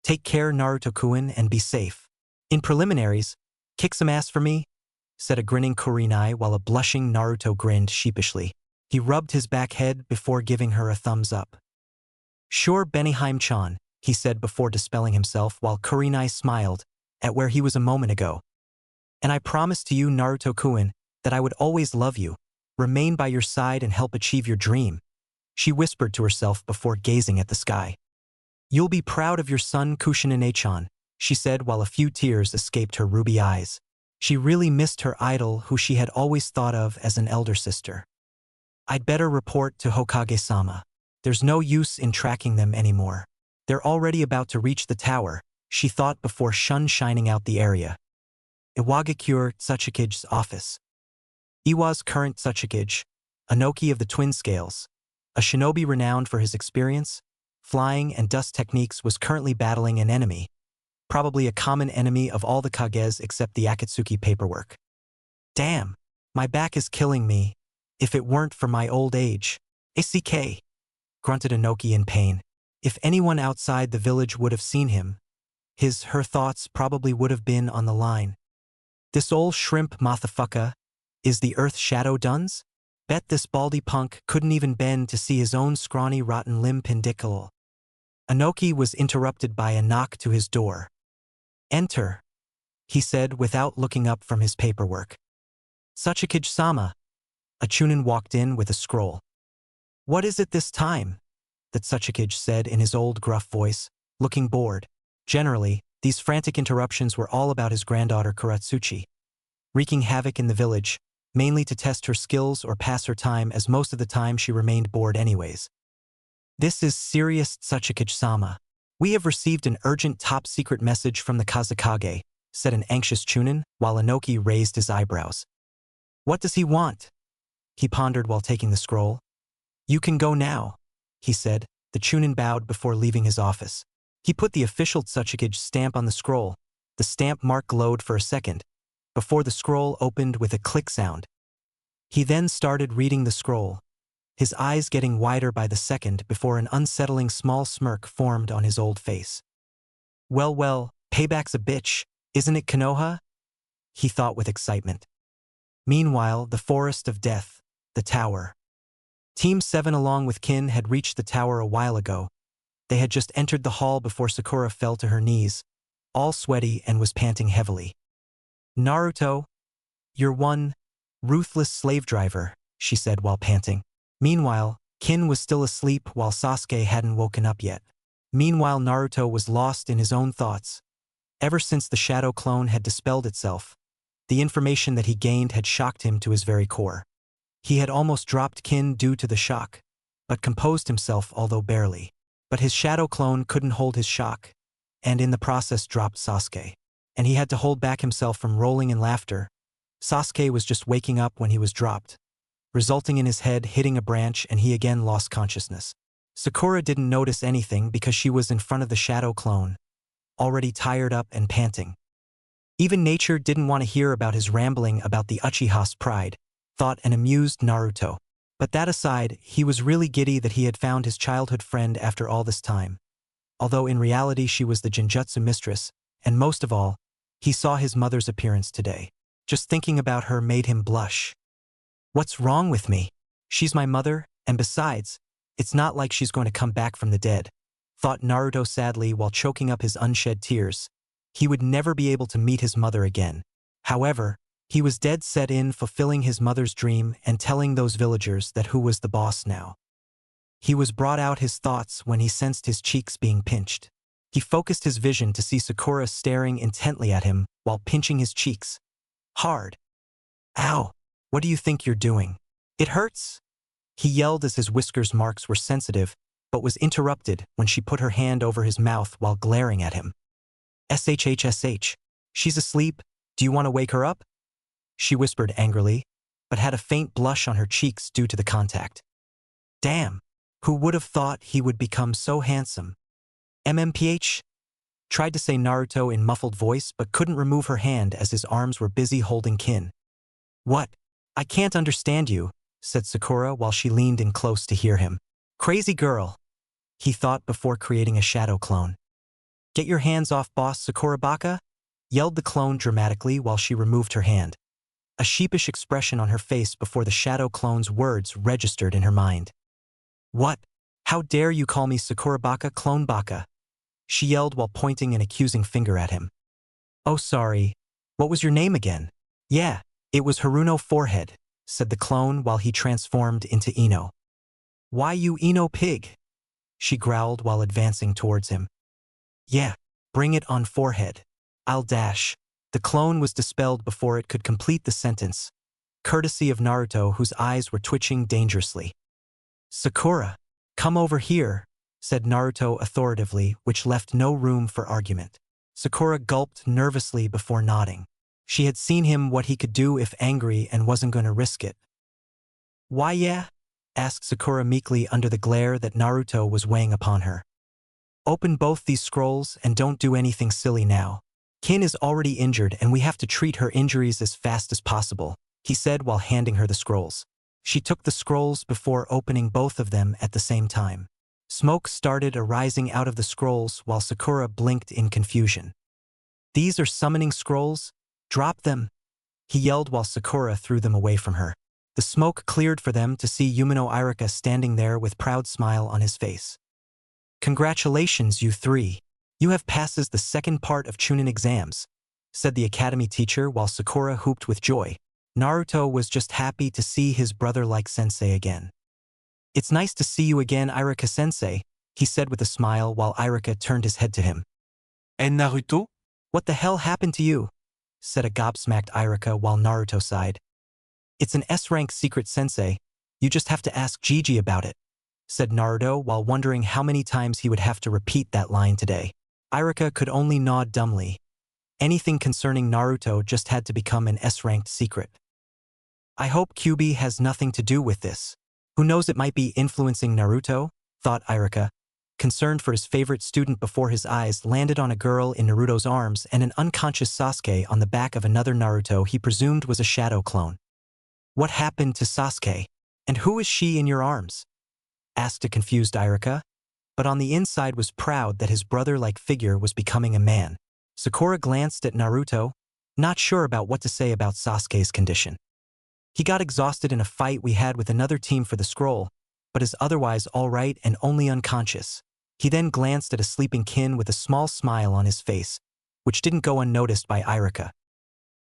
Take care, Naruto-kun, and be safe. In preliminaries, kick some ass for me, said a grinning Kurenai while a blushing Naruto grinned sheepishly. He rubbed his back head before giving her a thumbs up. Sure, Benihime-chan, he said before dispelling himself while Kurenai smiled at where he was a moment ago. And I promised to you, Naruto-kun, that I would always love you, remain by your side and help achieve your dream, she whispered to herself before gazing at the sky. You'll be proud of your son, Chunin-chan, she said while a few tears escaped her ruby eyes. She really missed her idol who she had always thought of as an elder sister. I'd better report to Hokage-sama. There's no use in tracking them anymore. They're already about to reach the tower, she thought before shining out the area. Iwagakure Tsuchikige's office. Iwa's current Tsuchikage, Anoki of the Twin Scales, a shinobi renowned for his experience, flying and dust techniques, was currently battling an enemy, probably a common enemy of all the Kages except the Akatsuki paperwork. Damn, my back is killing me. If it weren't for my old age. ACK, grunted Anoki in pain. If anyone outside the village would have seen him, her thoughts probably would have been on the line. This old shrimp motherfucker is the Earth Shadow Duns? Bet this baldy punk couldn't even bend to see his own scrawny rotten limb pendicular. Anoki was interrupted by a knock to his door. Enter, he said without looking up from his paperwork. Tsuchikage-sama. A Chunin walked in with a scroll. What is it this time? The Tsuchikage said in his old gruff voice, looking bored. Generally, these frantic interruptions were all about his granddaughter Kuratsuchi, wreaking havoc in the village, mainly to test her skills or pass her time, as most of the time she remained bored anyways. This is serious, Tsuchikage-sama. We have received an urgent top-secret message from the Kazekage, said an anxious Chunin, while Anoki raised his eyebrows. What does he want? He pondered while taking the scroll. You can go now, he said. The Chunin bowed before leaving his office. He put the official Tsuchikage stamp on the scroll. The stamp mark glowed for a second, before the scroll opened with a click sound. He then started reading the scroll, his eyes getting wider by the second before an unsettling small smirk formed on his old face. Well, payback's a bitch, isn't it, Konoha? He thought with excitement. Meanwhile, the Forest of Death, the tower. Team 7 along with Kin had reached the tower a while ago. They had just entered the hall before Sakura fell to her knees, all sweaty, and was panting heavily. Naruto, you're one ruthless slave driver, she said while panting. Meanwhile, Kin was still asleep while Sasuke hadn't woken up yet. Meanwhile, Naruto was lost in his own thoughts. Ever since the shadow clone had dispelled itself, the information that he gained had shocked him to his very core. He had almost dropped Kin due to the shock, but composed himself, although barely. But his shadow clone couldn't hold his shock, and in the process dropped Sasuke. And he had to hold back himself from rolling in laughter. Sasuke was just waking up when he was dropped, resulting in his head hitting a branch, and he again lost consciousness. Sakura didn't notice anything because she was in front of the shadow clone, already tired up and panting. Even nature didn't want to hear about his rambling about the Uchiha's pride, thought an amused Naruto. But that aside, he was really giddy that he had found his childhood friend after all this time. Although in reality she was the Genjutsu mistress, and most of all, he saw his mother's appearance today. Just thinking about her made him blush. What's wrong with me? She's my mother, and besides, it's not like she's going to come back from the dead, thought Naruto sadly while choking up his unshed tears. He would never be able to meet his mother again. However, he was dead set in fulfilling his mother's dream and telling those villagers that who was the boss now. He was brought out his thoughts when he sensed his cheeks being pinched. He focused his vision to see Sakura staring intently at him while pinching his cheeks. Hard. Ow, what do you think you're doing? It hurts? He yelled as his whiskers marks were sensitive, but was interrupted when she put her hand over his mouth while glaring at him. SHHSH. She's asleep. Do you want to wake her up? She whispered angrily, but had a faint blush on her cheeks due to the contact. Damn, who would have thought he would become so handsome? MMPH? Tried to say Naruto in muffled voice but couldn't remove her hand as his arms were busy holding Kin. What? I can't understand you, said Sakura while she leaned in close to hear him. Crazy girl, he thought before creating a shadow clone. Get your hands off boss Sakura Baka, yelled the clone dramatically while she removed her hand. A sheepish expression on her face before the shadow clone's words registered in her mind. What? How dare you call me Sakura Baka, Clone Baka? She yelled while pointing an accusing finger at him. Oh sorry, what was your name again? Yeah, it was Haruno Forehead, said the clone while he transformed into Ino. Why you Ino pig? She growled while advancing towards him. Yeah, bring it on Forehead. I'll dash. The clone was dispelled before it could complete the sentence, courtesy of Naruto whose eyes were twitching dangerously. Sakura, come over here, said Naruto authoritatively, which left no room for argument. Sakura gulped nervously before nodding. She had seen him what he could do if angry and wasn't going to risk it. Why yeah? Asked Sakura meekly under the glare that Naruto was weighing upon her. Open both these scrolls and don't do anything silly now. Kin is already injured and we have to treat her injuries as fast as possible, he said while handing her the scrolls. She took the scrolls before opening both of them at the same time. Smoke started arising out of the scrolls while Sakura blinked in confusion. These are summoning scrolls? Drop them! He yelled while Sakura threw them away from her. The smoke cleared for them to see Yumino Irika standing there with proud smile on his face. Congratulations, you three. You have passes the second part of Chunin Exams, said the academy teacher while Sakura whooped with joy. Naruto was just happy to see his brother-like sensei again. It's nice to see you again, Irika-sensei, he said with a smile while Irika turned his head to him. And Naruto? What the hell happened to you? Said a gobsmacked Irika while Naruto sighed. It's an S-rank secret sensei. You just have to ask Gigi about it, said Naruto while wondering how many times he would have to repeat that line today. Irika could only nod dumbly. Anything concerning Naruto just had to become an S-ranked secret. I hope QB has nothing to do with this. Who knows, it might be influencing Naruto, thought Irika, concerned for his favorite student before his eyes landed on a girl in Naruto's arms and an unconscious Sasuke on the back of another Naruto he presumed was a shadow clone. What happened to Sasuke? And who is she in your arms? Asked a confused Irika, but on the inside was proud that his brother-like figure was becoming a man. Sakura glanced at Naruto, not sure about what to say about Sasuke's condition. He got exhausted in a fight we had with another team for the scroll, but is otherwise all right and only unconscious. He then glanced at a sleeping Kin with a small smile on his face, which didn't go unnoticed by Irika.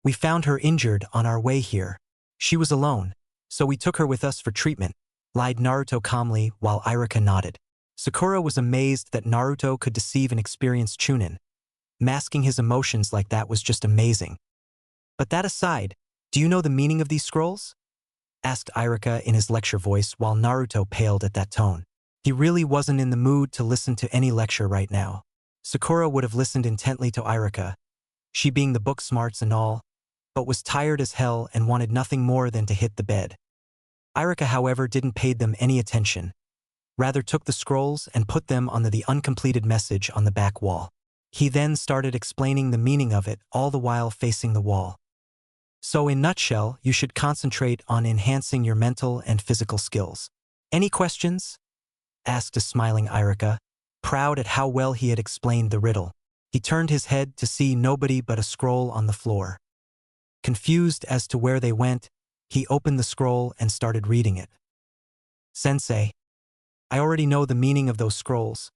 We found her injured on our way here. She was alone, so we took her with us for treatment, lied Naruto calmly while Irika nodded. Sakura was amazed that Naruto could deceive an experienced Chunin. Masking his emotions like that was just amazing. But that aside, do you know the meaning of these scrolls? Asked Irika in his lecture voice while Naruto paled at that tone. He really wasn't in the mood to listen to any lecture right now. Sakura would have listened intently to Irika, she being the book smarts and all, but was tired as hell and wanted nothing more than to hit the bed. Irika, however, didn't pay them any attention, rather took the scrolls and put them on the uncompleted message on the back wall. He then started explaining the meaning of it, all the while facing the wall. So in nutshell, you should concentrate on enhancing your mental and physical skills. Any questions? Asked a smiling Irika, proud at how well he had explained the riddle. He turned his head to see nobody but a scroll on the floor. Confused as to where they went, he opened the scroll and started reading it. Sensei, I already know the meaning of those scrolls,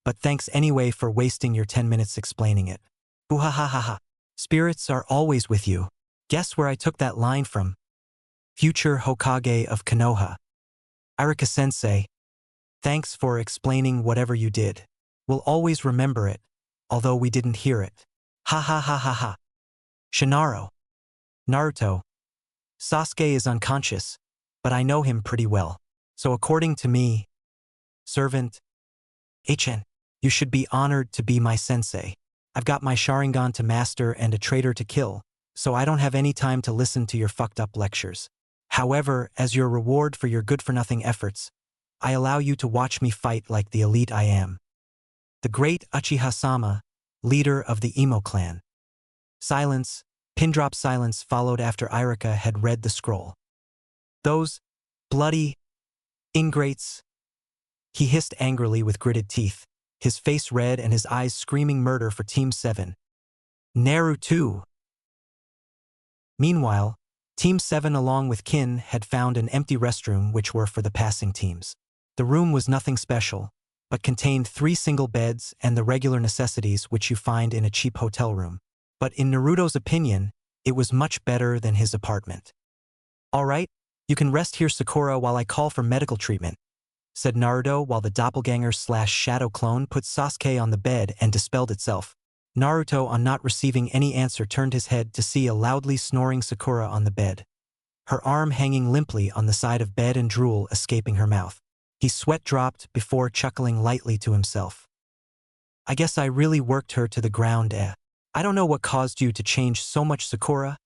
but thanks anyway for wasting your 10 minutes explaining it. Boo-ha-ha-ha-ha. Spirits are always with you. Guess where I took that line from? Future Hokage of Konoha. Irika-sensei, thanks for explaining whatever you did. We'll always remember it, although we didn't hear it. Ha-ha-ha-ha-ha. Shinaro. Naruto. Sasuke is unconscious, but I know him pretty well. So according to me, servant, HN, you should be honored to be my sensei. I've got my Sharingan to master and a traitor to kill, so I don't have any time to listen to your fucked up lectures. However, as your reward for your good-for-nothing efforts, I allow you to watch me fight like the elite I am. The great Uchiha-sama, leader of the Emo clan. Silence, pin-drop silence followed after Irika had read the scroll. Those bloody ingrates, he hissed angrily with gritted teeth, his face red and his eyes screaming murder for Team 7. Naruto. Meanwhile, Team 7 along with Kin had found an empty restroom which were for the passing teams. The room was nothing special, but contained 3 single beds and the regular necessities which you find in a cheap hotel room. But in Naruto's opinion, it was much better than his apartment. All right, you can rest here, Sakura, while I call for medical treatment, said Naruto while the doppelganger/shadow clone put Sasuke on the bed and dispelled itself. Naruto, on not receiving any answer, turned his head to see a loudly snoring Sakura on the bed, her arm hanging limply on the side of bed and drool escaping her mouth. He sweat dropped before chuckling lightly to himself. I guess I really worked her to the ground, I don't know what caused you to change so much, Sakura.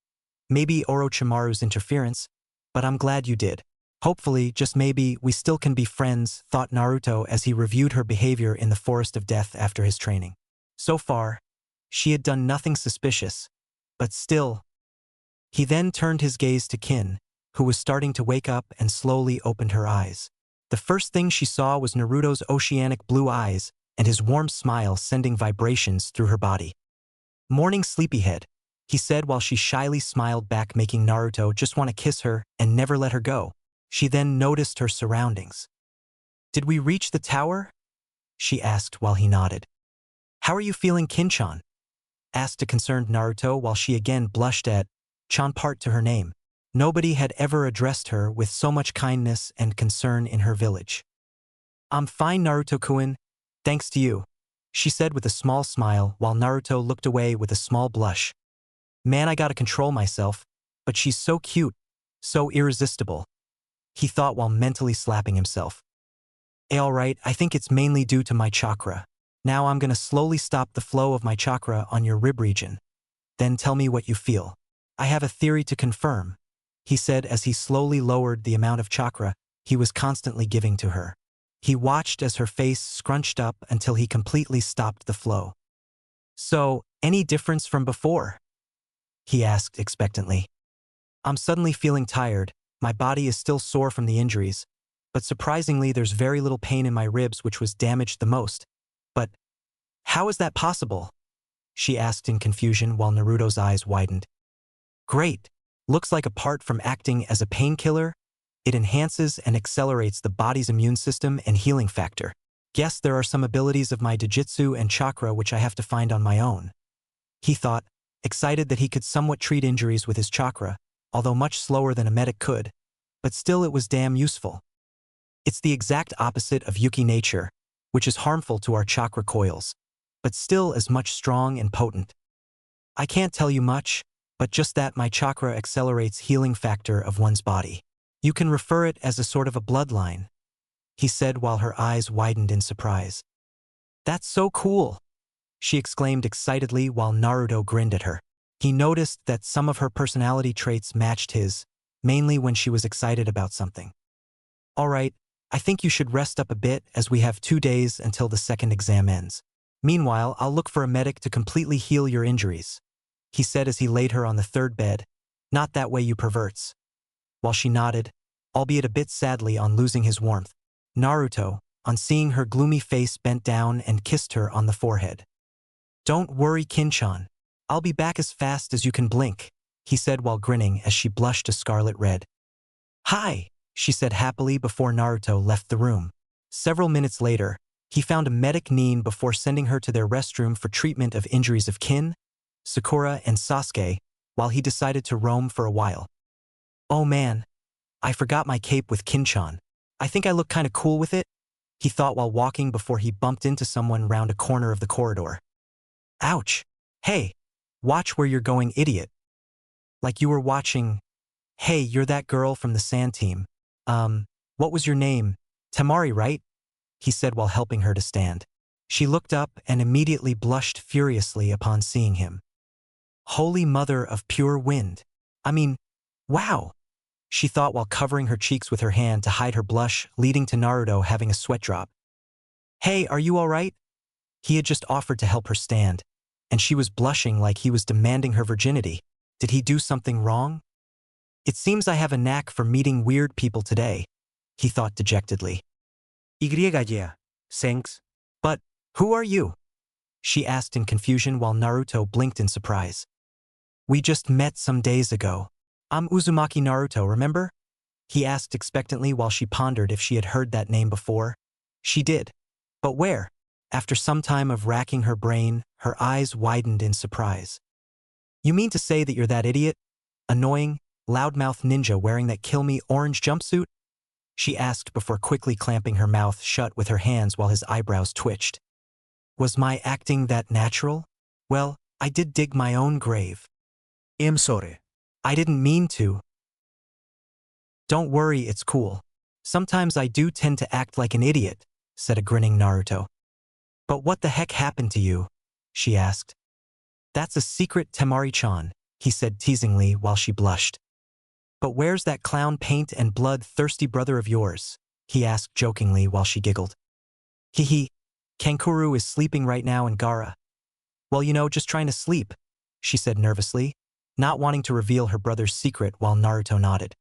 Maybe Orochimaru's interference, but I'm glad you did. Hopefully, just maybe, we still can be friends, thought Naruto as he reviewed her behavior in the Forest of Death after his training. So far, she had done nothing suspicious, but still. He then turned his gaze to Kin, who was starting to wake up and slowly opened her eyes. The first thing she saw was Naruto's oceanic blue eyes and his warm smile sending vibrations through her body. "Morning, sleepyhead," he said while she shyly smiled back, making Naruto just want to kiss her and never let her go. She then noticed her surroundings. "Did we reach the tower?" she asked while he nodded. "How are you feeling, Kin-chan?" asked a concerned Naruto while she again blushed at Chan part to her name. Nobody had ever addressed her with so much kindness and concern in her village. "I'm fine, Naruto-kun, thanks to you," she said with a small smile while Naruto looked away with a small blush. "Man, I gotta control myself, but she's so cute, so irresistible," he thought while mentally slapping himself. Alright, I think it's mainly due to my chakra. Now I'm gonna slowly stop the flow of my chakra on your rib region. Then tell me what you feel. I have a theory to confirm," he said as he slowly lowered the amount of chakra he was constantly giving to her. He watched as her face scrunched up until he completely stopped the flow. "So, any difference from before?" he asked expectantly. "I'm suddenly feeling tired. My body is still sore from the injuries, but surprisingly there's very little pain in my ribs, which was damaged the most. But how is that possible?" she asked in confusion while Naruto's eyes widened. "Great. Looks like apart from acting as a painkiller, it enhances and accelerates the body's immune system and healing factor. Guess there are some abilities of my Jujutsu and chakra which I have to find on my own," he thought, excited that he could somewhat treat injuries with his chakra, although much slower than a medic could, but still it was damn useful. It's the exact opposite of Yuki nature, which is harmful to our chakra coils, but still as much strong and potent. "I can't tell you much, but just that my chakra accelerates healing factor of one's body. You can refer it as a sort of a bloodline," he said while her eyes widened in surprise. "That's so cool," she exclaimed excitedly while Naruto grinned at her. He noticed that some of her personality traits matched his, mainly when she was excited about something. "Alright, I think you should rest up a bit as we have 2 days until the second exam ends. Meanwhile, I'll look for a medic to completely heal your injuries," he said as he laid her on the third bed. "Not that way, you perverts." While she nodded, albeit a bit sadly on losing his warmth, Naruto, on seeing her gloomy face, bent down and kissed her on the forehead. "Don't worry, Kin-chan. I'll be back as fast as you can blink," he said while grinning as she blushed a scarlet red. "Hi," she said happily before Naruto left the room. Several minutes later, he found a medic Nin before sending her to their restroom for treatment of injuries of Kin, Sakura, and Sasuke, while he decided to roam for a while. "Oh man, I forgot my cape with Kin-chan. I think I look kinda cool with it," he thought while walking before he bumped into someone round a corner of the corridor. "Ouch. Hey, watch where you're going, idiot. Like you were watching. Hey, you're that girl from the sand team. What was your name? Tamari, right?" he said while helping her to stand. She looked up and immediately blushed furiously upon seeing him. "Holy mother of pure wind. I mean, wow," she thought while covering her cheeks with her hand to hide her blush, leading to Naruto having a sweat drop. "Hey, are you alright?" He had just offered to help her stand, and she was blushing like he was demanding her virginity. Did he do something wrong? "It seems I have a knack for meeting weird people today," he thought dejectedly. Yeah, thanks. "But, who are you?" she asked in confusion while Naruto blinked in surprise. "We just met some days ago. I'm Uzumaki Naruto, remember?" he asked expectantly while she pondered if she had heard that name before. She did. But where? After some time of racking her brain, her eyes widened in surprise. "You mean to say that you're that idiot? Annoying, loudmouth ninja wearing that kill-me orange jumpsuit?" she asked before quickly clamping her mouth shut with her hands while his eyebrows twitched. "Was my acting that natural? Well, I did dig my own grave. I'm sorry. I didn't mean to." "Don't worry, it's cool. Sometimes I do tend to act like an idiot," said a grinning Naruto. "But what the heck happened to you?" she asked. That's a secret, Temari-chan, he said teasingly while she blushed. But where's that clown paint and blood-thirsty brother of yours? He asked jokingly while she giggled. Hee, Kankuro is sleeping right now in Gaara. Well, just trying to sleep, she said nervously, not wanting to reveal her brother's secret while Naruto nodded.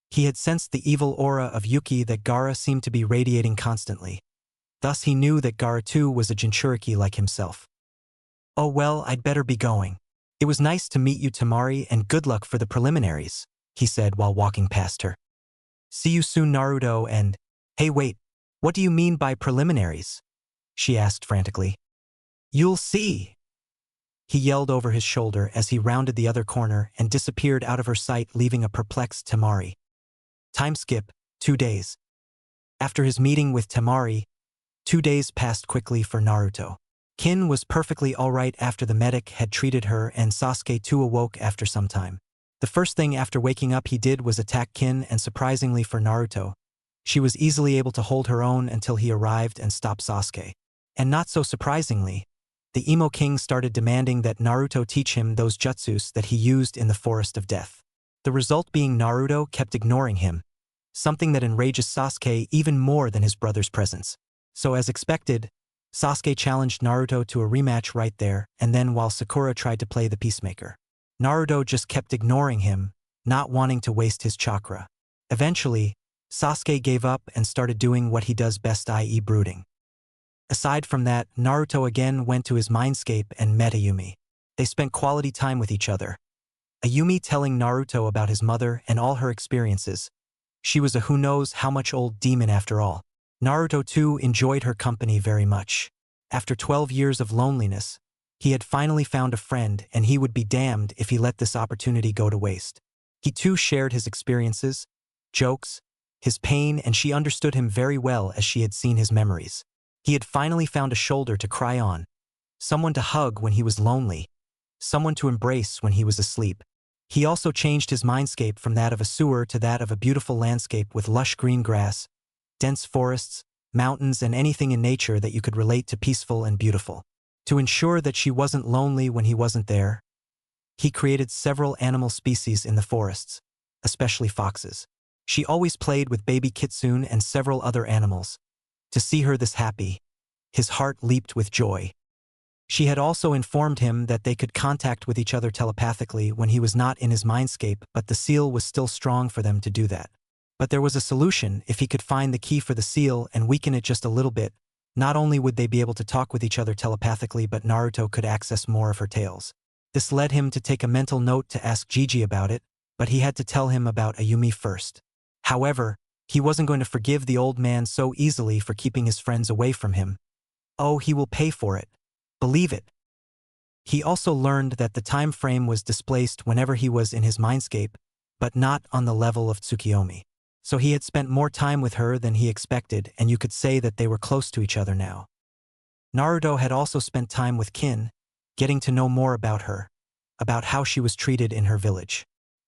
He had sensed the evil aura of Yuki that Gaara seemed to be radiating constantly. Thus he knew that Gaara too was a Jinchuriki like himself. Oh well, I'd better be going. It was nice to meet you, Temari, and good luck for the preliminaries, he said while walking past her. See you soon, Naruto, and… Hey wait, what do you mean by preliminaries? She asked frantically. You'll see, he yelled over his shoulder as he rounded the other corner and disappeared out of her sight, leaving a perplexed Temari. Time skip, 2 days. After his meeting with Temari, 2 days passed quickly for Naruto. Kin was perfectly alright after the medic had treated her, and Sasuke too awoke after some time. The first thing after waking up he did was attack Kin, and surprisingly for Naruto, she was easily able to hold her own until he arrived and stopped Sasuke. And not so surprisingly, the Emo King started demanding that Naruto teach him those jutsus that he used in the Forest of Death. The result being Naruto kept ignoring him, something that enrages Sasuke even more than his brother's presence. So as expected, Sasuke challenged Naruto to a rematch right there, and then while Sakura tried to play the peacemaker, Naruto just kept ignoring him, not wanting to waste his chakra. Eventually, Sasuke gave up and started doing what he does best, i.e. brooding. Aside from that, Naruto again went to his mindscape and met Ayumi. They spent quality time with each other. Ayumi telling Naruto about his mother and all her experiences. She was a who knows how much old demon after all. Naruto too enjoyed her company very much. After 12 years of loneliness, he had finally found a friend, and he would be damned if he let this opportunity go to waste. He too shared his experiences, jokes, his pain, and she understood him very well as she had seen his memories. He had finally found a shoulder to cry on, someone to hug when he was lonely, someone to embrace when he was asleep. He also changed his mindscape from that of a sewer to that of a beautiful landscape with lush green grass, dense forests, mountains, and anything in nature that you could relate to peaceful and beautiful. To ensure that she wasn't lonely when he wasn't there, he created several animal species in the forests, especially foxes. She always played with baby kitsune and several other animals. To see her this happy, his heart leaped with joy. She had also informed him that they could contact with each other telepathically when he was not in his mindscape, but the seal was still strong for them to do that. But there was a solution. If he could find the key for the seal and weaken it just a little bit, not only would they be able to talk with each other telepathically, but Naruto could access more of her tales. This led him to take a mental note to ask Gigi about it, but he had to tell him about Ayumi first. However, he wasn't going to forgive the old man so easily for keeping his friends away from him. Oh, he will pay for it. Believe it. He also learned that the time frame was displaced whenever he was in his mindscape, but not on the level of Tsukiyomi. So he had spent more time with her than he expected, and you could say that they were close to each other now. Naruto had also spent time with Kin, getting to know more about her, about how she was treated in her village.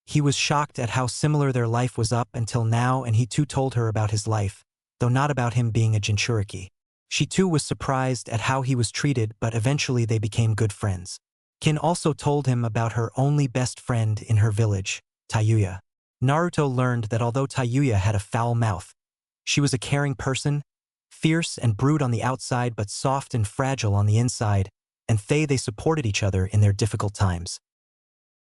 He was shocked at how similar their life was up until now, and he too told her about his life, though not about him being a Jinchuriki. She too was surprised at how he was treated, but eventually they became good friends. Kin also told him about her only best friend in her village, Tayuya. Naruto learned that although Tayuya had a foul mouth, she was a caring person, fierce and brute on the outside but soft and fragile on the inside, and they supported each other in their difficult times.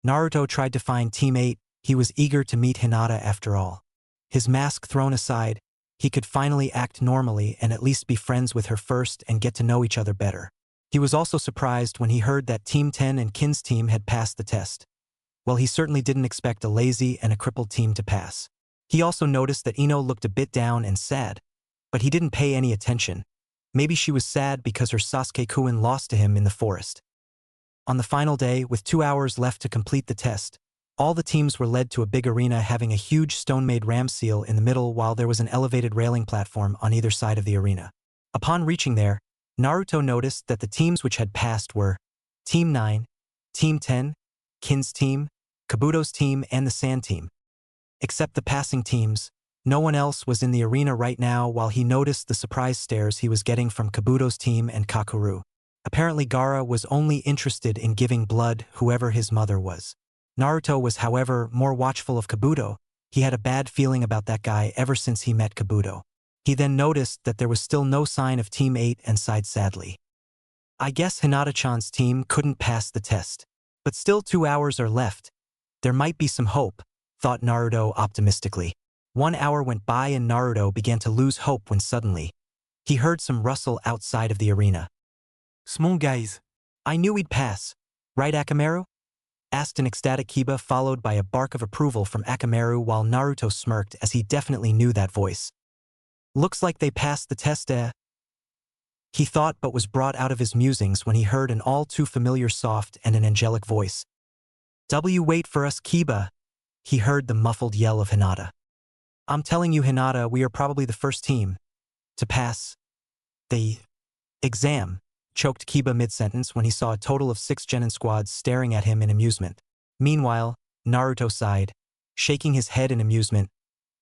Naruto tried to find Team 8, he was eager to meet Hinata after all. His mask thrown aside, he could finally act normally and at least be friends with her first and get to know each other better. He was also surprised when he heard that Team 10 and Kin's team had passed the test. Well, he certainly didn't expect a lazy and a crippled team to pass. He also noticed that Ino looked a bit down and sad, but he didn't pay any attention. Maybe she was sad because her Sasuke-kun lost to him in the forest. On the final day, with 2 hours left to complete the test, all the teams were led to a big arena having a huge stone-made ram seal in the middle, while there was an elevated railing platform on either side of the arena. Upon reaching there, Naruto noticed that the teams which had passed were Team 9, Team 10, Kin's team, Kabuto's team, and the Sand team. Except the passing teams, no one else was in the arena right now, while he noticed the surprise stares he was getting from Kabuto's team and Kakuru. Apparently Gaara was only interested in giving blood whoever his mother was. Naruto was, however, more watchful of Kabuto. He had a bad feeling about that guy ever since he met Kabuto. He then noticed that there was still no sign of Team 8 and sighed sadly. I guess Hinata-chan's team couldn't pass the test. But still 2 hours are left. There might be some hope, thought Naruto optimistically. 1 hour went by and Naruto began to lose hope when suddenly he heard some rustle outside of the arena. Small guys. I knew we'd pass. Right, Akamaru? Asked an ecstatic Kiba, followed by a bark of approval from Akamaru, while Naruto smirked as he definitely knew that voice. Looks like they passed the test, he thought, but was brought out of his musings when he heard an all too familiar soft and an angelic voice. Wait for us, Kiba. He heard the muffled yell of Hinata. I'm telling you, Hinata, we are probably the first team to pass the exam, choked Kiba mid-sentence when he saw a total of 6 genin squads staring at him in amusement. Meanwhile, Naruto sighed, shaking his head in amusement.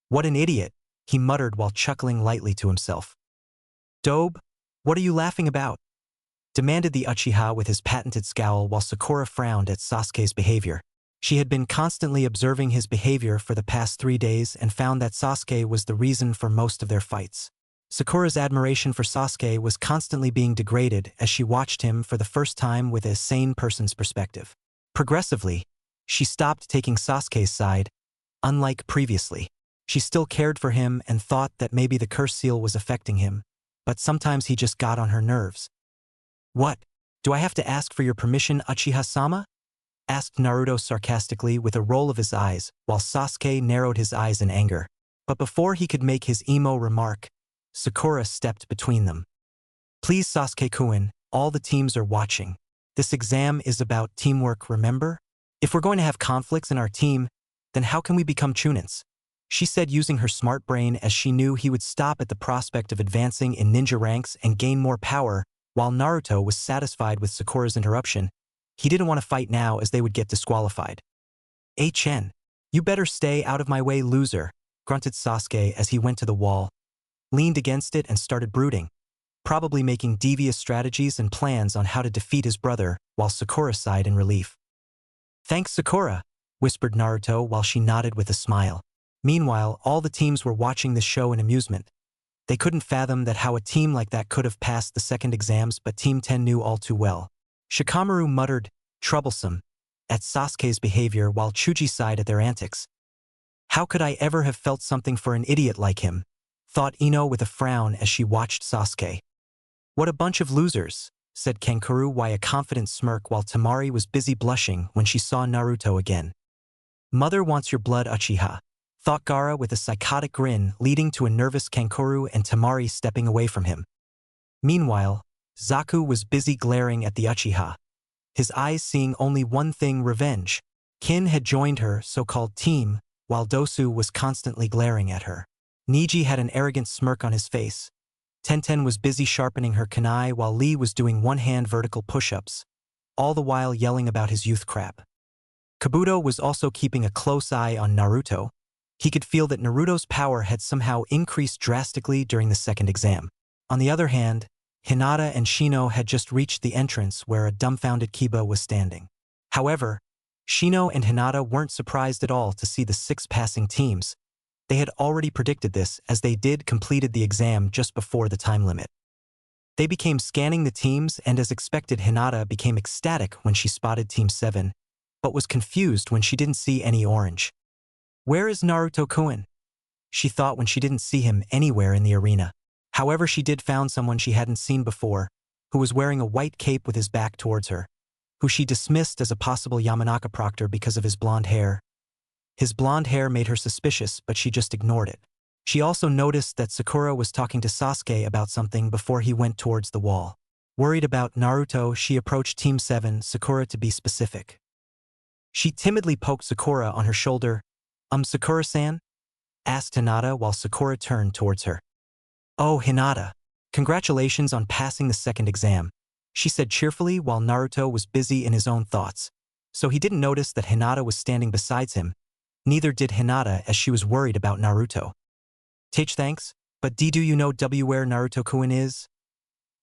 What an idiot, he muttered while chuckling lightly to himself. Dobe, what are you laughing about? Demanded the Uchiha with his patented scowl, while Sakura frowned at Sasuke's behavior. She had been constantly observing his behavior for the past 3 days and found that Sasuke was the reason for most of their fights. Sakura's admiration for Sasuke was constantly being degraded as she watched him for the first time with a sane person's perspective. Progressively, she stopped taking Sasuke's side. Unlike previously, she still cared for him and thought that maybe the curse seal was affecting him, but sometimes he just got on her nerves. What? Do I have to ask for your permission, Uchiha-sama? Asked Naruto sarcastically with a roll of his eyes, while Sasuke narrowed his eyes in anger. But before he could make his emo remark, Sakura stepped between them. Please, Sasuke-kun, all the teams are watching. This exam is about teamwork, remember? If we're going to have conflicts in our team, then how can we become Chunins? She said, using her smart brain, as she knew he would stop at the prospect of advancing in ninja ranks and gain more power. While Naruto was satisfied with Sakura's interruption, he didn't want to fight now as they would get disqualified. Chen, you better stay out of my way, loser, grunted Sasuke as he went to the wall, leaned against it and started brooding, probably making devious strategies and plans on how to defeat his brother, while Sakura sighed in relief. Thanks, Sakura, whispered Naruto while she nodded with a smile. Meanwhile, all the teams were watching the show in amusement. They couldn't fathom that how a team like that could have passed the second exams, but Team 10 knew all too well. Shikamaru muttered, troublesome, at Sasuke's behavior, while Chuji sighed at their antics. How could I ever have felt something for an idiot like him? Thought Ino with a frown as she watched Sasuke. What a bunch of losers, said Kankuro with a confident smirk, while Temari was busy blushing when she saw Naruto again. Mother wants your blood, Uchiha, thought Gaara with a psychotic grin, leading to a nervous Kankuro and Temari stepping away from him. Meanwhile, Zaku was busy glaring at the Uchiha, his eyes seeing only one thing: revenge. Kin had joined her so-called team, while Dosu was constantly glaring at her. Niji had an arrogant smirk on his face. Tenten was busy sharpening her kunai, while Lee was doing one-hand vertical push-ups, all the while yelling about his youth crap. Kabuto was also keeping a close eye on Naruto. He could feel that Naruto's power had somehow increased drastically during the second exam. On the other hand, Hinata and Shino had just reached the entrance where a dumbfounded Kiba was standing. However, Shino and Hinata weren't surprised at all to see the 6 passing teams. They had already predicted this, as they completed the exam just before the time limit. They became scanning the teams, and as expected, Hinata became ecstatic when she spotted Team 7, but was confused when she didn't see any orange. Where is Naruto-kun? She thought when she didn't see him anywhere in the arena. However, she did found someone she hadn't seen before, who was wearing a white cape with his back towards her, who she dismissed as a possible Yamanaka proctor because of his blonde hair. His blonde hair made her suspicious, but she just ignored it. She also noticed that Sakura was talking to Sasuke about something before he went towards the wall. Worried about Naruto, she approached Team 7, Sakura to be specific. She timidly poked Sakura on her shoulder. Sakura-san? Asked Hinata while Sakura turned towards her. Oh, Hinata. Congratulations on passing the second exam, she said cheerfully while Naruto was busy in his own thoughts. So he didn't notice that Hinata was standing beside him. Neither did Hinata, as she was worried about Naruto. Thanks, but do you know where Naruto-kun is?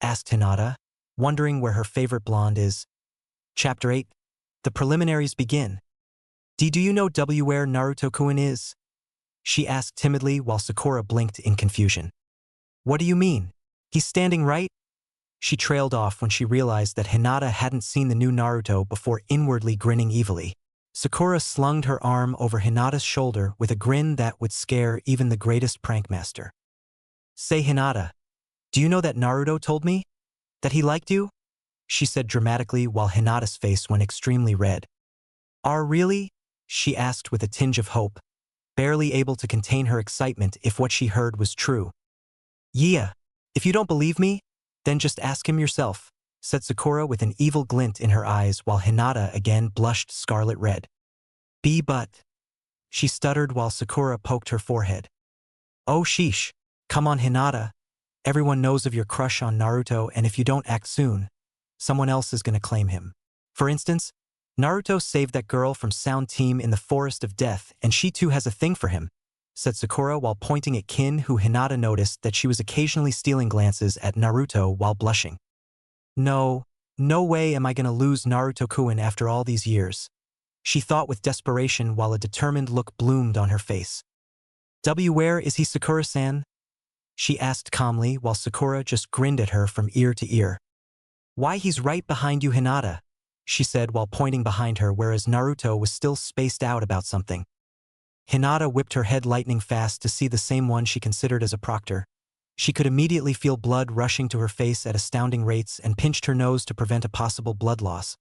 Asked Hinata. wondering where her favorite blonde is. Chapter 8. The preliminaries begin. Do you know where Naruto-kun is? She asked timidly while Sakura blinked in confusion. What do you mean? He's standing right? She trailed off when she realized that Hinata hadn't seen the new Naruto before inwardly grinning evilly. Sakura slung her arm over Hinata's shoulder with a grin that would scare even the greatest prankmaster. Say, Hinata, do you know that Naruto told me that he liked you? She said dramatically while Hinata's face went extremely red. Really? She asked with a tinge of hope, barely able to contain her excitement if what she heard was true. Yeah, if you don't believe me, then just ask him yourself, said Sakura with an evil glint in her eyes while Hinata again blushed scarlet red. But, she stuttered while Sakura poked her forehead. Oh sheesh, come on Hinata, everyone knows of your crush on Naruto and if you don't act soon, someone else is gonna claim him. For instance, Naruto saved that girl from Sound Team in the Forest of Death and she too has a thing for him, said Sakura while pointing at Kin, who Hinata noticed that she was occasionally stealing glances at Naruto while blushing. No way am I gonna lose Naruto-kun after all these years, she thought with desperation while a determined look bloomed on her face. Where is he, Sakura-san? She asked calmly while Sakura just grinned at her from ear to ear. Why, he's right behind you, Hinata, she said while pointing behind her whereas Naruto was still spaced out about something. Hinata whipped her head lightning fast to see the same one she considered as a proctor. She could immediately feel blood rushing to her face at astounding rates and pinched her nose to prevent a possible blood loss.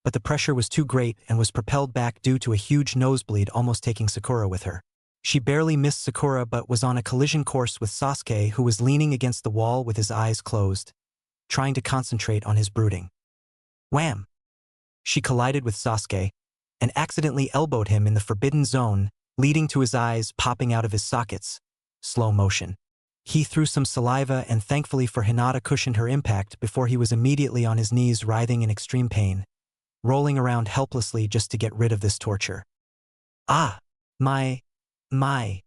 But the pressure was too great and was propelled back due to a huge nosebleed almost taking Sakura with her. She barely missed Sakura but was on a collision course with Sasuke, who was leaning against the wall with his eyes closed, trying to concentrate on his brooding. Wham! She collided with Sasuke and accidentally elbowed him in the forbidden zone, leading to his eyes popping out of his sockets. Slow motion. He threw some saliva and thankfully for Hinata cushioned her impact before he was immediately on his knees writhing in extreme pain, rolling around helplessly just to get rid of this torture. My.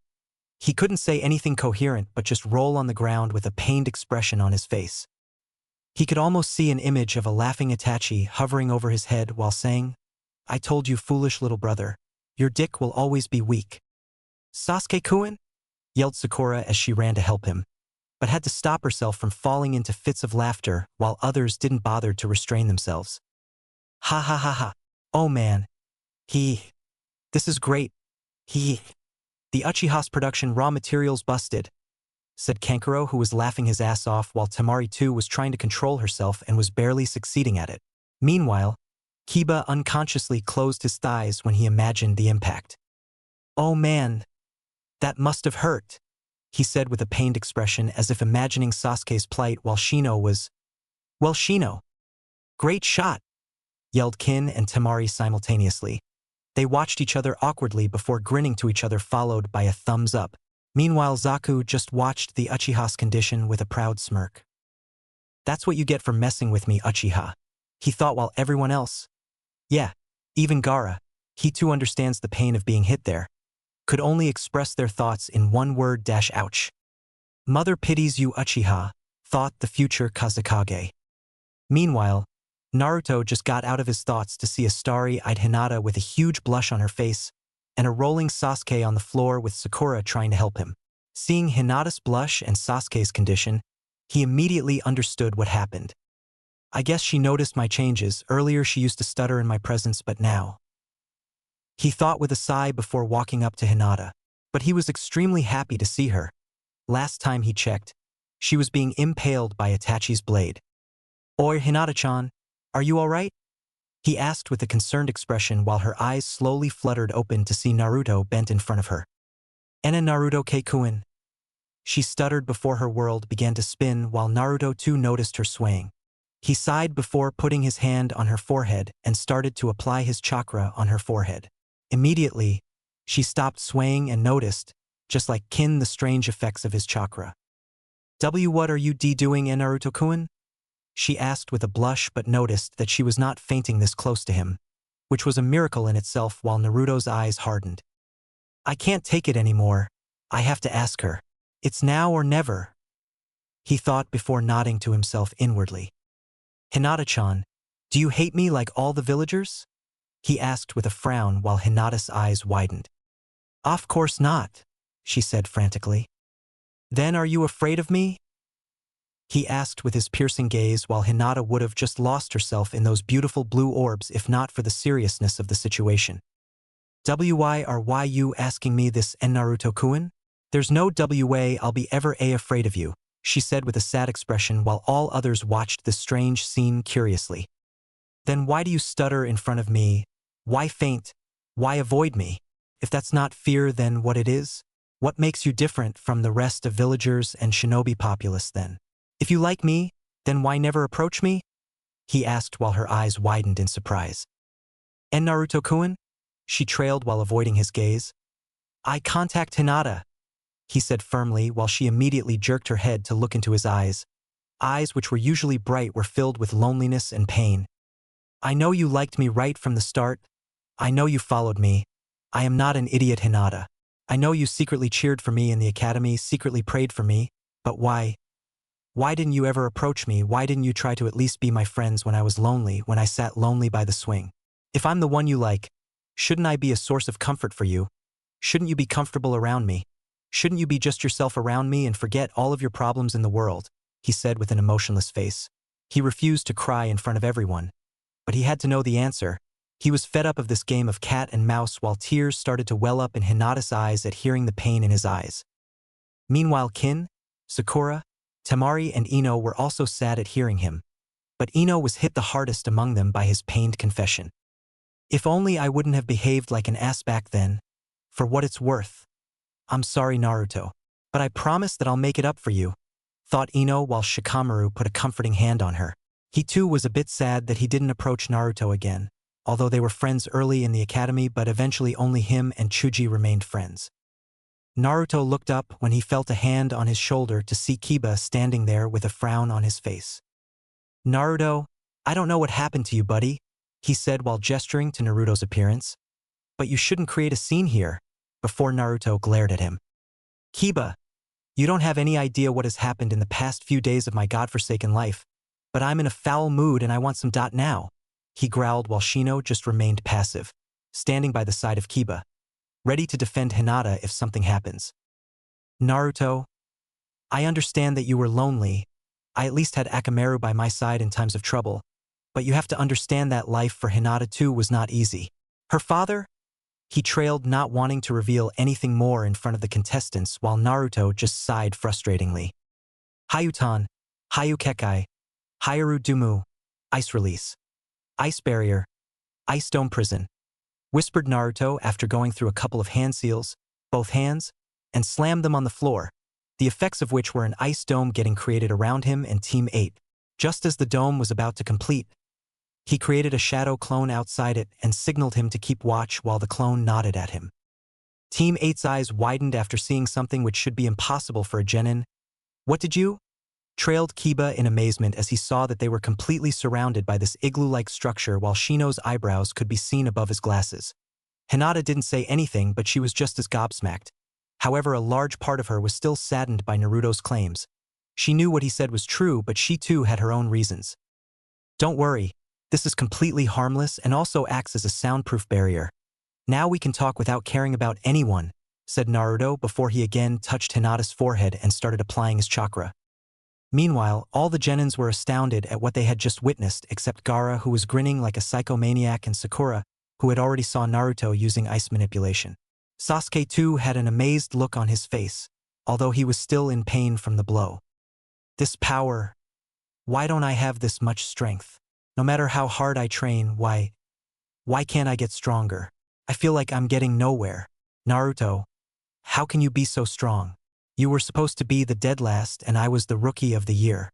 He couldn't say anything coherent but just roll on the ground with a pained expression on his face. He could almost see an image of a laughing Itachi hovering over his head while saying, I told you, foolish little brother, your dick will always be weak. Sasuke-kun? Yelled Sakura as she ran to help him, but had to stop herself from falling into fits of laughter while others didn't bother to restrain themselves. Ha ha ha ha. Oh man. This is great. The Uchiha's production raw materials busted, said Kankuro, who was laughing his ass off while Temari too was trying to control herself and was barely succeeding at it. Meanwhile, Kiba unconsciously closed his thighs when he imagined the impact. Oh man, that must have hurt, he said with a pained expression as if imagining Sasuke's plight while Shino was… Well, Shino. Great shot, yelled Kin and Temari simultaneously. They watched each other awkwardly before grinning to each other, followed by a thumbs up. Meanwhile, Zaku just watched the Uchiha's condition with a proud smirk. That's what you get for messing with me, Uchiha, he thought, while everyone else, yeah, even Gaara, he too understands the pain of being hit there, could only express their thoughts in one word – ouch. Mother pities you, Uchiha, thought the future Kazekage. Meanwhile, Naruto just got out of his thoughts to see a starry-eyed Hinata with a huge blush on her face and a rolling Sasuke on the floor with Sakura trying to help him. Seeing Hinata's blush and Sasuke's condition, he immediately understood what happened. I guess she noticed my changes. Earlier she used to stutter in my presence, but now… He thought with a sigh before walking up to Hinata, but he was extremely happy to see her. Last time he checked, she was being impaled by Itachi's blade. Oi, Hinata-chan, are you all right? He asked with a concerned expression while her eyes slowly fluttered open to see Naruto bent in front of her. Ena Naruto-kun. She stuttered before her world began to spin while Naruto too noticed her swaying. He sighed before putting his hand on her forehead and started to apply his chakra on her forehead. Immediately, she stopped swaying and noticed, just like Kin, the strange effects of his chakra. What are you doing, Naruto-kun? She asked with a blush but noticed that she was not fainting this close to him, which was a miracle in itself while Naruto's eyes hardened. I can't take it anymore. I have to ask her. It's now or never, he thought before nodding to himself inwardly. Hinata-chan, do you hate me like all the villagers? He asked with a frown while Hinata's eyes widened. Of course not, she said frantically. Then are you afraid of me? He asked with his piercing gaze while Hinata would have just lost herself in those beautiful blue orbs if not for the seriousness of the situation. Why are you asking me this, Naruto-kun? There's no way I'll be ever afraid of you, she said with a sad expression while all others watched this strange scene curiously. Then why do you stutter in front of me? Why faint? Why avoid me? If that's not fear, then what it is? What makes you different from the rest of villagers and shinobi populace then? If you like me, then why never approach me? He asked while her eyes widened in surprise. And Naruto-kun? She trailed while avoiding his gaze. Eye contact, Hinata, he said firmly while she immediately jerked her head to look into his eyes. Eyes which were usually bright were filled with loneliness and pain. I know you liked me right from the start. I know you followed me. I am not an idiot, Hinata. I know you secretly cheered for me in the academy, secretly prayed for me, but why? Why didn't you ever approach me? Why didn't you try to at least be my friends when I was lonely, when I sat lonely by the swing? If I'm the one you like, shouldn't I be a source of comfort for you? Shouldn't you be comfortable around me? Shouldn't you be just yourself around me and forget all of your problems in the world? He said with an emotionless face. He refused to cry in front of everyone, but he had to know the answer. He was fed up of this game of cat and mouse while tears started to well up in Hinata's eyes at hearing the pain in his eyes. Meanwhile, Kin, Sakura, Temari and Ino were also sad at hearing him, but Ino was hit the hardest among them by his pained confession. If only I wouldn't have behaved like an ass back then. For what it's worth. I'm sorry, Naruto, but I promise that I'll make it up for you, thought Ino while Shikamaru put a comforting hand on her. He too was a bit sad that he didn't approach Naruto again, although they were friends early in the academy, but eventually only him and Chuji remained friends. Naruto looked up when he felt a hand on his shoulder to see Kiba standing there with a frown on his face. Naruto, I don't know what happened to you, buddy, he said while gesturing to Naruto's appearance. But you shouldn't create a scene here, before Naruto glared at him. Kiba, you don't have any idea what has happened in the past few days of my godforsaken life, but I'm in a foul mood and I want some dot now, he growled while Shino just remained passive, standing by the side of Kiba, ready to defend Hinata if something happens. Naruto, I understand that you were lonely. I at least had Akamaru by my side in times of trouble, but you have to understand that life for Hinata too was not easy. Her father? He trailed, not wanting to reveal anything more in front of the contestants while Naruto just sighed frustratingly. Hayutan, Hayu Kekai, Hayaru Dumu, Ice Release, Ice Barrier, Ice Dome Prison, whispered Naruto after going through a couple of hand seals, both hands, and slammed them on the floor, the effects of which were an ice dome getting created around him and Team 8. Just as the dome was about to complete, he created a shadow clone outside it and signaled him to keep watch while the clone nodded at him. Team 8's eyes widened after seeing something which should be impossible for a genin. What did you? Trailed Kiba in amazement as he saw that they were completely surrounded by this igloo-like structure while Shino's eyebrows could be seen above his glasses. Hinata didn't say anything, but she was just as gobsmacked. However, a large part of her was still saddened by Naruto's claims. She knew what he said was true, but she too had her own reasons. Don't worry, this is completely harmless and also acts as a soundproof barrier. Now we can talk without caring about anyone, said Naruto before he again touched Hinata's forehead and started applying his chakra. Meanwhile, all the genins were astounded at what they had just witnessed except Gaara, who was grinning like a psychomaniac, and Sakura, who had already saw Naruto using ice manipulation. Sasuke too had an amazed look on his face, although he was still in pain from the blow. This power. Why don't I have this much strength? No matter how hard I train, why can't I get stronger? I feel like I'm getting nowhere. Naruto, how can you be so strong? You were supposed to be the dead last and I was the rookie of the year.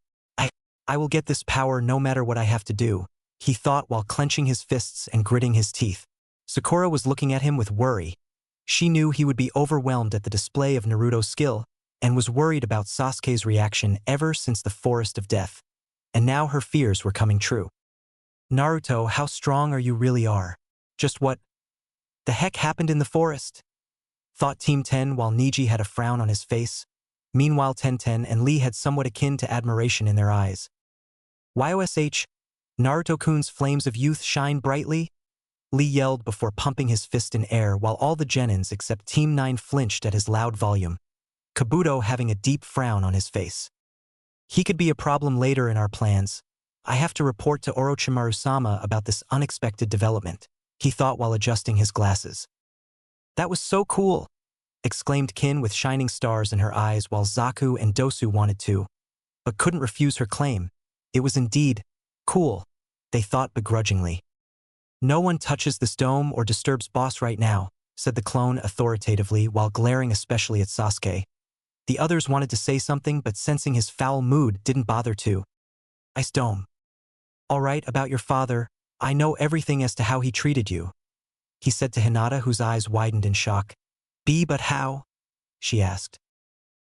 I will get this power no matter what I have to do, he thought while clenching his fists and gritting his teeth. Sakura was looking at him with worry. She knew he would be overwhelmed at the display of Naruto's skill and was worried about Sasuke's reaction ever since the Forest of Death. And now her fears were coming true. Naruto, how strong are you really are? Just what the heck happened in the forest? Thought Team 10 while Niji had a frown on his face. Meanwhile, Tenten and Lee had somewhat akin to admiration in their eyes. YOSH, Naruto-kun's flames of youth shine brightly? Lee yelled before pumping his fist in air while all the genins except Team 9 flinched at his loud volume, Kabuto having a deep frown on his face. He could be a problem later in our plans. I have to report to Orochimaru-sama about this unexpected development, he thought while adjusting his glasses. That was so cool, exclaimed Kin with shining stars in her eyes while Zaku and Dosu wanted to, but couldn't refuse her claim. It was indeed cool, they thought begrudgingly. No one touches this dome or disturbs boss right now, said the clone authoritatively while glaring especially at Sasuke. The others wanted to say something but sensing his foul mood didn't bother to. Ice Dome. All right, about your father, I know everything as to how he treated you, he said to Hinata, whose eyes widened in shock. But how? She asked.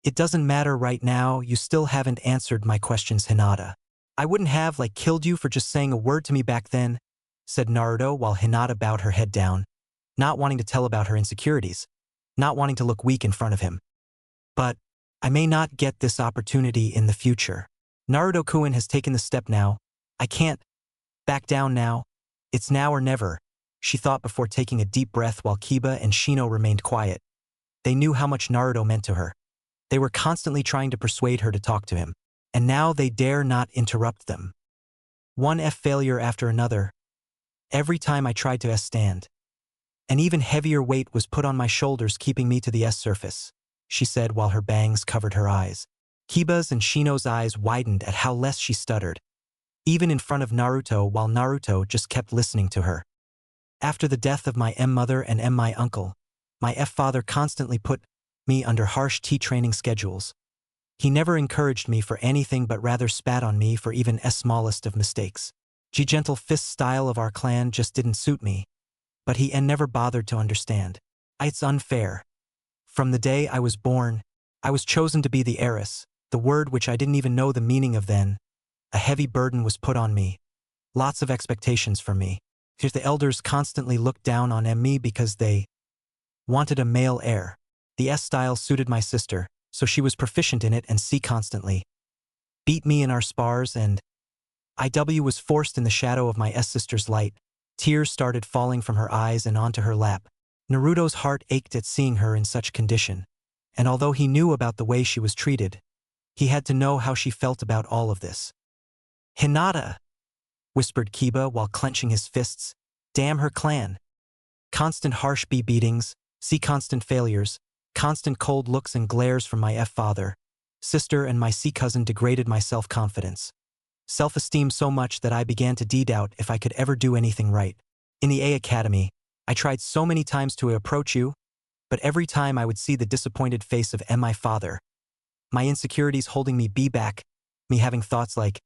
It doesn't matter right now, you still haven't answered my questions, Hinata. I wouldn't have killed you for just saying a word to me back then, said Naruto while Hinata bowed her head down, not wanting to tell about her insecurities, not wanting to look weak in front of him. But I may not get this opportunity in the future. Naruto-kun has taken the step now. I can't back down now. It's now or never, she thought before taking a deep breath while Kiba and Shino remained quiet. They knew how much Naruto meant to her. They were constantly trying to persuade her to talk to him, and now they dare not interrupt them. One failure after another. Every time I tried to stand. An even heavier weight was put on my shoulders, keeping me to the surface, she said while her bangs covered her eyes. Kiba's and Shino's eyes widened at how less she stuttered, even in front of Naruto, while Naruto just kept listening to her. After the death of my mother and my uncle, my father constantly put me under harsh training schedules. He never encouraged me for anything but rather spat on me for even smallest of mistakes. Gentle fist style of our clan just didn't suit me. But he never bothered to understand. It's unfair. From the day I was born, I was chosen to be the heiress, the word which I didn't even know the meaning of then. A heavy burden was put on me. Lots of expectations from me. The elders constantly looked down on me because they wanted a male heir. The style suited my sister, so she was proficient in it and constantly beat me in our spars, and IW was forced in the shadow of my sister's light. Tears started falling from her eyes and onto her lap. Naruto's heart ached at seeing her in such condition, and although he knew about the way she was treated, he had to know how she felt about all of this. Hinata, whispered Kiba while clenching his fists. Damn her clan. Constant harsh beatings, constant failures, constant cold looks and glares from my father, sister and my cousin degraded my self-confidence. Self-esteem so much that I began to doubt if I could ever do anything right. In the Academy, I tried so many times to approach you, but every time I would see the disappointed face of my father. My insecurities holding me back, me having thoughts like,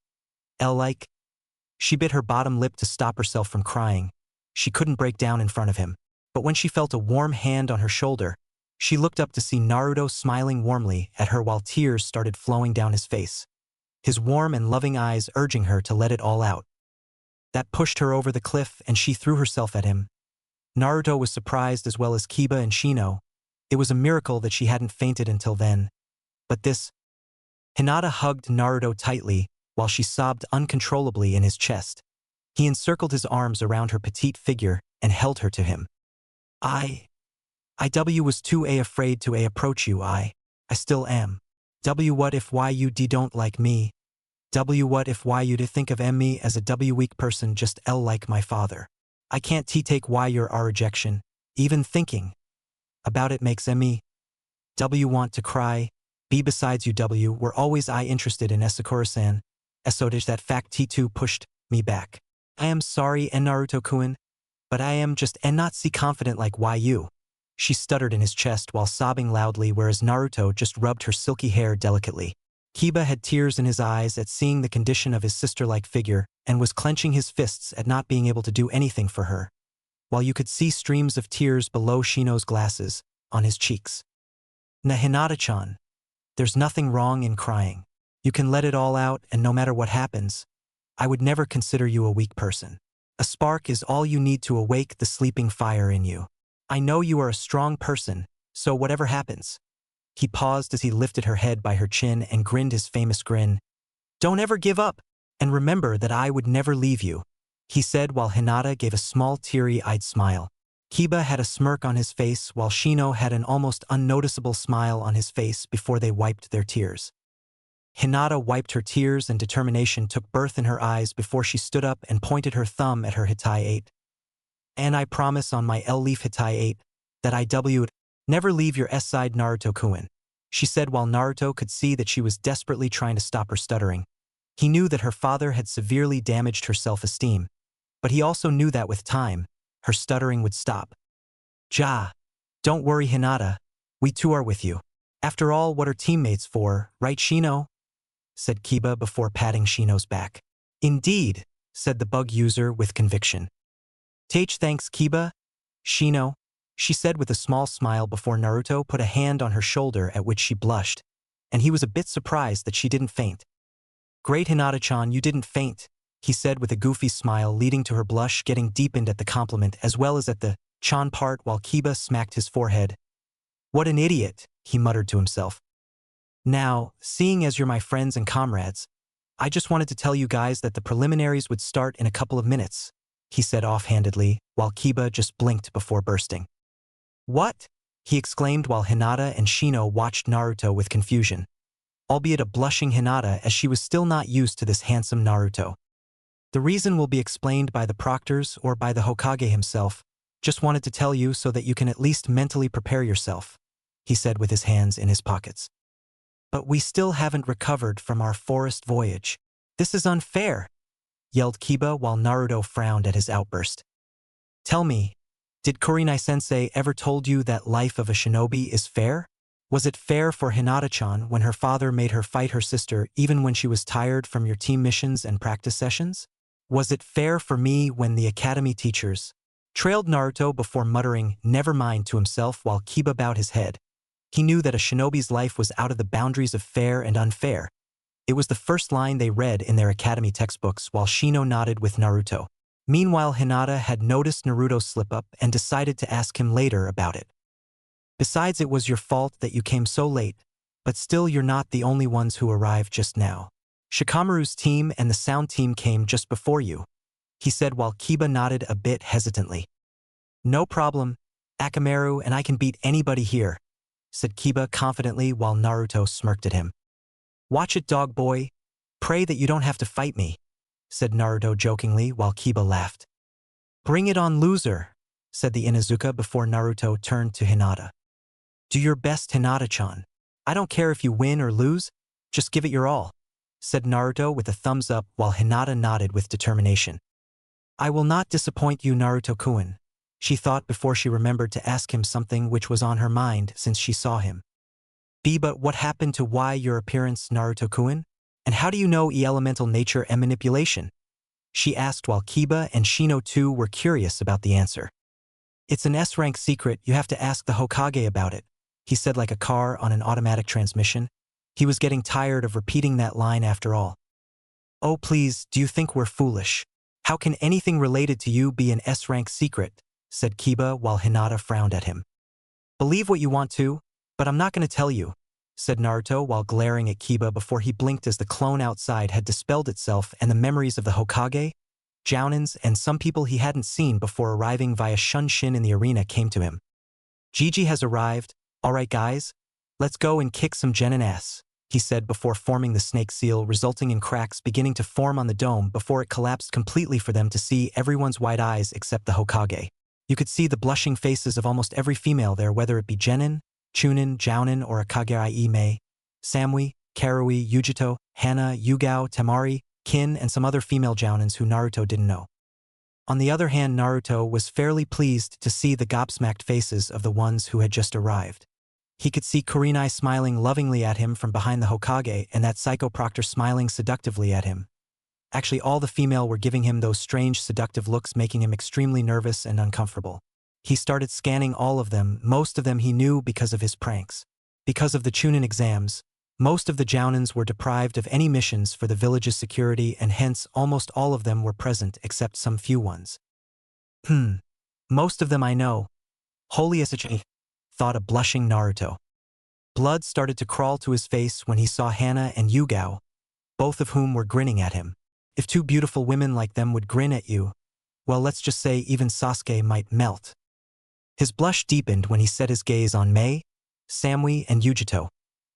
She bit her bottom lip to stop herself from crying. She couldn't break down in front of him, but when she felt a warm hand on her shoulder, she looked up to see Naruto smiling warmly at her while tears started flowing down his face. His warm and loving eyes urging her to let it all out. That pushed her over the cliff and she threw herself at him. Naruto was surprised as well as Kiba and Shino. It was a miracle that she hadn't fainted until then. But this... Hinata hugged Naruto tightly while she sobbed uncontrollably in his chest. He encircled his arms around her petite figure and held her to him. IW was too afraid to approach you. I still am. What if you don't like me? What if you think of me as a weak person just like my father? I can't take your rejection. Even thinking about it makes me want to cry. Besides you were always interested in Sakura-san. Esodish that fact T2 pushed me back. I am sorry Naruto-kun, but I am just not confident like you. She stuttered in his chest while sobbing loudly, whereas Naruto just rubbed her silky hair delicately. Kiba had tears in his eyes at seeing the condition of his sister-like figure and was clenching his fists at not being able to do anything for her, while you could see streams of tears below Shino's glasses, on his cheeks. Hinata-chan, there's nothing wrong in crying. You can let it all out, and no matter what happens, I would never consider you a weak person. A spark is all you need to awake the sleeping fire in you. I know you are a strong person, so whatever happens. He paused as he lifted her head by her chin and grinned his famous grin. Don't ever give up. And remember that I would never leave you, he said while Hinata gave a small teary-eyed smile. Kiba had a smirk on his face while Shino had an almost unnoticeable smile on his face before they wiped their tears. Hinata wiped her tears and determination took birth in her eyes before she stood up and pointed her thumb at her Hitai 8. And I promise on my L-Leaf Hitai 8 that I would never leave your S-side Naruto-kun, she said while Naruto could see that she was desperately trying to stop her stuttering. He knew that her father had severely damaged her self-esteem, but he also knew that with time, her stuttering would stop. Don't worry, Hinata. We too are with you. After all, what are teammates for, right, Shino? Said Kiba before patting Shino's back. Indeed, said the bug user with conviction. Thanks, Kiba. Shino, she said with a small smile before Naruto put a hand on her shoulder at which she blushed, and he was a bit surprised that she didn't faint. Great, Hinata-chan, you didn't faint, he said with a goofy smile leading to her blush getting deepened at the compliment as well as at the chan part while Kiba smacked his forehead. What an idiot, he muttered to himself. Now, seeing as you're my friends and comrades, I just wanted to tell you guys that the preliminaries would start in a couple of minutes, he said offhandedly while Kiba just blinked before bursting. What? He exclaimed while Hinata and Shino watched Naruto with confusion, albeit a blushing Hinata as she was still not used to this handsome Naruto. The reason will be explained by the proctors or by the Hokage himself. Just wanted to tell you so that you can at least mentally prepare yourself, he said with his hands in his pockets. But we still haven't recovered from our forest voyage. This is unfair, yelled Kiba while Naruto frowned at his outburst. Tell me, did Kurenai-sensei ever told you that life of a shinobi is fair? Was it fair for Hinata-chan when her father made her fight her sister even when she was tired from your team missions and practice sessions? Was it fair for me when the academy teachers trailed Naruto before muttering never mind to himself while Kiba bowed his head? He knew that a shinobi's life was out of the boundaries of fair and unfair. It was the first line they read in their academy textbooks while Shino nodded with Naruto. Meanwhile, Hinata had noticed Naruto's slip-up and decided to ask him later about it. Besides, it was your fault that you came so late, but still you're not the only ones who arrived just now. Shikamaru's team and the sound team came just before you, he said while Kiba nodded a bit hesitantly. No problem, Akamaru and I can beat anybody here, said Kiba confidently while Naruto smirked at him. Watch it, dog boy. Pray that you don't have to fight me, said Naruto jokingly while Kiba laughed. Bring it on, loser, said the Inuzuka before Naruto turned to Hinata. Do your best, Hinata-chan. I don't care if you win or lose, just give it your all, said Naruto with a thumbs up while Hinata nodded with determination. I will not disappoint you, Naruto-kun, she thought before she remembered to ask him something which was on her mind since she saw him. But what happened to why your appearance, Naruto-kun? And how do you know elemental nature and manipulation? She asked while Kiba and Shino too were curious about the answer. It's an S-rank secret, you have to ask the Hokage about it, he said like a car on an automatic transmission. He was getting tired of repeating that line after all. Oh please, do you think we're foolish? How can anything related to you be an S-rank secret? Said Kiba while Hinata frowned at him. Believe what you want to, but I'm not going to tell you, said Naruto while glaring at Kiba before he blinked as the clone outside had dispelled itself and the memories of the Hokage, Jounins, and some people he hadn't seen before arriving via Shunshin in the arena came to him. Gigi has arrived, alright guys, let's go and kick some genin ass, he said before forming the snake seal resulting in cracks beginning to form on the dome before it collapsed completely for them to see everyone's wide eyes except the Hokage. You could see the blushing faces of almost every female there, whether it be Genin, Chunin, Jounin, or Akage Mei, Samui, Karui, Yujito, Hana, Yugao, Temari, Kin, and some other female Jounins who Naruto didn't know. On the other hand, Naruto was fairly pleased to see the gobsmacked faces of the ones who had just arrived. He could see Kurenai smiling lovingly at him from behind the Hokage and that Psycho Proctor smiling seductively at him. Actually, all the female were giving him those strange seductive looks making him extremely nervous and uncomfortable. He started scanning all of them, most of them he knew because of his pranks. Because of the Chunin exams, most of the Jounins were deprived of any missions for the village's security and hence almost all of them were present except some few ones. Most of them I know. Holy Isachi, thought a blushing Naruto. Blood started to crawl to his face when he saw Hana and Yugao, both of whom were grinning at him. If two beautiful women like them would grin at you, well, let's just say even Sasuke might melt. His blush deepened when he set his gaze on Mei, Samui, and Yujito,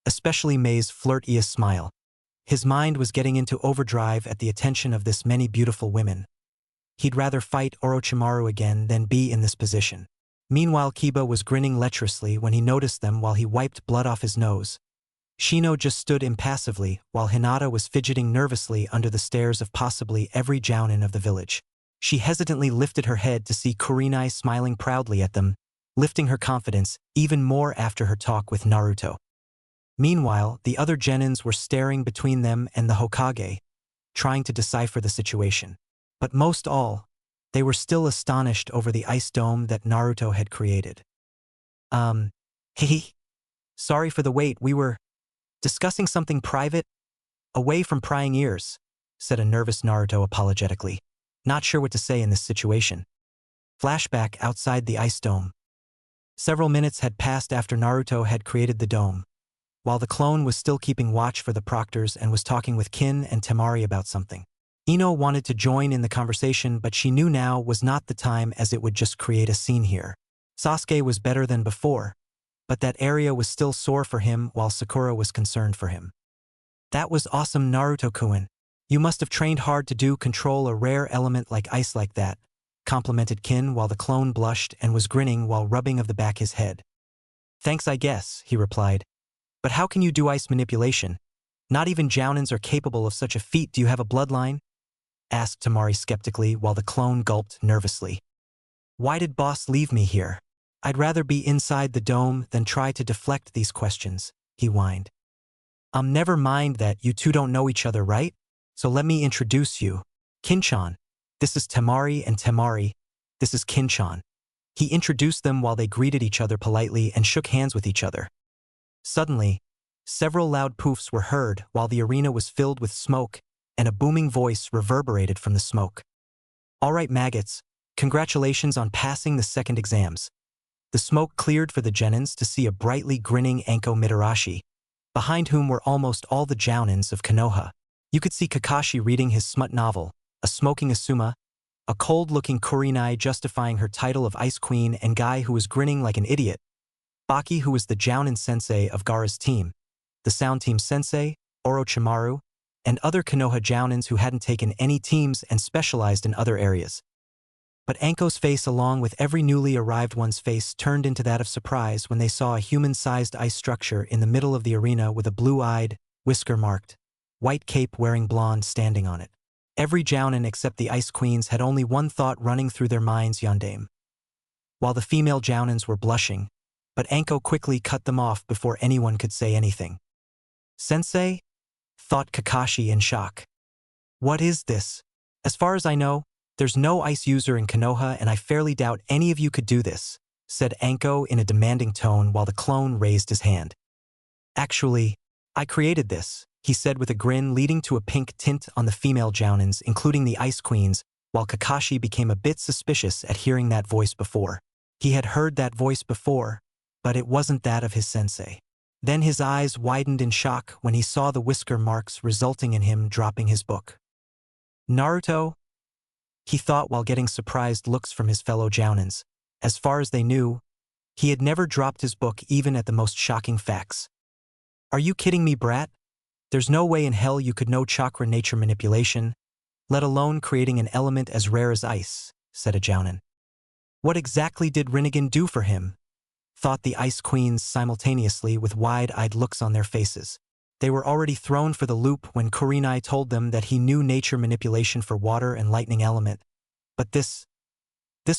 especially Mei's flirtiest smile. His mind was getting into overdrive at the attention of this many beautiful women. He'd rather fight Orochimaru again than be in this position. Meanwhile, Kiba was grinning lecherously when he noticed them while he wiped blood off his nose. Shino just stood impassively while Hinata was fidgeting nervously under the stares of possibly every jounin of the village. She hesitantly lifted her head to see Kurenai smiling proudly at them, lifting her confidence even more after her talk with Naruto. Meanwhile, the other genins were staring between them and the Hokage, trying to decipher the situation. But most all, they were still astonished over the ice dome that Naruto had created. Hehe. Sorry for the wait, we were discussing something private, away from prying ears, said a nervous Naruto apologetically, not sure what to say in this situation. Flashback outside the ice dome. Several minutes had passed after Naruto had created the dome, while the clone was still keeping watch for the proctors and was talking with Kin and Temari about something. Ino wanted to join in the conversation, but she knew now was not the time as it would just create a scene here. Sasuke was better than before, but that area was still sore for him while Sakura was concerned for him. That was awesome, Naruto-kun. You must have trained hard to control a rare element like ice like that, complimented Kin while the clone blushed and was grinning while rubbing of the back his head. Thanks, I guess, he replied. But how can you do ice manipulation? Not even Jounins are capable of such a feat. Do you have a bloodline? Asked Temari skeptically while the clone gulped nervously. Why did boss leave me here? I'd rather be inside the dome than try to deflect these questions, he whined. Never mind that, you two don't know each other, right? So let me introduce you. Kinchan. This is Temari, and Temari, this is Kinchan. He introduced them while they greeted each other politely and shook hands with each other. Suddenly, several loud poofs were heard while the arena was filled with smoke, and a booming voice reverberated from the smoke. All right, maggots, congratulations on passing the second exams. The smoke cleared for the genins to see a brightly grinning Anko Mitarashi, behind whom were almost all the jounins of Konoha. You could see Kakashi reading his smut novel, a smoking Asuma, a cold-looking Kurenai justifying her title of Ice Queen, and Guy who was grinning like an idiot, Baki who was the jounin sensei of Gaara's team, the Sound Team sensei, Orochimaru, and other Konoha jounins who hadn't taken any teams and specialized in other areas. But Anko's face along with every newly arrived one's face turned into that of surprise when they saw a human-sized ice structure in the middle of the arena with a blue-eyed, whisker-marked, white cape wearing blonde standing on it. Every jounin except the Ice Queens had only one thought running through their minds, yondaime. While the female jounins were blushing, but Anko quickly cut them off before anyone could say anything. Sensei? Thought Kakashi in shock. What is this? As far as I know, there's no ice user in Konoha, and I fairly doubt any of you could do this, said Anko in a demanding tone while the clone raised his hand. Actually, I created this, he said with a grin leading to a pink tint on the female jounins, including the Ice Queens, while Kakashi became a bit suspicious at hearing that voice before. He had heard that voice before, but it wasn't that of his sensei. Then his eyes widened in shock when he saw the whisker marks resulting in him dropping his book. Naruto? He thought while getting surprised looks from his fellow jounins. As far as they knew, he had never dropped his book even at the most shocking facts. Are you kidding me, brat? There's no way in hell you could know chakra nature manipulation, let alone creating an element as rare as ice, said a jounin. What exactly did Rinnegan do for him? Thought the Ice Queens simultaneously with wide-eyed looks on their faces. They were already thrown for the loop when Kurenai told them that he knew nature manipulation for water and lightning element. But this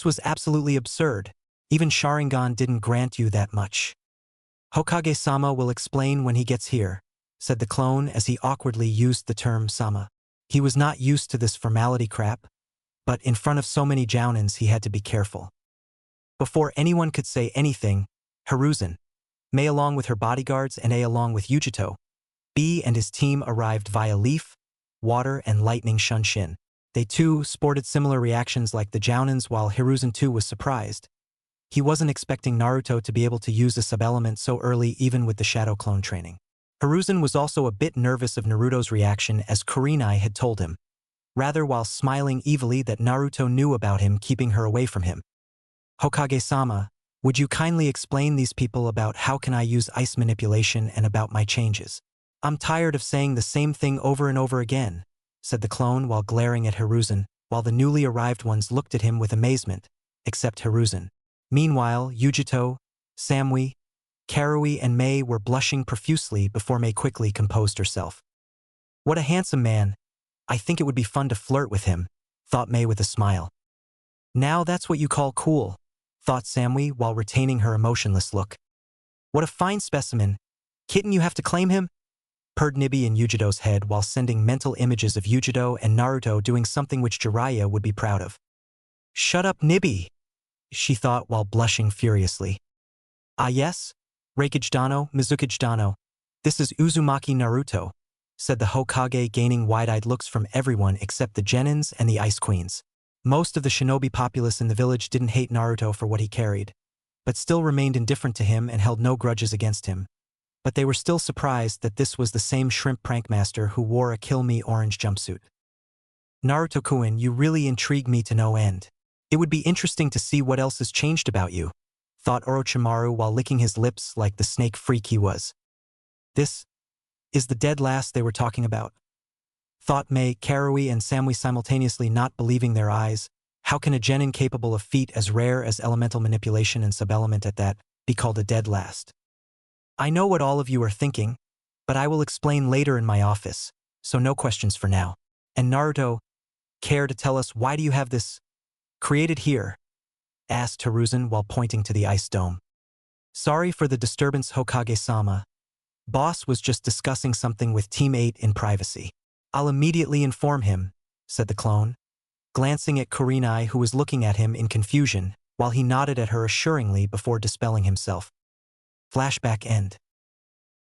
was absolutely absurd. Even Sharingan didn't grant you that much. Hokage-sama will explain when he gets here, said the clone as he awkwardly used the term sama. He was not used to this formality crap, but in front of so many jounins he had to be careful. Before anyone could say anything, Hiruzen, Mei along with her bodyguards and A along with Yujito, B and his team arrived via Leaf, Water, and Lightning Shunshin. They too sported similar reactions like the jounins while Hiruzen too was surprised. He wasn't expecting Naruto to be able to use a sub-element so early even with the shadow clone training. Hiruzen was also a bit nervous of Naruto's reaction as Kurenai had told him. rather while smiling evilly that Naruto knew about him keeping her away from him. Hokage-sama, would you kindly explain these people about how can I use ice manipulation and about my changes? I'm tired of saying the same thing over and over again, said the clone while glaring at Hiruzen, while the newly arrived ones looked at him with amazement, except Hiruzen. Meanwhile, Yujito, Samui, Karui and Mei were blushing profusely before Mei quickly composed herself. What a handsome man. I think it would be fun to flirt with him, thought Mei with a smile. Now that's what you call cool, thought Samui while retaining her emotionless look. What a fine specimen. Kitten, you have to claim him? Purred Nibi in Yujito's head while sending mental images of Yujito and Naruto doing something which Jiraiya would be proud of. Shut up, Nibi, she thought while blushing furiously. Ah yes? Reikage Dano, Mizukage Dano. This is Uzumaki Naruto, said the Hokage, gaining wide-eyed looks from everyone except the Genins and the Ice Queens. Most of the shinobi populace in the village didn't hate Naruto for what he carried, but still remained indifferent to him and held no grudges against him. But they were still surprised that this was the same shrimp prankmaster who wore a Kill Me orange jumpsuit. Naruto-kun, you really intrigue me to no end. It would be interesting to see what else has changed about you, thought Orochimaru while licking his lips like the snake freak he was. This is the dead last they were talking about, thought Mei, Karui, and Samui simultaneously, not believing their eyes. How can a genin capable of feat as rare as elemental manipulation and sub-element at that be called a dead last? I know what all of you are thinking, but I will explain later in my office, so no questions for now. And Naruto, care to tell us why do you have this created here? Asked Hiruzen while pointing to the ice dome. Sorry for the disturbance, Hokage-sama. Boss was just discussing something with Team 8 in privacy. I'll immediately inform him, said the clone, glancing at Kurenai, who was looking at him in confusion, while he nodded at her assuringly before dispelling himself. Flashback end.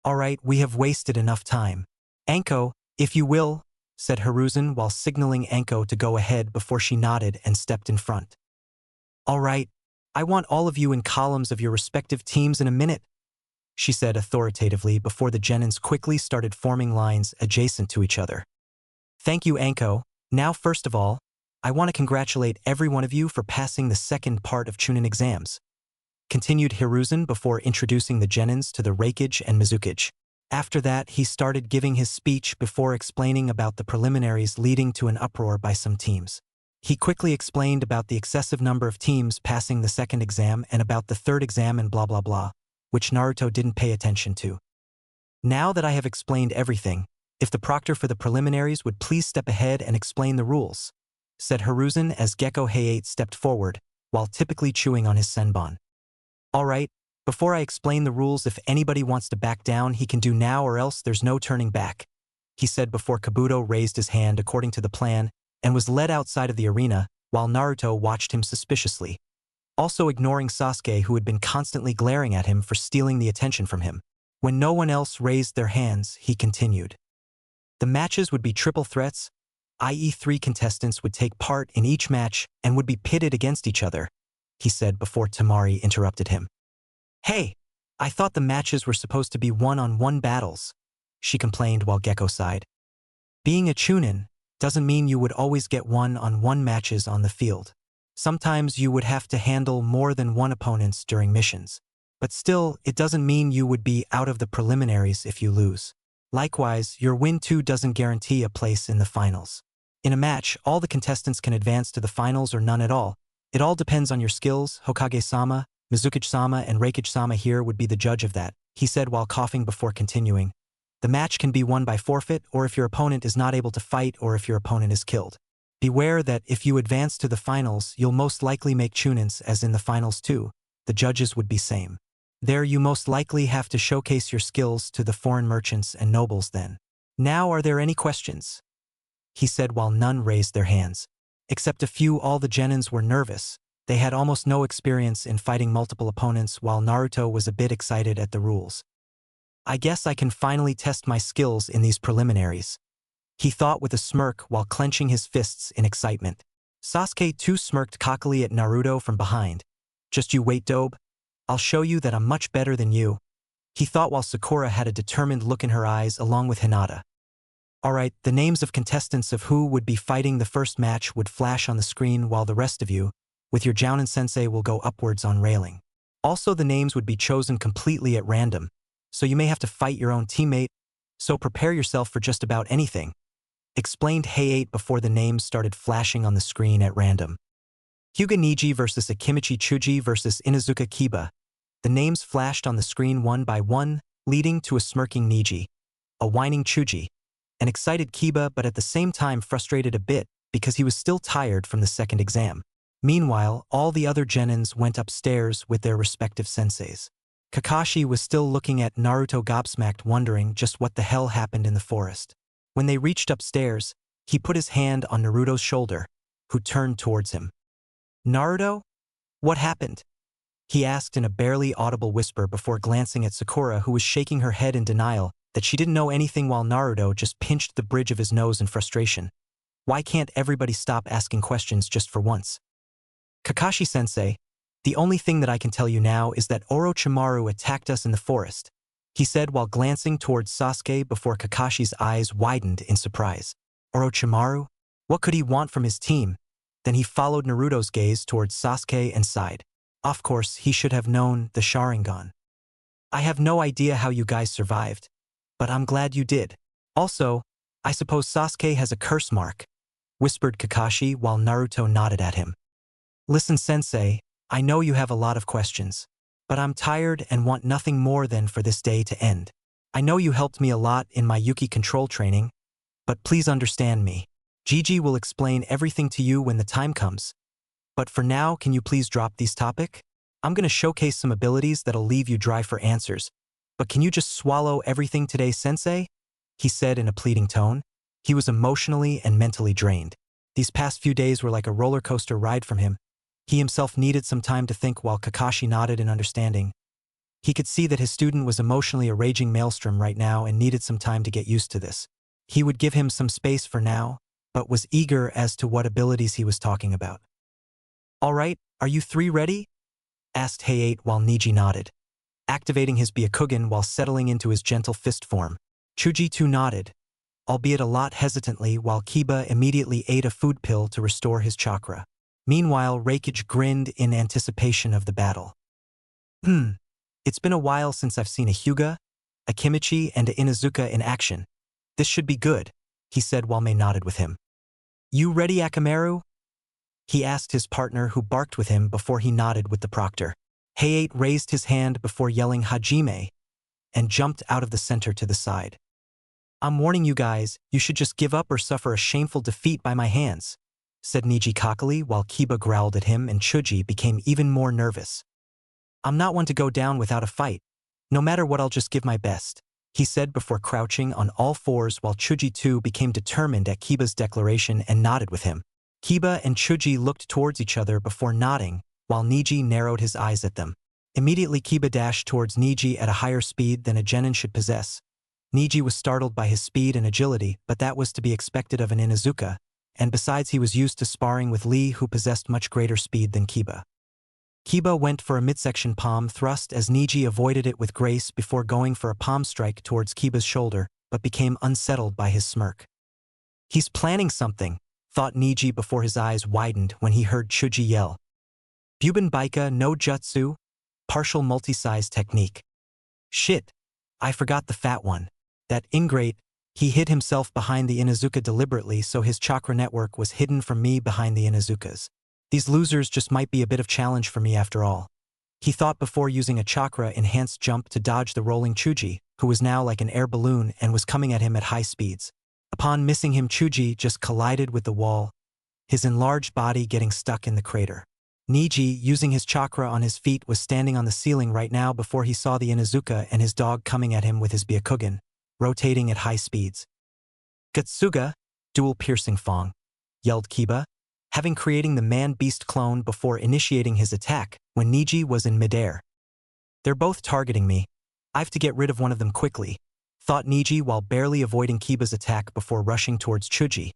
All right, we have wasted enough time. Anko, if you will, said Hiruzen while signaling Anko to go ahead before she nodded and stepped in front. All right, I want all of you in columns of your respective teams in a minute, she said authoritatively before the Genins quickly started forming lines adjacent to each other. Thank you, Anko. Now, first of all, I want to congratulate every one of you for passing the second part of Chunin Exams, continued Hiruzen before introducing the Genins to the Reikage and Mizukage. After that, he started giving his speech before explaining about the preliminaries leading to an uproar by some teams. He quickly explained about the excessive number of teams passing the second exam and about the third exam and blah blah blah, which Naruto didn't pay attention to. Now that I have explained everything, if the proctor for the preliminaries would please step ahead and explain the rules, said Hiruzen as Gecko Hayate stepped forward, while typically chewing on his senbon. All right, before I explain the rules, if anybody wants to back down, he can do now or else there's no turning back, he said before Kabuto raised his hand according to the plan and was led outside of the arena, while Naruto watched him suspiciously, also ignoring Sasuke, who had been constantly glaring at him for stealing the attention from him. When no one else raised their hands, he continued. The matches would be triple threats, i.e. 3 contestants would take part in each match and would be pitted against each other, he said before Tamari interrupted him. Hey, I thought the matches were supposed to be one-on-one battles, she complained while Gecko sighed. Being a Chunin doesn't mean you would always get one-on-one matches on the field. Sometimes you would have to handle more than one opponents during missions. But still, it doesn't mean you would be out of the preliminaries if you lose. Likewise, your win too doesn't guarantee a place in the finals. In a match, all the contestants can advance to the finals or none at all. It all depends on your skills. Hokage-sama, Mizukage-sama, and Reikage-sama here would be the judge of that, he said while coughing before continuing. The match can be won by forfeit, or if your opponent is not able to fight, or if your opponent is killed. Beware that if you advance to the finals, you'll most likely make Chunins as in the finals too. The judges would be same. There you most likely have to showcase your skills to the foreign merchants and nobles then. Now are there any questions? He said while none raised their hands. Except a few, all the Genins were nervous. They had almost no experience in fighting multiple opponents, while Naruto was a bit excited at the rules. I guess I can finally test my skills in these preliminaries, he thought with a smirk while clenching his fists in excitement. Sasuke too smirked cockily at Naruto from behind. Just you wait, Dobe. I'll show you that I'm much better than you, he thought while Sakura had a determined look in her eyes along with Hinata. Alright, the names of contestants of who would be fighting the first match would flash on the screen while the rest of you, with your Jounin sensei, will go upwards on railing. Also, the names would be chosen completely at random, so you may have to fight your own teammate, so prepare yourself for just about anything. Explained Hey8 before the names started flashing on the screen at random. Hyuga Niji versus Akimichi Chuji versus Inazuka Kiba. The names flashed on the screen one by one, leading to a smirking Niji, a whining Chuji, an excited Kiba, but at the same time frustrated a bit because he was still tired from the second exam. Meanwhile, all the other genins went upstairs with their respective senseis. Kakashi was still looking at Naruto gobsmacked, wondering just what the hell happened in the forest. When they reached upstairs, he put his hand on Naruto's shoulder, who turned towards him. Naruto? What happened? He asked in a barely audible whisper before glancing at Sakura, who was shaking her head in denial that she didn't know anything, while Naruto just pinched the bridge of his nose in frustration. Why can't everybody stop asking questions just for once? Kakashi-sensei, the only thing that I can tell you now is that Orochimaru attacked us in the forest, he said while glancing towards Sasuke before Kakashi's eyes widened in surprise. Orochimaru? What could he want from his team? Then he followed Naruto's gaze towards Sasuke and sighed. Of course, he should have known the Sharingan. I have no idea how you guys survived, but I'm glad you did. Also, I suppose Sasuke has a curse mark, whispered Kakashi while Naruto nodded at him. Listen, sensei, I know you have a lot of questions, but I'm tired and want nothing more than for this day to end. I know you helped me a lot in my Yuki control training, but please understand me. Gigi will explain everything to you when the time comes. But for now, can you please drop these topic? I'm gonna showcase some abilities that'll leave you dry for answers, but can you just swallow everything today, sensei? He said in a pleading tone. He was emotionally and mentally drained. These past few days were like a roller coaster ride from him. He himself needed some time to think while Kakashi nodded in understanding. He could see that his student was emotionally a raging maelstrom right now and needed some time to get used to this. He would give him some space for now, but was eager as to what abilities he was talking about. All right, are you three ready? Asked Hey8 while Niji nodded, activating his Byakugan while settling into his gentle fist form. Chuji too nodded, albeit a lot hesitantly, while Kiba immediately ate a food pill to restore his chakra. Meanwhile, Reikage grinned in anticipation of the battle. It's been a while since I've seen a Hyuga, a Akimichi, and a Inazuka in action. This should be good, he said while Mei nodded with him. You ready, Akamaru? He asked his partner, who barked with him before he nodded with the proctor. Hey8 raised his hand before yelling Hajime and jumped out of the center to the side. I'm warning you guys, you should just give up or suffer a shameful defeat by my hands, said Niji cockily while Kiba growled at him and Chuji became even more nervous. I'm not one to go down without a fight. No matter what, I'll just give my best, he said before crouching on all fours, while Chuji too became determined at Kiba's declaration and nodded with him. Kiba and Chuji looked towards each other before nodding, while Niji narrowed his eyes at them. Immediately, Kiba dashed towards Niji at a higher speed than a genin should possess. Niji was startled by his speed and agility, but that was to be expected of an Inazuka, and besides he was used to sparring with Lee, who possessed much greater speed than Kiba. Kiba went for a midsection palm thrust as Niji avoided it with grace before going for a palm strike towards Kiba's shoulder, but became unsettled by his smirk. He's planning something, thought Niji before his eyes widened when he heard Chuji yell. Buban Baika no Jutsu, partial multi-size technique. Shit, I forgot the fat one. That ingrate, he hid himself behind the Inazuka deliberately so his chakra network was hidden from me behind the Inazukas. These losers just might be a bit of challenge for me after all. He thought before using a chakra-enhanced jump to dodge the rolling Chuji, who was now like an air balloon and was coming at him at high speeds. Upon missing him, Chuji just collided with the wall, his enlarged body getting stuck in the crater. Niji, using his chakra on his feet, was standing on the ceiling right now before he saw the Inazuka and his dog coming at him with his Byakugan, rotating at high speeds. Gutsuga, dual piercing fong, yelled Kiba, having creating the man-beast clone before initiating his attack when Niji was in midair. They're both targeting me. I have to get rid of one of them quickly, thought Niji while barely avoiding Kiba's attack before rushing towards Chuji,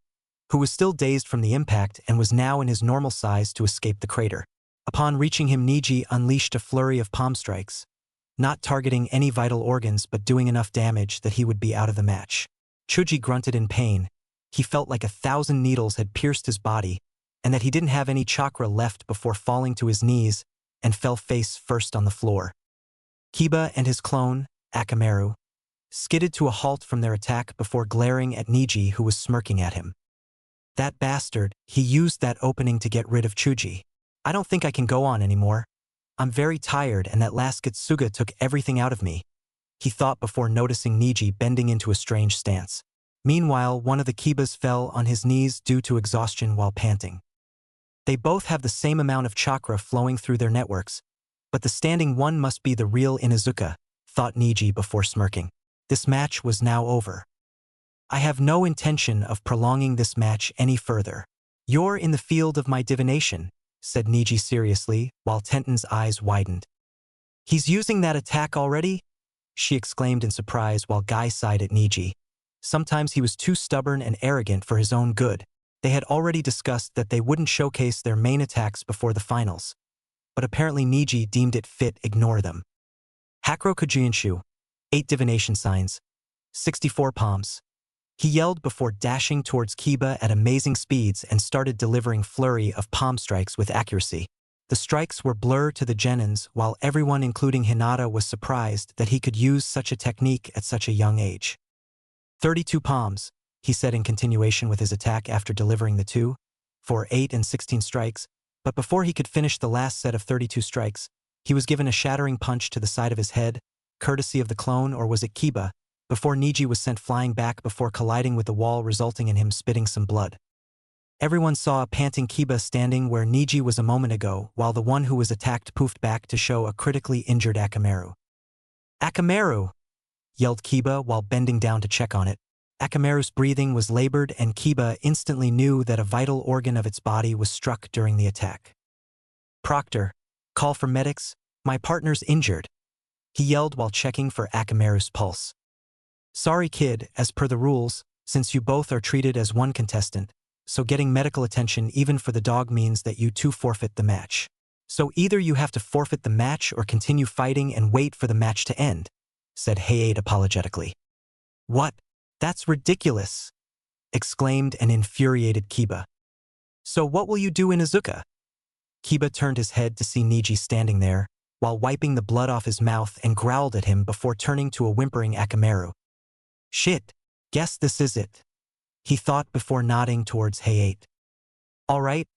who was still dazed from the impact and was now in his normal size to escape the crater. Upon reaching him, Niji unleashed a flurry of palm strikes, not targeting any vital organs but doing enough damage that he would be out of the match. Chuji grunted in pain. He felt like 1,000 needles had pierced his body, and that he didn't have any chakra left before falling to his knees and fell face first on the floor. Kiba and his clone, Akamaru, skidded to a halt from their attack before glaring at Niji, who was smirking at him. That bastard, he used that opening to get rid of Chuji. I don't think I can go on anymore. I'm very tired and that last Getsuga took everything out of me, he thought before noticing Niji bending into a strange stance. Meanwhile, one of the Kibas fell on his knees due to exhaustion while panting. They both have the same amount of chakra flowing through their networks, but the standing one must be the real Inuzuka, thought Niji before smirking. This match was now over. I have no intention of prolonging this match any further. You're in the field of my divination, said Niji seriously, while Tenten's eyes widened. He's using that attack already? She exclaimed in surprise while Guy sighed at Niji. Sometimes he was too stubborn and arrogant for his own good. They had already discussed that they wouldn't showcase their main attacks before the finals, but apparently Niji deemed it fit ignore them. Hakro Kujinshu, 8 divination signs, 64 palms. He yelled before dashing towards Kiba at amazing speeds and started delivering flurry of palm strikes with accuracy. The strikes were blur to the genins, while everyone including Hinata was surprised that he could use such a technique at such a young age. 32 palms, he said in continuation with his attack after delivering the 2, 4, 8 and 16 strikes, but before he could finish the last set of 32 strikes, he was given a shattering punch to the side of his head, courtesy of the clone, or was it Kiba, before Niji was sent flying back before colliding with the wall, resulting in him spitting some blood. Everyone saw a panting Kiba standing where Niji was a moment ago, while the one who was attacked poofed back to show a critically injured Akamaru. "Akamaru!" yelled Kiba while bending down to check on it. Akamaru's breathing was labored and Kiba instantly knew that a vital organ of its body was struck during the attack. "Proctor, call for medics, my partner's injured," he yelled while checking for Akamaru's pulse. "Sorry kid, as per the rules, since you both are treated as one contestant, so getting medical attention even for the dog means that you two forfeit the match. So either you have to forfeit the match or continue fighting and wait for the match to end," said Hayate apologetically. "What? That's ridiculous!" exclaimed an infuriated Kiba. "So what will you do, Inuzuka?" Kiba turned his head to see Niji standing there, while wiping the blood off his mouth, and growled at him before turning to a whimpering Akamaru. "Shit, guess this is it," he thought before nodding towards Hayate. "All right,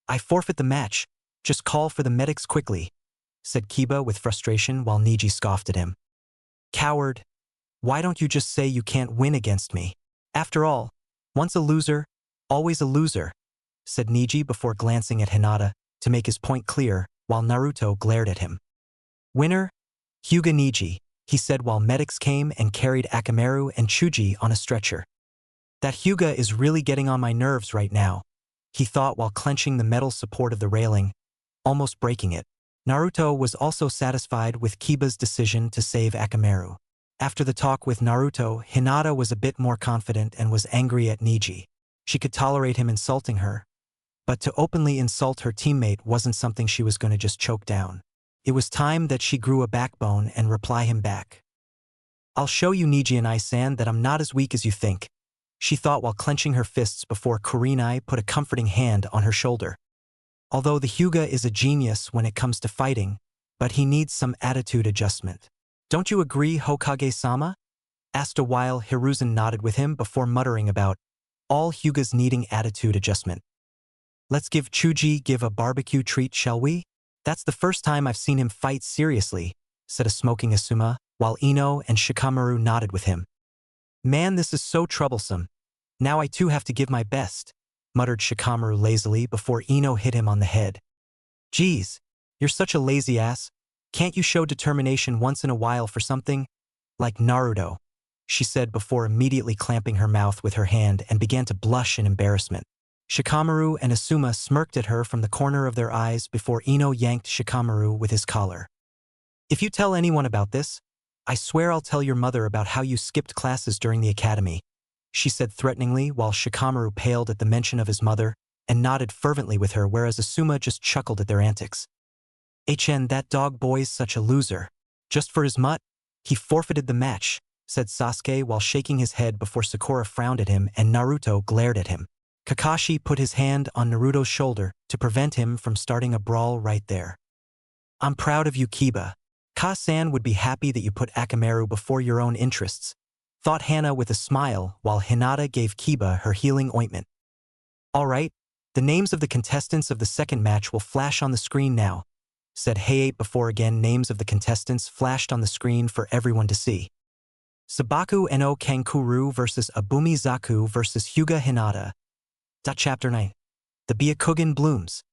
I forfeit the match, just call for the medics quickly," said Kiba with frustration while Niji scoffed at him. "Coward, why don't you just say you can't win against me? After all, once a loser, always a loser," said Niji before glancing at Hinata to make his point clear, while Naruto glared at him. "Winner? Hyuga Niji," he said while medics came and carried Akamaru and Chuji on a stretcher. "That Hyuga is really getting on my nerves right now," he thought while clenching the metal support of the railing, almost breaking it. Naruto was also satisfied with Kiba's decision to save Akamaru. After the talk with Naruto, Hinata was a bit more confident and was angry at Niji. She could tolerate him insulting her, but to openly insult her teammate wasn't something she was going to just choke down. It was time that she grew a backbone and reply him back. "I'll show you, Niji and I-san, that I'm not as weak as you think," she thought while clenching her fists before Kurenai put a comforting hand on her shoulder. "Although the Hyuga is a genius when it comes to fighting, but he needs some attitude adjustment. Don't you agree, Hokage-sama?" asked a while Hiruzen nodded with him before muttering about all Hyugas needing attitude adjustment. "Let's give Chuji a barbecue treat, shall we? That's the first time I've seen him fight seriously," said a smoking Asuma, while Ino and Shikamaru nodded with him. "Man, this is so troublesome. Now I too have to give my best," muttered Shikamaru lazily before Ino hit him on the head. "Geez, you're such a lazy ass. Can't you show determination once in a while for something? Like Naruto," she said before immediately clamping her mouth with her hand and began to blush in embarrassment. Shikamaru and Asuma smirked at her from the corner of their eyes before Ino yanked Shikamaru with his collar. "If you tell anyone about this, I swear I'll tell your mother about how you skipped classes during the academy," she said threateningly while Shikamaru paled at the mention of his mother and nodded fervently with her, whereas Asuma just chuckled at their antics. "HN, that dog boy's such a loser. Just for his mutt, he forfeited the match," said Sasuke while shaking his head before Sakura frowned at him and Naruto glared at him. Kakashi put his hand on Naruto's shoulder to prevent him from starting a brawl right there. I'm proud of you, Kiba. Ka-san would be happy that you put Akamaru before your own interests, thought Hana with a smile while Hinata gave Kiba her healing ointment. All right, the names of the contestants of the second match will flash on the screen now, said Hayate before again names of the contestants flashed on the screen for everyone to see. Sabaku no Kankuro versus Abumi Zaku versus Hyuga Hinata. Chapter 9. The Byakugan blooms.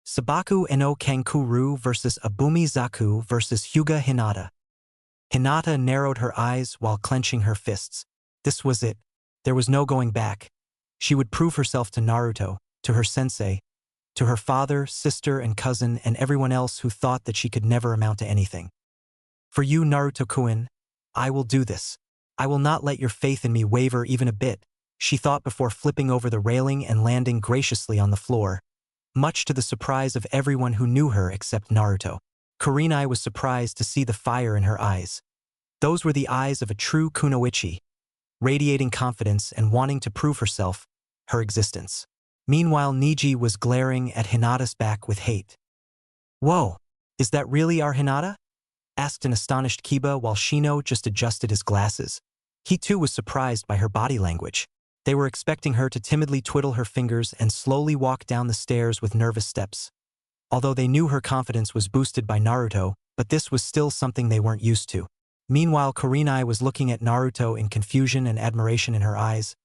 Sabaku no Kankuro versus Abumi Zaku versus Hyuga Hinata. Hinata narrowed her eyes while clenching her fists. This was it. There was no going back. She would prove herself to Naruto, to her sensei, to her father, sister, and cousin, and everyone else who thought that she could never amount to anything. For you, Naruto-kun, I will do this. I will not let your faith in me waver even a bit, she thought before flipping over the railing and landing graciously on the floor, much to the surprise of everyone who knew her except Naruto. Kurenai was surprised to see the fire in her eyes. Those were the eyes of a true kunoichi, radiating confidence and wanting to prove herself, her existence. Meanwhile, Niji was glaring at Hinata's back with hate. Whoa, is that really our Hinata? Asked an astonished Kiba while Shino just adjusted his glasses. He too was surprised by her body language. They were expecting her to timidly twiddle her fingers and slowly walk down the stairs with nervous steps. Although they knew her confidence was boosted by Naruto, but this was still something they weren't used to. Meanwhile, Kurenai was looking at Naruto in confusion and admiration in her eyes.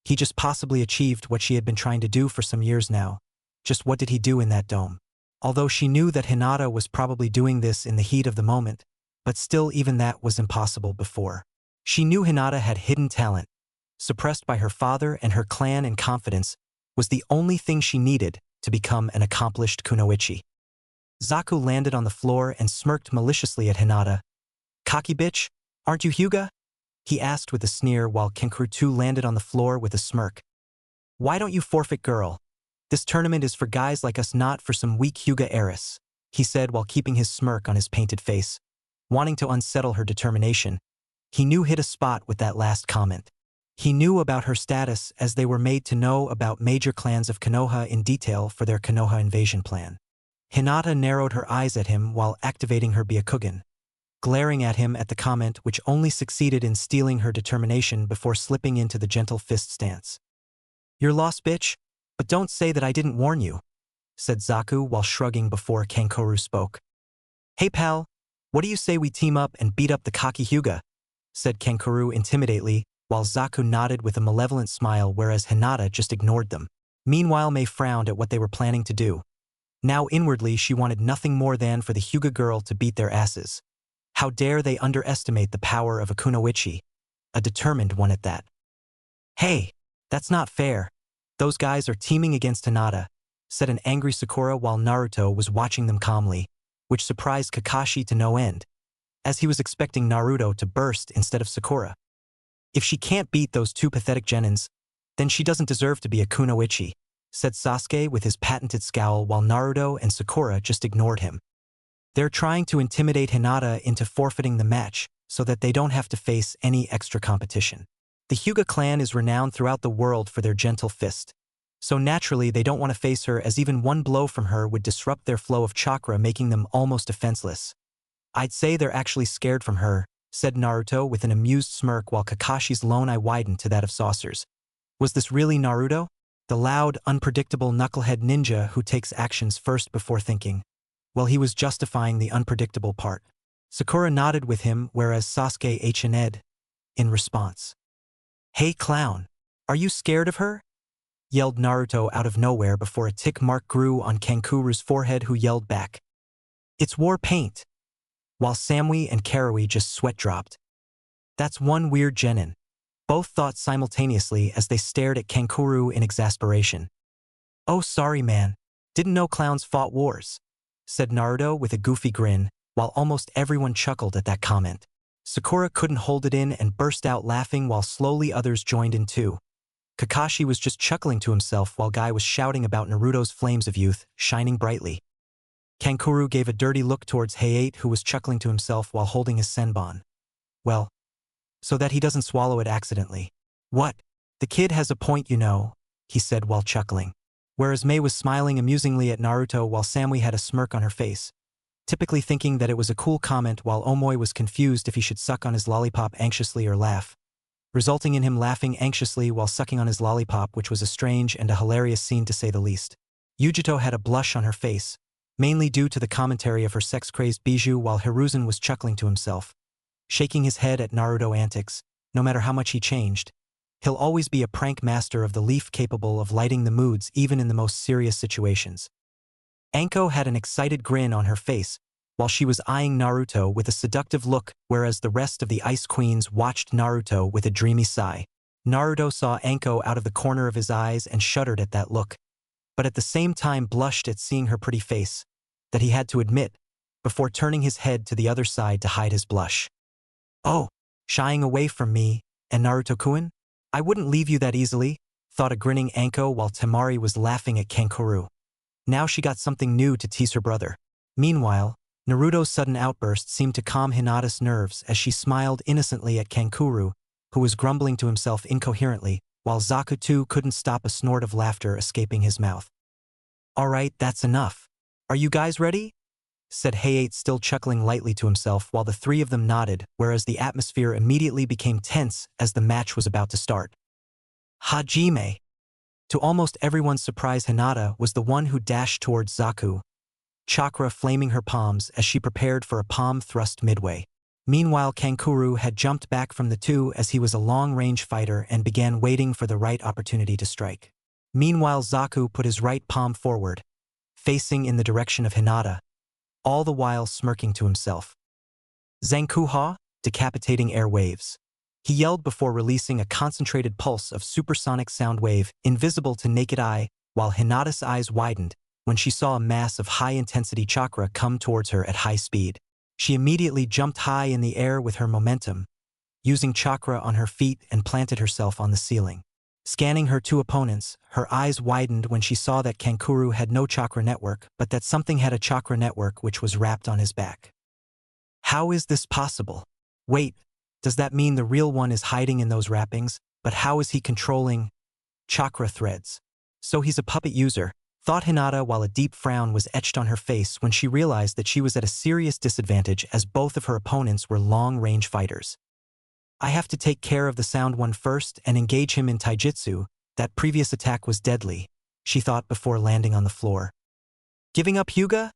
He just possibly achieved what she had been trying to do for some years now. Just what did he do in that dome? Although she knew that Hinata was probably doing this in the heat of the moment, but still even that was impossible before. She knew Hinata had hidden talent. Suppressed by her father and her clan, and confidence was the only thing she needed to become an accomplished kunoichi. Zaku landed on the floor and smirked maliciously at Hinata. Cocky bitch, aren't you Hyuga? He asked with a sneer while Kankuro too landed on the floor with a smirk. Why don't you forfeit, girl? This tournament is for guys like us, not for some weak Hyuga heiress, he said while keeping his smirk on his painted face. Wanting to unsettle her determination, he knew hit a spot with that last comment. He knew about her status as they were made to know about major clans of Konoha in detail for their Konoha invasion plan. Hinata narrowed her eyes at him while activating her Byakugan, glaring at him at the comment which only succeeded in stealing her determination before slipping into the gentle fist stance. You're lost, bitch, but don't say that I didn't warn you, said Zaku while shrugging before Kankuro spoke. Hey pal, what do you say we team up and beat up the cocky Hyuga? Said Kankuro intimidately, while Zaku nodded with a malevolent smile whereas Hinata just ignored them. Meanwhile, Mei frowned at what they were planning to do. Now inwardly she wanted nothing more than for the Hyuga girl to beat their asses. How dare they underestimate the power of a kunoichi, a determined one at that. Hey, that's not fair. Those guys are teaming against Hinata, said an angry Sakura while Naruto was watching them calmly, which surprised Kakashi to no end, as he was expecting Naruto to burst instead of Sakura. If she can't beat those two pathetic genins, then she doesn't deserve to be a kunoichi, said Sasuke with his patented scowl while Naruto and Sakura just ignored him. They're trying to intimidate Hinata into forfeiting the match so that they don't have to face any extra competition. The Hyuga clan is renowned throughout the world for their gentle fist, so naturally they don't want to face her as even one blow from her would disrupt their flow of chakra, making them almost defenseless. I'd say they're actually scared from her, said Naruto with an amused smirk while Kakashi's lone eye widened to that of Saucer's. Was this really Naruto? The loud, unpredictable knucklehead ninja who takes actions first before thinking? Well, he was justifying the unpredictable part. Sakura nodded with him whereas Sasuke h-ed in response. Hey clown, are you scared of her? Yelled Naruto out of nowhere before a tick mark grew on Kankuru's forehead, who yelled back. It's war paint. While Samui and Karui just sweat dropped. That's one weird genin. Both thought simultaneously as they stared at Kankuro in exasperation. Oh sorry man, didn't know clowns fought wars, said Naruto with a goofy grin, while almost everyone chuckled at that comment. Sakura couldn't hold it in and burst out laughing while slowly others joined in too. Kakashi was just chuckling to himself while Guy was shouting about Naruto's flames of youth shining brightly. Kankuro gave a dirty look towards Hayate, who was chuckling to himself while holding his senbon. Well, so that he doesn't swallow it accidentally. What? The kid has a point, you know, he said while chuckling. Whereas Mei was smiling amusingly at Naruto while Samui had a smirk on her face, typically thinking that it was a cool comment, while Omoi was confused if he should suck on his lollipop anxiously or laugh, resulting in him laughing anxiously while sucking on his lollipop, which was a strange and a hilarious scene to say the least. Yujito had a blush on her face, mainly due to the commentary of her sex-crazed Bijou, while Hiruzen was chuckling to himself, shaking his head at Naruto antics. No matter how much he changed, he'll always be a prank master of the leaf, capable of lighting the moods even in the most serious situations. Anko had an excited grin on her face while she was eyeing Naruto with a seductive look, whereas the rest of the Ice Queens watched Naruto with a dreamy sigh. Naruto saw Anko out of the corner of his eyes and shuddered at that look, but at the same time blushed at seeing her pretty face, that he had to admit, before turning his head to the other side to hide his blush. Oh, shying away from me, and Naruto-kun? I wouldn't leave you that easily, thought a grinning Anko while Temari was laughing at Kankuro. Now she got something new to tease her brother. Meanwhile, Naruto's sudden outburst seemed to calm Hinata's nerves as she smiled innocently at Kankuro, who was grumbling to himself incoherently, while Zaku too couldn't stop a snort of laughter escaping his mouth. Alright, that's enough. Are you guys ready? Said Hayate, still chuckling lightly to himself, while the three of them nodded, whereas the atmosphere immediately became tense as the match was about to start. Hajime! To almost everyone's surprise, Hinata was the one who dashed towards Zaku, chakra flaming her palms as she prepared for a palm thrust midway. Meanwhile, Kankuro had jumped back from the two as he was a long-range fighter and began waiting for the right opportunity to strike. Meanwhile, Zaku put his right palm forward, facing in the direction of Hinata, all the while smirking to himself. Zankuha, decapitating air waves. He yelled before releasing a concentrated pulse of supersonic sound wave, invisible to naked eye, while Hinata's eyes widened when she saw a mass of high-intensity chakra come towards her at high speed. She immediately jumped high in the air with her momentum, using chakra on her feet, and planted herself on the ceiling. Scanning her two opponents, her eyes widened when she saw that Kankuro had no chakra network, but that something had a chakra network which was wrapped on his back. How is this possible? Wait, does that mean the real one is hiding in those wrappings? But how is he controlling chakra threads? So he's a puppet user, thought Hinata, while a deep frown was etched on her face when she realized that she was at a serious disadvantage as both of her opponents were long-range fighters. I have to take care of the sound one first and engage him in taijutsu. That previous attack was deadly, she thought before landing on the floor. Giving up, Hyuga?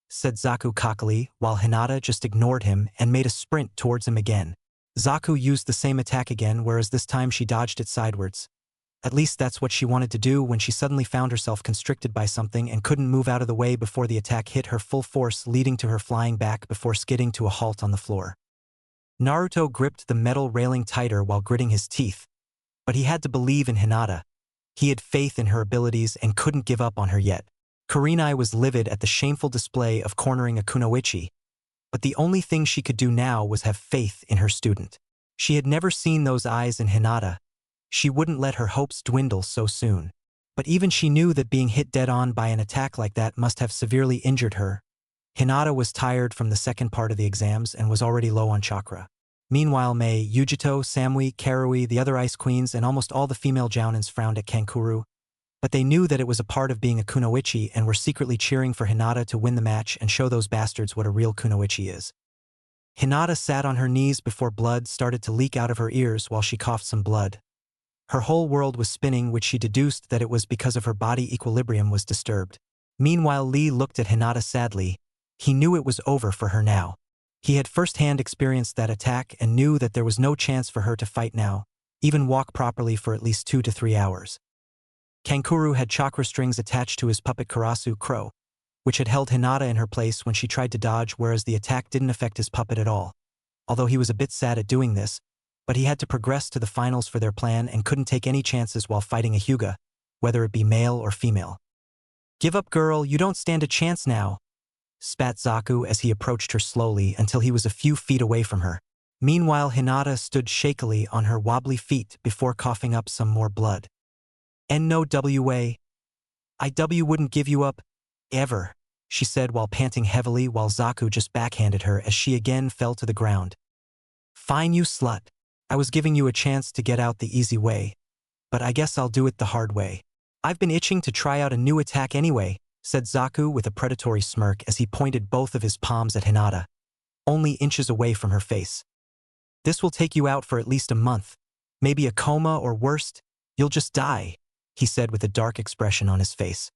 Said Zaku cockily, while Hinata just ignored him and made a sprint towards him again. Zaku used the same attack again, whereas this time she dodged it sidewards. At least that's what she wanted to do when she suddenly found herself constricted by something and couldn't move out of the way before the attack hit her full force, leading to her flying back before skidding to a halt on the floor. Naruto gripped the metal railing tighter while gritting his teeth, but he had to believe in Hinata. He had faith in her abilities and couldn't give up on her yet. Kurenai was livid at the shameful display of cornering a kunoichi, but the only thing she could do now was have faith in her student. She had never seen those eyes in Hinata. She wouldn't let her hopes dwindle so soon. But even she knew that being hit dead-on by an attack like that must have severely injured her. Hinata was tired from the second part of the exams and was already low on chakra. Meanwhile, Mei, Yujito, Samui, Karui, the other Ice Queens, and almost all the female Jounins frowned at Kankuro, but they knew that it was a part of being a kunoichi and were secretly cheering for Hinata to win the match and show those bastards what a real kunoichi is. Hinata sat on her knees before blood started to leak out of her ears while she coughed some blood. Her whole world was spinning, which she deduced that it was because of her body equilibrium was disturbed. Meanwhile, Lee looked at Hinata sadly. He knew it was over for her now. He had first-hand experienced that attack and knew that there was no chance for her to fight now, even walk properly for at least 2 to 3 hours. Kankuro had chakra strings attached to his puppet Karasu Crow, which had held Hinata in her place when she tried to dodge, whereas the attack didn't affect his puppet at all. Although he was a bit sad at doing this, but he had to progress to the finals for their plan and couldn't take any chances while fighting a Hyuga, whether it be male or female. "Give up, girl, you don't stand a chance now," spat Zaku as he approached her slowly until he was a few feet away from her. Meanwhile, Hinata stood shakily on her wobbly feet before coughing up some more blood. "No way. I wouldn't give you up, ever," she said while panting heavily, while Zaku just backhanded her as she again fell to the ground. "Fine, you slut. I was giving you a chance to get out the easy way, but I guess I'll do it the hard way. I've been itching to try out a new attack anyway, said Zaku with a predatory smirk as he pointed both of his palms at Hinata, only inches away from her face. This will take you out for at least a month, maybe a coma or worst, you'll just die, he said with a dark expression on his face.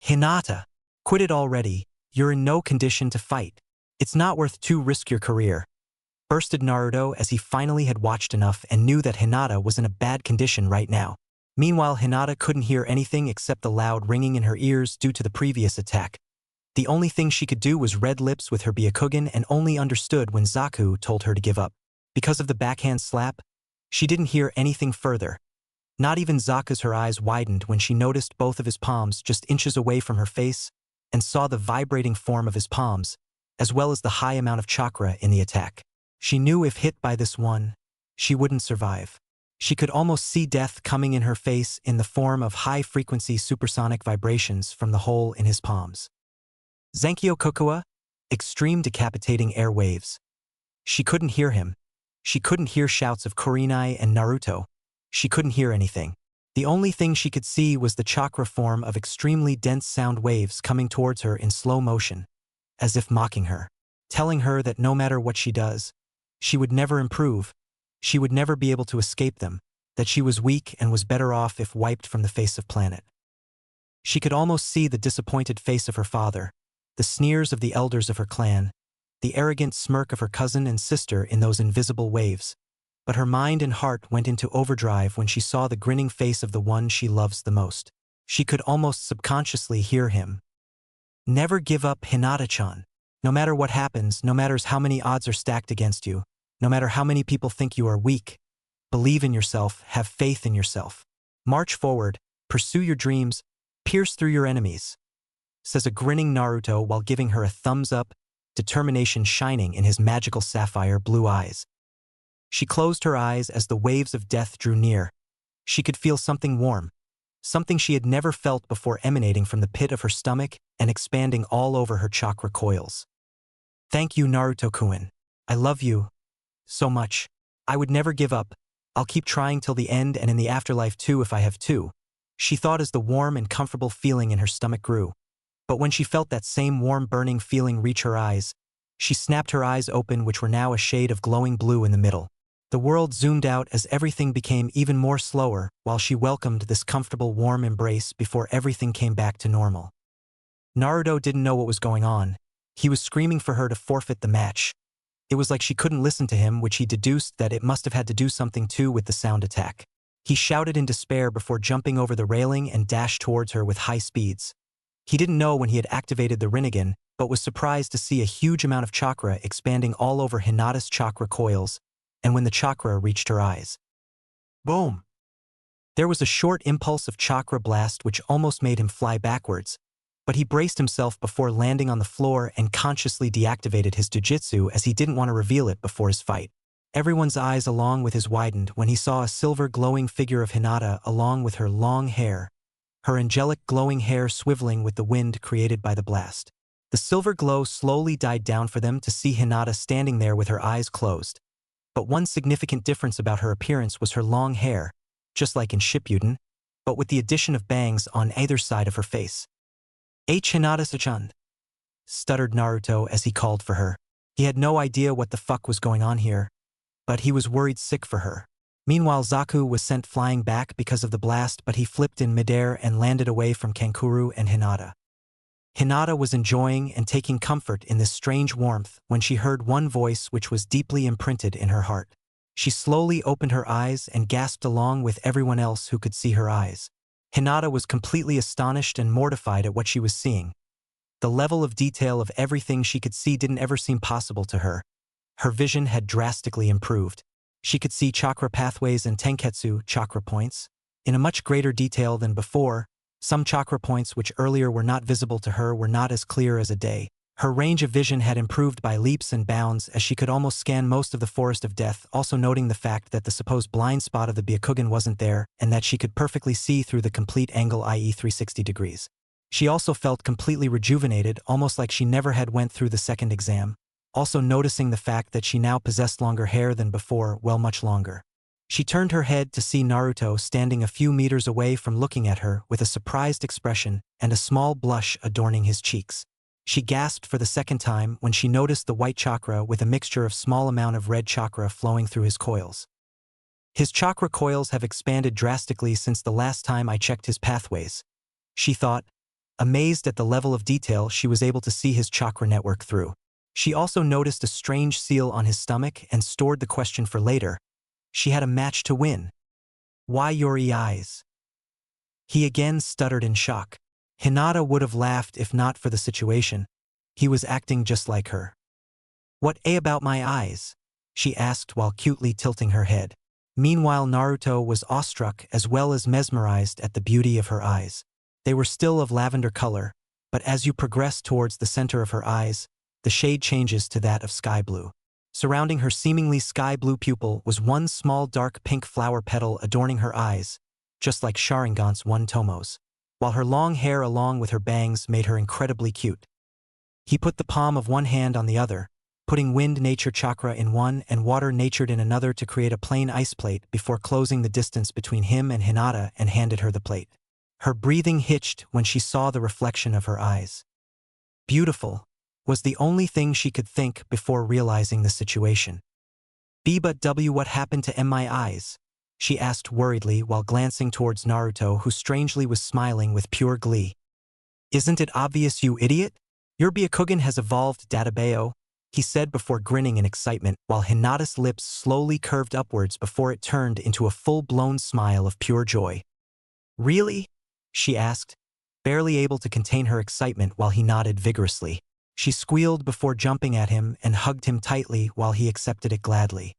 Hinata, quit it already, you're in no condition to fight. It's not worth to risk your career, bursted Naruto as he finally had watched enough and knew that Hinata was in a bad condition right now. Meanwhile, Hinata couldn't hear anything except the loud ringing in her ears due to the previous attack. The only thing she could do was red lips with her Byakugan and only understood when Zaku told her to give up. Because of the backhand slap, she didn't hear anything further. Not even Zaku's. Her eyes widened when she noticed both of his palms just inches away from her face and saw the vibrating form of his palms, as well as the high amount of chakra in the attack. She knew if hit by this one, she wouldn't survive. She could almost see death coming in her face in the form of high-frequency supersonic vibrations from the hole in his palms. Zenkyo Kokua, extreme decapitating air waves. She couldn't hear him. She couldn't hear shouts of Kurenai and Naruto. She couldn't hear anything. The only thing she could see was the chakra form of extremely dense sound waves coming towards her in slow motion, as if mocking her, telling her that no matter what she does, she would never improve, she would never be able to escape them, that she was weak and was better off if wiped from the face of planet. She could almost see the disappointed face of her father, the sneers of the elders of her clan, the arrogant smirk of her cousin and sister in those invisible waves. But her mind and heart went into overdrive when she saw the grinning face of the one she loves the most. She could almost subconsciously hear him. Never give up, Hinata-chan. No matter what happens, no matter how many odds are stacked against you, no matter how many people think you are weak, believe in yourself, have faith in yourself. March forward, pursue your dreams, pierce through your enemies, says a grinning Naruto while giving her a thumbs up, determination shining in his magical sapphire blue eyes. She closed her eyes as the waves of death drew near. She could feel something warm, something she had never felt before emanating from the pit of her stomach and expanding all over her chakra coils. Thank you, Naruto-kun. I love you so much. I would never give up. I'll keep trying till the end and in the afterlife too if I have to, she thought as the warm and comfortable feeling in her stomach grew. But when she felt that same warm burning feeling reach her eyes, she snapped her eyes open, which were now a shade of glowing blue in the middle. The world zoomed out as everything became even more slower while she welcomed this comfortable warm embrace before everything came back to normal. Naruto didn't know what was going on. He was screaming for her to forfeit the match. It was like she couldn't listen to him, which he deduced that it must have had to do something too with the sound attack. He shouted in despair before jumping over the railing and dashed towards her with high speeds. He didn't know when he had activated the Rinnegan, but was surprised to see a huge amount of chakra expanding all over Hinata's chakra coils, and when the chakra reached her eyes. Boom! There was a short impulse of chakra blast which almost made him fly backwards, but he braced himself before landing on the floor and consciously deactivated his jujitsu as he didn't want to reveal it before his fight. Everyone's eyes along with his widened when he saw a silver glowing figure of Hinata along with her long hair, her angelic glowing hair swiveling with the wind created by the blast. The silver glow slowly died down for them to see Hinata standing there with her eyes closed. But one significant difference about her appearance was her long hair, just like in Shippuden, but with the addition of bangs on either side of her face. Hinata-san, stuttered Naruto as he called for her. He had no idea what the fuck was going on here, but he was worried sick for her. Meanwhile, Zaku was sent flying back because of the blast, but he flipped in midair and landed away from Kankuro and Hinata. Hinata was enjoying and taking comfort in this strange warmth when she heard one voice which was deeply imprinted in her heart. She slowly opened her eyes and gasped along with everyone else who could see her eyes. Hinata was completely astonished and mortified at what she was seeing. The level of detail of everything she could see didn't ever seem possible to her. Her vision had drastically improved. She could see chakra pathways and tenketsu chakra points in a much greater detail than before. Some chakra points which earlier were not visible to her were not as clear as a day. Her range of vision had improved by leaps and bounds as she could almost scan most of the forest of death, also noting the fact that the supposed blind spot of the Byakugan wasn't there and that she could perfectly see through the complete angle, i.e. 360 degrees. She also felt completely rejuvenated, almost like she never had went through the second exam, also noticing the fact that she now possessed longer hair than before, well, much longer. She turned her head to see Naruto standing a few meters away from looking at her with a surprised expression and a small blush adorning his cheeks. She gasped for the second time when she noticed the white chakra with a mixture of small amount of red chakra flowing through his coils. His chakra coils have expanded drastically since the last time I checked his pathways, she thought, amazed at the level of detail she was able to see his chakra network through. She also noticed a strange seal on his stomach and stored the question for later. She had a match to win. Why your eyes? He again stuttered in shock. Hinata would have laughed if not for the situation. He was acting just like her. What about my eyes? She asked while cutely tilting her head. Meanwhile, Naruto was awestruck as well as mesmerized at the beauty of her eyes. They were still of lavender color, but as you progress towards the center of her eyes, the shade changes to that of sky blue. Surrounding her seemingly sky blue pupil was one small dark pink flower petal adorning her eyes, just like Sharingan's one Tomo's, while her long hair along with her bangs made her incredibly cute. He put the palm of one hand on the other, putting wind nature chakra in one and water natured in another to create a plain ice plate before closing the distance between him and Hinata and handed her the plate. Her breathing hitched when she saw the reflection of her eyes. Beautiful was the only thing she could think before realizing the situation. But what happened to my eyes? She asked worriedly while glancing towards Naruto, who strangely was smiling with pure glee. Isn't it obvious, you idiot? Your Byakugan has evolved, Databeo, he said before grinning in excitement while Hinata's lips slowly curved upwards before it turned into a full-blown smile of pure joy. Really? She asked, barely able to contain her excitement while he nodded vigorously. She squealed before jumping at him and hugged him tightly while he accepted it gladly.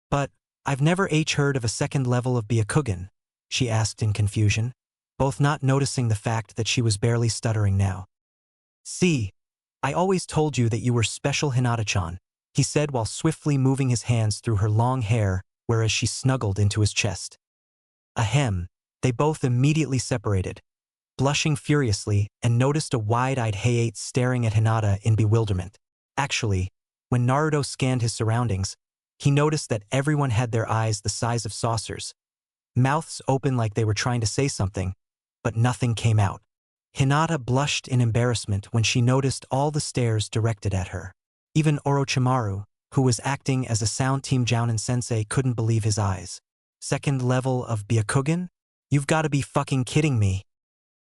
But I've never heard of a second level of Byakugan, she asked in confusion, both not noticing the fact that she was barely stuttering now. See, I always told you that you were special, Hinata-chan, he said while swiftly moving his hands through her long hair, whereas she snuggled into his chest. Ahem, they both immediately separated, blushing furiously, and noticed a wide-eyed Hayate staring at Hinata in bewilderment. Actually, when Naruto scanned his surroundings, he noticed that everyone had their eyes the size of saucers, mouths open like they were trying to say something, but nothing came out. Hinata blushed in embarrassment when she noticed all the stares directed at her. Even Orochimaru, who was acting as a sound team Jounin sensei, couldn't believe his eyes. Second level of Byakugan? You've got to be fucking kidding me.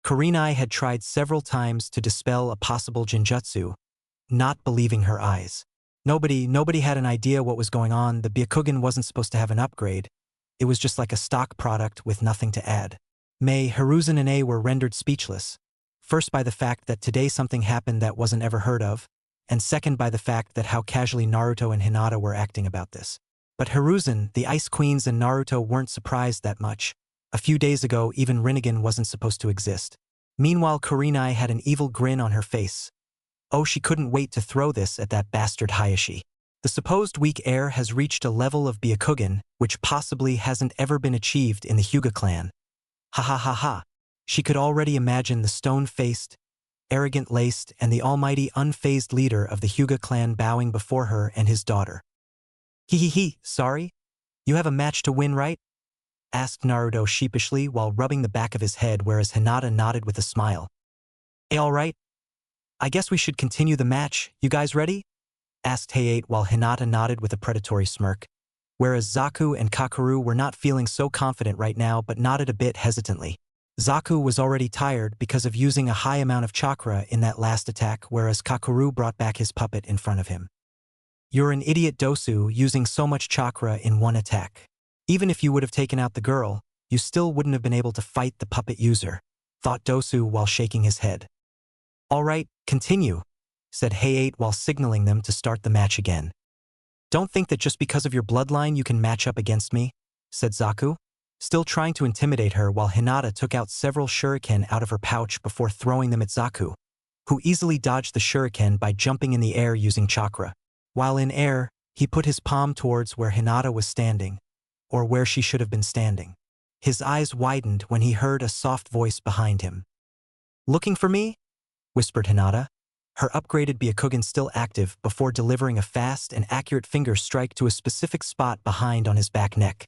Kurenai had tried several times to dispel a possible Jinjutsu, not believing her eyes. Nobody had an idea what was going on. The Byakugan wasn't supposed to have an upgrade. It was just like a stock product with nothing to add. Mei, Hiruzen and A were rendered speechless. First by the fact that today something happened that wasn't ever heard of, and second by the fact that how casually Naruto and Hinata were acting about this. But Hiruzen, the Ice Queens and Naruto weren't surprised that much. A few days ago, even Rinnegan wasn't supposed to exist. Meanwhile, Kurenai had an evil grin on her face. Oh, she couldn't wait to throw this at that bastard Hayashi. The supposed weak heir has reached a level of Byakugan which possibly hasn't ever been achieved in the Hyuga clan. Ha ha ha ha. She could already imagine the stone-faced, arrogant-laced, and the almighty unfazed leader of the Hyuga clan bowing before her and his daughter. He, sorry? You have a match to win, right? Asked Naruto sheepishly while rubbing the back of his head, whereas Hinata nodded with a smile. All right? I guess we should continue the match. You guys ready? Asked Hayate while Hinata nodded with a predatory smirk, whereas Zaku and Kakeru were not feeling so confident right now but nodded a bit hesitantly. Zaku was already tired because of using a high amount of chakra in that last attack, whereas Kakeru brought back his puppet in front of him. You're an idiot, Dosu, using so much chakra in one attack. Even if you would have taken out the girl, you still wouldn't have been able to fight the puppet user, thought Dosu while shaking his head. All right, continue, said Hayate while signaling them to start the match again. Don't think that just because of your bloodline you can match up against me, said Zaku, still trying to intimidate her while Hinata took out several shuriken out of her pouch before throwing them at Zaku, who easily dodged the shuriken by jumping in the air using chakra. While in air, he put his palm towards where Hinata was standing, or where she should have been standing. His eyes widened when he heard a soft voice behind him. Looking for me? Whispered Hinata. her upgraded Byakugan still active before delivering a fast and accurate finger strike to a specific spot behind on his back neck.